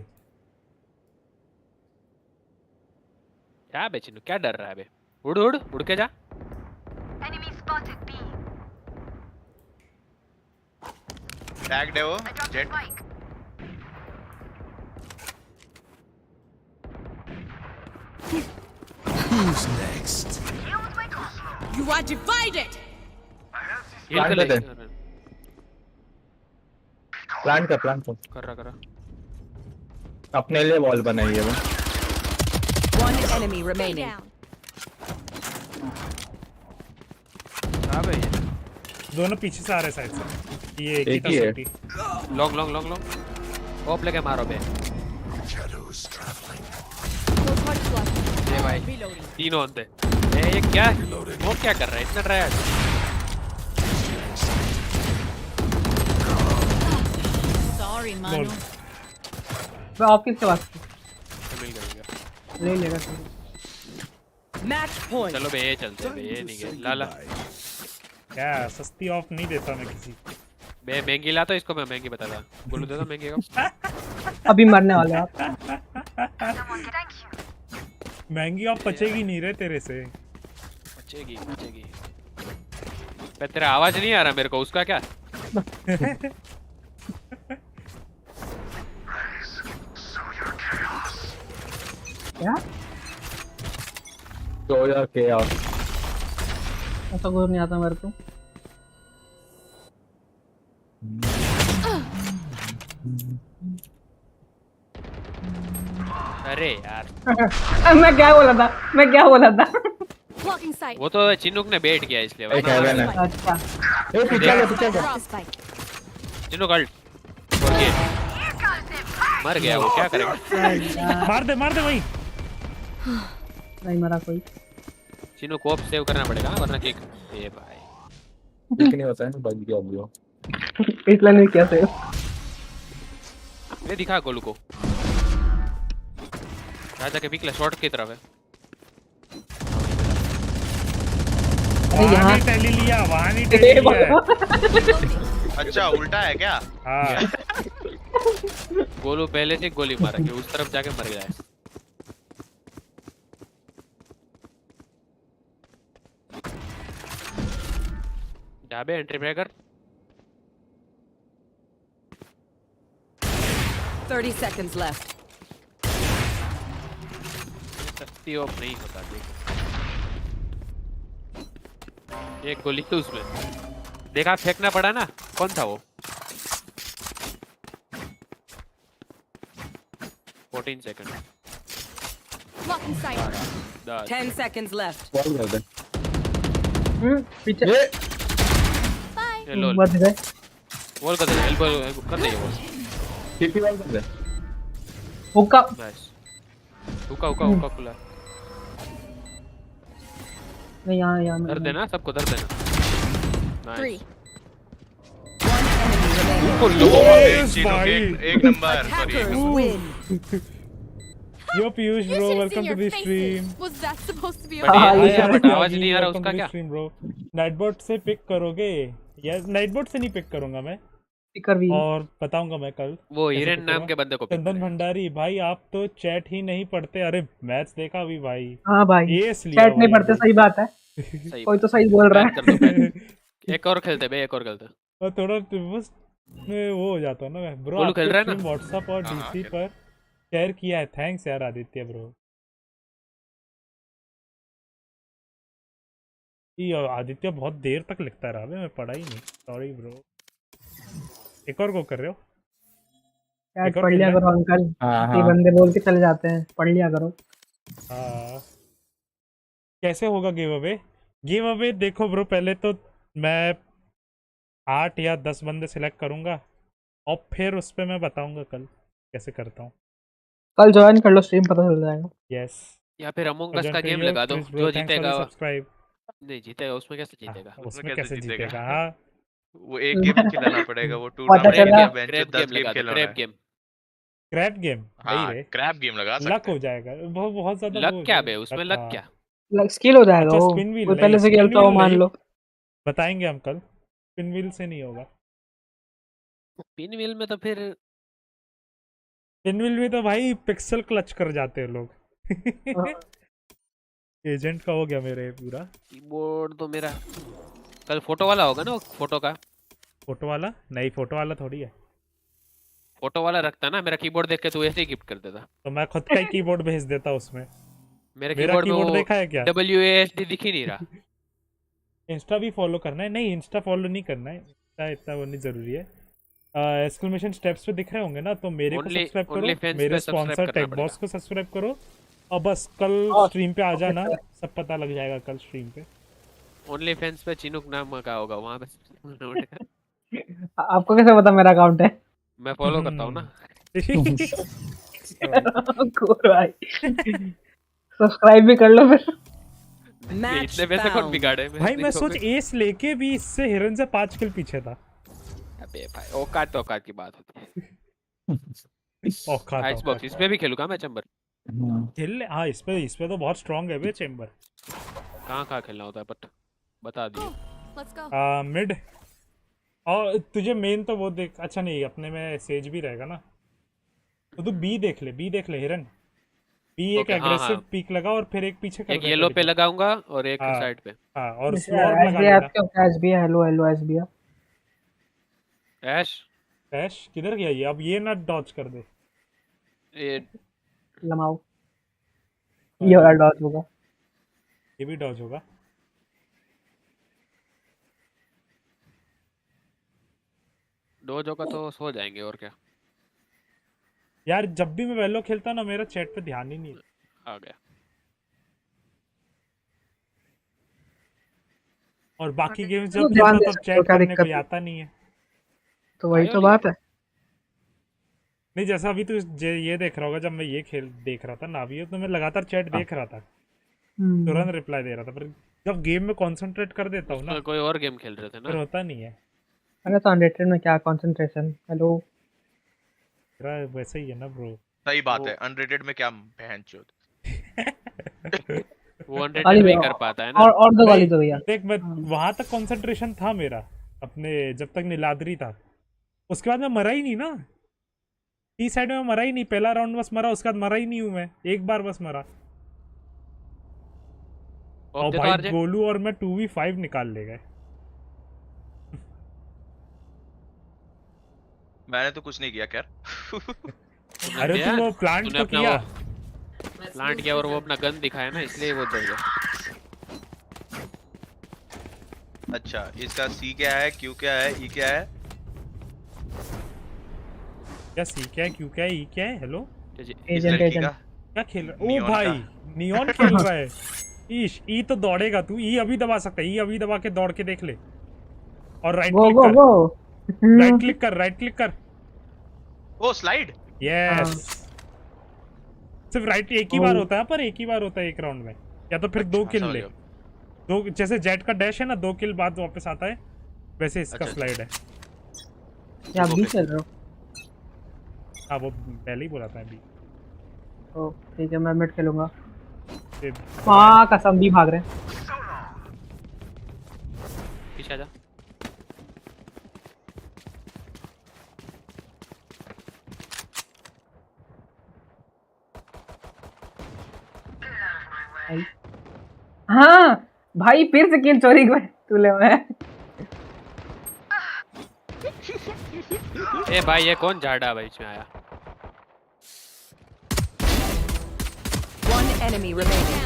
क्या बे चिनुक, क्या डर रहा है बे? उड़ उड़ उड़ के जा। टैग दे वो jet. Who's next? You are divided. Plan कर कर रहा अपने लिए वॉल बनाई है वो। One enemy remaining. हां भाई दोनों पीछे से आ रहे साइड से। ये एक ही है। लॉन्ग लॉन्ग लॉन्ग लॉन्ग ओप लेके मारो बे। ये भाई तीनों अंते। ये क्या वो क्या कर रहा है इतना ट्रायल? Sorry, Manu. मैं आपकी से बात मिल गया ले लेगा। Match point. चलो बे ये चलते हैं बे। ये नहीं गया लाला क्या सस्ती ऑफ नहीं देता मैं किसी बे। महंगी लाता इसको मैं महंगी बताता। बोलो दे दो महंगी का। अभी मरने वाले आप। महंगी ऑफ बचेगी नहीं रे तेरे से। बचेगी बे। तेरा आवाज नहीं आ रहा मेरे को उसका क्या? क्या? तो यार क्या ऐसा कुछ नहीं आता मेरे को। अरे यार मैं क्या बोला था Blocking sight. वो तो चिनुक ने बेट किया इसलिए। अच्छा चिनुक अल्ट मर गया वो, क्या करेगा? मार दे वही। नहीं मरा कोई। चिनुक को सेव करना पड़ेगा वरना किक। ये भाई किक नहीं होता है ना, बच गया अभी। इसलिए नहीं क्या सेव। ये दिखा गोलू को। राजा के पिकला शॉट की तरफ है। वहाँ नहीं लिया। अच्छा उल्टा है क्या? हाँ। गोलू पहले से गोली मारा कि उस तरफ जाके मर गया है। जाबे एंट्री ब्रेकर। 30 seconds left. सस्ती ऑफ नहीं होता देख। एक गोली तो उसमें देखा फेंकना पड़ा ना। कौन था वो? 14 सेकंड। 10 seconds left. पीछे लोल बच गए। वॉल कर दे। एल्बो कर दे। वॉल टीपी वॉल कर दे। हुक्का नाइस। हुक्का खुला। नहीं यहाँ दर्द देना सबको, दर्द देना। नाइस। एक number. Yo Piyush bro, welcome to the stream. Was that supposed to be आवाज नहीं आ रहा उसका क्या? Nightbot से पिक करोगे? Yes, Nightbot से नहीं पिक करूंगा मैं। स्पीकर भी और बताऊंगा मैं कल वो हिरेन नाम के बंदे को चंदन भंडारी भाई आप तो चैट ही नहीं पढ़ते। अरे मैच देखा अभी भाई। हाँ भाई चैट नहीं पढ़ते, सही बात है। कोई तो सही बोल रहा है। एक और खेलते बे, एक और खेलते। और थोड़ा बस में वो हो जाता है ना ब्रो। बोलू खेल रहा है ना व्हाट्सएप और डीसी पर शेयर किया है, थैंक्स यार आदित्य ब्रो। ये आदित्य बहुत देर तक लिखता रहा मैं पढ़ा ही नहीं, सॉरी ब्रो। एक और को कर रहे हो? यार पढ़ लिया करो अंकल, ये बंदे बोल के चले जाते हैं, पढ़ लिया करो। हाँ कैसे होगा गिव अवे? गिव अवे देखो ब्रो, पहले तो मैं 8 या 10 बंदे सिलेक्ट करूंगा और फिर उस पे मैं बताऊंगा कल कैसे करता हूँ। कल ज्वाइन कर लो, स्ट्रीम पता चल जाएगा। यस या फिर अमंग अस का गेम लगा दो, जो जीतेगा सब्सक्राइब। नहीं जीतेगा, उसमें कैसे जीतेगा? उसमें कैसे जीतेगा? हाँ वो एक गेम ही खिलाना पड़ेगा, वो टूर्नामेंट या बेंच 10 गेम खेलना है। Crap game. हाँ क्रैप गेम लगा सकते हैं। लक हो जाएगा बहुत ज्यादा। लक क्या बे उसमें? लक क्या? लक स्किल हो जाएगा। अच्छा, वो स्पिन व्हील पहले से खेलता हो मान लो। बताएंगे हम कल। स्पिन व्हील से नहीं होगा। स्पिन व्हील में तो फिर स्पिन व्हील में तो भाई पिक्सल क्लच कर जाते हैं लोग। एजेंट का हो गया मेरे पूरा कीबोर्ड तो मेरा। कल फोटो वाला होगा ना? फोटो का फोटो वाला नहीं, फोटो वाला थोड़ी है। फोटो वाला रखता ना, मेरा कीबोर्ड देख के तू ऐसे ही गिफ्ट कर देता। तो मैं खुद का ही कीबोर्ड भेज देता उसमें। मेरा कीबोर्ड देखा है क्या? WASD दिख ही नहीं रहा। इंस्टा भी फॉलो करना है? नहीं इंस्टा फॉलो नहीं करना है, इतना वो नहीं जरूरी है। एक्सक्लेमेशन स्टेप्स पे दिख रहे होंगे ना, तो मेरे को सब्सक्राइब करो, मेरे स्पॉन्सर टेक बॉस को सब्सक्राइब करो और बस कल स्ट्रीम पे आ जाना, सब पता लग जाएगा कल स्ट्रीम पे। ओनली फैंस पे चिनुक नाम का होगा वहां पे। आपको कैसे पता मेरा अकाउंट है? मैं फॉलो करता हूं ना। सब्सक्राइब भी कर लो फिर। इतने पैसे कौन बिगाड़े? भाई मैं सोच एस लेके भी इससे हिरन से 5 किल पीछे था। अबे भाई औकात की बात होती है। औकात आइसबॉक्स इस पे भी खेलूंगा मैं चैम्बर। खेल ले। हाँ इस पे तो बहुत स्ट्रांग है बे चैम्बर। कहां खेलना होता है बट बता दियो। मिड और तुझे मेन तो वो देख। अच्छा नहीं अपने में सेज भी रहेगा ना, तो तू बी देख ले हिरन। बी एक एग्रेसिव पीक लगा और फिर एक पीछे कर एक येलो पे लगाऊंगा और एक साइड पे। हां और स्लॉट लगा देना। एसबी हेलो एसबी ऐश किधर गया ये? अब ये ना डॉज कर दे। ये लमाओ ये वाला डॉज होगा, ये भी डॉज होगा। डॉज होगा तो सो जाएंगे और क्या। यार जब भी मैं वेलो खेलता ना मेरा चैट पे ध्यान ही नहीं आ गया। और बाकी गेम्स जब खेलता तब चैट करने कोई आता नहीं है। तो वही तो बात है। नहीं जैसा अभी तू ये देख रहा होगा, जब मैं ये देख रहा था नावी तो मैं लगातार चैट देख रहा था, तुरंत रिप्लाई दे रहा था। पर जब गेम में कंसंट्रेट कर देता हूँ ना, कोई और गेम खेल रहे थे ना, फिर होता नहीं है। अरे तो अनरेटेड में क्या कंसंट्रेशन? हेलो तेरा वैसे ही है ना ब्रो। सही बात है, अनरेटेड में क्या बहनचोद। वो अनरेटेड में कर पाता है ना। और दो गाली दो भैया। देख मैं वहां तक कंसंट्रेशन था मेरा अपने, जब तक नीलाद्री था। उसके बाद मैं मरा ही नहीं ना, टी साइड में मरा ही नहीं। पहला राउंड बस मरा, उसके बाद मरा ही नहीं हूं मैं, एक बार बस मरा। और भाई गोलू और मैं 2v5 निकाल ले गए। मैंने तो कुछ नहीं किया खैर। अरे तू वो प्लांट तो किया। प्लांट किया और वो अपना गन दिखाया ना, इसलिए वो डर गया। अच्छा इसका सी क्या है, क्यू क्या है, ई क्या है? क्या सी क्या है, क्यू क्या है, ई क्या है? हेलो एजेंट क्या खेल रहा है? ओ भाई नियॉन खेल रहा है। ईश ई तो दौड़ेगा तू, ई अभी दबा सकता है। ई अभी दबा के दौड़ के देख ले। और राइट क्लिक कर, राइट क्लिक कर। ओ स्लाइड। यस सिर्फ राइट एक ही बार होता है, पर एक ही बार होता है एक राउंड में। या तो फिर 2 किल ले, 2 जैसे जेट का डैश है ना, 2 किल बाद वापस आता है, वैसे इसका स्लाइड है। क्या भी चल रहा हो? हाँ वो पहले ही बोला था अभी। ओ ठीक है मैं मिड खेलूंगा। हां कसम भी भाग रहे हैं। पीछे जा। हाँ भाई फिर से किल चोरी कर तूले में। ए भाई ये कौन झाड़ा बीच में आया? One enemy remaining.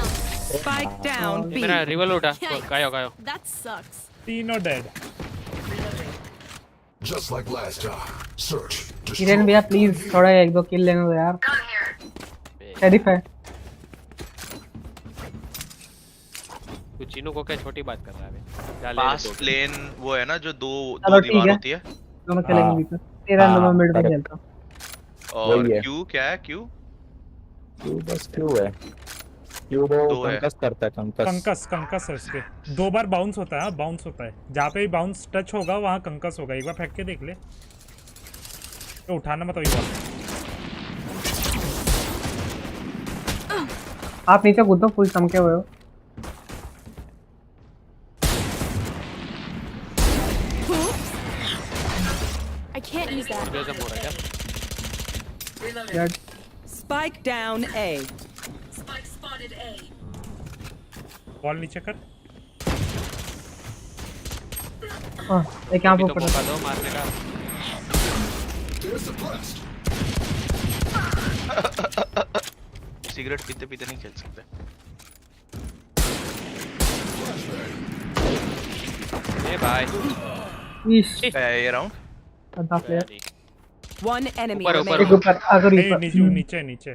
Spike down B. मेरा रिवॉल्वर उठा। कायो कायो। That sucks. तीनों dead. Just like last time. Search. किरण भैया प्लीज थोड़ा एक दो किल लेने दो यार। शरीफ है। तू चीनू को क्या छोटी बात कर रहा है? पास प्लेन वो है ना जो दो चलो दीवार होती है। दोनों चलेंगे भीतर। तेरा नंबर मिड में खेलता हूं। और क्यू क्या है? क्यू बस क्यू है। क्यू वो कंकस करता है। कंकस है उसके। 2 बार बाउंस होता है। बाउंस होता है जहाँ पे भी बाउंस टच होगा वहाँ कंकस होगा। एक बार फेंक के देख ले तो उठाना मत। आप नीचे कूदो फुल चमके हुए हो। I can't use that. Spike down A. Spike spotted A. Ball नीचे कर। एक यहाँ पे ऊपर दो मारने का। सिगरेट पीते पीते नहीं खेल सकते। ए भाई ये राउंड One enemy remaining. ऊपर नीचे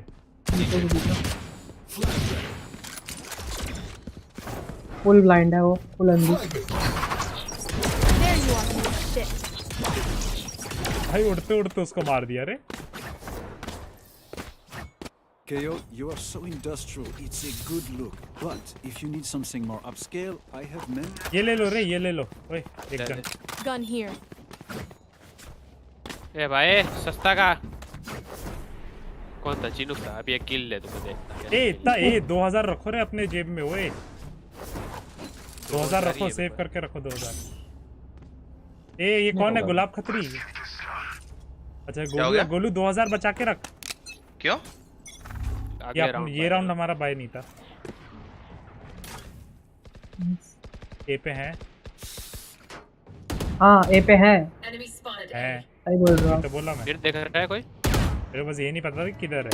फुल ब्लाइंड है वो। फुल अंधी। There you are. Shit. भाई उड़ते उड़ते उसको मार दिया रे। KO, you are so industrial. It's a good look. But if you need something more upscale, I have men. ये ले लो रे, ये ले लो। ओए एक गन। Gun here. ए भाई सस्ता का कौन था? चीनू था। अभी एक किल ले तो देखता। ए इतना 2000 रखो रे अपने जेब में। ओए 2000 रखो, सेव करके रखो 2000। ए ये कौन है? गुलाब खत्री। अच्छा गोलू 2000 बचा के रख। क्यों? ये राउंड हमारा बाय नहीं था। ए पे है। हाँ ए पे है। है। सही बोल रहा हूँ। तो बोला मैं। फिर देख रहा है कोई? मेरे बस ये नहीं पता था किधर है।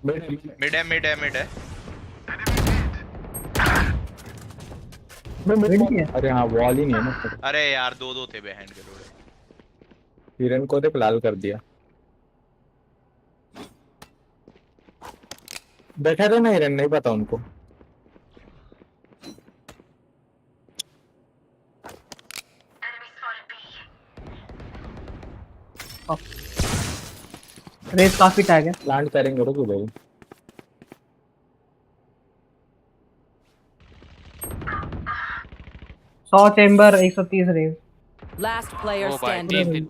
मिड है। अरे हाँ वॉल ही नहीं है ना। अरे यार दो थे बेहैंड के लोड़े। हिरन को देख लाल कर दिया। बैठा था ना हिरन, नहीं पता उनको। रेस काफी टैग है। प्लांट करेंगे रुको भाई। सौ चेंबर 130 रेस। Last player standing.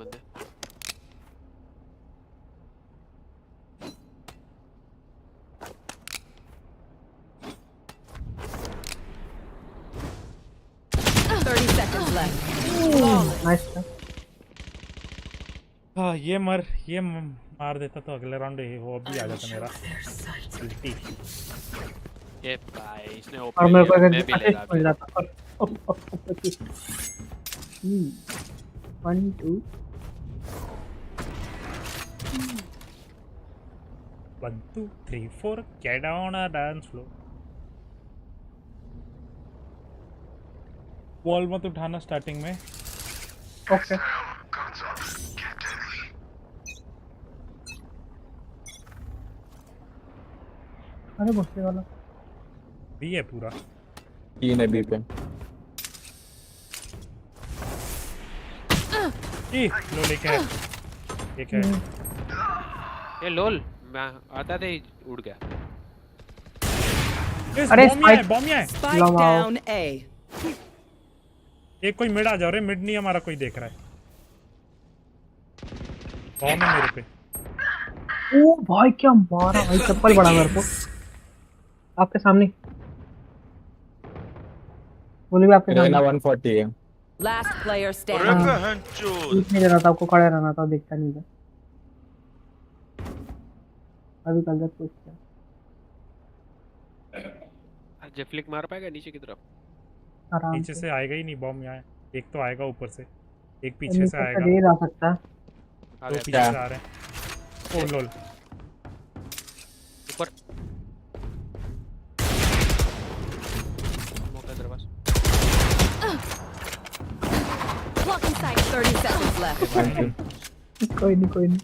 नाइस। हाँ ये मार देता तो अगले राउंड वो भी आ जाता मेरा। ये भाई इसने और मेरे को अगर असिस्ट मिल जाता। 1 2 1 2 3 4 get on a dance floor। Wall मत उठाना स्टार्टिंग में। ओके। अरे घुसने वाला भी है पूरा। 3 है बी पे। लो लेके है। एक है। ये लोल मैं आता था ही उड़ गया। अरे बॉम्ब है। Spike down A. एक कोई मिड आ जाओ रे। मिड नहीं हमारा कोई देख रहा है। बॉम्ब है मेरे पे। ओ भाई क्या मारा भाई। चप्पल पड़ा मेरे को आपके सामने। बोले भी आपके सामने। 140 है। Last player standing. नहीं देना था आपको, खड़े रहना था। देखता नहीं था। अभी कल तक कुछ जे फ्लिक मार पाएगा नीचे की तरफ? नीचे से आएगा ही नहीं बॉम्ब यहाँ। एक तो आएगा ऊपर से, एक पीछे से आएगा। रेज आ सकता है। दो पीछे से आ रहे हैं। ओ लोल। ऊपर मौका तेरे पास। Blocking sight. 30 seconds left. कोई नहीं।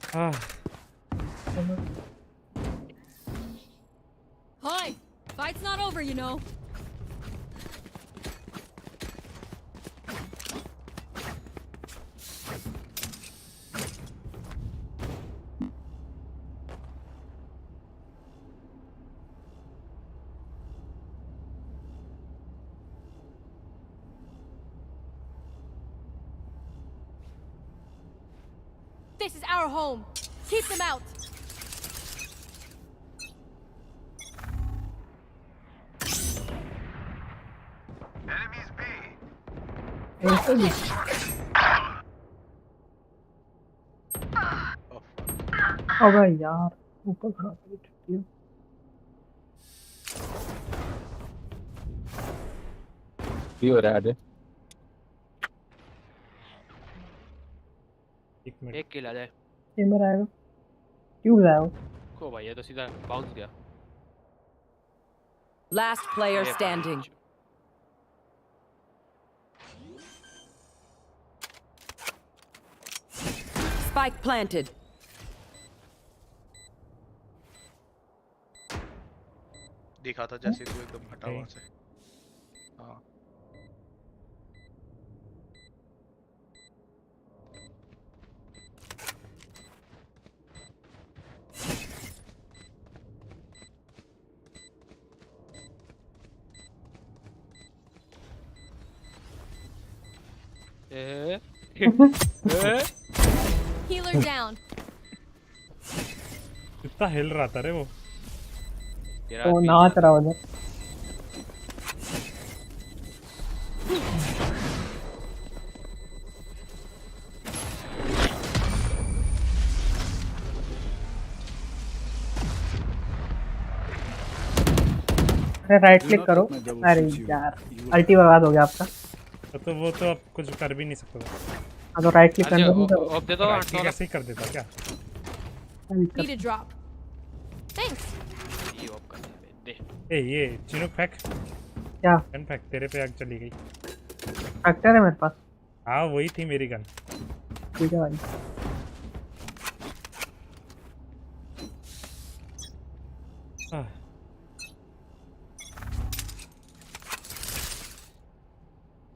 Hi, fight's not over, you know. This is our home. Keep them out. Enemies B. अबे यार ऊपर खड़ा था। ये हो रहा है। एक किल आ जाए। चेंबर आएगा। क्यों लाया वो? को भाई ये तो सीधा बाउंस गया। Last player standing. Spike planted. दिखा था जैसे तू एकदम हटा वहां से। हाँ Healer down. कितना हिल रहा था रे वो। वो नाच रहा उधर। अरे राइट क्लिक करो। अरे यार अल्टी बर्बाद हो गया आपका। तो वो तो अब कुछ कर भी नहीं सकता। हाँ तो राइट क्लिक करना दे दो। कैसे ही कर देता क्या? Need a drop. Thanks. ये चिनूक फेंक। क्या? गन फेंक, तेरे पे आग चली गई। फैक्टर है मेरे पास। हाँ वही थी मेरी गन। ठीक है भाई।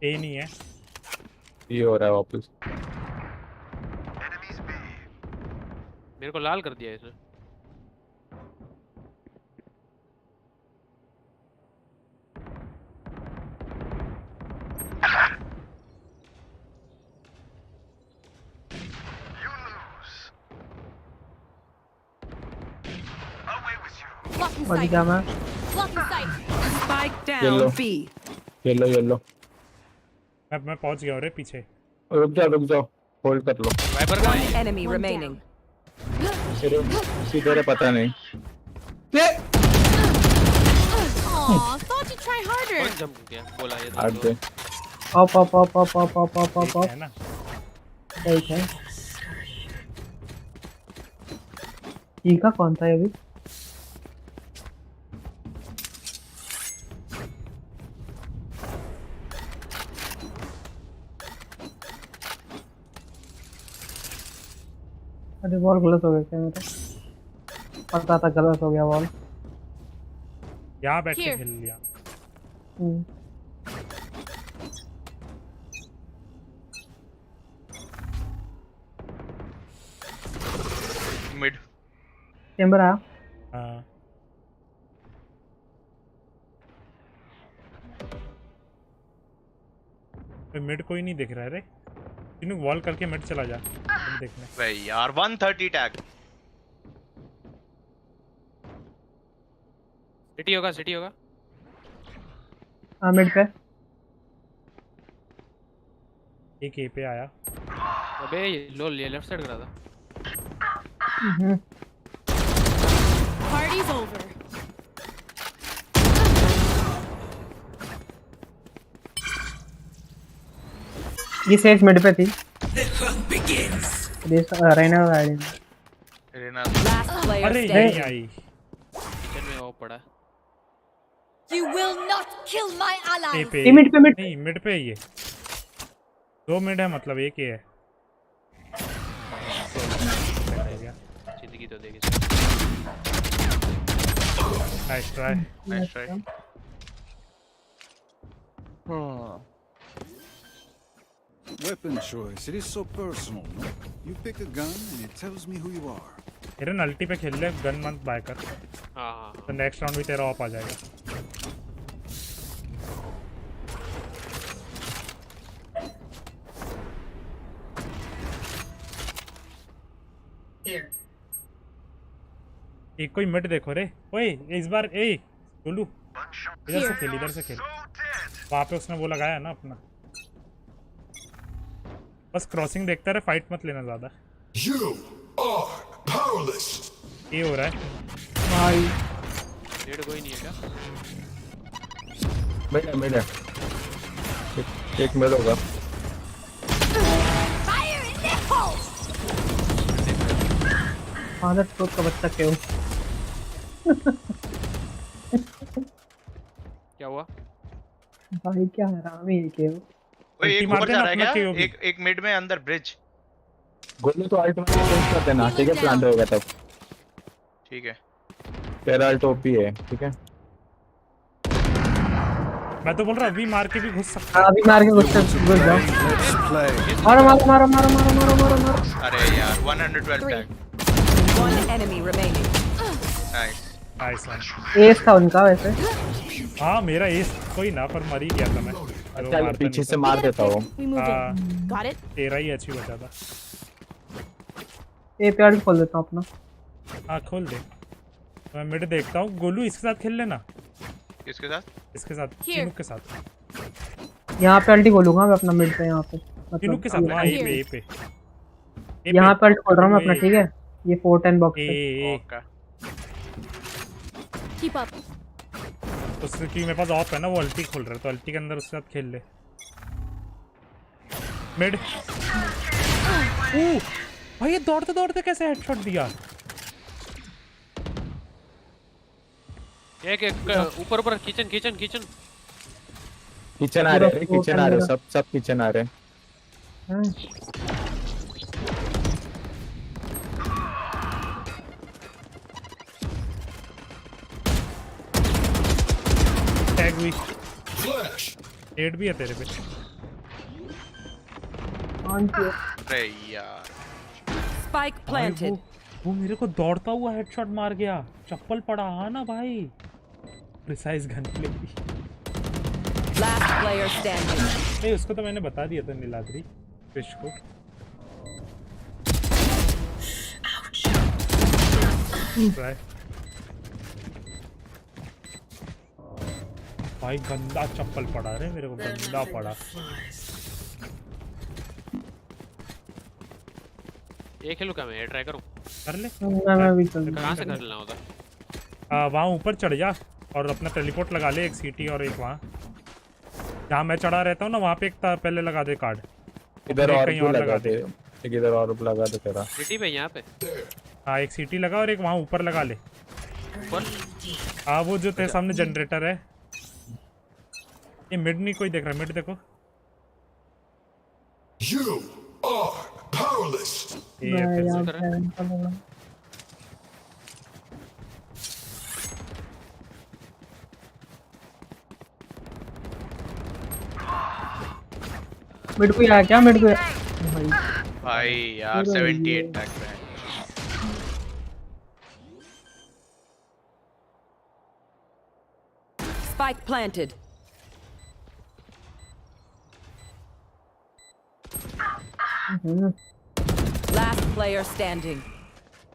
ए नहीं है। ये हो रहा है वापस। मेरे को लाल कर दिया इसने। बड़ी क्या मैं? Spike down B. येलो। मैं पहुंच गया रे पीछे। रुक जाओ होल्ड कर लो। One enemy remaining. सीधे पता नहीं। Aw, thought you'd try harder. कौन जंप किया? बोला ये आठ दे। ऑप। है ना? ठीक है। ठीक है कौन था ये भी? अरे बॉल गलत हो गया क्या मेरा? पता था गलत हो गया बॉल। यहाँ बैठ के खेल लिया। मिड चेंबर आया। हाँ मिड कोई नहीं दिख रहा है रे। तीनों वॉल करके मिड चला जा देखने। भाई यार 130 टैग। सिटी होगा। हाँ मिड पे। एक ए पे आया। अबे ये लोल ये लेफ्ट साइड करा था। party's over. ये सेज मिड पे थी। The hunt begins. this arena गाड़ी रेना अरे यही आई किचन में वो पड़ा। You will not kill my allies. पे मिड नहीं मिड पे ये 2 मिड है मतलब एक ही है। जिंदगी तो देगी। Nice try nice try. Weapon choice, it is so personal, no? You pick a gun and it tells me who you are. तेरे नल्टी पे खेल ले गन मत बाय कर। हाँ तो नेक्स्ट राउंड भी तेरा ऑफ आ जाएगा। Here. एक कोई मिड देखो रे। ओए इस बार ए गोलू इधर से खेल वहाँ पे उसने वो लगाया ना अपना। बस क्रॉसिंग देखता रहे, फाइट मत लेना ज्यादा। You are powerless. ये हो रहा है भाई। रेड कोई नहीं है क्या? मिड है एक मिड होगा। Fire in the hole. आदत तो का बच्चा क्यों? क्या हुआ? भाई क्या हरामी है क्यों? ओए एक ऊपर जा रहा है क्या? एक मिड में अंदर ब्रिज। गोली तो अल्ट में चेंज कर देना, ठीक है? प्लांट होगा तब। ठीक है। तेरा अल्ट ओपी है, ठीक है? मैं तो बोल रहा अभी मार के भी घुस सकता है। अभी मार के घुस जाओ। मारो। अरे यार 112 tag. One enemy remaining. Nice S था उनका वैसे। हाँ मेरा एस कोई ना पर मर ही गया था मैं। अच्छा पीछे से मार देता हूँ। Got it? तेरा ही अच्छी बचा था। ए पे खोल देता हूँ अपना। हाँ खोल दे। मैं मिड देखता हूँ। गोलू इसके साथ खेल लेना। किसके साथ? इसके साथ चिनुक के साथ। यहाँ पे अल्टी खोलूंगा मैं अपना मिड पे। यहाँ पे चिनुक के साथ वहाँ ए पे यहाँ पे अल्ट खोल रहा हूँ मैं अपना, ठीक है? ये 410 बॉक्स पे। Keep up. उससे कि मेरे पास ऑफ है ना, वो अल्टी खोल रहा है तो अल्टी के अंदर उसके साथ खेल ले। मिड भाई ये दौड़ते दौड़ते कैसे हेडशॉट दिया? एक ऊपर किचन आ रहे सब किचन आ रहे। टैग भी एड भी है तेरे पे। अरे यार Spike planted. वो मेरे को दौड़ता हुआ हेडशॉट मार गया। चप्पल पड़ा हाँ ना भाई। Precise gun play. Last player standing. नहीं उसको तो मैंने बता दिया था नीलाद्री फिश को। भाई गंदा चप्पल पड़ा रे मेरे को, गंदा पड़ा। ये खेलूं क्या मैं? ट्राई करूं? कर ले। मैं भी चल। कहां से कर लेना होता? वहाँ ऊपर चढ़ जा और अपना टेलीपोर्ट लगा ले। एक सीटी और एक वहाँ जहाँ मैं चढ़ा रहता हूँ ना, वहाँ पे एक पहले लगा दे कार्ड। इधर और कहीं और लगा दे। एक इधर और लगा दे तेरा। सिटी पे यहाँ पे। हाँ एक सीटी लगा और एक वहाँ ऊपर लगा ले। हाँ वो जो तेरे सामने जनरेटर है। ये मिड नहीं कोई देख रहा। मिड देखो। You are powerless. मिड को यार क्या मिड को भाई यार 78 टैग पे है। Spike planted. Last player standing.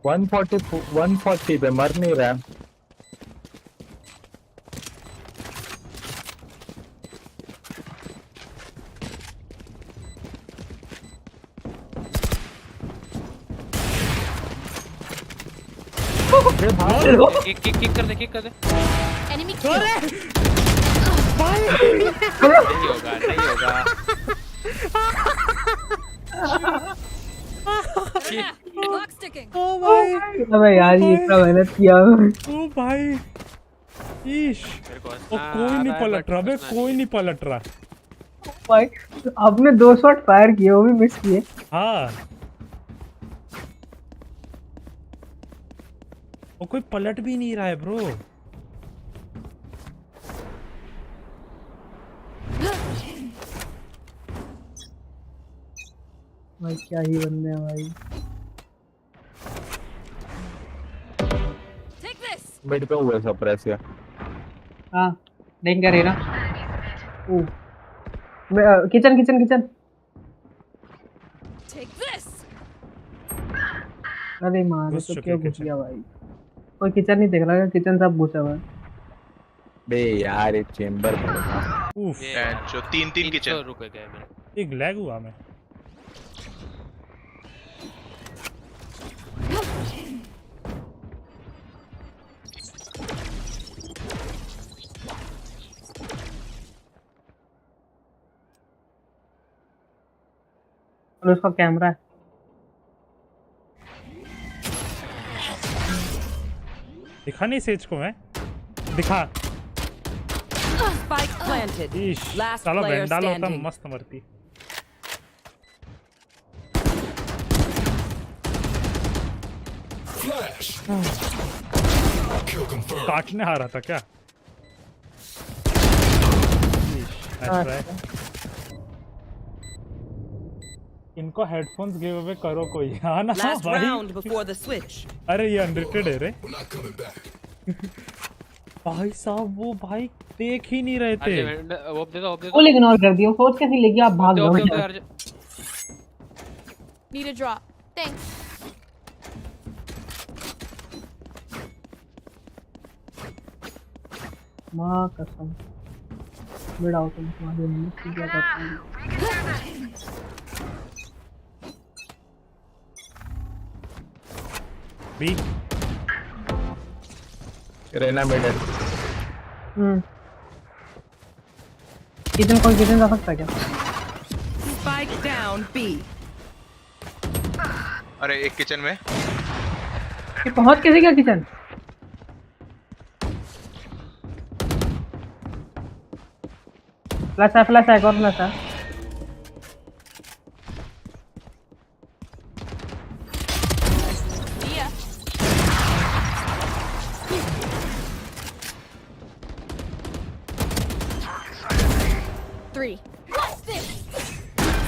140 पे मर नहीं रहा। किक कर दे Enemy kill. नहीं होगा Clock ticking. ओ भाई अबे यार ये इतना मेहनत किया। ओ भाई ईश ओ कोई नहीं पलट रहा बे, कोई नहीं पलट रहा भाई आपने 2 शॉट फायर किए, वो भी मिस किए। हाँ वो कोई पलट भी नहीं रहा है ब्रो। भाई क्या ही बंदे हैं भाई। मिड पे हुआ सब प्रेस किया। हाँ देख क्या रहे ना। किचन अरे मार तो क्यों घुस गया भाई। कोई किचन नहीं देख रहा है, किचन सब घुसा हुआ है। बे यार एक चेंबर पड़ा। उफ जो 3 किचन रुक गए मेरा। एक लैग हुआ मैं। और उसका कैमरा है। दिखा नहीं सेज को मैं दिखा। Spike planted. Last चलो player वेंडाल होता standing. मस्त मरती। Flash. Kill confirmed. काटने आ रहा था क्या? इनको हेडफोन्स गिव अवे करो कोई। हाँ ना Last भाई। round before the switch. अरे ये अनरेटेड है रे। भाई साहब वो भाई देख ही नहीं रहे थे। वो दे दो फुल इग्नोर कर दिया। सोच कैसी लगी आप भाग गए। Need a drop. Thanks. माँ कसम बिड़ाओ तुम तुम्हारे मुंह से क्या करते हो। B Raina middle. किचन जा सकता है क्या? Spike down B. अरे एक किचन में ये पहुंच कैसे गया किचन? फ्लैश है एक और फ्लैश है।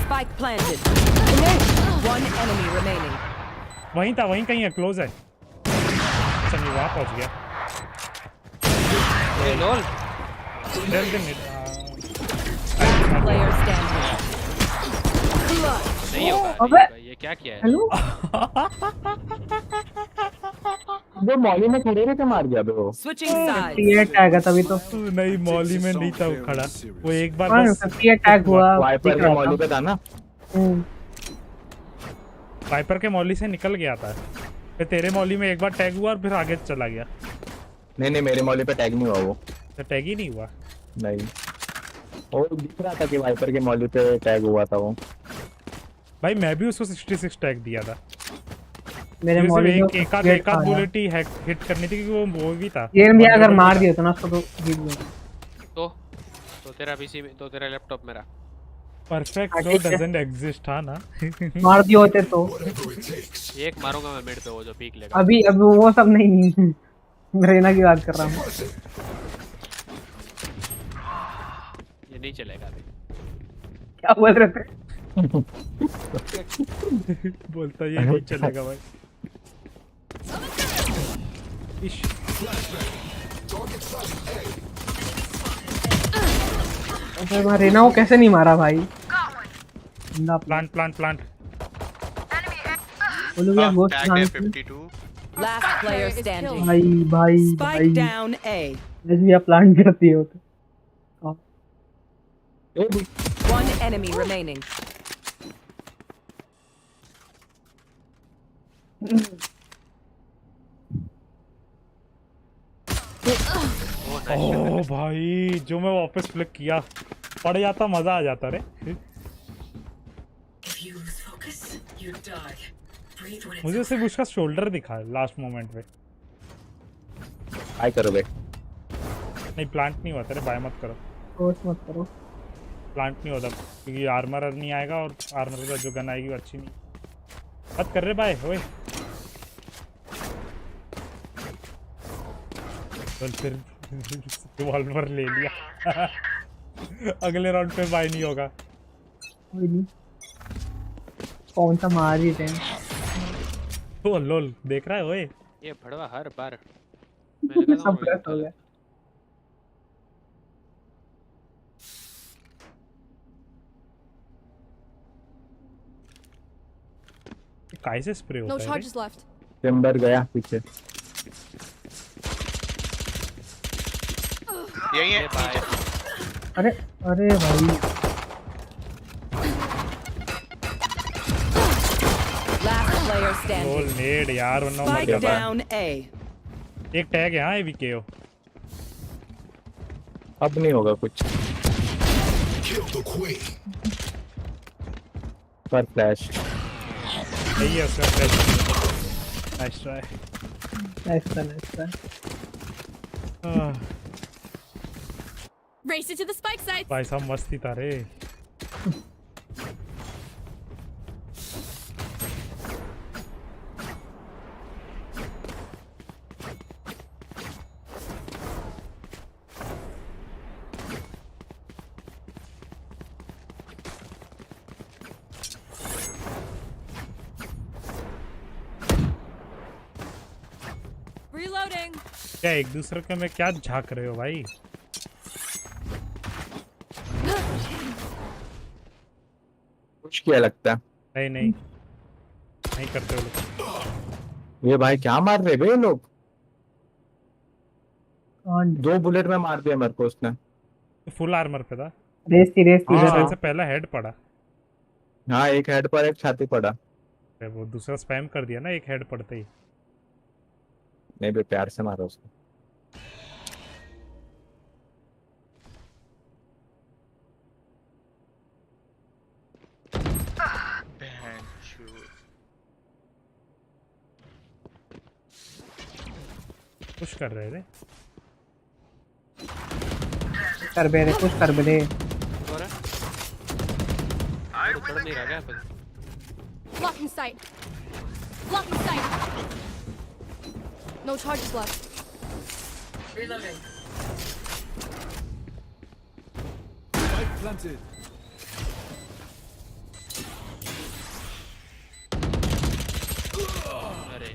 Spike planted. One enemy remaining. वहीं था, वहीं कहीं है, क्लोज है। चल नहीं वहाँ पहुँच गया। ये लोल। Player standing. नहीं होगा। अबे ये क्या किया है? हेलो। वो मॉली में खड़े रहे थे मार गया बे वो। Switching sides. ये टैग है तभी तो। नहीं मॉली में नहीं था वो खड़ा। वो एक बार बस ये टैग हुआ। वाइपर के मॉली पे था ना। वाइपर के मॉली से निकल गया था। फिर तेरे मॉली में एक बार टैग हुआ और फिर आगे चला गया। नहीं मेरे मॉली पे टैग नहीं हुआ वो। तो टैग ही नहीं हुआ। नहीं वो दिख रहा था कि वाइपर के मॉली पे टैग हुआ था वो। भाई मैं भी उसको 66 टैग दिया था। मेरे मॉली में एक आध बुलेट ही हिट करनी थी क्योंकि वो भी था। ये भी अगर मार दिया तो ना उसको तो जीत गया। तो तेरा पीसी में तो तेरा लैपटॉप मेरा परफेक्ट तो डजंट एग्जिस्ट था ना। मार दिए होते तो एक मारूंगा मैं मिड पे, वो जो पीक लेगा। अभी वो सब नहीं। रेना की बात कर रहा हूँ। ये नहीं चलेगा अभी। क्या बोल रहे थे? बोलता ये नहीं चलेगा भाई। अरे रेना को कैसे नहीं मारा भाई? प्लांट बोलो यार वो 52 Last player standing. भाई Spike down A. भी आप प्लांट करती हो तो। One enemy remaining. भाई जो मैं वापस फ्लिक किया पड़ जाता, मजा आ जाता रे। मुझे सिर्फ उसका शोल्डर दिखा लास्ट मोमेंट पे। आई करो बे। नहीं प्लांट नहीं होता रे, बाय मत करो। फोर्स मत करो। प्लांट नहीं होता क्योंकि आर्मर नहीं आएगा और आर्मर का जो गन आएगी वो अच्छी नहीं। मत कर रहे बाय ओए। तो फिर रिवॉल्वर ले लिया। अगले राउंड पे बाय नहीं होगा। कोई नहीं, कौन सा मार ही थे। ओ लोल देख रहा है ओए। ये भड़वा हर बार सब गलत हो गया। काय से स्प्रे होता है? No charges left. चेंबर गया पीछे। यही है। अरे अरे भाई Last player गोल standing. नेड यार वरना मर Spike जाता। down A. एक टैग है हाँ एवीकेओ। अब नहीं होगा कुछ। पर फ्लैश यही है उसका flash. Nice try. Nice try. Race it to the spike sites. भाई साहब मस्ती था रे। Reloading. क्या एक दूसरे के में क्या झांक रहे हो भाई? कुछ किया लगता है। नहीं नहीं नहीं करते वो लोग। ये भाई क्या मार रहे बे ये लोग? कौन? 2 बुलेट में मार दिया मेरे को उसने। फुल आर्मर पे था। रेस थी हाँ, से पहला हेड पड़ा। हाँ एक हेड पर एक छाती पड़ा। वो दूसरा स्पैम कर दिया ना एक हेड पड़ते ही। नहीं बे प्यार से मारा उसको। पुश कर रहे थे। कर बे रे, कुछ कर बे रे। और उड़ नहीं रहा क्या फिर? Blocking sight. Blocking sight. No charges left. Reloading. Spike planted. अरे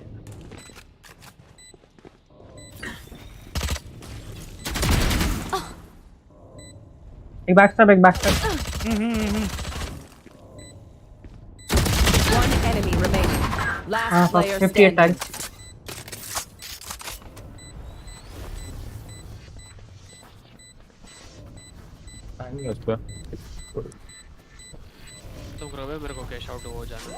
एक बैकस्टैब एक backstab. One enemy remaining. Last हाँ player 58 standing. टैग। नहीं उसका। तुम करोगे मेरे को कैश आउट हो जाना।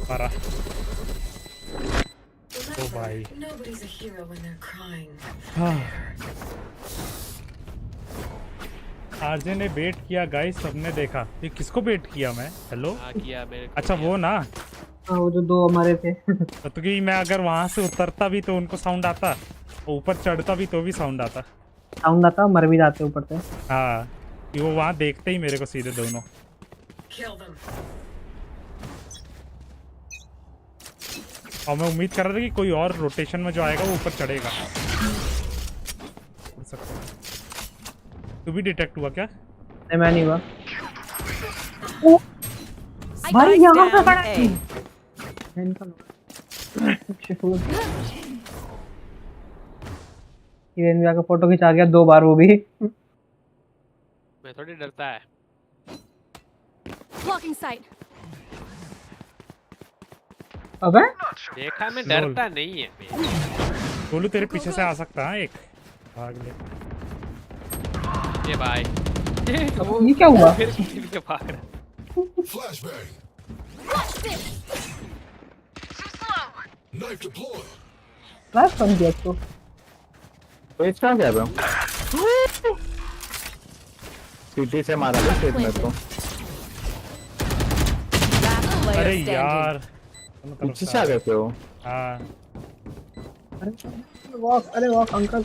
मारा। ओ भाई। आरजे ने बेट किया गाइस, सबने देखा। ये किसको बेट किया मैं? हेलो। हाँ किया मेरे को। अच्छा वो ना। हाँ वो जो 2 हमारे थे। तो कि मैं अगर वहां से उतरता भी तो उनको साउंड आता, ऊपर चढ़ता भी तो भी साउंड आता। साउंड आता, मर भी जाते ऊपर से। हाँ कि वो वहां देखते ही मेरे को सीधे दोनों। और मैं उम्मीद कर रहा था कि कोई और रोटेशन में जो आएगा वो ऊपर चढ़ेगा। तू भी डिटेक्ट हुआ क्या? नहीं मैं नहीं हुआ। भाई यहाँ पे खड़ा है। ये का फोटो खिंचा गया 2 बार वो भी। मैं थोड़ी डरता है। Blocking sight. अबे देखा मैं डरता नहीं है। बोलू तेरे पीछे से आ सकता है एक। भाग ले। ये भाई। ये क्या हुआ? फिर भाग रहा। Flashbang. Knife deployed. लास्ट बन गया तो पेज कहाँ गया बे? सीटी से मारा था सेट मेरे को। अरे यार पीछे से आ गए थे वो। हाँ अरे वाह अंकल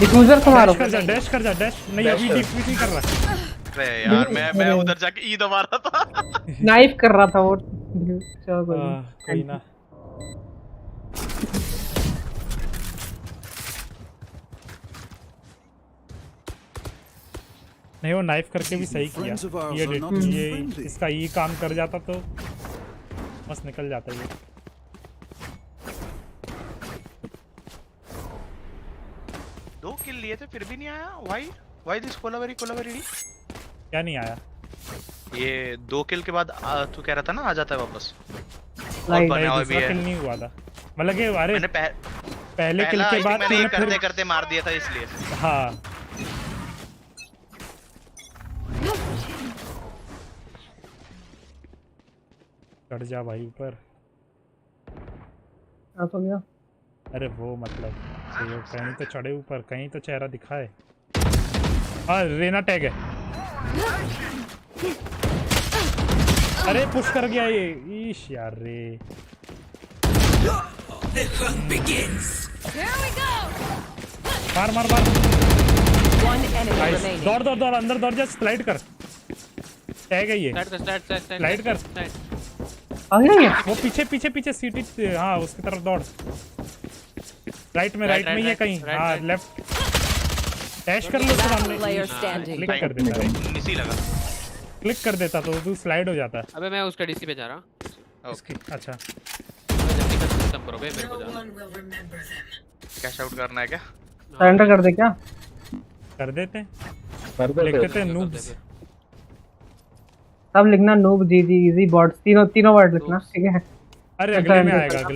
डिफ्यूजर को मारो। डैश कर जा डैश नहीं अभी डिफ्यूज नहीं कर रहा। अरे यार मैं उधर जाके ई दबा रहा था। नाइफ कर रहा था वो। चलो कोई ना। नहीं वो नाइफ करके भी सही किया। ये इसका ये काम कर जाता तो बस निकल जाता ये। दो किल लिए थे फिर भी नहीं आया। व्हाई दिस कोलावेरी क्या नहीं आया? ये 2 किल के बाद तू कह रहा था ना आ जाता है वापस। और बनाया भी है। किल नहीं हुआ था मतलब कि अरे मैंने पहले किल के बाद मैंने करते करते मार दिया था इसलिए। हाँ चढ़ जा भाई ऊपर। आ तो गया। अरे वो मतलब कहीं तो चढ़े ऊपर कहीं तो चेहरा दिखाए। हाँ रेना टैग है। अरे पुश कर गया ये। ईश यार रे। मार दौड़ अंदर दौड़ जा। स्लाइड कर टैग है ये। स्लाइड कर आ गया वो पीछे सीटी। हाँ उसकी तरफ दौड़। राइट में ये कहीं। हाँ लेफ्ट डैश कर लो सामने। क्लिक कर देता इसी लगा। क्लिक कर देता तो तू स्लाइड हो जाता। अबे मैं उसका डीसी पे जा रहा हूं। इसकी अच्छा खत्म करो बे मेरे को जाना। कैश आउट करना है क्या? सरेंडर कर दे क्या? कर देते लिखते हैं नूब्स। सब लिखना नूब जीजी इजी बॉट्स तीनों वर्ड लिखना ठीक है। अरे अगले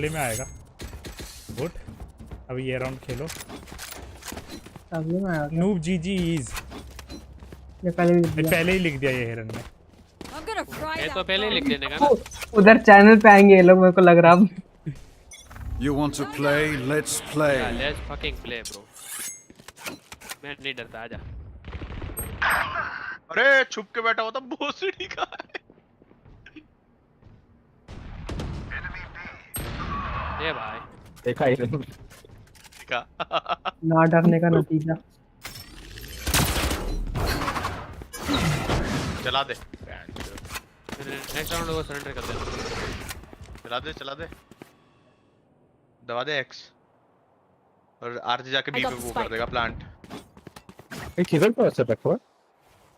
में आएगा गुड। अब ये राउंड खेलो। अगले में आएगा नूब जीजी इज। ये पहले ही लिख दिया ये हिरन ने। ये तो पहले ही लिख देने का ना। उधर चैनल पे आएंगे ये लोग मेरे को लग रहा। You want to play? Let's play. Yeah, let's fucking play, bro. मैं नहीं डरता आजा। अरे छुप के बैठा हुआ था भोसड़ी का। ये भाई देखा ही देखा। ना डरने का नतीजा। चला दे। नेक्स्ट राउंड को सरेंडर कर दे। चला दे दबा दे एक्स और आरजी जाके बी पे वो कर देगा प्लांट। एक किधर पर से रखो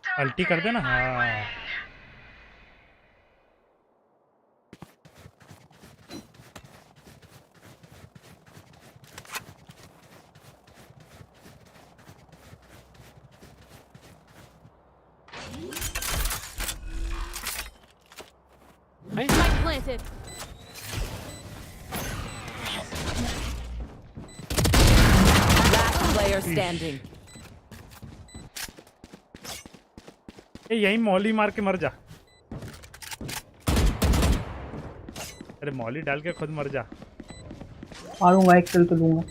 अल्टी कर देना। हाँ planted. Last player standing. यही मौली मार के मर जा। अरे मौली डाल के खुद मर जा। मारूंगा एक किल तो लूंगा।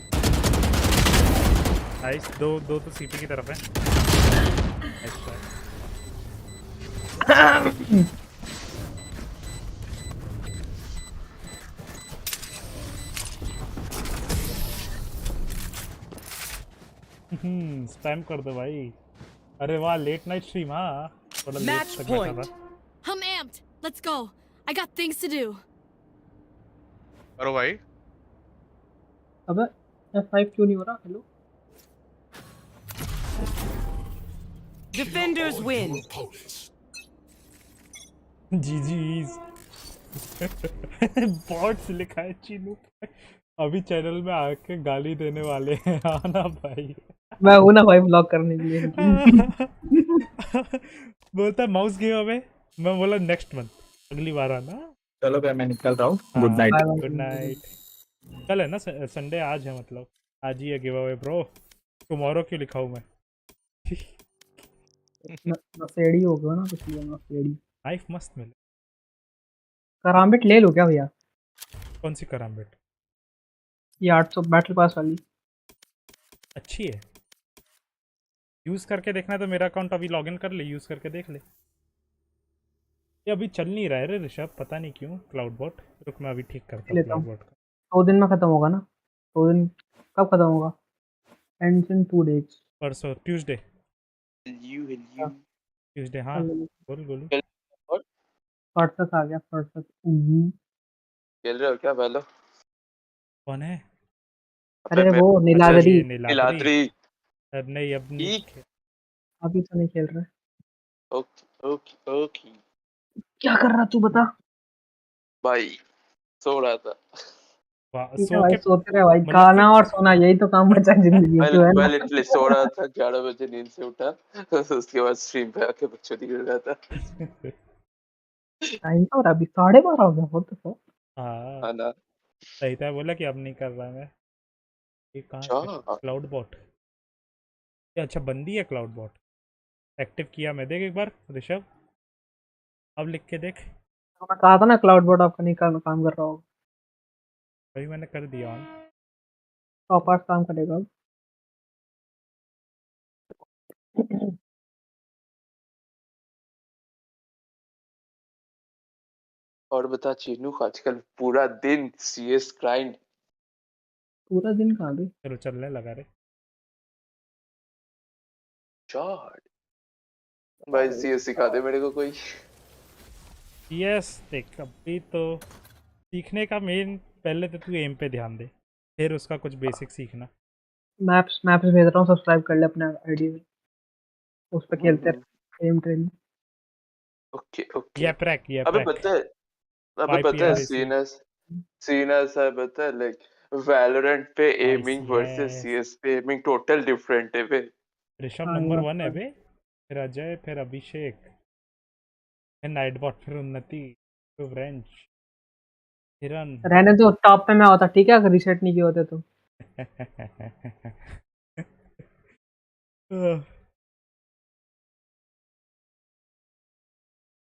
नाइस। दो तो सीटी की तरफ है। स्पैम कर दो भाई। अरे वाह लेट नाइट स्ट्रीम। हाँ थोड़ा लेट तक बैठा था। I'm amped. Let's go. I got things to do. करो भाई। अबे F5 क्यों नहीं हो रहा? Hello Defenders win. जीजीज बॉट्स लिखा है चीनू। अभी चैनल में आके गाली देने वाले हैं। आना भाई। मैं हूं ना भाई ब्लॉक करने के लिए। बोलता है माउस गेम अबे। मैं बोला नेक्स्ट मंथ अगली बार आना। चलो भाई मैं निकल रहा हूँ। Good night. कल है ना संडे। आज है मतलब आज ही है गिव अवे ब्रो। टुमारो क्यों लिखा हूँ मैं? नसेड़ी हो गया ना कुछ। नसेड़ी लाइफ मस्त मिले। कराम्बिट ले लो क्या भैया? कौन सी करम्बेट? ये 800 बैटल पास वाली अच्छी है, यूज करके देखना है तो मेरा अकाउंट अभी लॉगिन कर ले, यूज करके देख ले। ये अभी चल नहीं रहा है रे ऋषभ, पता नहीं क्यों क्लाउड बॉट। रुक मैं अभी ठीक करता हूँ क्लाउड बॉट का। 2 दिन में खत्म होगा ना? 2 दिन कब खत्म होगा? Ends in 2 days। परसों ट्यूसडे। ट्यूसडे हाँ बोल गोलू। परसों आ गया परसों। खेल रहे हो क्या पहले? कौन है? अरे वो नीलाद्री। नीलाद्री अब नहीं, अब नहीं, अभी तो नहीं खेल रहा। Okay okay okay. क्या कर रहा तू बता? भाई सो रहा था। भाई सोते रहे भाई, खाना और सोना यही तो काम बचा जिंदगी में, है ना? मैं लिटरली सो रहा था, 11 बजे नींद से उठा, उसके बाद स्ट्रीम पे आके बच्चों गिर रहा था। टाइम तो अभी 12:30 हो गया। बहुत तो हाँ ना सही था, बोला कि अब नहीं कर रहा मैं। ये कहाँ क्लाउड बॉट? ये अच्छा बंदी है क्लाउड बॉट, एक्टिव किया मैं, देख एक बार ऋषभ, अब लिख के देख। मैं कहा था ना क्लाउड बॉट आपका नहीं काम कर रहा होगा। वही मैंने कर दिया ऑन। टॉपर्स काम करेगा अब। और बता चीनू, आजकल पूरा दिन सीएस ग्राइंड। पूरा दिन कहाँ गए? चलो चलने लगा रे। चौड़ भाई सीएस सिखा दे मेरे को कोई। यस देख, अभी तो सीखने का मेन, पहले तो तू एम पे ध्यान दे, फिर उसका कुछ बेसिक सीखना। मैप्स भेज रहा हूँ, सब्सक्राइब कर ले अपने आईडी में, उस पे खेलते हैं एम ट्रेनिंग। Okay okay. ये प्रैक अबे पता है सीनस है, पता है लाइक वैलोरेंट पे एमिंग वर्सेस सीएस पे एमिंग टोटल डिफरेंट है बे। ऋषभ नंबर 1 है बे, फिर अजय, फिर अभिषेक, फिर नाइटबॉट, फिर उन्नति, फिर फ्रेंच, हिरन। रहने दो, टॉप पे मैं होता ठीक है, अगर रीसेट नहीं किए होते तो।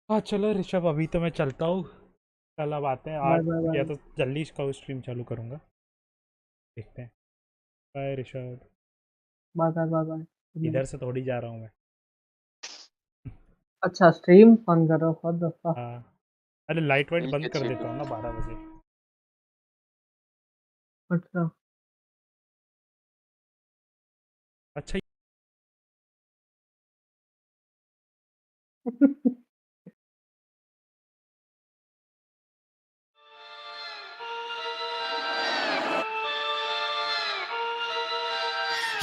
हाँ चलो ऋषभ, अभी तो मैं चलता हूँ, कल अब आते हैं। आज या तो जल्दी इसका स्ट्रीम चालू करूँगा, देखते हैं। बाय ऋषभ। बाय। इधर से थोड़ी जा रहा हूँ मैं। अच्छा स्ट्रीम बंद कर रहा हूँ। हाँ अरे लाइट वाइट बंद कर देता हूँ ना 12 बजे। अच्छा अच्छा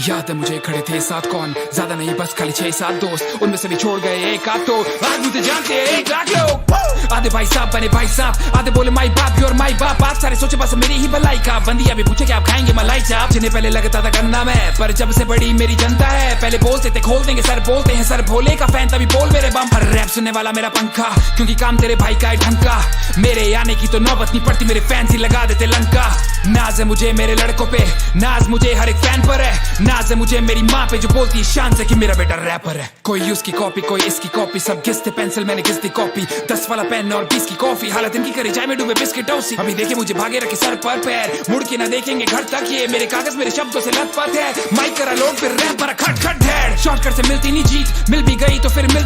याद है मुझे खड़े थे साथ कौन, ज्यादा नहीं बस खाली 6-7 दोस्त, उनमें से भी छोड़ गए एक आध तो आज मुझे जानते हैं 1 लाख लोग। आधे भाई साहब बने भाई साहब, आधे बोले माई बाप योर माई बाप, आज सारे सोचे बस मेरी ही भलाई का। बंदी अभी पूछे कि आप खाएंगे मलाई चाप, जिन्हें पहले लगता था गन्ना में, पर जब से बड़ी मेरी जनता है, पहले बोलते थे खोल देंगे सर, बोलते हैं सर भोले का फैन, तभी बोल मेरे बम। हर रैप सुनने वाला मेरा पंखा, क्योंकि काम तेरे भाई का है ढंग का, मेरे आने की तो नौबत नहीं पड़ती, मेरे फैंस ही लगा देते लंका। नाज है मुझे मेरे लड़कों पे, नाज मुझे हर एक फैन पर है, नाज है मुझे मेरी माँ पे जो बोलती है शान से कि मेरा बेटा रैपर है। कोई उसकी कॉपी कोई इसकी कॉपी, सब घिसते पेंसिल मैंने घिस दी कॉपी, 10 वाला पेन और 20 की कॉफी, हालत इनकी करे जाए में डूबे बिस्किट टॉसी। अभी देखे मुझे भागे रखे सर पर पैर, मुड़ के ना देखेंगे घर तक, ये मेरे कागज मेरे शब्दों से लथपथ है, माइक करा लोड फिर रैप पर खट खट ढेर, शॉर्टकट से मिलती नहीं जीत, मिल भी गई तो फिर मिल